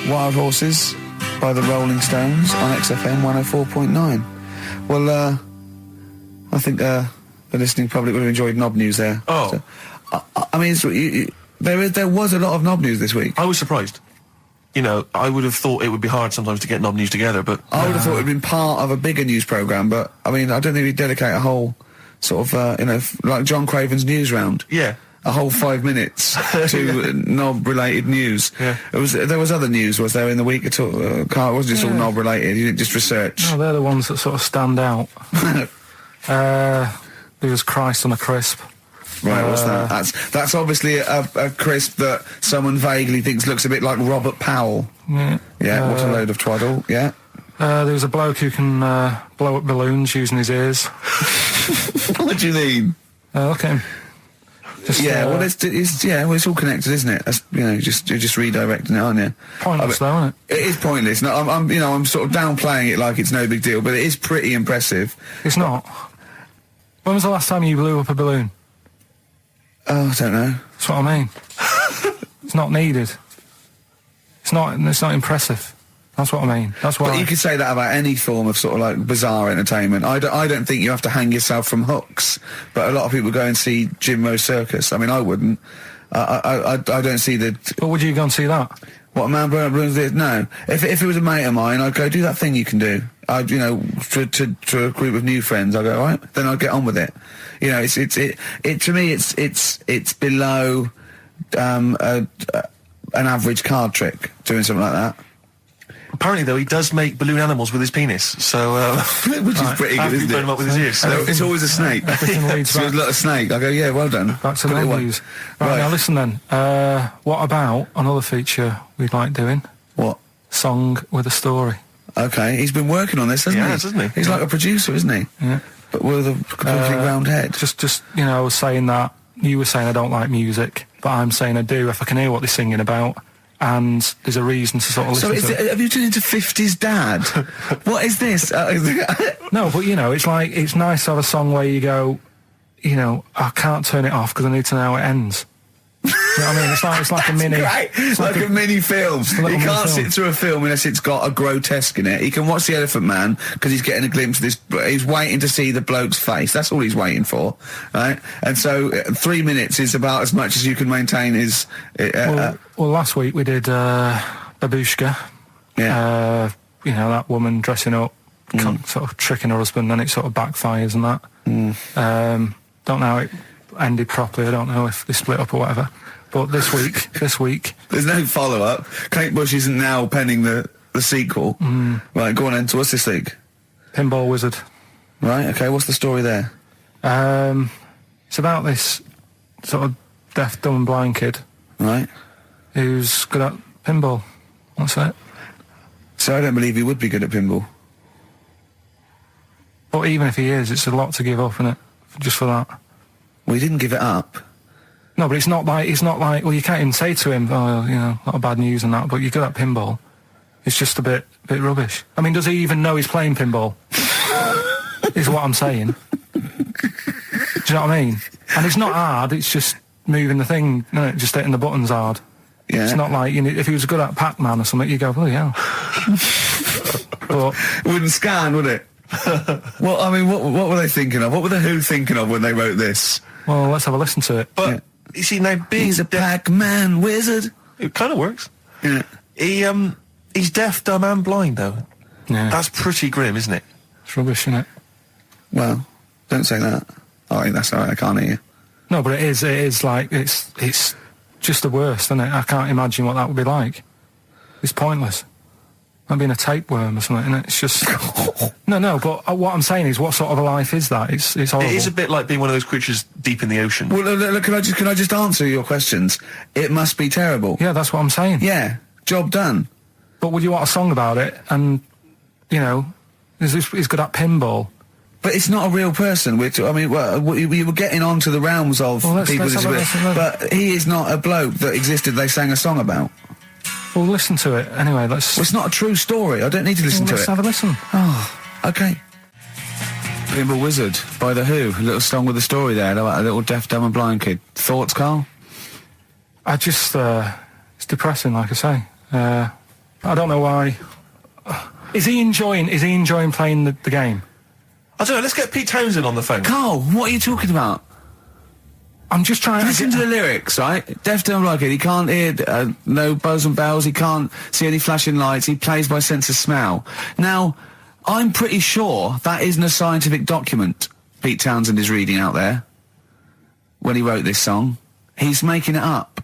Wild Horses by the Rolling Stones on XFM 104.9. Well, I think the listening public would have enjoyed knob news there. Oh. So, I mean, there was a lot of knob news this week. I was surprised. You know, I would have thought it would be hard sometimes to get knob news together, but... I would have thought it would have been part of a bigger news programme, but, I mean, I don't think we'd dedicate a whole sort of, like John Craven's news round. Yeah. A whole 5 minutes to knob-related news. Yeah. There was other news, was there, in the week at all? Carl, it wasn't just all knob-related, you didn't just research. No, they're the ones that sort of stand out. There was Christ on a crisp. Right, what's that? That's obviously a crisp that someone vaguely thinks looks a bit like Robert Powell. Yeah. Yeah, what a load of twaddle, yeah. There was a bloke who can blow up balloons using his ears. What do you mean? Look at him. Well, it's all connected, isn't it? That's, you're just redirecting it, aren't you? Pointless, though, isn't it? It is pointless. No, I'm sort of downplaying it like it's no big deal, but it is pretty impressive. It's not. When was the last time you blew up a balloon? Oh, I don't know. That's what I mean. It's not needed. It's not impressive. That's what I mean. That's why. But you could say that about any form of sort of like bizarre entertainment. I don't think you have to hang yourself from hooks, but a lot of people go and see Jim Rose Circus. I mean, I wouldn't. I don't see the... But would you go and see that? What, a man blowing up balloons did? No. If it was a mate of mine, I'd go, do that thing you can do. To a group of new friends, I'd go, all right, then I'd get on with it. You know, to me, it's below an average card trick, doing something like that. Apparently, though, he does make balloon animals with his penis, so... Which is pretty good, isn't it? Burn him up with his ears. So it's always a snake. So it's like a snake. I go, yeah, well done. Back to the news. Right, now listen then. What about another feature we'd like doing? What? Song with a story. Okay, he's been working on this, hasn't he? Yes, hasn't he? He's like a producer, isn't he? Yeah. But with a completely round head. Just I was saying that, you were saying I don't like music, but I'm saying I do if I can hear what they're singing about. And there's a reason to sort of listen to it. Have you turned into 50s dad? What is this? No, but it's like, it's nice to have a song where you go, I can't turn it off because I need to know how it ends. You know what I mean? It's like a mini. Right, it's like a mini film. a little He mini can't film. sit through a film unless it's got a grotesque in it. He can watch The Elephant Man because he's getting a glimpse of this. He's waiting to see the bloke's face. That's all he's waiting for, right? And so 3 minutes is about as much as you can maintain his. Well, last week we did Babushka. Yeah. You know, that woman dressing up, sort of tricking her husband, and it sort of backfires and that. Don't know how it ended properly. I don't know if they split up or whatever. But this week, There's no follow-up. Kate Bush isn't now penning the sequel. Right, go on then. So what's this week? Pinball Wizard. Right, okay, what's the story there? It's about this sort of deaf, dumb and blind kid Right. who's good at pinball. That's it. So I don't believe he would be good at pinball. But even if he is, it's a lot to give up, isn't it? Just for that. Well, he didn't give it up. No, but it's not like, well, you can't even say to him, oh, you know, a lot of bad news and that, but you're good at pinball. It's just a bit rubbish. I mean, does he even know he's playing pinball? Is what I'm saying. Do you know what I mean? And it's not hard, it's just moving the thing, no, just hitting the buttons hard. Yeah. It's not like, you know, if he was good at Pac-Man or something, you go, oh, yeah. But It wouldn't scan, would it? Well, I mean, what were they thinking of? What were the Who thinking of when they wrote this? well, let's have a listen to it. But you see, now being He's a Pac-Man wizard. it kind of works. Yeah. He's deaf, dumb, and blind though. Yeah, That's pretty grim, isn't it? it's rubbish, isn't it? Well, don't say that. Oh, that's all right. I can't hear you. No, but it is like, it's just the worst, isn't it? I can't imagine what that would be like. It's pointless. I'm being a tapeworm or something, and it's just no. But what I'm saying is, what sort of a life is that? It's horrible. It is a bit like being one of those creatures deep in the ocean. Well, look, can I just answer your questions? It must be terrible. Yeah, that's what I'm saying. Yeah. Job done. But would you want a song about it? And you know, he's good at pinball. But it's not a real person. We were getting on to the realms of Well, let's people with have a disabilities. listen. But he is not a bloke that existed they sang a song about. Well, listen to it anyway. Well, it's not a true story. I don't need to listen to let's it. have a listen. Oh, okay. Pinball Wizard by The Who. A little song with a story there about a little deaf, dumb and blind kid. Thoughts, Carl? I just, it's depressing, like I say. I don't know why. Is he enjoying playing the game? I don't know, let's get Pete Townsend on the phone. Carl, what are you talking about? I'm just trying Listen to the lyrics, right? Deaf, dumb, blind kid. He can't hear no bells and bells. He can't see any flashing lights. He plays by sense of smell. Now, I'm pretty sure that isn't a scientific document Pete Townsend is reading out there when he wrote this song. He's making it up.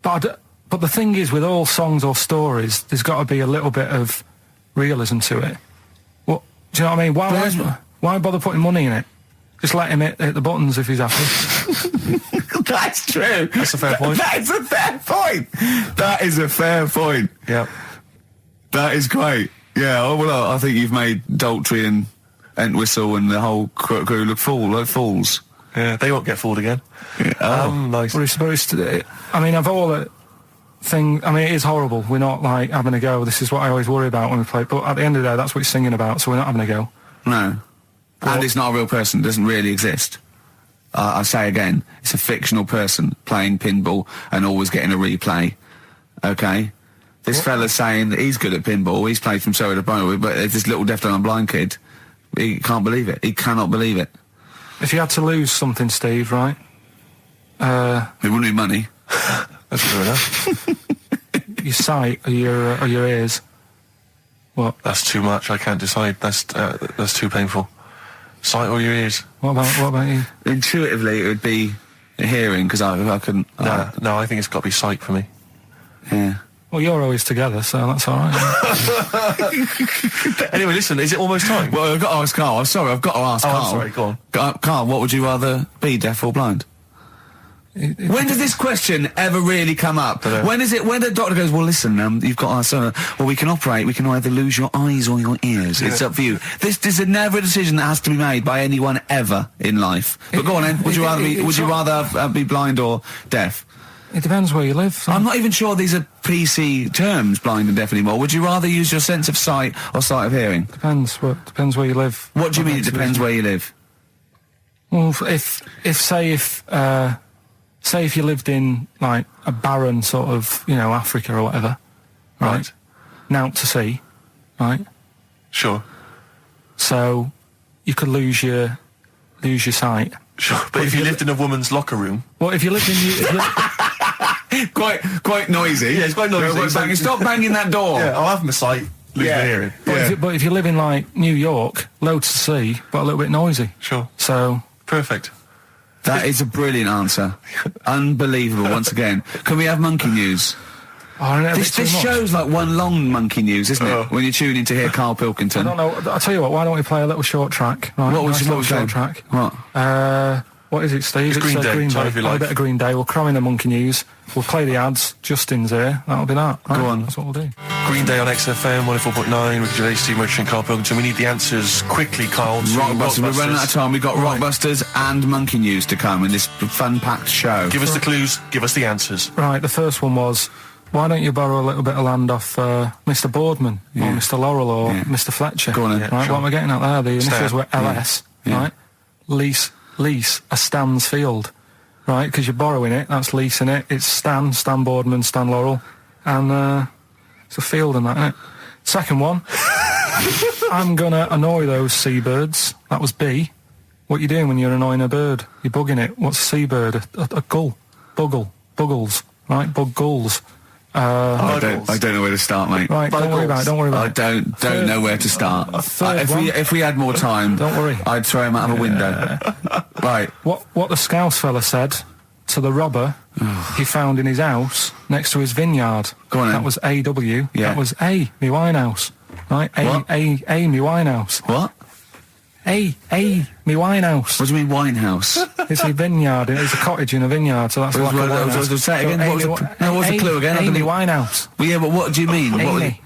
But the thing is, with all songs or stories, there's got to be a little bit of realism to it. What do you know what I mean? Why bother putting money in it? Just let him hit the buttons if he's happy. That's true. That's a fair point. That's a fair point. That is a fair point. Yeah. That is great. Yeah, well, I think you've made Daltrey and Entwistle and the whole crew look fools. Yeah, they won't get fooled again. Yeah. Nice. But it's supposed to. I mean, of all the thing, I mean, it is horrible. We're not like having a go. This is what I always worry about when we play. But at the end of the day, that's what he's singing about. So we're not having a go. No. And it's not a real person. It doesn't really exist. I say again, it's a fictional person playing pinball and always getting a replay. Okay? This fella's saying that he's good at pinball. He's played from Surrey to Bromley, but this little deaf and blind kid, he can't believe it. He cannot believe it. If you had to lose something, Steve, right? It wouldn't be money. That's fair enough. Your sight or your ears. What? That's too much, I can't decide. That's too painful. Sight or your ears? What about you? Intuitively, it would be hearing, because I couldn't... No, I think it's got to be sight for me. Yeah. Well, you're always together, so that's all right. Anyway, listen, is it almost time? Well, I've got to ask Carl. I'm sorry, I've got to ask Carl. I'm sorry, go on. Carl, what would you rather be, deaf or blind? When does this question ever really come up? When the doctor goes, well, listen, you've got well, we can either lose your eyes or your ears. It's up for you. This is never a decision that has to be made by anyone ever in life. But go on then, would you rather be blind or deaf? It depends where you live. So. I'm not even sure these are PC terms, blind and deaf, anymore. Would you rather use your sense of sight or sight of hearing? Depends where you live. What do you mean it depends where you live? Well, if say if you lived in, like, a barren sort of, you know, Africa or whatever, right? Now to see, right? Sure. So you could lose your sight. Sure. But if you lived in a woman's locker room... Well, if you lived in... Quite noisy. Yeah, it's quite noisy. Stop banging that door. Yeah, I'll have my sight, lose my hearing. But if you live in, like, New York, loads to see, but a little bit noisy. Sure. So... Perfect. That is a brilliant answer. Unbelievable, once again. Can we have monkey news? Oh, This show's like one long monkey news, isn't it? When you tune in to hear Karl I Pilkington. don't know. I'll tell you what, why don't we play a little short track? Right, What was short that? track? What? What is it, Steve? It's Green Day, Green Time Day. of Your Play a Life. bit of Green Day. We'll cram in the monkey news. We'll play the ads. Justin's here. That'll be that. Right? Go on. That's what we'll do. Green Day on XFM, 104.9, Ricky Gervais, Steve Merchant, Karl Pilkington. We need the answers quickly, Karl. to Rockbusters. We're running out of time. We've got Right. Rockbusters and monkey news to come in this fun-packed show. Give us the clues, give us the answers. Right, the first one was, why don't you borrow a little bit of land off Mr. Boardman or Mr. Laurel or Mr. Fletcher? Go on then. Right, sure. what am I getting at there? The initials Stan. were LS, right? Lease a Stan's field, right? Because you're borrowing it, that's leasing it. It's Stan Boardman, Stan Laurel, and it's a field and that, innit? Second one, I'm gonna annoy those seabirds. That was B. What you doing when you're annoying a bird? You're bugging it. What's a seabird? A gull. Buggles, right? Bug gulls. I don't know where to start, mate. Right, don't worry about it. I don't know where to start. If we had more time, Don't worry. I'd throw him out of a window. Right. What the Scouse fella said to the robber he found in his house next to his vineyard. Go on then. That was A.W. Yeah. That was A, me Winehouse. Right? What? A, me Winehouse. What? A, me Winehouse. What do you mean Winehouse? It's a vineyard. It's a cottage in a vineyard, so that's like a winehouse. Say it again. What's the clue again? Amy Winehouse. Well, yeah, but what do you mean? Amy.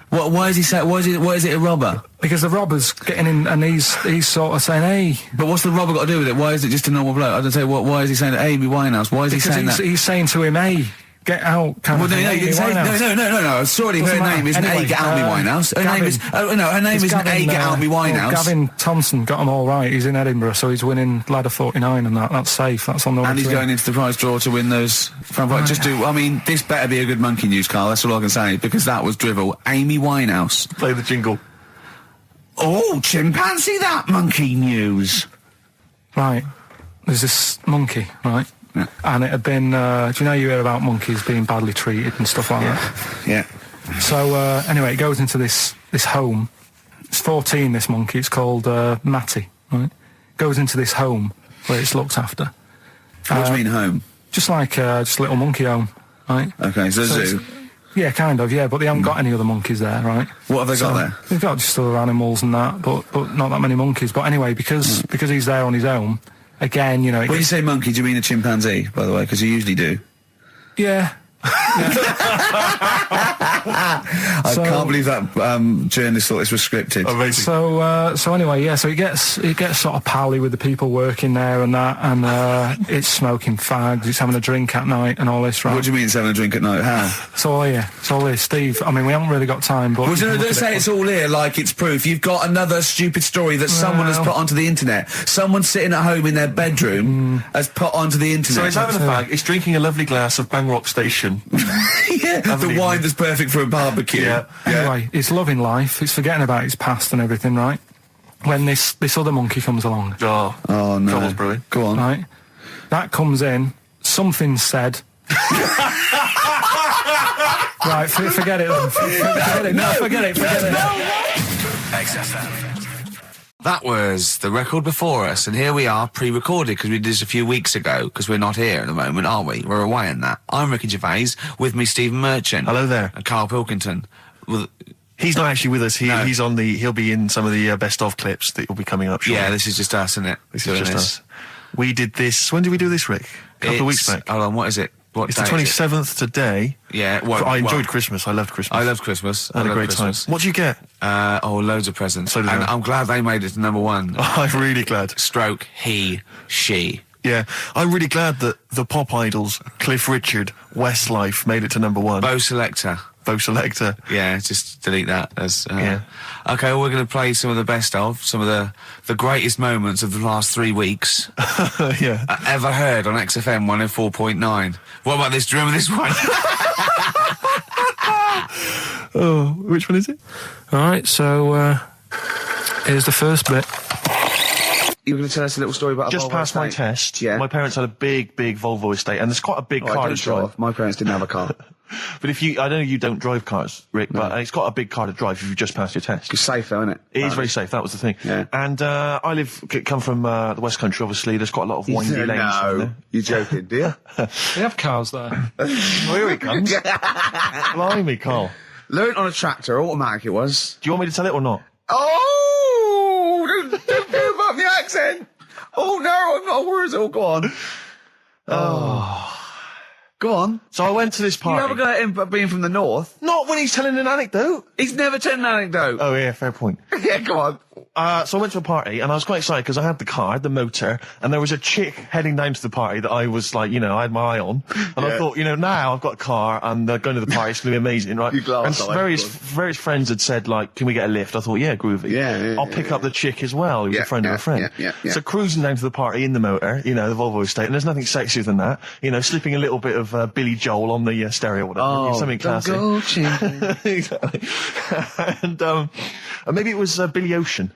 Why is he saying? Why is it a robber? Because the robber's getting in and he's sort of saying, hey. But what's the robber got to do with it? Why is it just a normal bloke? I don't say. Why is he saying Amy Winehouse? Why is he saying that? He's saying to him, hey, get out. Well, no, you didn't say. No. Sorry, her name isn't A. Get Out Me Winehouse. Her name is. Her name isn't A. Get Out Me Winehouse. Gavin Thompson got them all right. He's in Edinburgh, so he's winning ladder 49, and that's safe. That's on the way. And he's going into the prize draw to win those. I mean, this better be a good monkey news, Karl. That's all I can say because that was drivel. Amy Winehouse. Play the jingle. Oh, chimpanzee, that monkey news. Right. There's this monkey, right? Yeah. And it had been, do you know you hear about monkeys being badly treated and stuff like that? Yeah. So, anyway, it goes into this home. It's 14, this monkey. It's called, Matty, right? Goes into this home where it's looked after. What do you mean home? Just like, just a little monkey home, right? Okay, so zoo. Yeah, kind of, yeah, but they haven't got any other monkeys there, right? What have they got there? They've got just other animals and that, but not that many monkeys. But anyway, because he's there on his own, again, you know... When you say monkey, do you mean a chimpanzee, by the way? Because you usually do. Yeah. I can't believe that journalist thought this was scripted. Amazing. So anyway, yeah, so he gets sort of pally with the people working there and that, and it's smoking fags, it's having a drink at night and all this, right? What do you mean it's having a drink at night? How? It's all here, Steve. I mean, we haven't really got time, but... Well, don't say it's all here like it's proof. You've got another stupid story that someone has put onto the internet. Someone sitting at home in their bedroom has put onto the internet. So he's having a fag, he's drinking a lovely glass of Bang Rock Station. Yeah, the wine that's perfect for a barbecue. Yeah. Anyway, it's loving life, it's forgetting about his past and everything, right? When this other monkey comes along, Oh no. Trouble's brewing. Go on. right? That comes in, something said... Right, forget it then. Forget it. XFM. That was the record before us, and here we are, pre-recorded, because we did this a few weeks ago, because we're not here at the moment, are we? We're away in that. I'm Ricky Gervais, with me Stephen Merchant. Hello there. And Karl Pilkington. Well, He's not actually with us. No. He'll be in some of the best of clips that will be coming up shortly. yeah, this is just us, isn't it? This is just us. We did this. When did we do this, Rick? A couple of weeks back. Hold on, what is it? What It's the day is it? 27th today. Yeah, I enjoyed Christmas. I loved Christmas. I loved Christmas. I had a loved great Christmas. time. What'd you get? Loads of presents. So did and I. I'm glad they made it to number one. I'm really glad. Stroke, he, she. Yeah, I'm really glad that the pop idols, Cliff Richard, Westlife, made it to number one. Bo Selector. Vote selector. Yeah, just delete that. As Yeah. Okay, well, we're going to play some of the best of, some of the greatest moments of the last 3 weeks Yeah. ever heard on XFM 104.9. What about this? Do you remember this one? Oh, which one is it? All right, so here's the first bit. You were going to tell us a little story about Just passed my test. Yeah. My parents had a big Volvo estate, and there's quite a big car to drive. My parents didn't have a car. But I know you don't drive cars, Rick, but it's got a big car to drive if you've just passed your test. It's safe, though, isn't it? It is very safe. That was the thing. Yeah. And I come from the West Country. Obviously, there's quite a lot of windy lanes. around there. You're joking, do you? They have cars there. Well, here he comes. Blimey, Carl. Learnt on a tractor, automatic it was. Do you want me to tell it or not? Oh! Don't give up the accent! Oh no, I'm not worried. Oh, go on. Go on. So I went to this You party. have a go at him being from the north. Not when he's telling an anecdote. He's never told an anecdote. Oh, yeah, fair point. Yeah, go on. So I went to a party, and I was quite excited because I had the car, the motor, and there was a chick heading down to the party that I was like, I had my eye on. And I thought, now I've got a car, and going to the party, it's going to be amazing, right? You glanced and at various friends had said, like, can we get a lift? I thought, yeah, groovy. Yeah, I'll pick up the chick as well, who's a friend of a friend. Yeah. So cruising down to the party in the motor, the Volvo estate, and there's nothing sexier than that. Slipping a little bit of Billy Joel on the stereo or whatever. Something classic. Go champion. Exactly. And maybe it was Billy Ocean.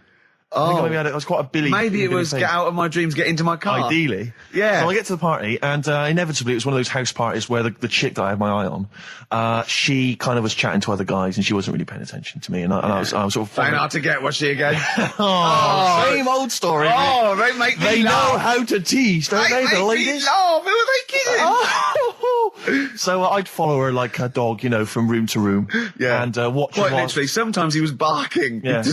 I think maybe it was quite a Billy. Maybe it Billy was thing. get out of my dreams, get into my car. Ideally. Yeah. So I get to the party, and inevitably it was one of those house parties where the chick that I had my eye on, she kind of was chatting to other guys, and she wasn't really paying attention to me, and I was sort of... Find out to get, was she again? Same old story. Oh, they make me They know laugh. how to tease, don't they, the make me ladies? laugh. Who are they kidding? So I'd follow her like a dog, from room to room. Yeah. And watch her Quite while... literally, sometimes he was barking. Yeah.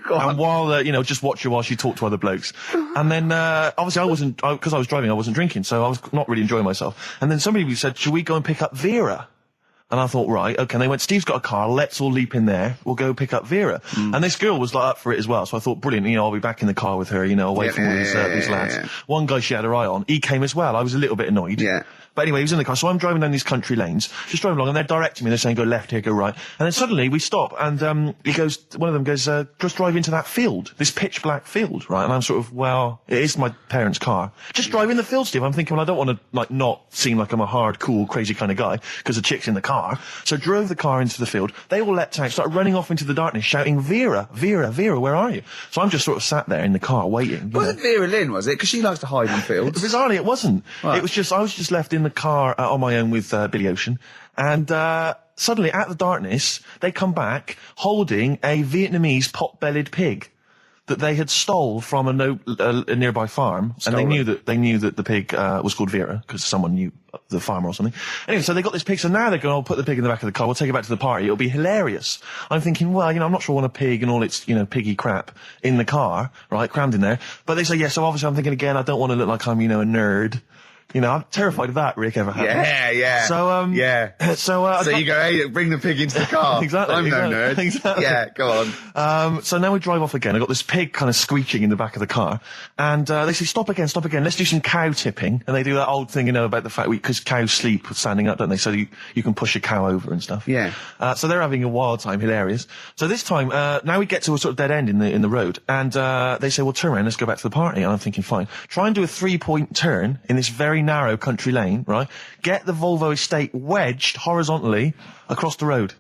Go on. And while, just watch her while she talked to other blokes. And then, obviously because I was driving, I wasn't drinking, so I was not really enjoying myself. And then somebody said, should we go and pick up Vera? And I thought, right, okay. And they went, Steve's got a car, let's all leap in there, we'll go pick up Vera. And this girl was like up for it as well, so I thought, brilliant, I'll be back in the car with her, away from all these lads. Yeah. One guy she had her eye on, he came as well, I was a little bit annoyed. Yeah. But anyway, he was in the car, so I'm driving down these country lanes, just driving along, and they're directing me, they're saying, go left here, go right. And then suddenly we stop, and one of them goes, just drive into that field, this pitch black field, right? And I'm sort of, well, it is my parents' car. Just drive in the field, Steve. I'm thinking, well, I don't want to, not seem like I'm a hard, cool, crazy kind of guy, because the chick's in the car. So drove the car into the field. They all leapt out, started running off into the darkness, shouting, Vera, Vera, Vera, where are you? So I'm just sort of sat there in the car waiting. Wasn't Vera Lynn, was it? Because she likes to hide in fields. Bizarrely, it wasn't. Right. It was just, I was just left in the car on my own with Billy Ocean, and suddenly, out of the darkness, they come back holding a Vietnamese pot-bellied pig that they had stole from a nearby farm, and they knew that the pig was called Vera because someone knew the farmer or something. Anyway, so they got this pig, so now they're going to put the pig in the back of the car, we'll take it back to the party, it'll be hilarious. I'm thinking, well, I'm not sure I want a pig and all its, piggy crap in the car, right, crammed in there. But they say, yeah, so obviously I'm thinking again, I don't want to look like I'm, a nerd. I'm terrified of that, Rick, ever happened. Yeah. So, yeah. So you go, hey, bring the pig into the car. Exactly. I'm no nerd. Exactly. Yeah, go on. So now we drive off again. I got this pig kind of squeaking in the back of the car. And, they say, stop again. Let's do some cow tipping. And they do that old thing, about the fact because cows sleep standing up, don't they? So you can push a cow over and stuff. Yeah. So they're having a wild time, hilarious. So this time, now we get to a sort of dead end in the road. And, they say, well, turn around, let's go back to the party. And I'm thinking, fine. Try and do a 3-point turn in this very narrow country lane, right? Get the Volvo estate wedged horizontally across the road.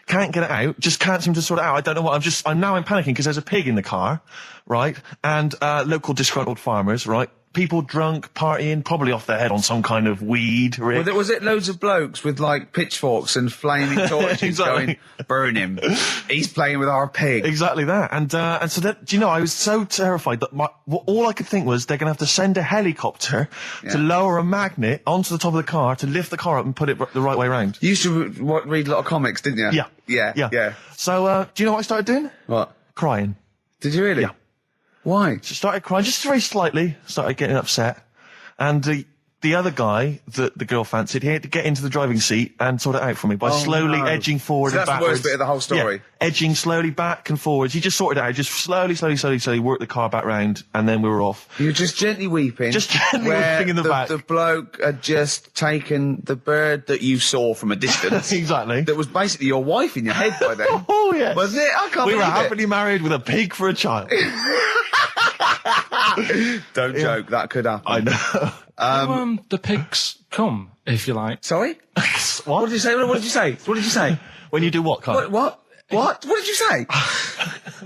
Can't get it out, just can't seem to sort it out. I don't know what, I'm panicking because there's a pig in the car, right? And, local disgruntled farmers, right? People drunk, partying, probably off their head on some kind of weed, Rick. Was it loads of blokes with, pitchforks and flaming torches Exactly. going, burn him. He's playing with our pig. Exactly that. And so that, I was so terrified that all I could think was they're going to have to send a helicopter to lower a magnet onto the top of the car to lift the car up and put it the right way around. You used to read a lot of comics, didn't you? Yeah. Yeah. So, do you know what I started doing? What? Crying. Did you really? Yeah. Why? Just started crying, just very slightly, started getting upset. And the other guy that the girl fancied, he had to get into the driving seat and sort it out for me by slowly edging forward So and that's the backwards. worst bit of the whole story. Yeah, edging slowly back and forwards. He just sorted it out, just slowly worked the car back round, and then we were off. You were just gently weeping. Just gently where weeping in the back. The bloke had just taken the bird that you saw from a distance. Exactly. That was basically your wife in your head by then. Oh, yes. Wasn't it? I can't We were believe it. happily married with a pig for a child. Don't joke, that could happen. I know. The pigs come, if you like. Sorry? What did you say? What did you say? What did you say? When you do what, Carl? What? What did you say?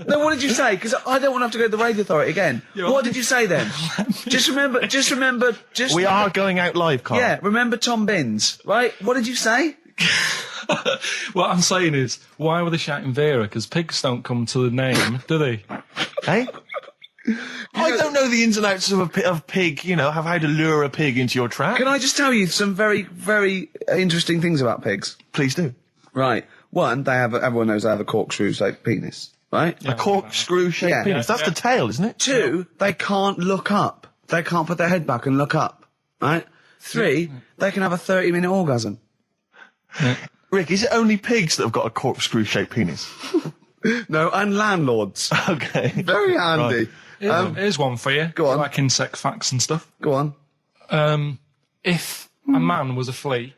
No, what did you say? Because I don't want to have to go to the radio authority again. What did you say then? Just remember. We are going out live, Carl. Yeah, remember Tom Binns, right? What did you say? What I'm saying is, why were they shouting Vera? Because pigs don't come to the name, do they? Hey? I don't know the ins and outs of pig, how to lure a pig into your trap. Can I just tell you some very, very interesting things about pigs? Please do. Right. One, everyone knows they have a corkscrew-shaped penis, right? A corkscrew-shaped Yeah. penis. That's the tail, isn't it? Two, they can't look up. They can't put their head back and look up, right? Three, they can have a 30-minute orgasm. Rick, is it only pigs that have got a corkscrew-shaped penis? No, and landlords. Okay. Very handy. Here's one for you. Go on. Like insect facts and stuff. Go on. If a man was a flea...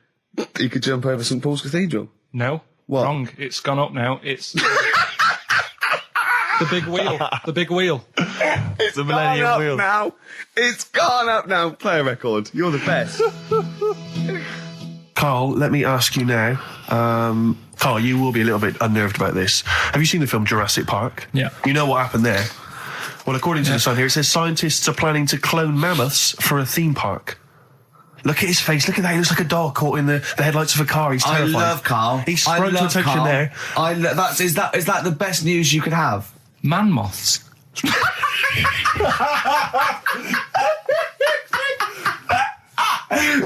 You could jump over St Paul's Cathedral. No. What? Wrong. It's gone up now. It's... the big wheel. The big wheel. It's the Millennium Wheel. Now. It's gone up now. Play a record. You're the best. Carl, let me ask you now. Carl, you will be a little bit unnerved about this. Have you seen the film Jurassic Park? Yeah. You know what happened there? Well, according to the Sun here, it says scientists are planning to clone mammoths for a theme park. Look at his face. Look at that. He looks like a dog caught in the headlights of a car. He's terrified. I love Carl. He sprung to attention Carl. there. Is that the best news you could have? Man moths.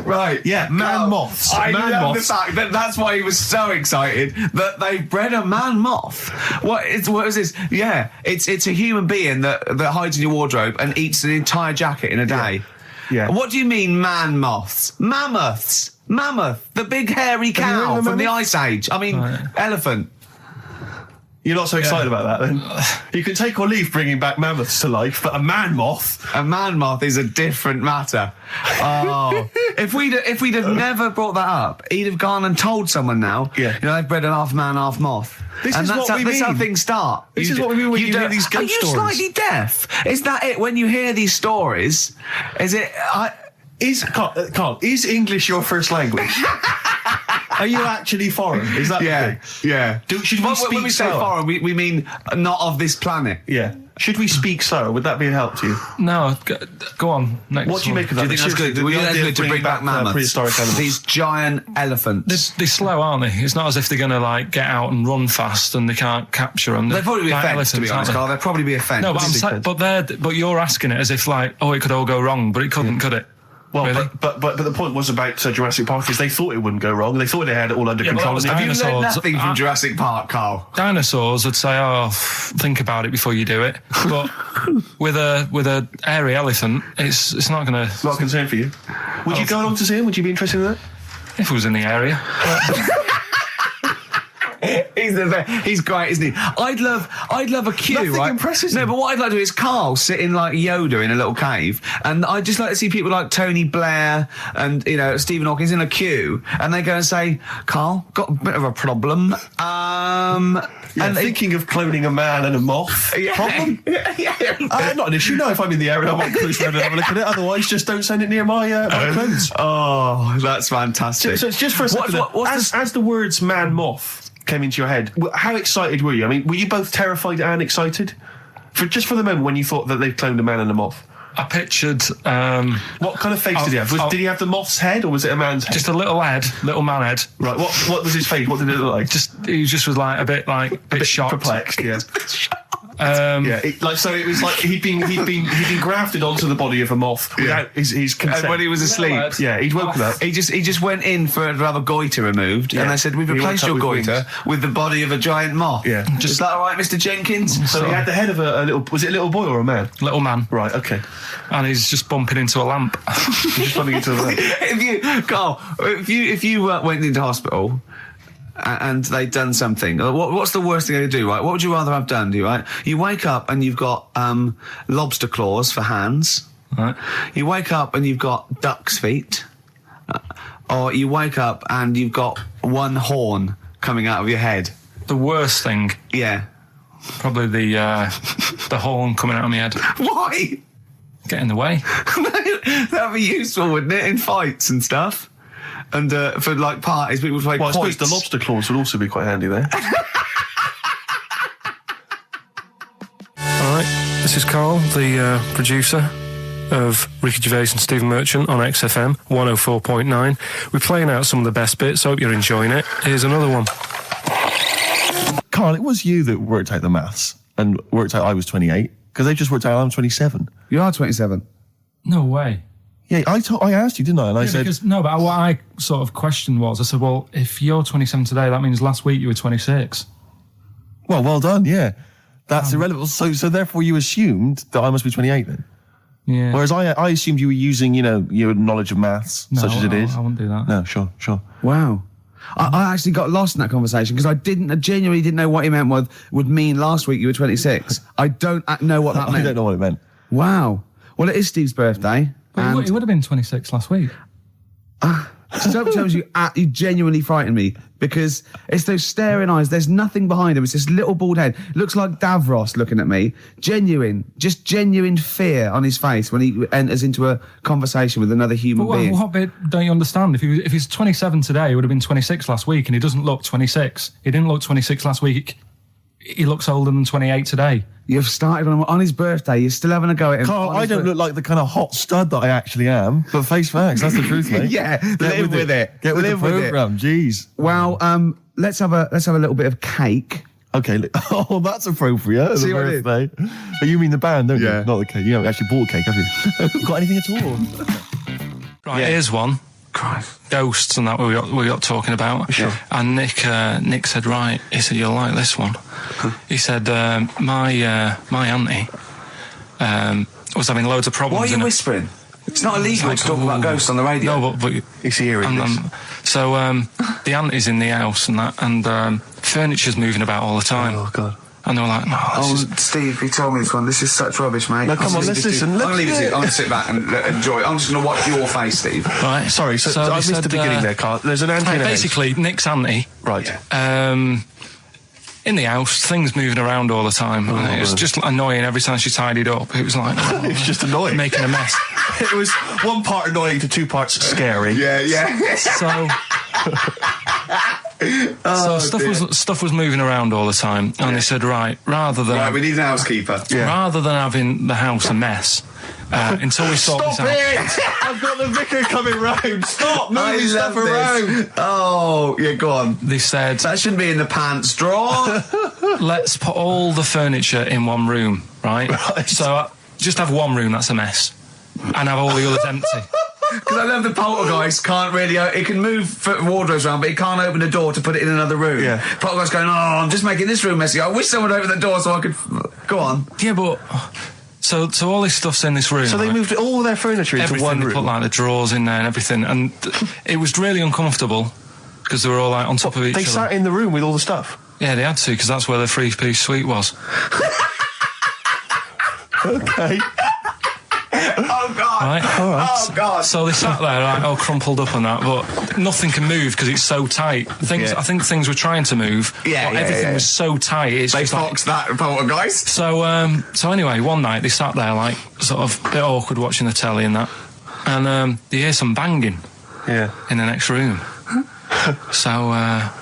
Right. Yeah, man moths. I Man love moths. the fact that that's why he was so excited that they bred a man moth. What is this? Yeah, it's a human being that hides in your wardrobe and eats an entire jacket in a day. Yeah. What do you mean, man moths? Mammoths. Mammoth, the big hairy Have you heard cow of a from the mammoth? Ice Age. I mean, elephant. You're not so excited about that, then? You can take or leave bringing back mammoths to life, but a man moth... A man moth is a different matter. Oh, if we'd have never brought that up, he'd have gone and told someone now. Yeah. They've bred an half man, half moth. This and is that's what we this is how mean. things start. This is what we mean when you hear these ghost Are you stories. slightly deaf? Is that it? When you hear these stories, is it? Carl, is English your first language? Are you actually foreign? Is that the thing? yeah. Should we speak when we say slower? foreign, we mean not of this planet. Yeah. Should we speak slower? Would that be a help to you? No, go on. Next What do you one. make of Do that? you think that's good? The Do you think idea that's of good to bring bringing back mammoths? prehistoric animals. These giant elephants. They're slow, aren't they? It's not as if they're going to like get out and run fast and they can't capture them. They'd probably be like offence, to be elephants, honest, aren't Carl. They'd probably be offence. they? No, but you're asking it as if like, oh, it could all go wrong, but it couldn't, could it? Well, Really? but the point was about Jurassic Park is they thought it wouldn't go wrong. They thought they had it all under Yeah, but control. that was And they- Have you learned dinosaurs. nothing from Jurassic Park, Carl? Dinosaurs would say, "Oh, think about it before you do it." But with a hairy elephant, it's not going to. Not a concern for you. Would you go along to see him? Would you be interested in that? If it was in the area, He's great, isn't he? I'd love a queue, Nothing right? impresses No, him. but what I'd like to do is Carl sitting like Yoda in a little cave, and I'd just like to see people like Tony Blair and Stephen Hawkins in a queue, and they go and say, "Carl, got a bit of a problem." And thinking of cloning a man and a moth. Problem? Not an issue. No, if I'm in the area, I might cruise around and have a look at it. Otherwise, just don't send it near my clones. Oh, that's fantastic. So it's just for a second. As the words "man moth" came into your head, how excited were you? I mean, were you both terrified and excited? For the moment when you thought that they'd cloned a man and a moth? I pictured What kind of face did he have? Did he have the moth's head or was it a man's head? just a little man head. Right, what was his face? What did it look like? He just was like a bit shocked. Perplexed, yeah. Yeah, so it was like he'd been grafted onto the body of a moth without his consent. And when he was asleep, yeah, he'd woken up. He just went in to have a goiter removed, and they said, "We've replaced your goiter with the body of a giant moth." Yeah, is that all right, Mr. Jenkins? So he had the head of a little. Was it a little boy or a man? Little man. Right. Okay. And he's just bumping into a lamp. He's just running into a lamp. If you went into hospital and they'd done something, what's the worst thing they could do, right? What would you rather have done, right? You wake up and you've got lobster claws for hands. Right. You wake up and you've got duck's feet. Or you wake up and you've got one horn coming out of your head. The worst thing, Yeah. probably the horn coming out of my head. Why? Get in the way. That'd be useful, wouldn't it, in fights and stuff? And for like parties, people play Well, I quoits. suppose the lobster claws would also be quite handy there. All right, this is Carl, the producer of Ricky Gervais and Stephen Merchant on XFM 104.9. We're playing out some of the best bits. Hope you're enjoying it. Here's another one. Carl, it was you that worked out the maths and worked out I was 28 because they just worked out I'm 27. You are 27. No way. Yeah, I asked you, didn't I? And I said, But what I sort of questioned was, I said, well, if you're 27 today, that means last week you were 26. well done, yeah. That's irrelevant. So therefore you assumed that I must be 28 then. Yeah. Whereas I assumed you were using, your knowledge of maths, such as it is. I wouldn't do that. No, sure. Wow. I actually got lost in that conversation because I genuinely didn't know what he meant would mean last week you were 26. I don't know what that meant. I don't know what it meant. Wow. Well, it is Steve's birthday. But he would have been 26 last week. Sometimes you genuinely frighten me because it's those staring eyes. There's nothing behind him. It's this little bald head. Looks like Davros looking at me. Genuine fear on his face when he enters into a conversation with another human being. What bit don't you understand? If he's 27 today, he would have been 26 last week, and he doesn't look 26. He didn't look 26 last week. He looks older than 28 today. You've started on his birthday. You're still having a go at him. Carl, I don't look like the kind of hot stud that I actually am, but face facts, that's the truth, mate. Yeah, live with it. Get with Live the programme, jeez. Well, let's have a little bit of cake. Okay, oh, that's appropriate. See The what I did? birthday. But you mean the band, don't Yeah. you? Not the cake. You haven't actually bought a cake, have you? Got anything at all? Right, here's one. Christ. Ghosts and that we got talking about. Sure. And Nick said, right, he said, you'll like this one. He said, my auntie was having loads of problems. Why are you whispering? It's not illegal to talk about ghosts on the radio. No, but It's hearing this. so the auntie's in the house and that, and furniture's moving about all the time. Oh, God. And they were like, no, this is... Steve, he told me this one. This is such rubbish, mate. No, come on, let's listen. I'm going to leave it to you. I'm going to sit back and enjoy it. I'm just going to watch your face, Steve. Right. Sorry, so I missed the beginning there, Carl. There's an auntie in a house. Basically, Nick's auntie, Right. in the house, things moving around all the time. And it was just annoying every time she tidied up. It was like... It was just annoying. Making a mess. It was one part annoying to two parts scary. Yeah. So... stuff was moving around all the time, and they said, right, Right, we need an housekeeper. rather than having the house a mess, until we sort this out. I've got the vicar coming round. Stop moving stuff around. Oh, yeah, go on. They said, That shouldn't be in the pants drawer. let's put all the furniture in one room, right? So just have one room that's a mess, and have all the others empty. Because I love the poltergeist can't really... it can move wardrobes around, but it can't open a door to put it in another room. Yeah. Poltergeist going, I'm just making this room messy. I wish someone would open the door so I could... Go on. Yeah, but... So all this stuff's in this room. So they moved all their furniture into everything, one they room. put like the drawers in there and everything, and it was really uncomfortable because they were all like on top of each They other. sat in the room with all the stuff. Yeah, they had to, because that's where the three-piece suite was. Okay. Oh, God. Right? Oh, God. So they sat there, like, all crumpled up and that, but nothing can move because it's so tight. I think things were trying to move, but everything was so tight. It's They just foxed that poltergeist. So anyway, one night they sat there, like, sort of a bit awkward watching the telly and that, and they hear some banging in the next room. So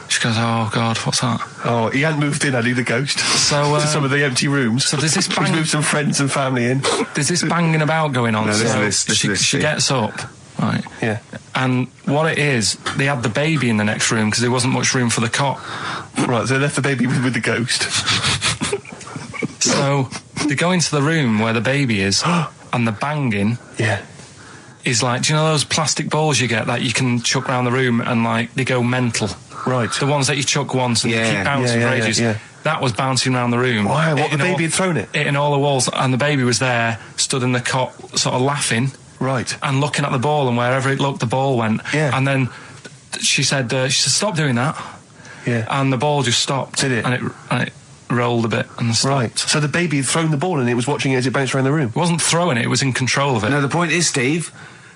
she goes, oh God, what's that? Oh, he hadn't moved in, had he, the ghost? So to some of the empty rooms. So there's this He's moved some friends and family in. There's this banging about going on. No, so she gets up, right? Yeah. And what it is, they had the baby in the next room because there wasn't much room for the cot. Right, so they left the baby with the ghost. So they go into the room where the baby is, and the banging is like, do you know those plastic balls you get that you can chuck around the room and like they go mental? Right. The ones that you chuck once and they keep bouncing for ages. That was bouncing around the room. Wow, what, the baby had thrown it? Hitting all the walls, and the baby was there, stood in the cot, sort of laughing. Right. And looking at the ball, and wherever it looked, the ball went. Yeah. And then she said, stop doing that. Yeah. And the ball just stopped. Did it? And it rolled a bit and stopped. Right. So the baby had thrown the ball and it was watching it as it bounced around the room? It wasn't throwing it was in control of it. No, the point is, Steve,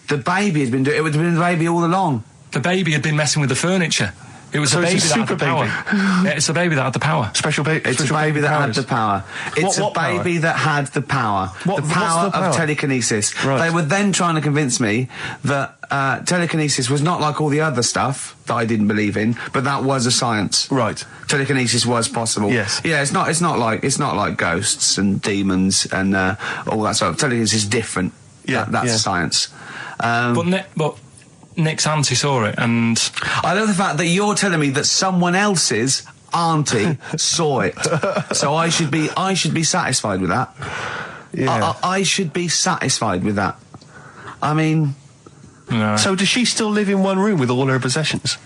the baby had been doing it. It would have been the baby all along. The baby had been messing with the furniture. It was So the baby it's a that had the super power. baby. Yeah, it's the baby that had the power. Special baby. It's a baby that had the power. It's What a baby power? that had the power. What's The power the power? of telekinesis. Right. They were then trying to convince me that telekinesis was not like all the other stuff that I didn't believe in, but that was a science. Right. Telekinesis was possible. Yes. Yeah, it's not like ghosts and demons and all that sort of. Telekinesis is different. Yeah, That's science. But Nick's auntie saw it, and I love the fact that you're telling me that someone else's auntie saw it. So I should be satisfied with that. Yeah. I should be satisfied with that. I mean, no. So does she still live in one room with all her possessions?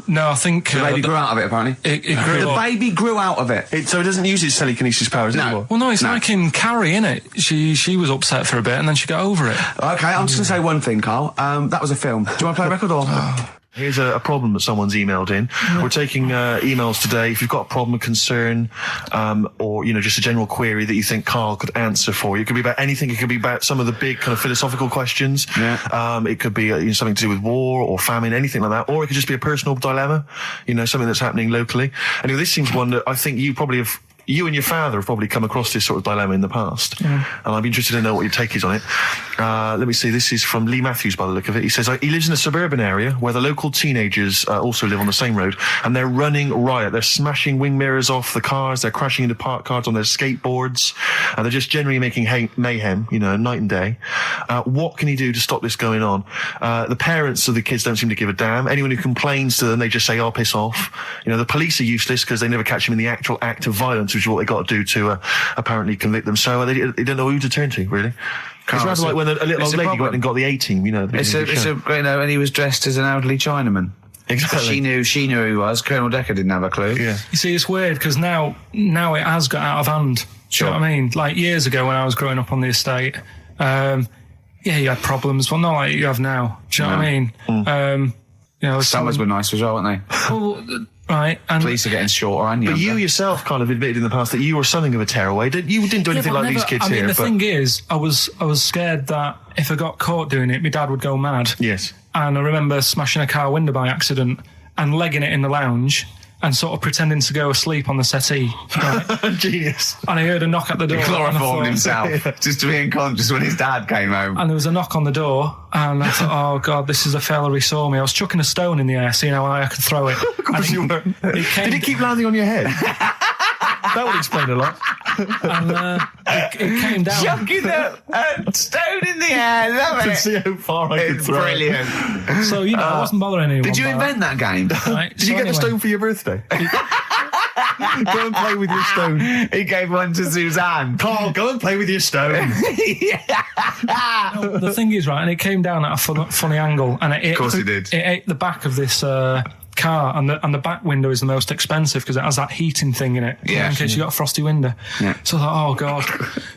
No, I think the baby grew out of it, apparently. It grew The up. baby grew out of it. So it doesn't use its telekinesis powers anymore? Well, no, it's like in Carrie, innit? She was upset for a bit and then she got over it. Okay, I'm just going to say one thing, Carl. That was a film. Do you want to play a record or...? Here's a problem that someone's emailed in. We're taking emails today. If you've got a problem, a concern, or, just a general query that you think Karl could answer for you. It could be about anything. It could be about some of the big kind of philosophical questions. Yeah. It could be something to do with war or famine, anything like that. Or it could just be a personal dilemma, something that's happening locally. Anyway, this seems one that I think you and your father have probably come across this sort of dilemma in the past. And I'd be interested to know what your take is on it. Let me see, this is from Lee Matthews by the look of it. He says, he lives in a suburban area where the local teenagers also live on the same road, and they're running riot. They're smashing wing mirrors off the cars, they're crashing into parked cars on their skateboards, and they're just generally making mayhem, night and day. What can he do to stop this going on? The parents of the kids don't seem to give a damn. Anyone who complains to them, they just say, oh, piss off. The police are useless because they never catch them in the actual act of violence, which is what they got to do to apparently convict them. So they don't know who to turn to, really. It's rather like when a little old lady went and got the A-team, and he was dressed as an elderly Chinaman. Exactly. She knew who he was. Colonel Decker didn't have a clue. Yeah. You see, it's weird because now it has got out of hand. Do you know what I mean? Like years ago when I was growing up on the estate, you had problems, but not like you have now. Do you know what I mean? Summers were nice as well, weren't they? Well, right. And police are getting shorter and younger. But you yourself kind of admitted in the past that you were something of a tearaway. You didn't do anything like these kids here. The thing is, I was scared that if I got caught doing it, my dad would go mad. Yes. And I remember smashing a car window by accident and legging it in the lounge and sort of pretending to go asleep on the settee. Right? Genius. And I heard a knock at the door. He chloroformed himself just to be unconscious when his dad came home. And there was a knock on the door, and I thought, oh God, this is a fella. He saw me. I was chucking a stone in the air, seeing how high I could throw it. Of course you were. Did it keep landing on your head? That would explain a lot. And it came down. Chucking a stone in the air, love To it. see how far I could It's throw it. brilliant. So, I wasn't bothering anyone. Did you by invent that game? Right, Did you get the stone for your birthday? Go and play with your stone. He gave one to Suzanne. Karl, go and play with your stone. No, the thing is, right, and it came down at a funny angle, and Of course it did. It ate the back of this car, and the back window is the most expensive because it has that heating thing in it. Yeah. In case you got a frosty window. Yeah. So I thought, oh God.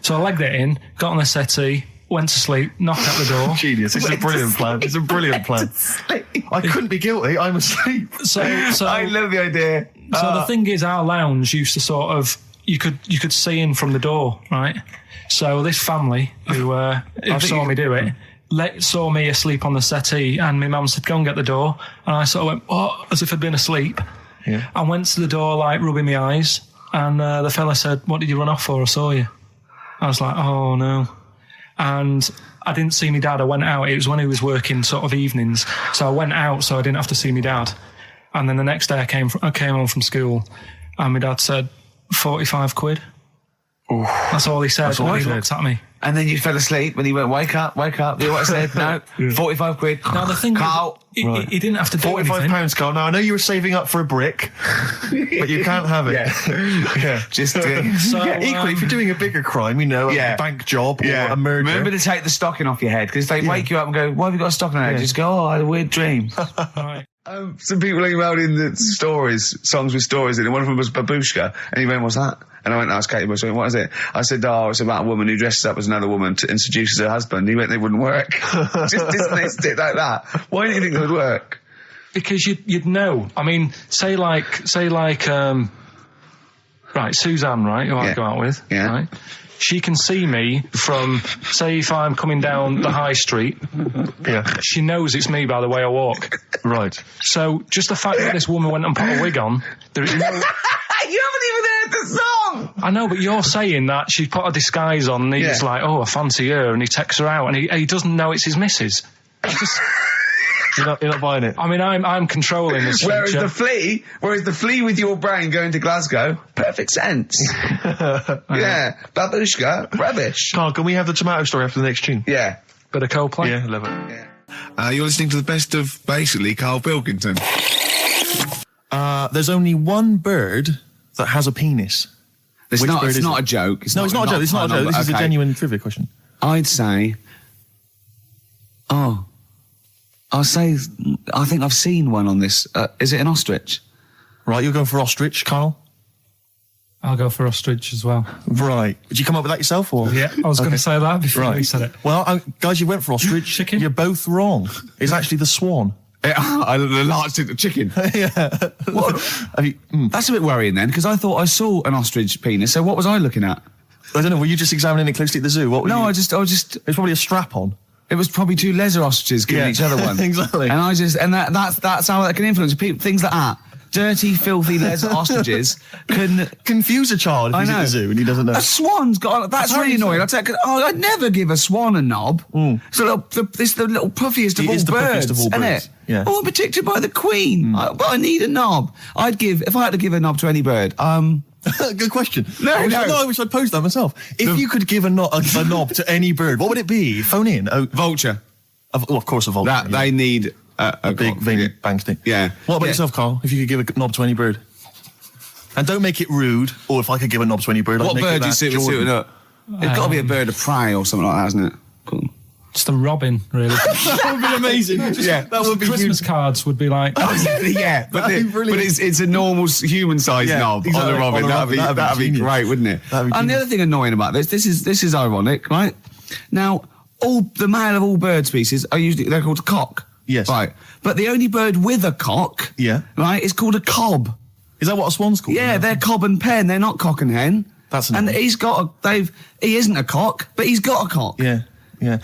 So I legged it in, got on the settee, went to sleep, knocked at the door. Genius. It's a brilliant plan. It's a brilliant plan. I couldn't be guilty. I'm asleep. So I love the idea. So the thing is, our lounge used to sort of, you could see in from the door, right? So this family who saw me do it, saw me asleep on the settee, and my mum said, go and get the door. And I sort of went, oh, as if I'd been asleep. Yeah. I went to the door, like, rubbing my eyes, and the fella said, what did you run off for? I saw you. I was like, oh, no. And I didn't see my dad. I went out. It was when he was working sort of evenings. So I went out so I didn't have to see my dad. And then the next day I came home from school, and my dad said, 45 quid. That's all he said. That's all he He said. looked at me. And then you fell asleep and he went, wake up. You know what I said? No, 45 quid. Now the thing Carl. is, he didn't have to do anything. £45, Carl. Now, I know you were saving up for a brick, but you can't have it. Yeah. Just So, Equally, if you're doing a bigger crime, you know, Yeah. a bank job or a murder. Remember to take the stocking off your head, because they wake you up and go, why have you got a stocking on your head? Just go, I had a weird dream. Right. Some people emailed in the songs with stories in it. One of them was Babushka, and he went, what's that? And I went, no, it's Katie Bush. I went, what is it? I said, oh, it's about a woman who dresses up as another woman and seduces her husband. He went, they wouldn't work. Just dismissed it like that. Why do you think it would work? Because you'd know. I mean, say like, right, Suzanne, right, who I go out with, right? She can see me from, say, if I'm coming down the high street. She knows it's me by the way I walk. Right. So just the fact that this woman went and put a wig on, there is no... You haven't even heard the song! I know, but you're saying that she put a disguise on and he's like, oh, I fancy her, and he takes her out, and he doesn't know it's his missus. You're not buying it. I mean, I'm controlling this. Whereas the flea with your brain going to Glasgow, perfect sense. Yeah, Babushka, rubbish. Carl, can we have the tomato story after the next tune? Yeah. Bit of Coldplay. Yeah, love it. Yeah. You're listening to the best of, basically, Karl Pilkington. There's only one bird that has a penis. It's Which not bird is a it? joke. No, it's not a joke. It's not a joke. This is a genuine trivia question. I'd say... I think I've seen one on this. Is it an ostrich? Right, you're going for ostrich, Carl? I'll go for ostrich as well. Right. Did you come up with that yourself, or? Yeah, I was going to say that before you said it. Well, guys, you went for ostrich. Chicken? You're both wrong. It's actually the swan. The large chicken. Yeah. What? That's a bit worrying then, because I thought I saw an ostrich penis. So what was I looking at? I don't know. Were you just examining it closely at the zoo? What were you? I just. It's probably a strap-on. It was probably two leather ostriches giving each other one. Exactly. And that's how that can influence people. Things like that. Dirty, filthy leather ostriches can confuse a child if he's at the zoo and he doesn't know. A swan's got. That's really annoying. I'd never give a swan a knob. It's the little puffiest of all birds, isn't it? Yeah. Oh, I'm protected by the queen. But I need a knob. If I had to give a knob to any bird, Good question. No, I wish I'd posed that myself. If you could give a knob to any bird, what would it be? Phone in. Vulture. Of course, a vulture. They need a big veiny bang stick. Yeah. What about yourself, Carl? If you could give a knob to any bird, and don't make it rude. Or if I could give a knob to any bird, what I'd make bird it do you suit up? It's got to be a bird of prey or something like that, isn't it? Cool. Just a robin, really. That would be amazing. That would be Christmas cards would be like. Yeah, but it's a normal human-sized knob on a robin. That'd be great, wouldn't it? And the other thing annoying about this is ironic, right? Now, the male of all bird species they're called cock. Yes. Right. But the only bird with a cock, right, is called a cob. Is that what a swan's called? Yeah, they're cob and pen. They're not cock and hen. That's and annoying. he isn't a cock, but he's got a cock. Yeah.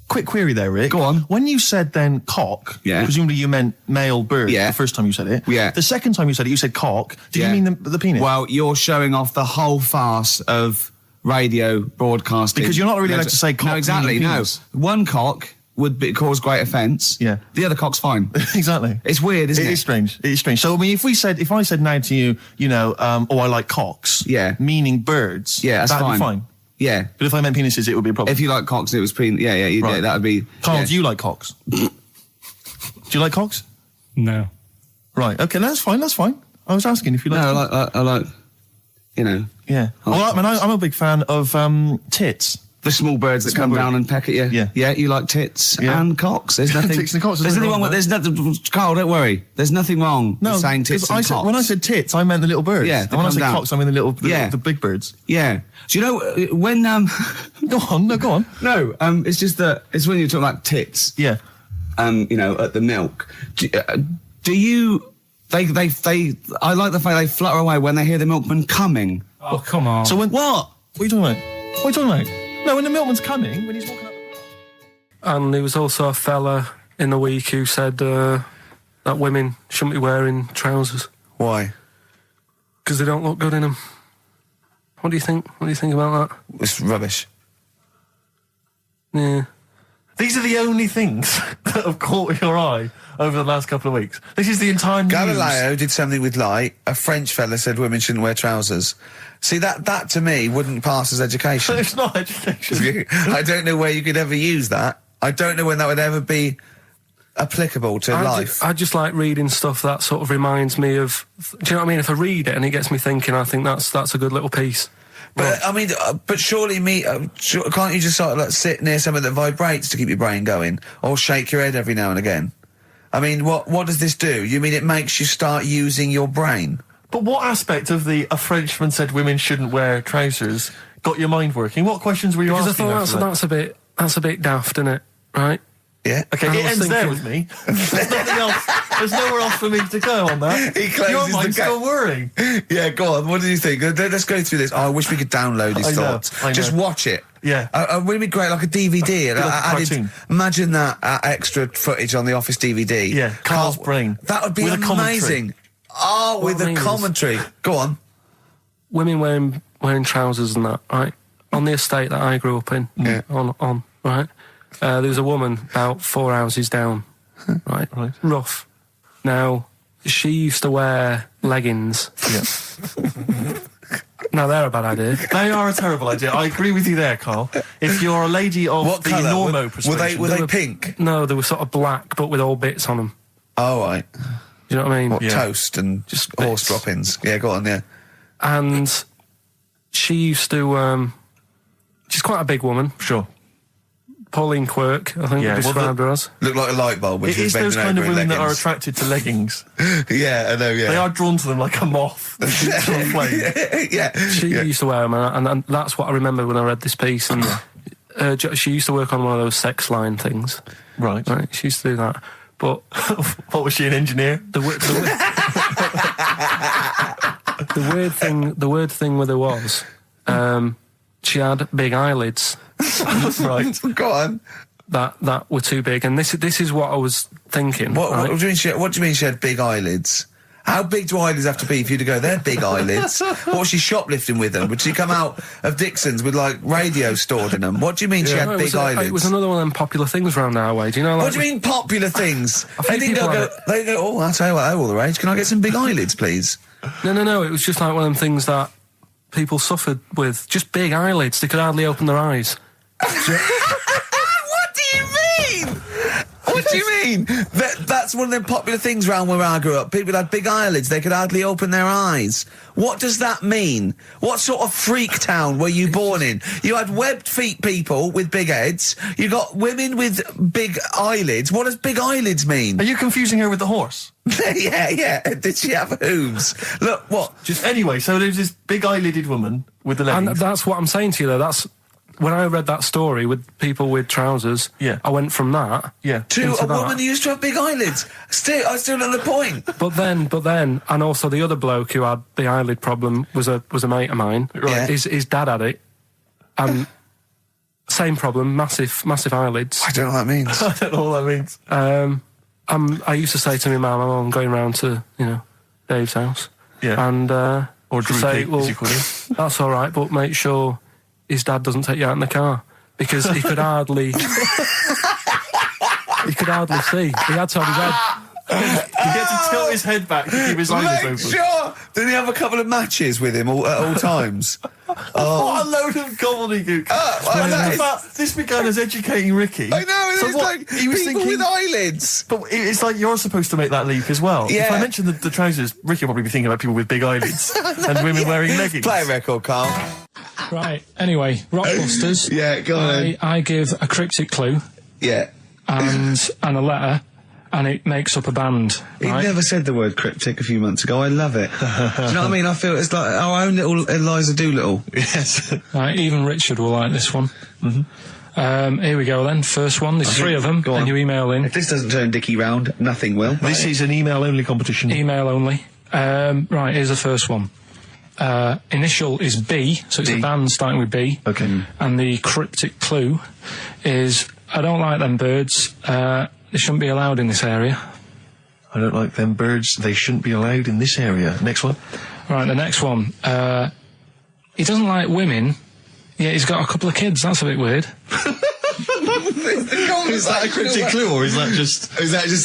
Quick query there, Rick. Go on. When you said then cock, presumably you meant male bird the first time you said it. Yeah. The second time you said it, you said cock. Did you mean the penis? Well, you're showing off the whole farce of radio broadcasting. Because you're not really allowed to say cock. No, exactly, no. One cock would cause great offence. Yeah. The other cock's fine. Exactly. It's weird, isn't it? It is strange. It is strange. So, I mean, if I said now to you, I like cocks. Yeah. Meaning birds. Yeah, that's that'd fine. be fine. Yeah. But if I meant penises, it would be a problem. If you like cocks, it was penis. Yeah, that would be... Carl, do you like cocks? Do you like cocks? No. Right, okay, that's fine. I was asking if you like... No, I like, Yeah. Well, I'm a big fan of tits. The small birds that come down and peck at you. Yeah. Yeah, you like tits and cocks. There's nothing... Tits and cocks. There's nothing wrong with... There's nothing... Carl, don't worry. There's nothing wrong with saying tits and cocks. When I said tits, I meant the little birds. Yeah, and when I said cocks, I mean the big birds. Yeah. Do you know when... Go on. No, it's just that... It's when you're talking about tits. Yeah. At the milk. Do you... I like the fact they flutter away when they hear the milkman coming. Oh, come on. So when... What? What are you talking about? No, when the milkman's coming, when he's walking up... And there was also a fella in the week who said that women shouldn't be wearing trousers. Why? Because they don't look good in them. What do you think? What do you think about that? It's rubbish. Yeah. These are the only things that have caught your eye over the last couple of weeks. This is the entire news. Galileo did something with light. A French fella said women shouldn't wear trousers. See, that to me wouldn't pass as education. It's not education. I don't know where you could ever use that. I don't know when that would ever be applicable to life. I just like reading stuff that sort of reminds me of. Do you know what I mean? If I read it and it gets me thinking, I think that's a good little piece. But I mean, but surely can't you just sort of like sit near something that vibrates to keep your brain going, or shake your head every now and again? I mean, what does this do? You mean it makes you start using your brain? But what aspect of a Frenchman said women shouldn't wear trousers got your mind working? What questions were you asking? Because I thought that's a bit daft, isn't it? Right? Yeah. Okay, it ends there with me. There's nothing else. There's nowhere else for me to go on that. He closes your mind's the still worrying. Yeah, go on. What do you think? Let's go through this. Oh, I wish we could download his thoughts. I know. Just watch it. Yeah. Wouldn't it be great, like a DVD? Like a cartoon. Imagine that extra footage on the Office DVD. Yeah, Carl's brain. That would be with amazing. Oh, with a commentary. Go on. Women wearing trousers and that, right? On the estate that I grew up in, on right? There was a woman about 4 houses down, right? Rough. Now, she used to wear leggings. Yeah. Now, they're a bad idea. They are a terrible idea. I agree with you there, Carl. If you're a lady of What the colour? normo persuasion... Were they pink? No, they were sort of black, but with all bits on them. Oh, right. Do you know what I mean? What, toast and just horse droppings? Yeah, go on, yeah. And she used to... she's quite a big woman. Sure. Pauline Quirk, I think we described her as. Looked like a light bulb when It she was is those bending kind over of in women that are leggings. attracted to leggings. Yeah, I know, yeah. They are drawn to them like a moth. Yeah. She used to wear them, and that's what I remember when I read this piece. And she used to work on one of those sex line things. Right. She used to do that. But what was she, an engineer? The weird thing with her was, she had big eyelids. Right. Go on. That were too big, and this is what I was thinking. What right? do you mean she had big eyelids? How big do eyelids have to be for you to go, they're big eyelids? What was she shoplifting with them? Would she come out of Dixon's with, like, radio stored in them? What do you mean she had big eyelids? It was another one of them popular things around our way. Do you know? Like, what do you mean popular things? They go, oh, I'll tell you what, they're all the rage. Can I get some big eyelids, please? No. It was just like one of them things that people suffered with. Just big eyelids. They could hardly open their eyes. What do you mean? What do you mean? That's one of them popular things round where I grew up. People had big eyelids. They could hardly open their eyes. What does that mean? What sort of freak town were you born in? You had webbed feet people with big heads. You got women with big eyelids. What does big eyelids mean? Are you confusing her with the horse? Yeah. Did she have hooves? Look, what? Anyway, so there's this big eyelidded woman with the leggings. And that's what I'm saying to you, though. That's... When I read that story with people with trousers, I went from that to a woman who used to have big eyelids. I still at the point. But then, and also the other bloke who had the eyelid problem was a mate of mine. Right. His dad had it, and same problem, massive eyelids. I don't know what that means. I don't know what that means. I used to say to my mum, I'm going round to Dave's house, and or Drew say, Pete, as you call him. That's all right, but make sure his dad doesn't take you out in the car, because he could hardly see. He had to have his head. He had to tilt his head back to keep his eyelids open. Sure. Did he have a couple of matches with him at all times? What a load of gobbledygook. This began as educating Ricky. I know, it's like he was people with eyelids. But it's like you're supposed to make that leap as well. Yeah. If I mention the trousers, Ricky will probably be thinking about people with big eyelids and women wearing leggings. Play a record, Carl. Right, anyway, Rockbusters. Yeah, go on. I give a cryptic clue. Yeah. And a letter, and it makes up a band. He never said the word cryptic a few months ago. I love it. Do you know what I mean? I feel it's like our own little Eliza Doolittle. Yes. Right, even Richard will like this one. Here we go then. First one. There's three of them, and you email in. If this doesn't turn Dickie round, nothing will. This is an email-only competition. Email only. Right, here's the first one. Initial is B, so it's a band starting with B. Okay. And the cryptic clue is, I don't like them birds. They shouldn't be allowed in this area. I don't like them birds. They shouldn't be allowed in this area. Next one. Right, the next one. He doesn't like women, yet he's got a couple of kids. That's a bit weird. Is that a cryptic clue, or is that just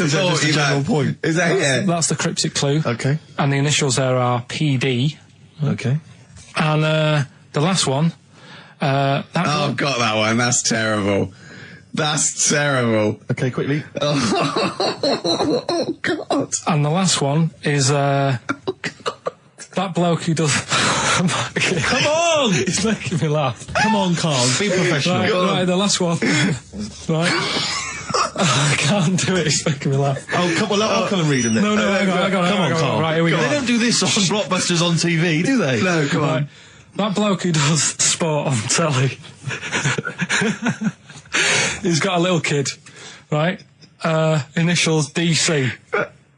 a general point? Is that That's the cryptic clue. Okay. And the initials there are PD. Okay. And the last one. Got that one. That's terrible. That's terrible. Okay, quickly. Oh God. And the last one is that bloke who does. Come on! It's making me laugh. Come on, Carl. Be professional. Right, the last one. Right. I can't do it. It's making me laugh. Oh, come on, I'll come and read them then. No, hang on. Come on, Carl. Right, here we go. They don't do this on Rockbusters on TV, do they? No, come on. That bloke who does sport on telly. He's got a little kid, right? Initials DC.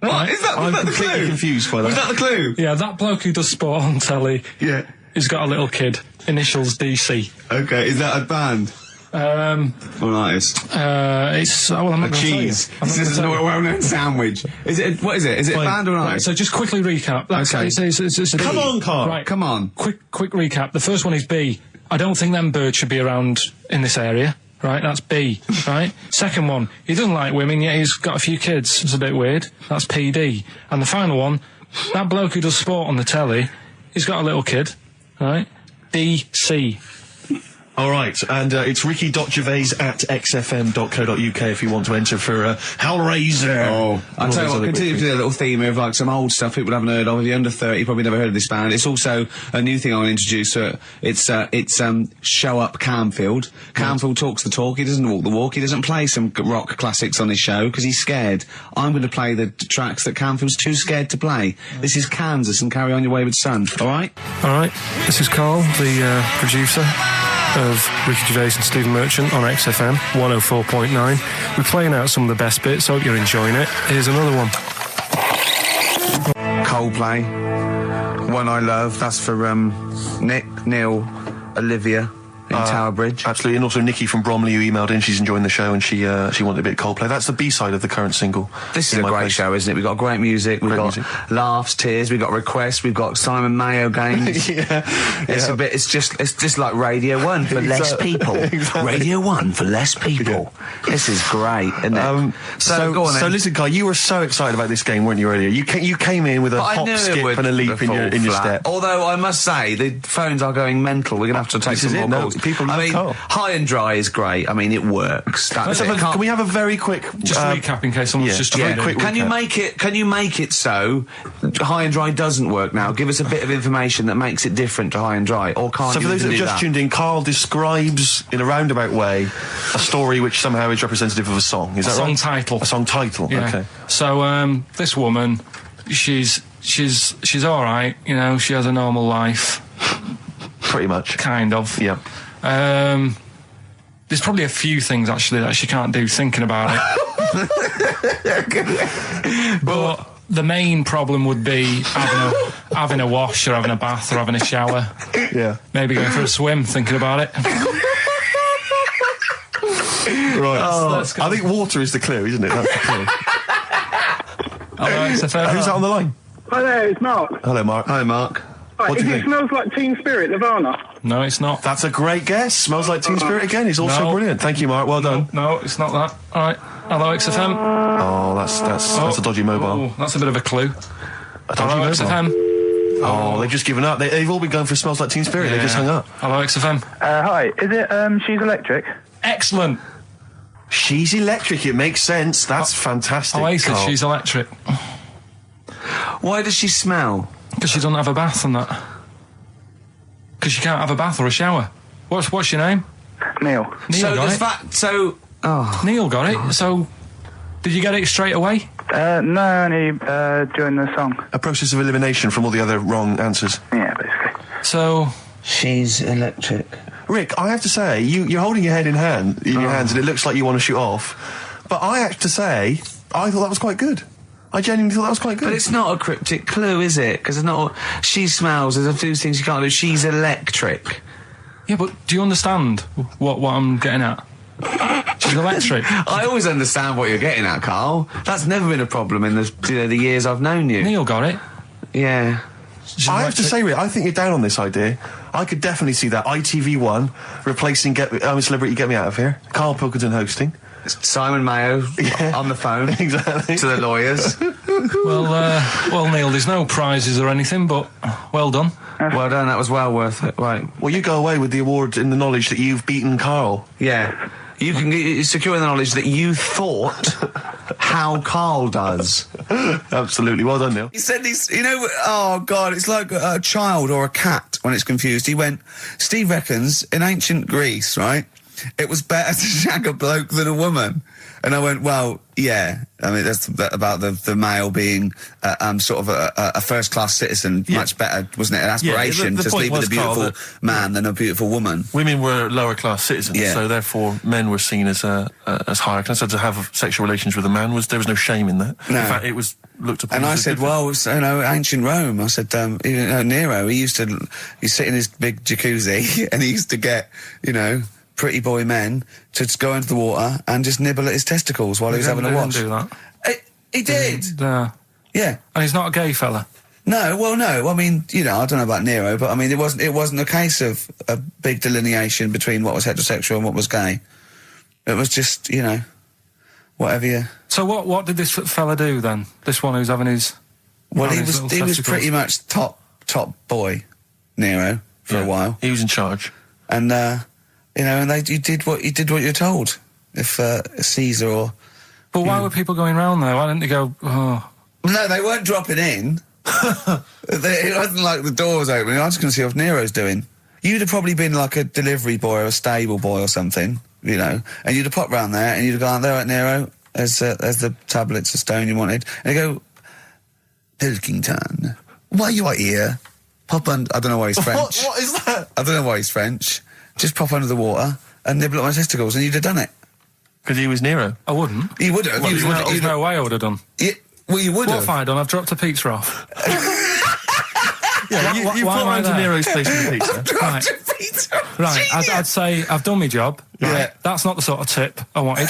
What? Is that I'm the completely clue? confused by that. Was that the clue? Yeah, that bloke who does sport on telly. Yeah. He's got a little kid. Initials DC. Okay, is that a band? Or an artist? It's well, I'm not going to tell you. Cheese. This is a well-known sandwich. Is it? What is it? Is it a band or an Right, artist? so just quickly recap. That's, Okay. It's a Come on, Carl. Right, Come on. Quick recap. The first one is B. I don't think them birds should be around in this area. Right, that's B. Right. Second one, he doesn't like women, yet he's got a few kids. It's a bit weird. That's PD. And the final one, that bloke who does sport on the telly, he's got a little kid. Right. DC. All right, and it's ricky.gervais@xfm.co.uk if you want to enter for Hellraiser. Oh, I'll tell you what, continue to do a little theme of like some old stuff people haven't heard of. If you're under 30, you probably never heard of this band. It's also a new thing I want to introduce. It's Show Up Camfield. Camfield talks the talk, he doesn't walk the walk, he doesn't play some rock classics on his show because he's scared. I'm going to play the tracks that Camfield's too scared to play. This is Kansas and Carry On Your Wayward Son, alright? Alright, this is Carl, the producer of Ricky Gervais and Stephen Merchant on XFM 104.9. We're playing out some of the best bits. Hope you're enjoying it. Here's another one. Coldplay, One I Love. That's for Nick, Neil, Olivia in Tower Bridge. Absolutely, and also Nikki from Bromley who emailed in. She's enjoying the show and she wanted a bit of Coldplay. That's the B-side of the current single. This is a great show, isn't it? We've got great music, we've got laughs, tears, we've got requests, we've got Simon Mayo games. It's just like Radio 1 for less people. Exactly. Radio 1 for less people. This is great, isn't it? So go on then. So listen, Guy, you were so excited about this game, weren't you, earlier? You came in with a hop, skip and a leap in your step. Although I must say, the phones are going mental. We're going to have to take some more calls. People love Carl. High and Dry is great. I mean, it works. That's it. Can we have a very quick Just recap in case someone's just very joined in. quick Can you make it so High and Dry doesn't work now? Give us a bit of information that makes it different to High and Dry, or can't So you for those that even have do just that? tuned in, Carl describes in a roundabout way a story which somehow is representative of a song. Is that right? Song title. A song title. Yeah. Okay. So this woman, she's all right. You know, she has a normal life, Pretty much. kind of. Yeah. There's probably a few things actually that she can't do thinking about it. But the main problem would be having a wash or having a bath or having a shower. Yeah. Maybe going for a swim thinking about it. Right. Let's go. I think water is the clue, isn't it? That's the clue. All right, so Who's that on the line? Hi there, it's Mark. Hello, Mark. Hi, Mark. Right, What do you it think? smells like Teen Spirit, Nirvana. No, it's not. That's a great guess. Smells like Teen Spirit again. He's also No. brilliant. Thank you, Mark. Well done. No, it's not that. All right. Hello, XFM. Oh, that's a dodgy mobile. Oh, that's a bit of a clue. A dodgy Hello, mobile. XFM. Oh, they've just given up. They've all been going for Smells Like Teen Spirit. They just hung up. Hello, XFM. Hi, is it She's Electric? Excellent. She's electric. It makes sense. That's fantastic. Oasis, Carl. she's electric. Why does she smell? Because she doesn't have a bath and that. Because she can't have a bath or a shower. What's your name? Neil. Neil got it. Neil got it. So, did you get it straight away? No, only during the song. A process of elimination from all the other wrong answers. Yeah, basically. So, She's electric. Rick, I have to say, you're holding your head in your hands, and it looks like you want to shoot off. But I have to say, I thought that was quite good. I genuinely thought that was quite good. But it's not a cryptic clue, is it? Because it's not. She smells. There's a few things you can't do. She's electric. yeah, but do you understand what I'm getting at? She's electric. I always understand what you're getting at, Carl. That's never been a problem in the years I've known you. Neil got it. Yeah. I have to say, Rick, I think you're down on this idea. I could definitely see that. ITV1 replacing Celebrity Get Me Out of Here. Karl Pilkington hosting. Simon Mayo on the phone. Exactly. To the lawyers. Well, Neil, there's no prizes or anything, but well done. Well done, that was well worth it. Right. Well, you go away with the award in the knowledge that you've beaten Karl. Yeah. You can secure the knowledge that you thought how Karl does. Absolutely. Well done, Neil. He said oh God, it's like a child or a cat when it's confused. He went, Steve reckons in ancient Greece, right, it was better to shag a bloke than a woman. And I went, well, yeah. I mean, that's about the male being sort of a first-class citizen. Yeah. Much better, wasn't it? An aspiration to sleep with a beautiful man than a beautiful woman. Women were lower-class citizens, so therefore men were seen as higher class. So to have sexual relations with a man, there was no shame in that. No. In fact, it was looked upon. And I said, well, ancient Rome. I said, Nero, he sit in his big jacuzzi and he used to get, pretty boy men to go into the water and just nibble at his testicles while he was having a wash. He didn't do that. He did. Yeah. And he's not a gay fella. No, well, no. I mean, I don't know about Nero, but I mean, it wasn't a case of a big delineation between what was heterosexual and what was gay. It was just, whatever you. So what did this fella do then? This one who's having his. Well, he was pretty much top boy, Nero, for a while. He was in charge, and you did what you're told. If Caesar or. But why were people going round there? Why didn't they go? Oh. No, they weren't dropping in. It wasn't like the doors opening. I was going to see what Nero's doing. You'd have probably been like a delivery boy or a stable boy or something, and you'd have popped round there and you'd have gone, there at Nero, there's the tablets of stone you wanted. And you go, Pilkington, why you are here? Pop under, I don't know why he's French. What is that? I don't know why he's French. Just pop under the water and nibble at my testicles and you'd have done it. Because he was Nero. I wouldn't. You would have. Well, there's no way I would have done. Well, you would have. What have I done? I've dropped a pizza off. You put around to Nero's place with the pizza. Right, I'd say I've done my job. Yeah. Right. That's not the sort of tip I wanted.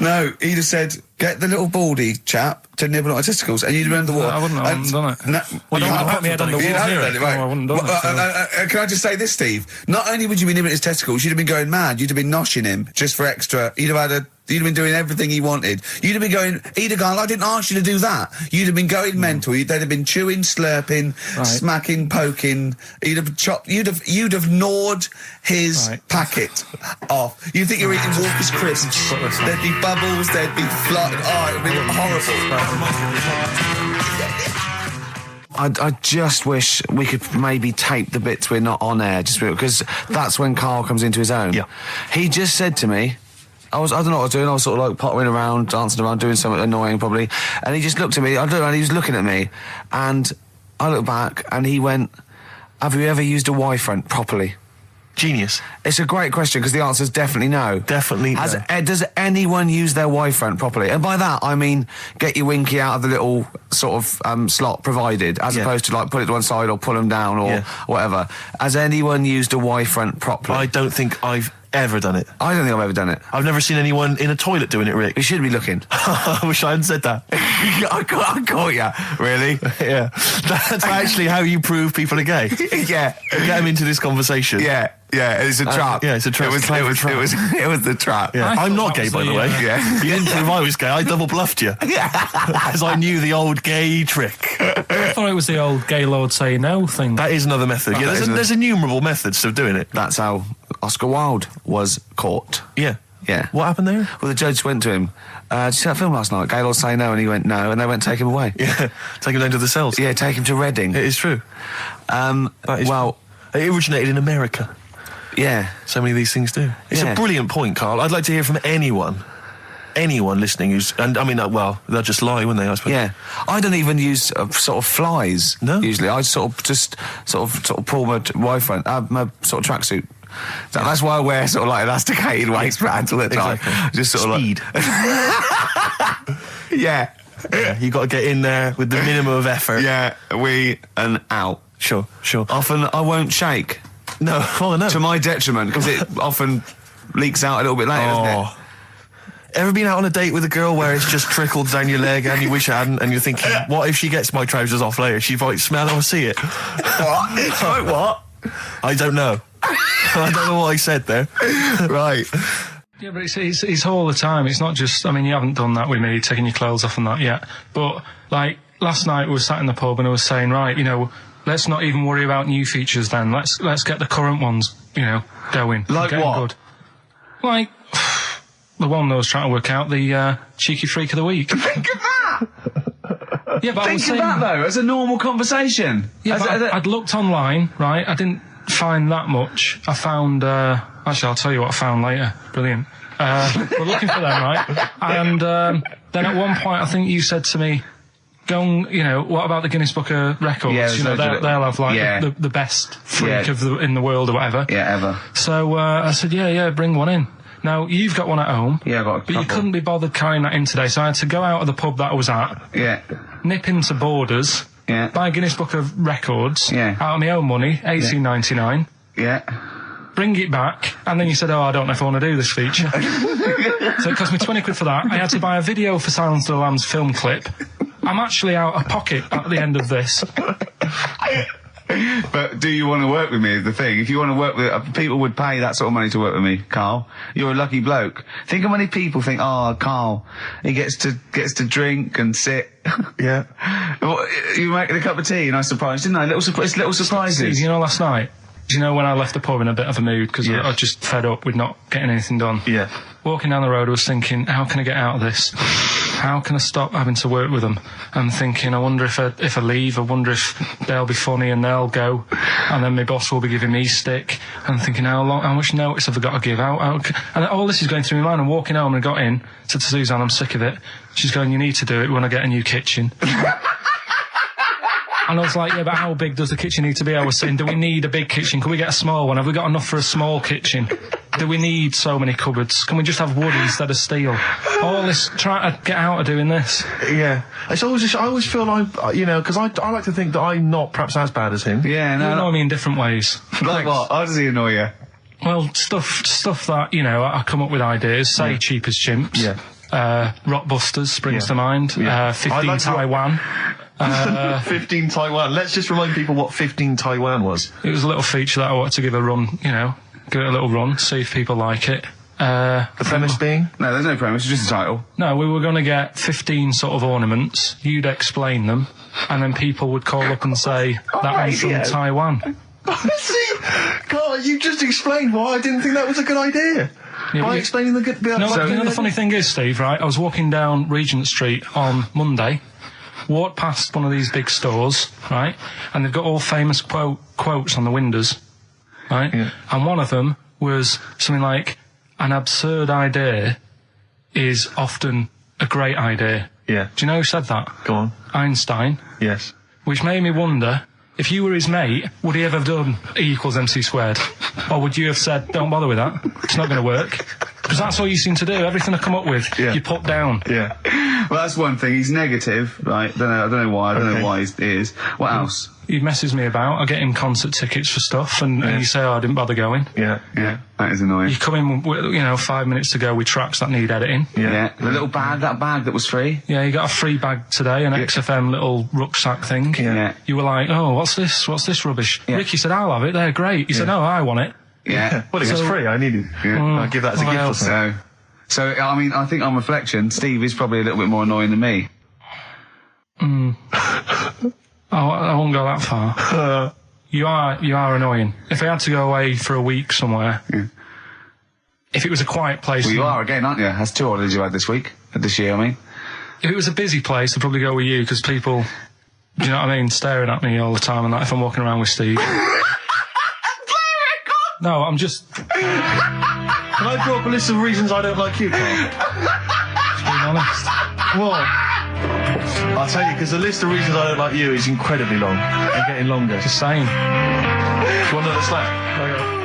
No, he'd have said, get the little baldy chap to nibble at my testicles, and you'd have been under the water. I wouldn't have done it. No, well, you wouldn't have put me head under the water. I wouldn't have done it. Can I just say this, Steve? Not only would you be nibbling at his testicles, you'd have been going mad. You'd have been noshing him just for extra. You'd have been doing everything he wanted. You'd have been going, he'd have gone, I didn't ask you to do that. You'd have been going mental. They'd have been chewing, slurping, smacking, poking. You'd have chopped, you'd have gnawed his packet off. You think you're eating Walker's crisps. There'd be bubbles, there'd be flood. Oh, it'd be horrible. I just wish we could maybe tape the bits we're not on air, just because that's when Karl comes into his own. Yeah. He just said to me, I don't know what I was doing, I was sort of like pottering around, dancing around, doing something annoying probably, and he just looked at me, I don't know, and he was looking at me, and I looked back, and he went, have you ever used a Y-front properly? Genius. It's a great question, because the answer is definitely no. Definitely no. Does anyone use their Y-front properly? And by that, I mean, get your winky out of the little sort of slot provided, as opposed to like put it to one side or pull them down or whatever. Has anyone used a Y-front properly? I don't think I've ever done it. I don't think I've ever done it. I've never seen anyone in a toilet doing it, Rick. You should be looking. I wish I hadn't said that. I caught you. Really? Yeah. That's actually how you prove people are gay. Yeah. Get them into this conversation. Yeah. Yeah, it's a trap. Yeah, it's a trap. It was the trap. Yeah. I'm not gay, by the way. Yeah. You didn't prove I was gay. I double bluffed you. Yeah. As I knew the old gay trick. I thought it was the old gay lord say no thing. That is another method. Yeah, there's innumerable methods of doing it. That's how Oscar Wilde was caught. Yeah. Yeah. What happened there? Well, the judge went to him, did you see that film last night? Gay Lord Say No, and he went, no, and they went, take him away. Yeah. Take him down to the cells. Yeah, take him to Reading. It is true. Well, it originated in America. Yeah. So many of these things do. It's a brilliant point, Karl. I'd like to hear from anyone listening who's, and I mean, they'll just lie, wouldn't they, I suppose? Yeah. I don't even use sort of flies. No. Usually. I sort of pull my Y-front, my sort of tracksuit. So that's why I wear sort of like elasticated waistbands all the time. Exactly. Just sort of speed. Yeah. You got to get in there with the minimum of effort. Yeah. And out. Sure. Often I won't shake. No. Oh no. To my detriment, because it often leaks out a little bit later, doesn't it? Ever been out on a date with a girl where it's just trickled down your leg and you wish it hadn't, and you're thinking, what if she gets my trousers off later? She might smell or see it. What? What? I don't know. I don't know what I said there. Right. Yeah, but it's all the time. It's not just, I mean, you haven't done that with me, taking your clothes off and that yet. But, like, last night we were sat in the pub and I was saying, right, you know, let's not even worry about new features then. Let's get the current ones, you know, going. Like what? Good. Like, the one I was trying to work out, the cheeky freak of the week. Think of that! Yeah, but Think of that, though, as a normal conversation. Yeah, but I'd looked online, right? I didn't find that much. I found, actually, I'll tell you what I found later. Brilliant. We're looking for them, right? And then at one point, I think you said to me, go and, you know, what about the Guinness Book of Records? Yeah, you know, they'll have, like, the best freak in the world or whatever. Yeah, ever. So I said, yeah, bring one in. Now, you've got one at home. Yeah, I've got a But you couple. couldn't be bothered carrying that in today, so I had to go out of the pub that I was at, Yeah. nip into Borders, Yeah. buy a Guinness Book of Records, Yeah. out of my own money, $18.99, Yeah. bring it back, and then you said, I don't know if I want to do this feature. So it cost me 20 quid for that. I had to buy a video for Silence of the Lambs film clip. I'm actually out of pocket at the end of this. But do you want to work with me is the thing. If you want to work with... people would pay that sort of money to work with me, Carl. You're a lucky bloke. Think how many people think, Carl, he gets to drink and sit. Yeah. Well, you making a cup of tea and I surprised, didn't I? Little surprises. Steve, you know, last night, do you know when I left the pub in a bit of a mood because I was just fed up with not getting anything done? Yeah. Walking down the road, I was thinking, how can I get out of this? How can I stop having to work with them? I'm thinking, I wonder if I leave, I wonder if they'll be funny and they'll go, and then my boss will be giving me stick. I'm thinking, how much notice have I got to give out? And all this is going through my mind. I'm walking home and I got in, said to Suzanne, I'm sick of it. She's going, you need to do it when I get a new kitchen. And I was like, yeah, but how big does the kitchen need to be? I was saying, do we need a big kitchen? Can we get a small one? Have we got enough for a small kitchen? Do we need so many cupboards? Can we just have wood instead of steel? All this, trying to get out of doing this. Yeah. I always feel like, you know, because I like to think that I'm not perhaps as bad as him. Yeah, You annoy me in different ways. Like what? How does he annoy you? Well, stuff that, you know, I come up with ideas, say Cheap as Chimps. Yeah. Rockbusters springs to mind. Yeah. 15 like Taiwan. 15 Taiwan. Let's just remind people what 15 Taiwan was. It was a little feature that I wanted to give a run, you know, give it a little run, see if people like it. The premise being? No, there's no premise, it's just a title. No, we were going to get 15 sort of ornaments, you'd explain them, and then people would call up and say, that one's from Taiwan. See? God, you just explained why I didn't think that was a good idea. Yeah, By explaining the good bit. No, you know the funny thing is, Steve, right, I was walking down Regent Street on Monday, walked past one of these big stores, right, and they've got all famous quotes on the windows, right, and one of them was something like, an absurd idea is often a great idea. Yeah. Do you know who said that? Go on. Einstein. Yes. Which made me wonder, if you were his mate, would he ever have done E=MC²? Or would you have said, don't bother with that, it's not going to work? Because that's all you seem to do, everything I come up with, you put down. Yeah. Well, that's one thing, he's negative, right? I don't know why, I don't know why he is. What else? He messes me about, I get him concert tickets for stuff, and you say, I didn't bother going. Yeah. Yeah, that is annoying. You come in, with, you know, 5 minutes to go with tracks that need editing. Yeah. The little bag, that bag that was free. Yeah, you got a free bag today, an XFM little rucksack thing. Yeah. You were like, oh, what's this rubbish? Yeah. Ricky said, I'll have it, they're great. He said, no, I want it. Yeah. Well, it was free, I needed it. Yeah. I'll give that as a gift or something. So, I mean, I think on reflection, Steve is probably a little bit more annoying than me. I won't go that far. You are annoying. If I had to go away for a week somewhere, if it was a quiet place... Well, you are again, aren't you? That's 2 holidays you had this year, I mean. If it was a busy place, I'd probably go with you, because people, do you know what I mean, staring at me all the time and that if I'm walking around with Steve. No, I'm just... Can I draw up a list of reasons I don't like you, Carl? Just being honest. What? I'll tell you, because the list of reasons I don't like you is incredibly long and getting longer. Just saying. Do you want another slap?